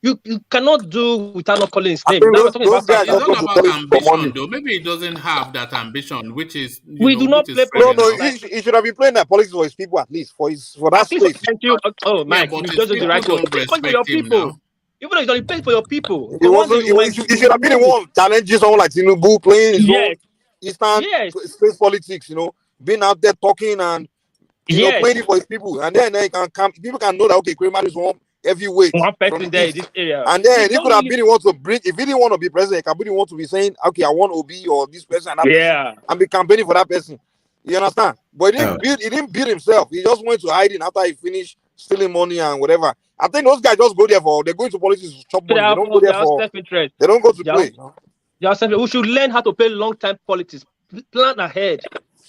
You cannot do without not calling his I name. think Now we're talking those about guys It's just not go to about politics for ambition, money. though. Maybe he doesn't have that ambition, which is, we do not which is play fair No, enough. he should have been playing that politics for his people at least, for that At least, space. thank you. Oh, Yeah, Mike, but you his just the people right word. don't Play for your respect him people. now. Even though he's only playing for your people. He But once wasn't. He should have been the one challenging someone like Tinubu, playing his own Yes. Eastern Yes. space politics. Being out there talking and Yes. playing it for his people, and then he can come. People can know that okay, Kramer is one heavyweight One from person the there in East. this area. And then He he could have been the one to bring. If he didn't want to be president, he could be the one to be saying, okay, I want OB or this person and that person, and be campaigning for that person. You understand? But he didn't build himself. He just went to hiding after he finished stealing money and whatever. I think those guys just go there they go into politics to chop money. They don't go there for self-interest. They don't go to play. We should learn how to play long-term politics. Plan ahead.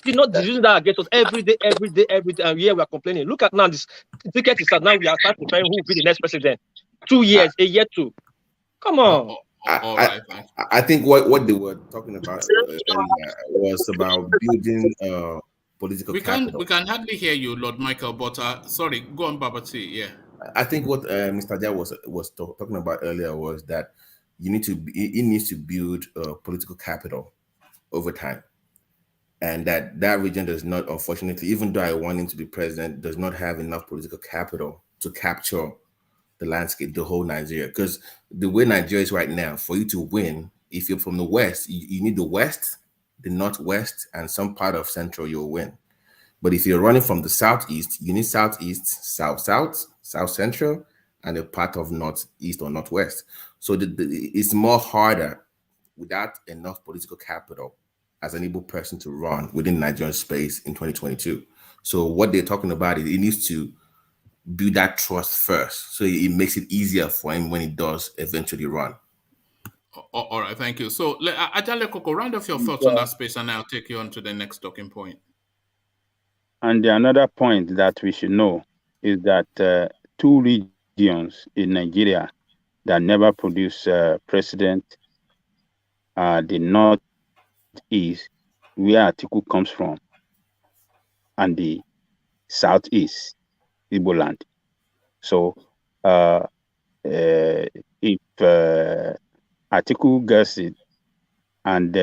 You're not using that against us every day. And we are complaining. Look at now, this ticket is out. Now we are starting preparing who will be the next president. 2 years, a year two. Come on. I think what they were talking about earlier was about building political capital. We can hardly hear you, Lord Michael, but sorry, go on, Babati. Yeah. I think what Mr. Jai was talking about earlier was that he needs to build political capital over time. And that region does not, unfortunately, even though I want him to be president, does not have enough political capital to capture the landscape, the whole Nigeria. Because the way Nigeria is right now, for you to win, if you're from the West, you need the West, the Northwest, and some part of Central, you'll win. But if you're running from the Southeast, you need Southeast, South Central, and a part of Northeast or Northwest. So it's more harder without enough political capital as an able person to run within Nigerian space in 2022. So what they're talking about is he needs to build that trust first, so it makes it easier for him when he does eventually run. All right, thank you. So, Ajale Koko, round off your thoughts on that space, and I'll take you on to the next talking point. And the another point that we should know is that 2 regions in Nigeria that never produce president are the Northeast, where Atiku comes from, and the Southeast, Igbo land. So if Atiku gets it and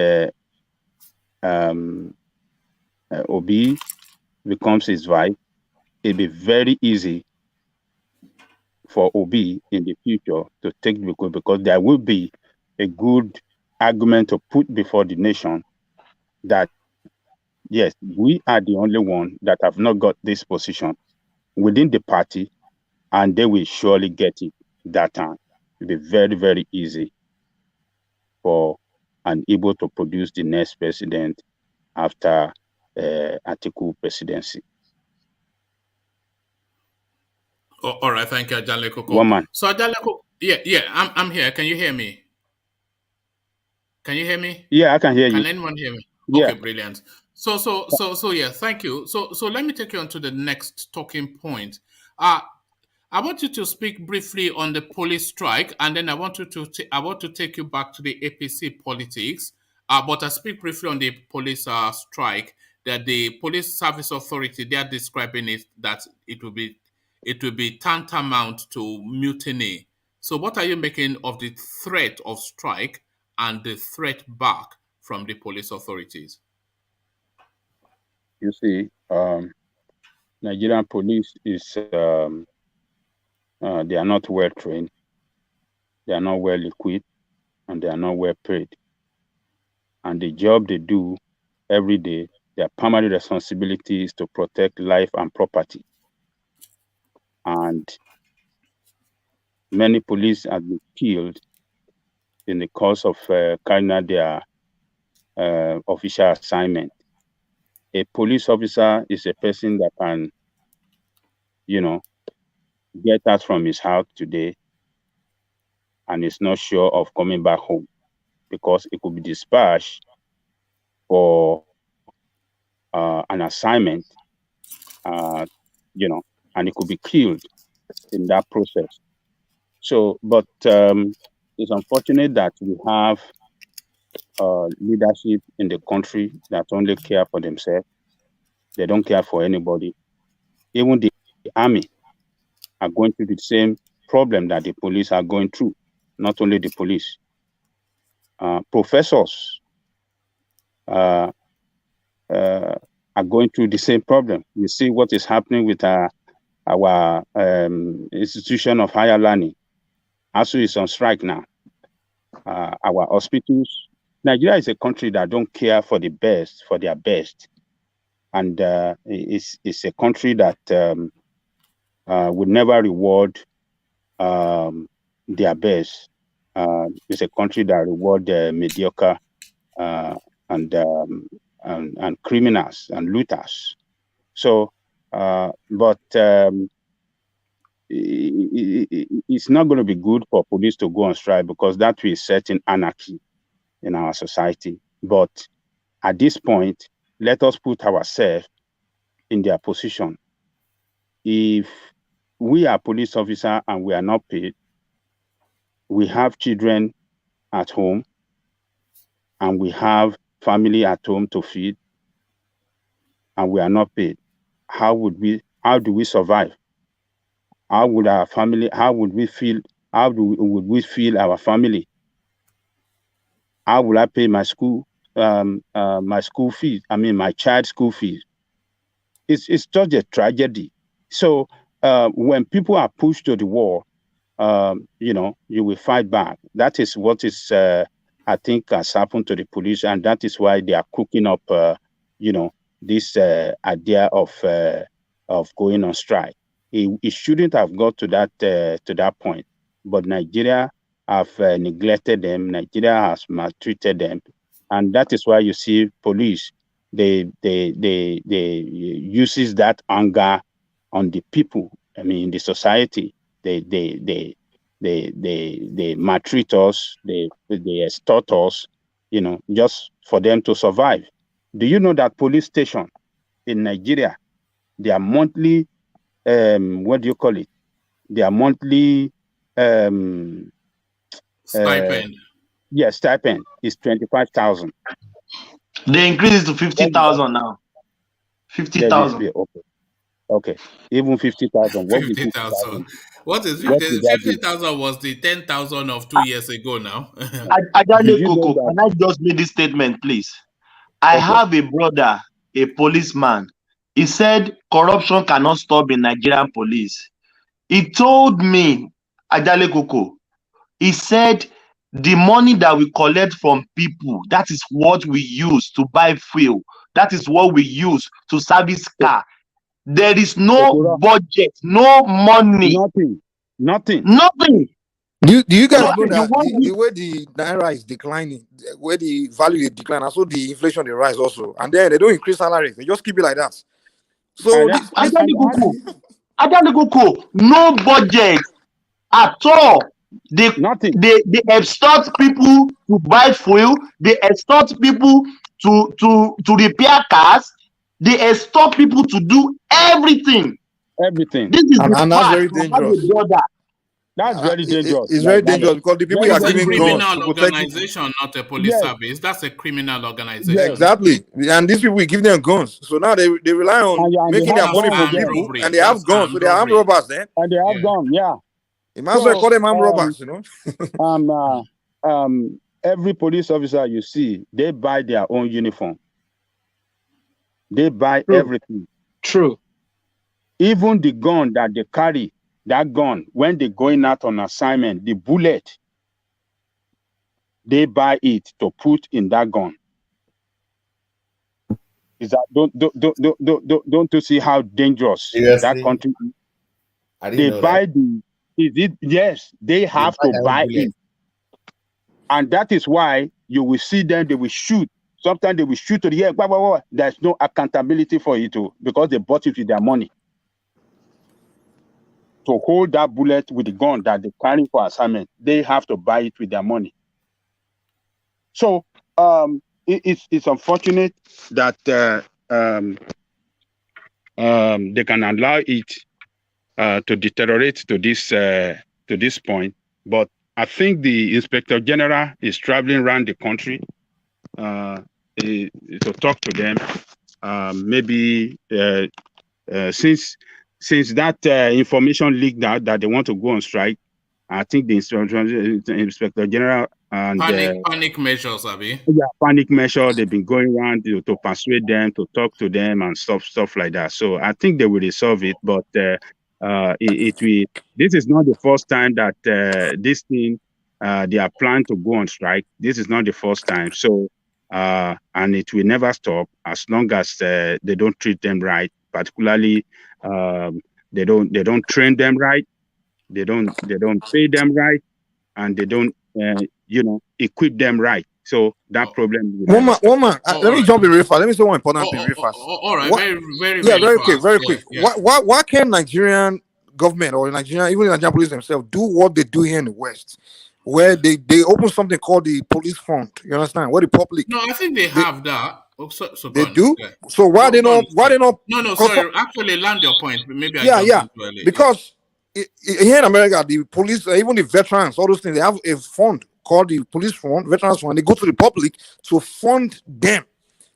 Obi becomes his wife, it'll be very easy for Obi in the future to take Biko, because there will be a good argument to put before the nation that, yes, we are the only one that have not got this position within the party, and they will surely get it that time. It'll be very, very easy for an Igbo to produce the next president after Atiku presidency. All right, thank you, Ajale Koko. One man. So Ajale Koko, yeah, I'm here. Can you hear me? Can you hear me? Yeah, I can hear you. Can anyone hear me? Yeah. Okay, brilliant. So yeah, thank you. So let me take you on to the next talking point. I want you to speak briefly on the police strike, and then I want to take you back to the APC politics. But I speak briefly on the police strike. That the police service authority, they are describing it that it will be tantamount to mutiny. So what are you making of the threat of strike and the threat back from the police authorities? You see, Nigerian police is they are not well trained, they are not well equipped, and they are not well paid. And the job they do every day, their primary responsibility is to protect life and property. And many police have been killed in the course of carrying out their official assignment. A police officer is a person that can, get out from his house today and is not sure of coming back home because it could be dispatched for an assignment, and it could be killed in that process. So, but it's unfortunate that we have leadership in the country that only care for themselves. They don't care for anybody. Even the army are going through the same problem that the police are going through, not only the police. Professors are going through the same problem. You see what is happening with our institution of higher learning. ASU is on strike now. Our hospitals. Nigeria is a country that don't care for the best, for their best. And it's a country that would never reward their best. It's a country that reward mediocre and criminals and looters. So, but it's not going to be good for police to go on strike because that will set in anarchy in our society. But at this point, let us put ourselves in their position. If we are police officers and we are not paid, we have children at home, and we have family at home to feed, and we are not paid, how do we survive? How would our family, how would we feel our family? How will I pay my school, my school fees? I mean, my child's school fees. It's just a tragedy. So when people are pushed to the wall, you will fight back. That is what is, I think, has happened to the police, and that is why they are cooking up, this idea of going on strike. It shouldn't have got to that point, but Nigeria have neglected them. Nigeria has maltreated them, and that is why you see police. They uses that anger on the people. I mean, in the society, they maltreat us. They extort us. Just for them to survive. Do you know that police station in Nigeria, their monthly what do you call it? Their monthly stipend. Stipend is 25,000. They increased to 50,000 now. 50,000. Okay. Even 50,000. 50,000. What is 50,000 was the 10,000 of 2 years ago now. Ajale Koko, can I just make this statement, please? I have a brother, a policeman. He said corruption cannot stop in Nigerian police. He told me, Ajale Koko, he said the money that we collect from people, that is what we use to buy fuel. That is what we use to service car. There is no budget, no money. Nothing. Do you guys know that the way the naira is declining, where the value is declining, also the inflation they rise also, and then they don't increase salaries, they just keep it like that. So Ajale Koko, no budget at all. They extort people to buy fuel. They extort people to repair cars. They extort people to do everything. This is and that's very dangerous. That's very dangerous. It's very dangerous because the people are giving guns to protect people. Organization, not a police service. That's a criminal organization. Yeah, exactly. And these people, we give them guns. So now they rely on making their money from people, and they have guns. So they are armed robbers then. And they have guns, yeah. You might as well call them armed robbers, Every police officer you see, they buy their own uniform. They buy everything. True. Even the gun that they carry, that gun, when they're going out on assignment, the bullet, they buy it to put in that gun. Is that don't you see how dangerous that country is? They buy yes, they have to buy it. And that is why you will see them, they will shoot. Sometimes they will shoot to the air. Blah, blah, blah. There's no accountability for it too, because they bought it with their money. to hold that bullet with the gun that they carry for assignment. They have to buy it with their money. So it's unfortunate that they can allow it to deteriorate to this point. But I think the Inspector General is traveling around the country to talk to them. Maybe since that information leaked out that they want to go on strike, I think the Inspector General and panic measures, Abi. Yeah, panic measure. They've been going around to persuade them, to talk to them, and stuff like that. So I think they will resolve it. But it will. This is not the first time that this thing they are planning to go on strike. This is not the first time. So and it will never stop as long as they don't treat them right. Particularly, they don't train them right. They don't pay them right, and they don't equip them right. So that problem. One man. Let me jump in real fast. Let me say one important thing real fast. All right, very quick. Why can't Nigerian government or Nigerian, even the Nigerian police themselves, do what they do here in the West, where they open something called the police fund? You understand? Where the public. No, I think they have that. So they do. Yeah. So why they not? No. Sorry. Actually, land your point. Maybe I jumped too early. Because here in America, the police, even the veterans, all those things, they have a fund called the police fund, veterans fund. They go to the public to fund them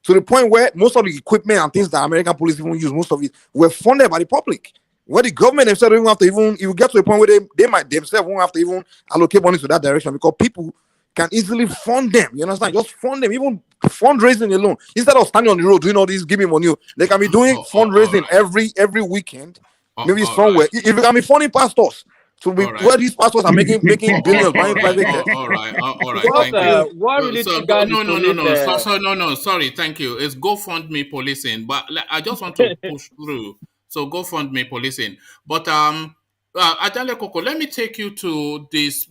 to the point where most of the equipment and things that American police even use, most of it were funded by the public. Where the government themselves don't have to even, you get to a point where they might themselves won't have to even allocate money to that direction because people can easily fund them. You understand? Just fund them, even fundraising alone. Instead of standing on the road doing all this, give me money, they can be doing fundraising every weekend. Maybe somewhere. Right. If you can be funding pastors, to be where these pastors are making billions buying private jets. All right. Thank you. What really No. Sorry, thank you. It's GoFundMe policing, but I just want to push through. So GoFundMe policing, but Adale Koko, let me take you to this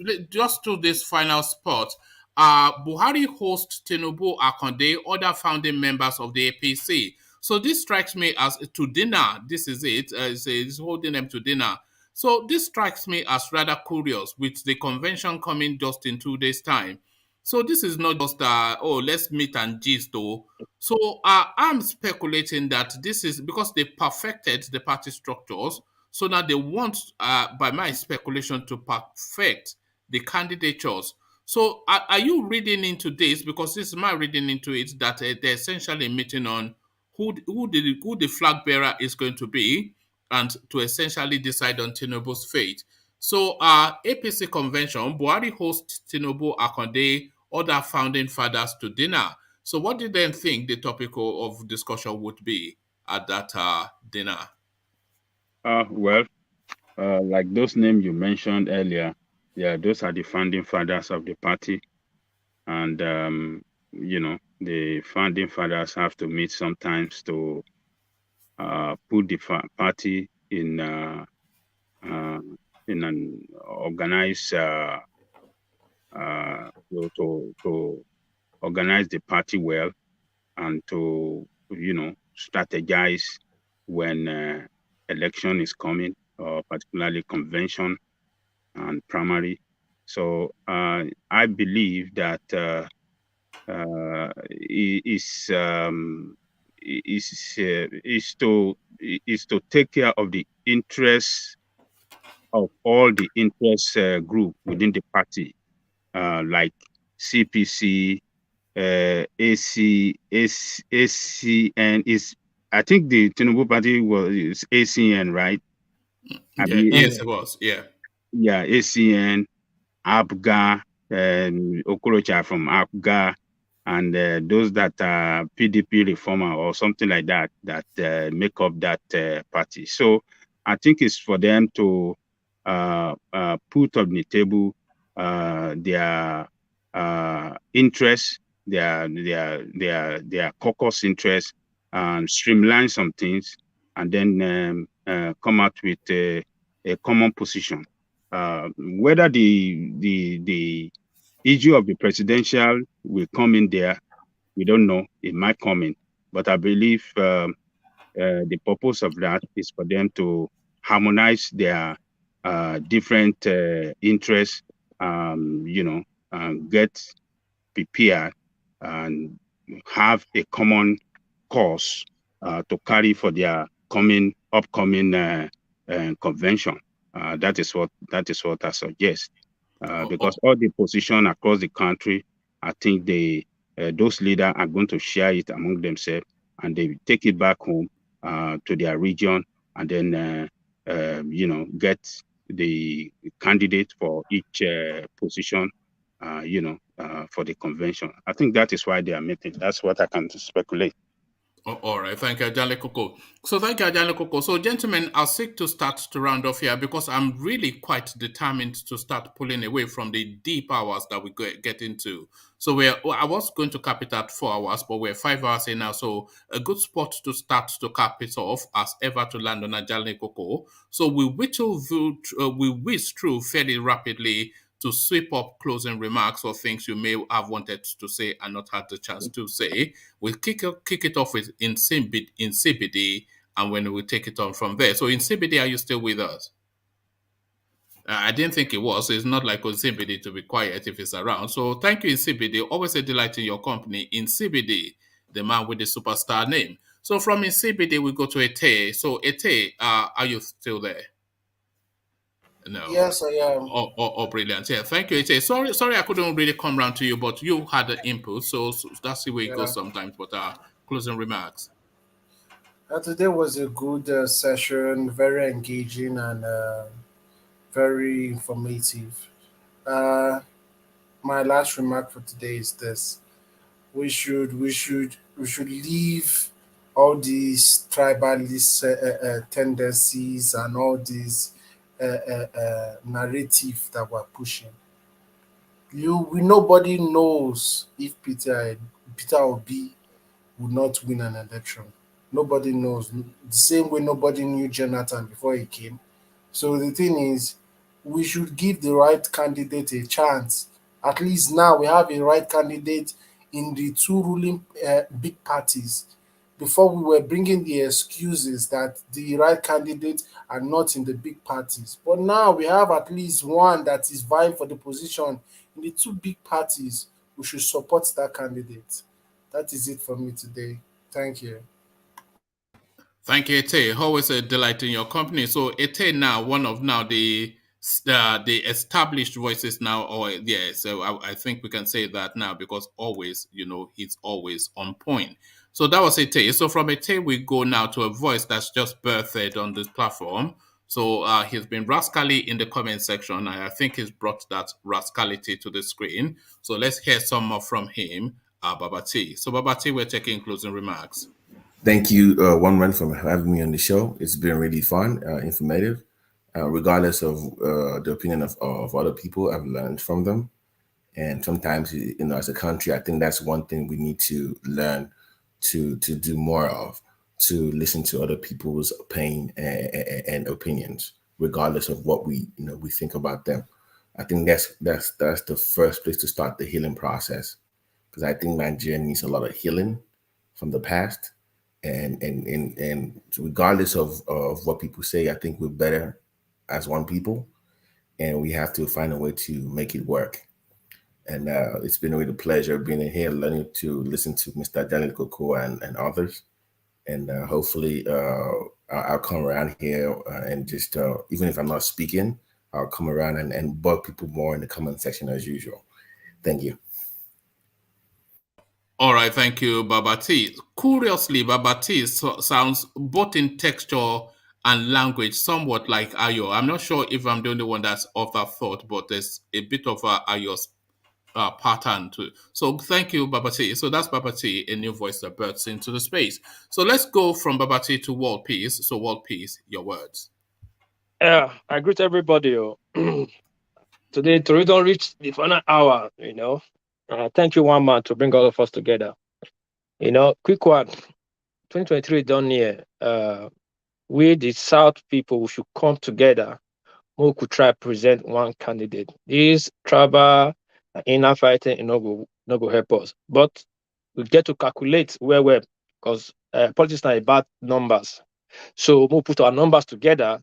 final spot. Buhari hosts Tinubu, Akande, other founding members of the APC. So this strikes me as to dinner. This is it. It's holding them to dinner. So this strikes me as rather curious with the convention coming just in 2 days' time. So this is not just, let's meet and gist though. So I'm speculating that this is because they perfected the party structures. So now they want, by my speculation, to perfect the candidatures. So are you reading into this? Because this is my reading into it, that they're essentially meeting on who the flag bearer is going to be, and to essentially decide on Tinubu's fate. So APC convention, Buhari hosts Tinubu, Akande, other founding fathers to dinner. So what do you then think the topic of discussion would be at that dinner? Like those names you mentioned earlier, those are the founding fathers of the party. And, the founding fathers have to meet sometimes to put the party in an organized to organize the party well, and to strategize when election is coming, or particularly convention and primary. So I believe that is to take care of the interests of all the interest group within the party, like CPC, ACN is. I think the Tinubu party was ACN, right? Yes, it was. Yeah. Yeah, ACN, APGA, Okorocha from APGA, and those that are PDP reformer or something like that make up that party. So I think it's for them to put on the table their interests, their caucus interests, and streamline some things, and then come out with a common position. Whether the issue of the presidential will come in there, we don't know. It might come in, but I believe the purpose of that is for them to harmonize their different interests, get prepared and have a common cause to carry for their upcoming convention. That is what I suggest. Because all the position across the country, I think those leaders are going to share it among themselves, and they take it back home to their region, and then get the candidate for each position, for the convention. I think that is why they are meeting. That's what I can speculate. All right, thank you, Ajale Koko. So thank you, Ajale Koko. So gentlemen, I'll seek to start to round off here because I'm really quite determined to start pulling away from the deep hours that we get into. So I was going to cap it at 4 hours, but we're 5 hours in now. So a good spot to start to cap it off as ever to land on Ajale Koko. So we whiz through fairly rapidly to sweep up closing remarks or things you may have wanted to say and not had the chance to say. We'll kick it off with Insibidi, and when we take it on from there. So Insibidi, are you still with us? I didn't think it was. So it's not like Insibidi to be quiet if it's around. So thank you, Insibidi. Always a delight in your company. Insibidi, the man with the superstar name. So from Insibidi, we go to Ete. So Ete, are you still there? No. Yes, I am. Oh, brilliant. Yeah, thank you. Sorry, I couldn't really come round to you, but you had the input, so that's the way it goes sometimes. But closing remarks. Today was a good session, very engaging and very informative. My last remark for today is this: we should leave all these tribalist tendencies and all these narrative that we're pushing. Nobody knows if Peter Obi would not win an election. Nobody knows. The same way nobody knew Jonathan before he came. So the thing is, we should give the right candidate a chance. At least now we have a right candidate in the two ruling big parties. Before we were bringing the excuses that the right candidates are not in the big parties. But now we have at least one that is vying for the position in the two big parties. We should support that candidate. That is it for me today. Thank you. Thank you, Ete. Always a delight in your company. So Ete now, one of now the established voices now, so I think we can say that now because always, he's always on point. So that was Ete. So from Ete, we go now to a voice that's just birthed on this platform. So he's been rascally in the comment section, and I think he's brought that rascality to the screen. So let's hear some more from him, Babati. So Babati, we're taking closing remarks. Thank you, One Run, for having me on the show. It's been really fun, informative. Regardless of the opinion of other people, I've learned from them. And sometimes, as a country, I think that's one thing we need to learn to do more of, to listen to other people's pain and opinions, regardless of what we think about them. I think that's the first place to start the healing process, because I think Nigeria needs a lot of healing from the past. And regardless of what people say, I think we're better as one people, and we have to find a way to make it work. And it's been a real pleasure being in here, learning to listen to Mr. Daniel Koko and others. And hopefully I'll come around here and just, even if I'm not speaking, I'll come around and bug people more in the comment section as usual. Thank you. All right, thank you, Babati. Curiously, Babati sounds both in texture and language somewhat like Ayo. I'm not sure if I'm the only one that's of that thought, but there's a bit of Ayo's pattern to it. So thank you, Babati. So that's Babati, a new voice that bursts into the space. So let's go from Babati to World Peace. So World Peace, your words. Yeah, I greet everybody. Today, we don't reach the final hour, thank you, One Man, to bring all of us together. Quick one. 2023 done here. We, the South people, we should come together. We could try to present one candidate. This tribal inner fighting no go help us. But we get to calculate where we're, because politics are about numbers. So we'll put our numbers together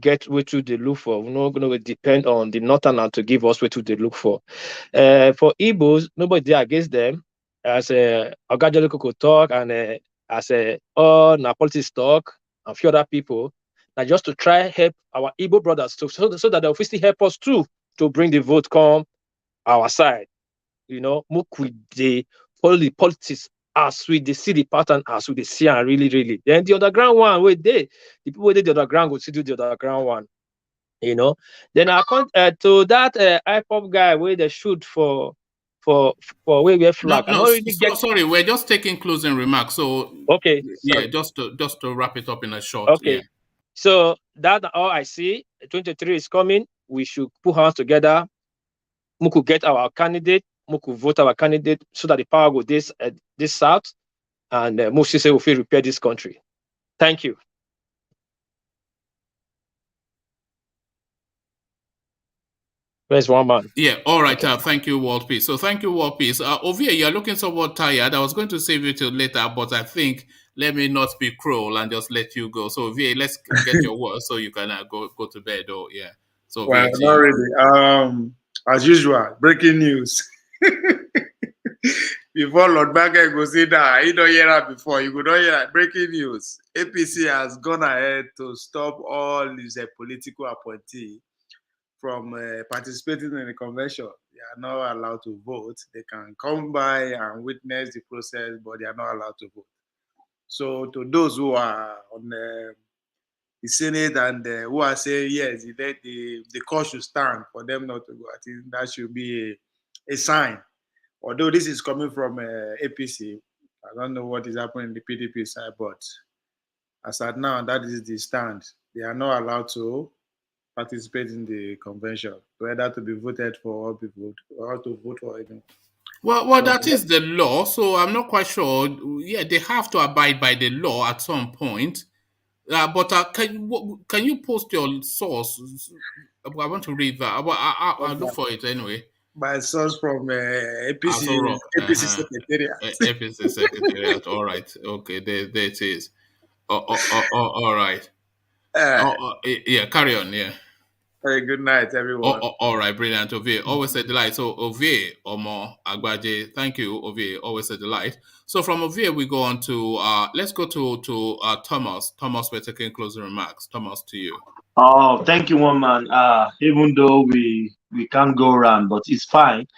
get what they look for. We're not going to depend on the northern to give us what they look for. For Igbos, nobody against them. As a Ogajolo talk and as a all na politics talk and a few other people, now just to try help our Igbo brothers so that they'll still help us too to bring the vote come our side. You know, with the follow the politics as we see the pattern as we see and really. Then the underground one where the people who did the underground will still do the underground one. You know, then I come to that IPOP guy where they shoot for where we have flag. Sorry, we're just taking closing remarks. So okay, yeah, just to wrap it up in a short. Okay, yeah. So that all I see. 23 is coming. We should put hands together. We could get our candidate. We could vote our candidate so that the power go this south, and Moses will repair this country. Thank you. There's one man. Yeah, all right. Thank you, World Peace. So thank you, World Peace. Ovia, you're looking somewhat tired. I was going to save you till later, but I think let me not be cruel and just let you go. So Ovia, let's get your words so you can go to bed. Or yeah. So well, not really. As usual, breaking news. Before Lord Bagger goes in there, you don't hear that before. You could not hear that. Breaking news. APC has gone ahead to stop all these political appointees from participating in the convention. They are not allowed to vote. They can come by and witness the process, but they are not allowed to vote. So to those who are on the Senate and who are saying, yes, the call should stand for them not to go, I think that should be a sign. Although this is coming from APC, I don't know what is happening in the PDP side, but as at now, that is the stand. They are not allowed to participate in the convention, whether to be voted for or to vote for anything. Well, that is the law, so I'm not quite sure. Yeah, they have to abide by the law at some point. But can you post your source? I want to read that. I'll look for it anyway. My source from APC Secretariat. APC Secretariat. All right. Okay. There it is. All right. Yeah. Carry on. Yeah. Hey, good night, everyone. All right, brilliant, Ovie. Always a delight. So, Ovie, Omo, Agbaje, thank you, Ovie. Always a delight. So, from Ovie, we go on to, let's go to Thomas. Thomas, we're taking closing remarks. Thomas, to you. Oh, thank you, one man. Even though we can't go around, but it's fine.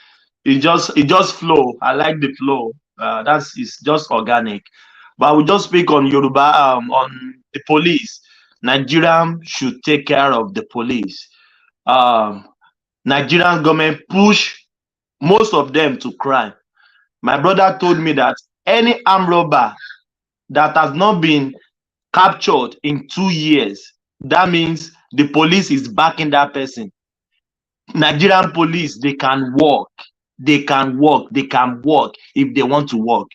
It just flow. I like the flow. It's just organic. But I will just speak on Yoruba, on the police. Nigerian should take care of the police. Nigerian government push most of them to crime. My brother told me that any armed robber that has not been captured in 2 years, that means the police is backing that person. Nigerian police, they can work. They can work if they want to work.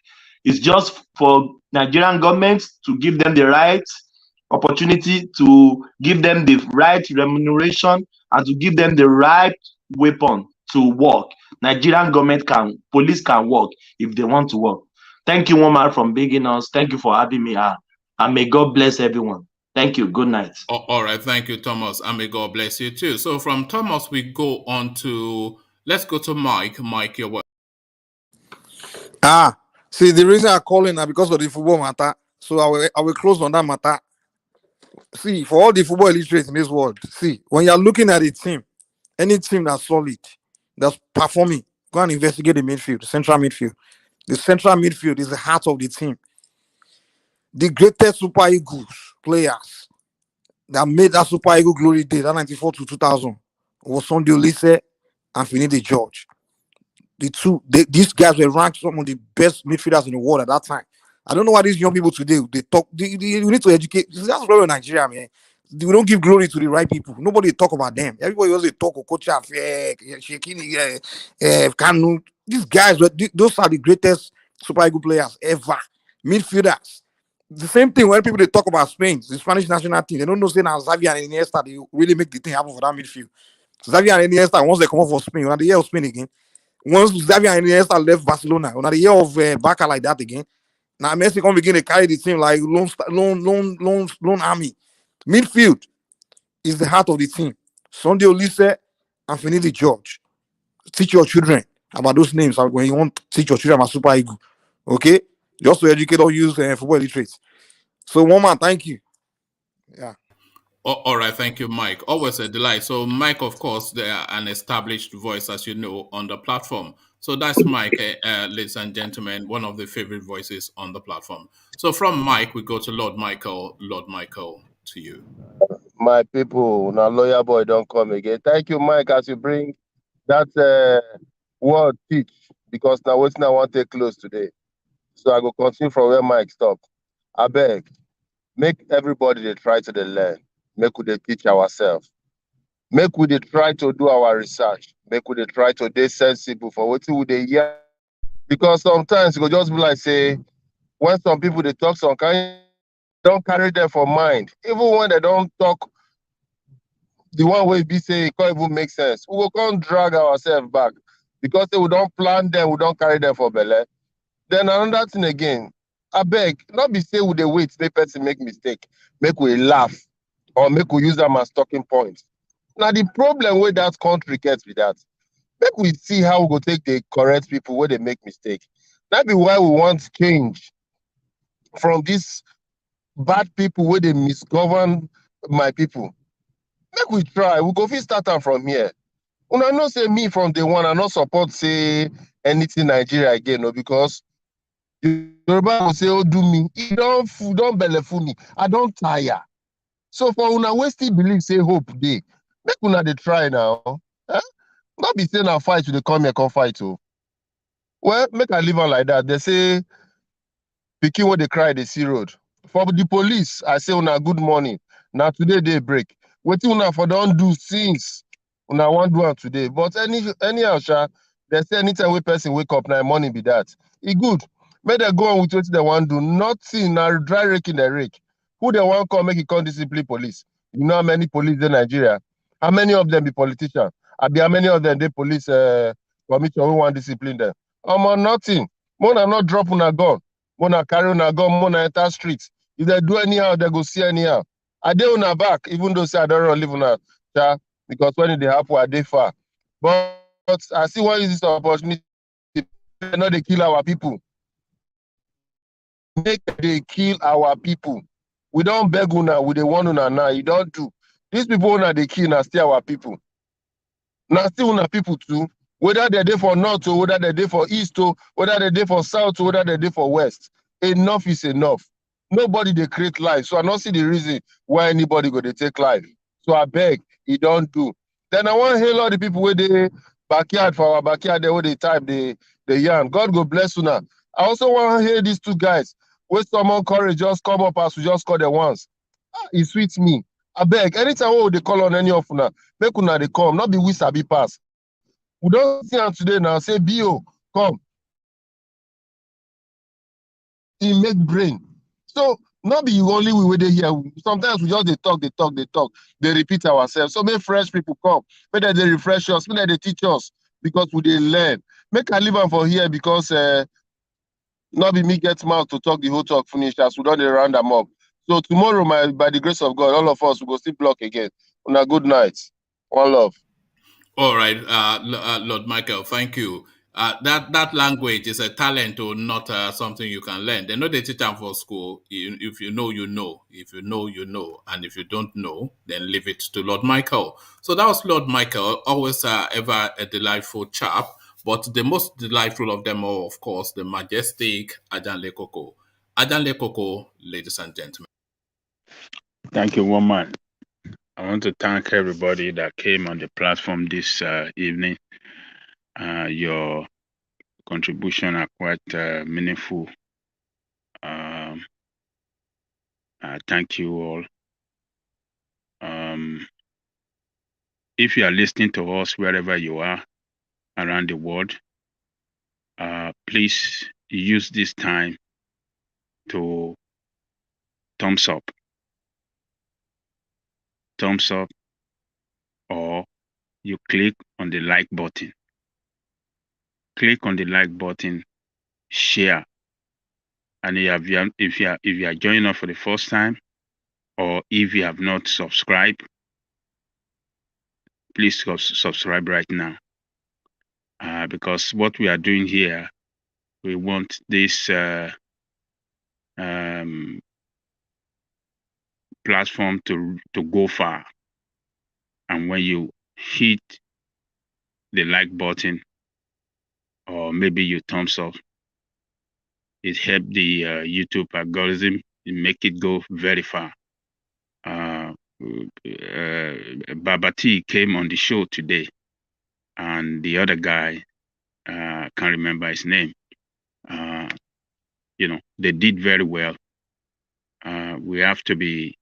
It's just for Nigerian government to give them the right opportunity, to give them the right remuneration, and to give them the right weapon to work. Nigerian police can work if they want to work. Thank you, woman, from begging us. Thank you for having me. And may God bless everyone. Thank you. Good night. All right. Thank you, Thomas. And may God bless you too. So from Thomas, we go on to, let's go to Mike. Mike, your word. See, the reason I call in now because of the football matter. So I will close on that matter. See, for all the football illiterates in this world, see, when you're looking at a team, any team that's solid, that's performing, go and investigate the midfield, the central midfield. The central midfield is the heart of the team. The greatest Super Eagles players that made that Super Eagle glory day, that 94 to 2000, was Sunday Olise and Finidi George. These guys were ranked some of the best midfielders in the world at that time. I don't know why these young people today, they talk, we need to educate. That's the problem in Nigeria, man. We don't give glory to the right people. Nobody talk about them. Everybody always talk of Coach Shekini, Kanu. These guys, those are the greatest Super Eagle players ever. Midfielders. The same thing when people they talk about Spain, the Spanish national team, they don't know say now Xavi and Iniesta, they really make the thing happen for that midfield. Xavi and Iniesta, once they come up for Spain, on the year of Spain again. Once Xavi and Iniesta left Barcelona, on the year of Barca like that again. Now Messi come begin to carry the team like lone army. Midfield. is the heart of the team. Sunday Olise and Finidi George. Teach your children about those names when you want to teach your children about Super Eagle. Okay? Just to educate or use football illiterates. So, one man, thank you. Yeah. All right, thank you, Mike. Always a delight. So, Mike, of course, they are an established voice, as you know, on the platform. So that's Mike, ladies and gentlemen, one of the favorite voices on the platform. So from Mike, we go to Lord Michael. Lord Michael, to you. My people, now lawyer boy don't come again. Thank you, Mike, as you bring that word teach, because now what's now want to take close today. So I go continue from where Mike stopped. I beg, make everybody they try to learn. Make we they teach ourselves. Make we they try to do our research. Make we they try to be sensible for what we they hear. Because sometimes it will just be like say, when some people they talk some kind, don't carry them for mind. Even when they don't talk the one way be say it can't even make sense. We will can't drag ourselves back because we don't plan them, we don't carry them for belly. Then another thing again, I beg, not be say with the wait, make person make mistake, make we laugh, or make we use them as talking points. Now the problem with that country gets with that. Make we see how we go take the correct people where they make mistake. That be why we want change from these bad people where they misgovern my people. Make we try. We go fit start am from here. Una know say me from day one, I not support say anything Nigeria again, no, because Yoruba will say, "Oh, do me." It don't belleful me. I don't tire. So for una we still believe say hope dey. Make una dey try now. Eh? Not be saying I fight to the come here, come fight. Oh. Well, make I leave on like that. They say pikin when they cry, they see road. For the police, I say una good morning. Now today they break. Wetin una for don't do since una wan do am today. But anyhow, sha, they say anytime we person wake up now morning be that. E good. Make they go on with what they want do. Nothing now dry raking the rake. Who they want come make it come discipline police? You know how many police in Nigeria? How many of them be politicians? How many of them they police commission who want discipline them? Nothing. Mona not drop on a gun. Mona carry on a gun, mona enter streets. If they do anyhow, they go see anyhow. I dey on her back, even though say I don't really live on her, because when they happen, I dey far. But I see why is this opportunity. They know they kill our people. Make they kill our people. We don't beg una, we dey want una now. You don't do. These people una they kill, now still our people. Now still una people too. Whether they're there for north or whether they're there for east or whether they're there for south or whether they're there for west. Enough is enough. Nobody they create life. So I don't see the reason why anybody go to take life. So I beg, he don't do. Then I want to hail all the people where they backyard for our backyard there where they type the yarn. God go bless you now. I also want to hear these two guys. Where someone courage just come up as we just call them once. It sweets me. I beg, anytime they call on any of una, make una they come, not be we sabi pass. We don't see them today now. Say, Bio, come. He make brain. So, not be only we wait here. Sometimes we just they talk. They repeat ourselves. So, make fresh people come. Make that they refresh us. Make that they teach us because we they learn. Make I leave them for here because not be me get mouth to talk the whole talk finish as we don't round them up. So tomorrow, by the grace of God, all of us will go still block again. On a good night. One love. All right, Lord Michael, thank you. That language is a talent or not something you can learn. They know they teach them for school. If you know, you know. If you know, you know. And if you don't know, then leave it to Lord Michael. So that was Lord Michael, always ever a delightful chap. But the most delightful of them all, of course, the majestic Ajanle Koko. Ajanle Koko, ladies and gentlemen. Thank you, woman. I want to thank everybody that came on the platform this evening. Your contribution are quite meaningful. Thank you all. If you are listening to us wherever you are around the world, please use this time to thumbs up, or you click on the like button. Click on the like button, share, and if you are joining us for the first time, or if you have not subscribed, please subscribe right now. Because what we are doing here, we want this platform to go far. And when you hit the like button, or maybe you thumbs up, it helps the YouTube algorithm, it make it go very far. Babati came on the show today, and the other guy, can't remember his name. You know, they did very well. We have to be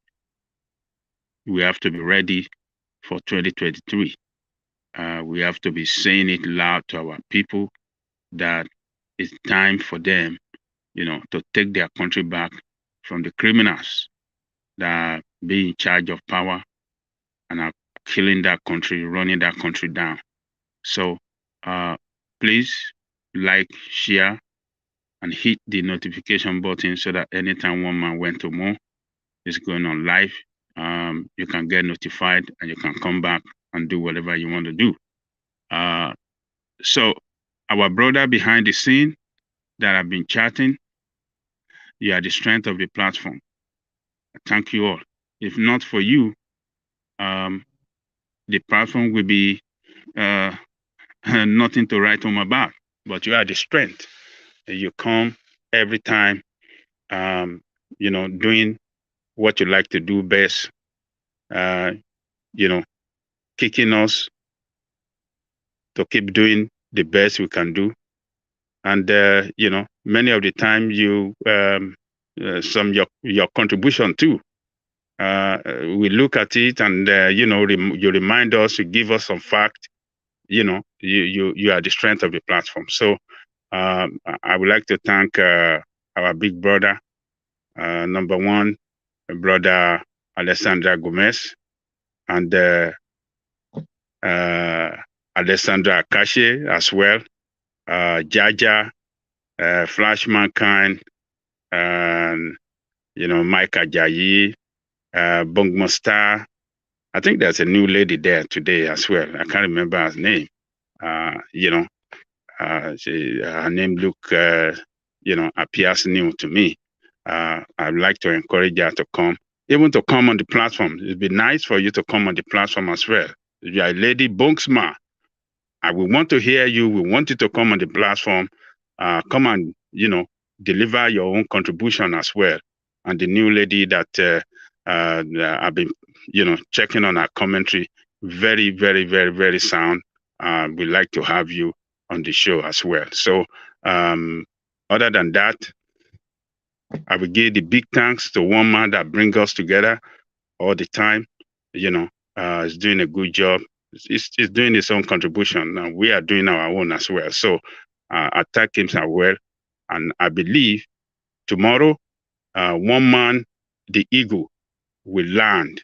ready for 2023. We have to be saying it loud to our people that it's time for them, you know, to take their country back from the criminals that be in charge of power and are killing that country, running that country down. So please like, share, and hit the notification button so that anytime One Man Went to More is going on live, you can get notified and you can come back and do whatever you want to do. So our brother behind the scene that have been chatting, you are the strength of the platform. Thank you all. If not for you, the platform will be nothing to write home about, but you are the strength. You come every time, you know, doing what you like to do best, you know, kicking us to keep doing the best we can do. And, you know, many of the time you, your contribution too. We look at it and, you know, you remind us, you give us some fact, you know, you are the strength of the platform. So I would like to thank our big brother, number one, brother Alessandra Gomez, and Alessandra Akashi as well, Jaja, Flash Mankind, and, you know, Mike Ajayi, Bongmo Star. I think there's a new lady there today as well. I can't remember her name. You know, her name you know, appears new to me. I'd like to encourage her to come, even to come on the platform. It'd be nice for you to come on the platform as well. If you're a lady, Bonksma, I will want to hear you. We want you to come on the platform. Come and, you know, deliver your own contribution as well. And the new lady that I've been, you know, checking on her commentary, very, very, very, very sound. We'd like to have you on the show as well. So other than that, I will give the big thanks to One Man that brings us together all the time. You know, he's doing a good job. He's doing his own contribution, and we are doing our own as well. So I thank him as well. And I believe tomorrow, One Man, the Eagle, will land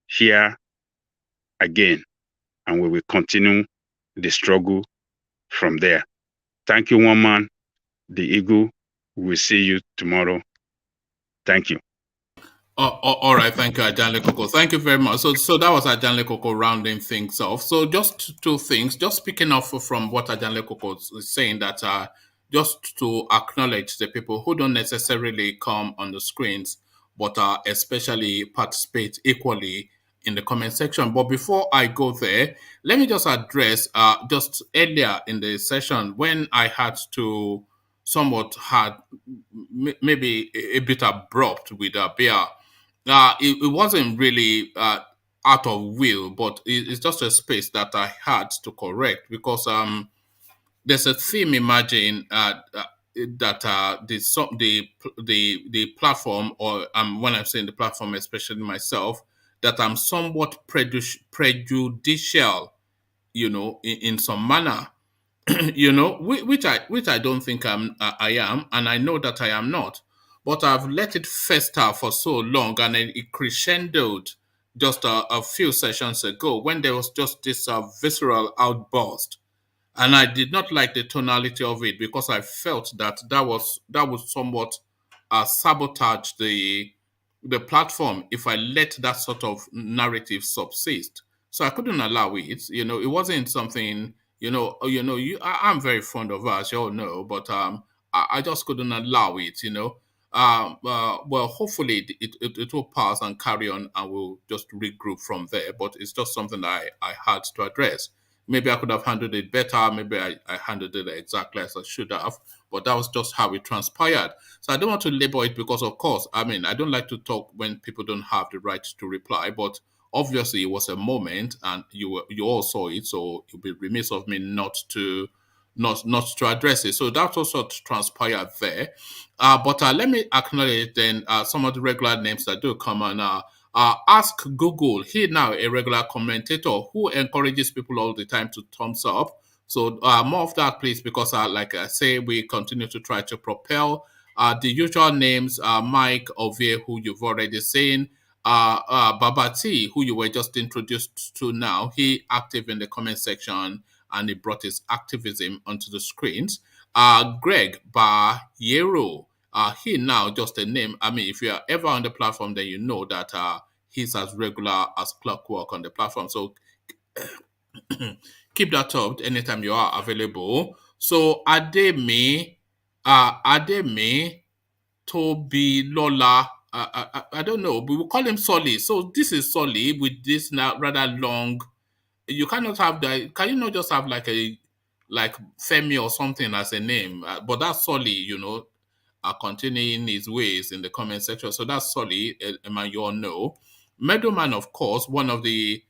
here again, and we will continue the struggle from there. Thank you, One Man, the Eagle. We'll see you tomorrow. Thank you. All right, thank you, Ajanle Koko. Thank you very much. So that was Ajanle Koko rounding things off. So just two things, just picking up from what Ajanle Koko is saying, that just to acknowledge the people who don't necessarily come on the screens, but especially participate equally in the comment section. But before I go there, let me just address just earlier in the session when I had to somewhat had maybe a bit abrupt with Bia. It wasn't really out of will, but it's just a space that I had to correct because there's a theme emerging that the platform, or when I'm saying the platform, especially myself, that I'm somewhat prejudicial, you know, in some manner. You know, which I don't think I am, and I know that I am not. But I've let it fester for so long, and it crescendoed just a few sessions ago when there was just this visceral outburst, and I did not like the tonality of it because I felt that would somewhat sabotage the platform if I let that sort of narrative subsist. So I couldn't allow it. It wasn't something. I'm very fond of her, as you all know, but I just couldn't allow it. Well, hopefully it will pass and carry on, and we'll just regroup from there. But it's just something that I had to address. Maybe I could have handled it better. Maybe I handled it exactly as I should have. But that was just how it transpired. So I don't want to label it because, of course, I don't like to talk when people don't have the right to reply. But obviously, it was a moment, and you all saw it. So it would be remiss of me not to address it. So that also transpired there. But let me acknowledge then some of the regular names that do come on. Ask Google. He now a regular commentator who encourages people all the time to thumbs up. So more of that, please, because like I say, we continue to try to propel the usual names. Mike Ovie, who you've already seen. Baba T, who you were just introduced to now. He active in the comment section, and he brought his activism onto the screens. Greg Bayero. He now just a name. If you are ever on the platform, then you know that he's as regular as clockwork on the platform. So keep that up anytime you are available. So Ademi, Toby, Lola. I don't know, but we'll call him Solly. So this is Solly with this now rather long. You cannot have that. Can you not just have like Femi or something as a name? But that's Solly, continuing his ways in the comment section. So that's Solly, you all know. Meadowman, of course, one of the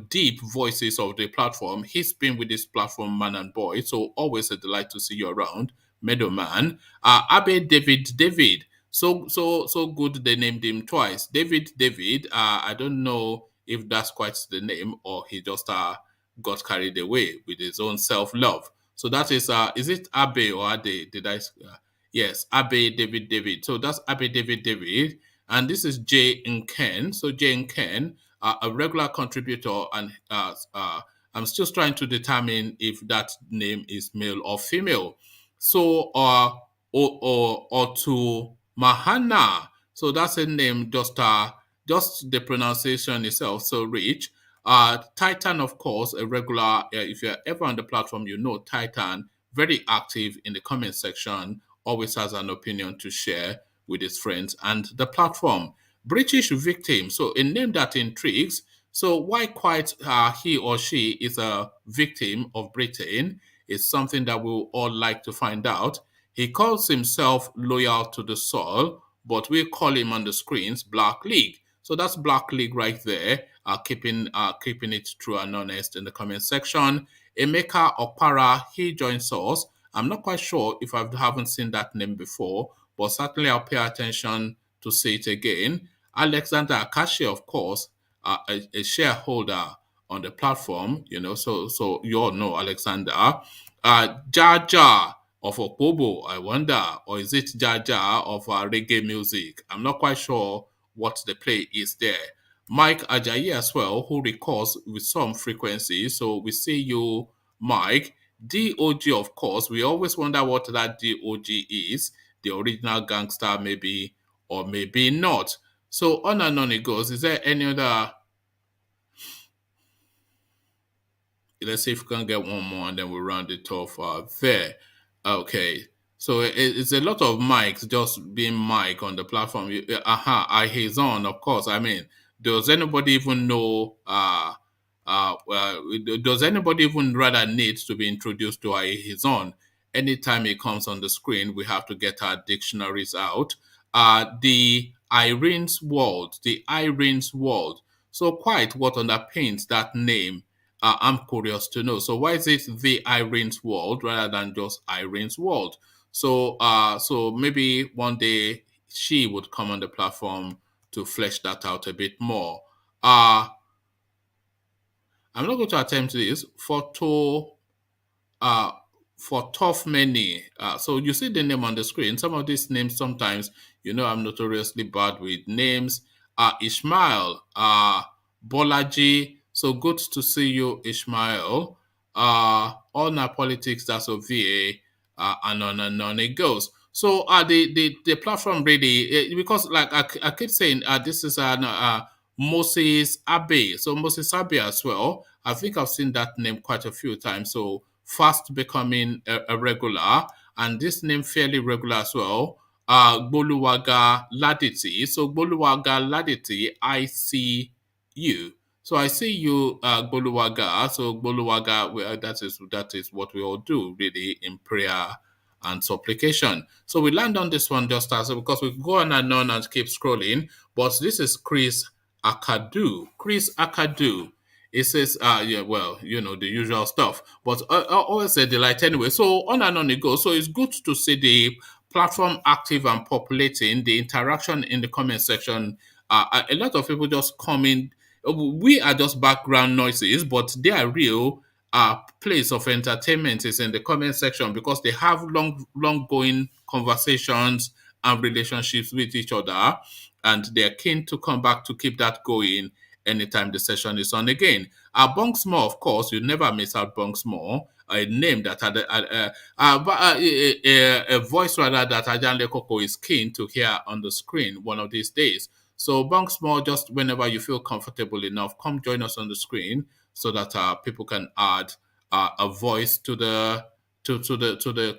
deep voices of the platform. He's been with this platform, man and boy. So always a delight to see you around, Meadowman. Abe David. So good they named him twice. David. I don't know if that's quite the name or he just got carried away with his own self-love. So that is it Abe or Ade? Did I? Yes, Abe David. So that's Abe David. And this is Jay and Ken. So Jay and Ken are a regular contributor, and I'm still trying to determine if that name is male or female. So or to Mahana. So that's a name, just the pronunciation itself, so rich. Titan, of course, a regular. If you're ever on the platform, you know Titan, very active in the comment section, always has an opinion to share with his friends and the platform. British victim, so a name that intrigues. So why quite he or she is a victim of Britain is something that we'll all like to find out. He calls himself loyal to the soil, but we call him on the screens Black League. So that's Black League right there, keeping it true and honest in the comment section. Emeka Okpara, he joins us. I'm not quite sure if I haven't seen that name before, but certainly I'll pay attention to see it again. Alexander Akashi, of course, a shareholder on the platform, so you all know Alexander. Jaja of Opobo, I wonder, or is it Jaja of reggae music? I'm not quite sure what the play is there. Mike Ajayi as well, who records with some frequency. So we see you, Mike. DOG, of course, we always wonder what that DOG is. The original gangster, maybe, or maybe not. So on and on it goes. Is there any other? Let's see if we can get one more and then we'll round it off there. Okay. So it's a lot of mics just being mic on the platform. He's on, of course. Does anybody even know? Does anybody even rather need to be introduced to his on? Anytime he comes on the screen, we have to get our dictionaries out. The Irene's World. So quite what underpins that name? I'm curious to know. So why is it the Irene's World rather than just Irene's World? So maybe one day she would come on the platform to flesh that out a bit more. I'm not going to attempt this. For tough many. So you see the name on the screen. Some of these names sometimes, I'm notoriously bad with names. Ishmael, Bolaji. So good to see you, Ishmael. All our politics, that's of VA, and on it goes. So the platform really, because like I keep saying, this is Moses Abe. So Moses Abe as well. I think I've seen that name quite a few times. So fast becoming a regular, and this name fairly regular as well. Gboluwaga Laditi. So Gboluwaga Laditi, I see you. So I see you, Gboluwaga. So Gboluwaga, that is what we all do really in prayer and supplication. So we land on this one just as because we go on and keep scrolling. But this is Chris Akadu. Chris Akadu. It says, yeah, well, you know, the usual stuff. But always a delight anyway. So on and on it goes. So it's good to see the platform active and populating, the interaction in the comment section. A lot of people just come in. We are just background noises, but they are real place of entertainment is in the comment section because they have long going conversations and relationships with each other, and they're keen to come back to keep that going anytime the session is on again. Bonksmore, of course, you never miss out Bonksmore, a name that a voice rather that Ajanle Koko is keen to hear on the screen one of these days. So Bonksmore, just whenever you feel comfortable enough, come join us on the screen so that people can add a voice to the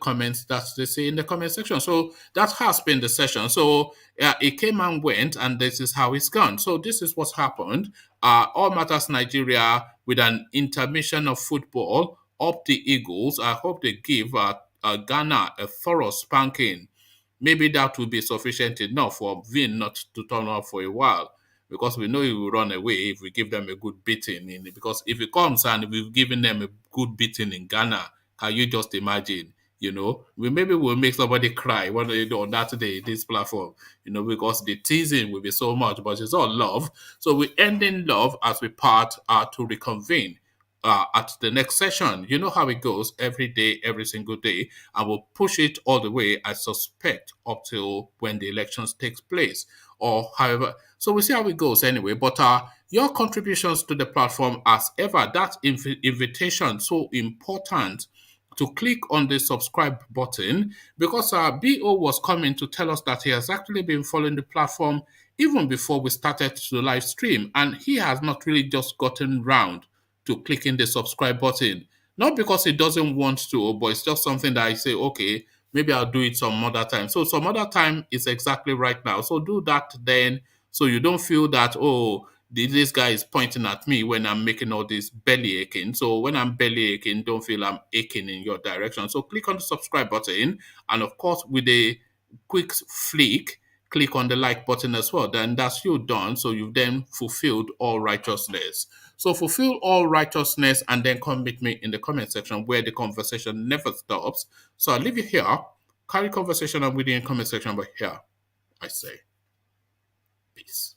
comments that they say in the comment section. So that has been the session. So it came and went, and this is how it's gone. So this is what's happened. All Matters Nigeria with an intermission of football up the Eagles. I hope they give Ghana a thorough spanking. Maybe that will be sufficient enough for Vin not to turn up for a while, because we know he will run away if we give them a good beating. Because if he comes and we've given them a good beating in Ghana, can you just imagine? You know, maybe we'll make somebody cry on that day, this platform, you know, because the teasing will be so much, but it's all love. So we end in love as we part to reconvene at the next session. You know how it goes every day, every single day, and we'll push it all the way, I suspect, up till when the elections takes place, or however. So we'll see how it goes anyway. But your contributions to the platform, as ever, that invitation so important to click on the subscribe button, because BO was coming to tell us that he has actually been following the platform even before we started the live stream, and he has not really just gotten round to clicking the subscribe button. Not because he doesn't want to, but it's just something that I say, okay, maybe I'll do it some other time. So some other time is exactly right now. So do that then, so you don't feel that, oh, this guy is pointing at me when I'm making all this belly aching. So when I'm belly aching, don't feel I'm aching in your direction. So click on the subscribe button. And of course, with a quick flick, click on the like button as well. Then that's you done. So you've then fulfilled all righteousness. So fulfill all righteousness and then come meet me in the comment section where the conversation never stops. So I'll leave you here. Carry conversation on within the comment section, but here I say peace.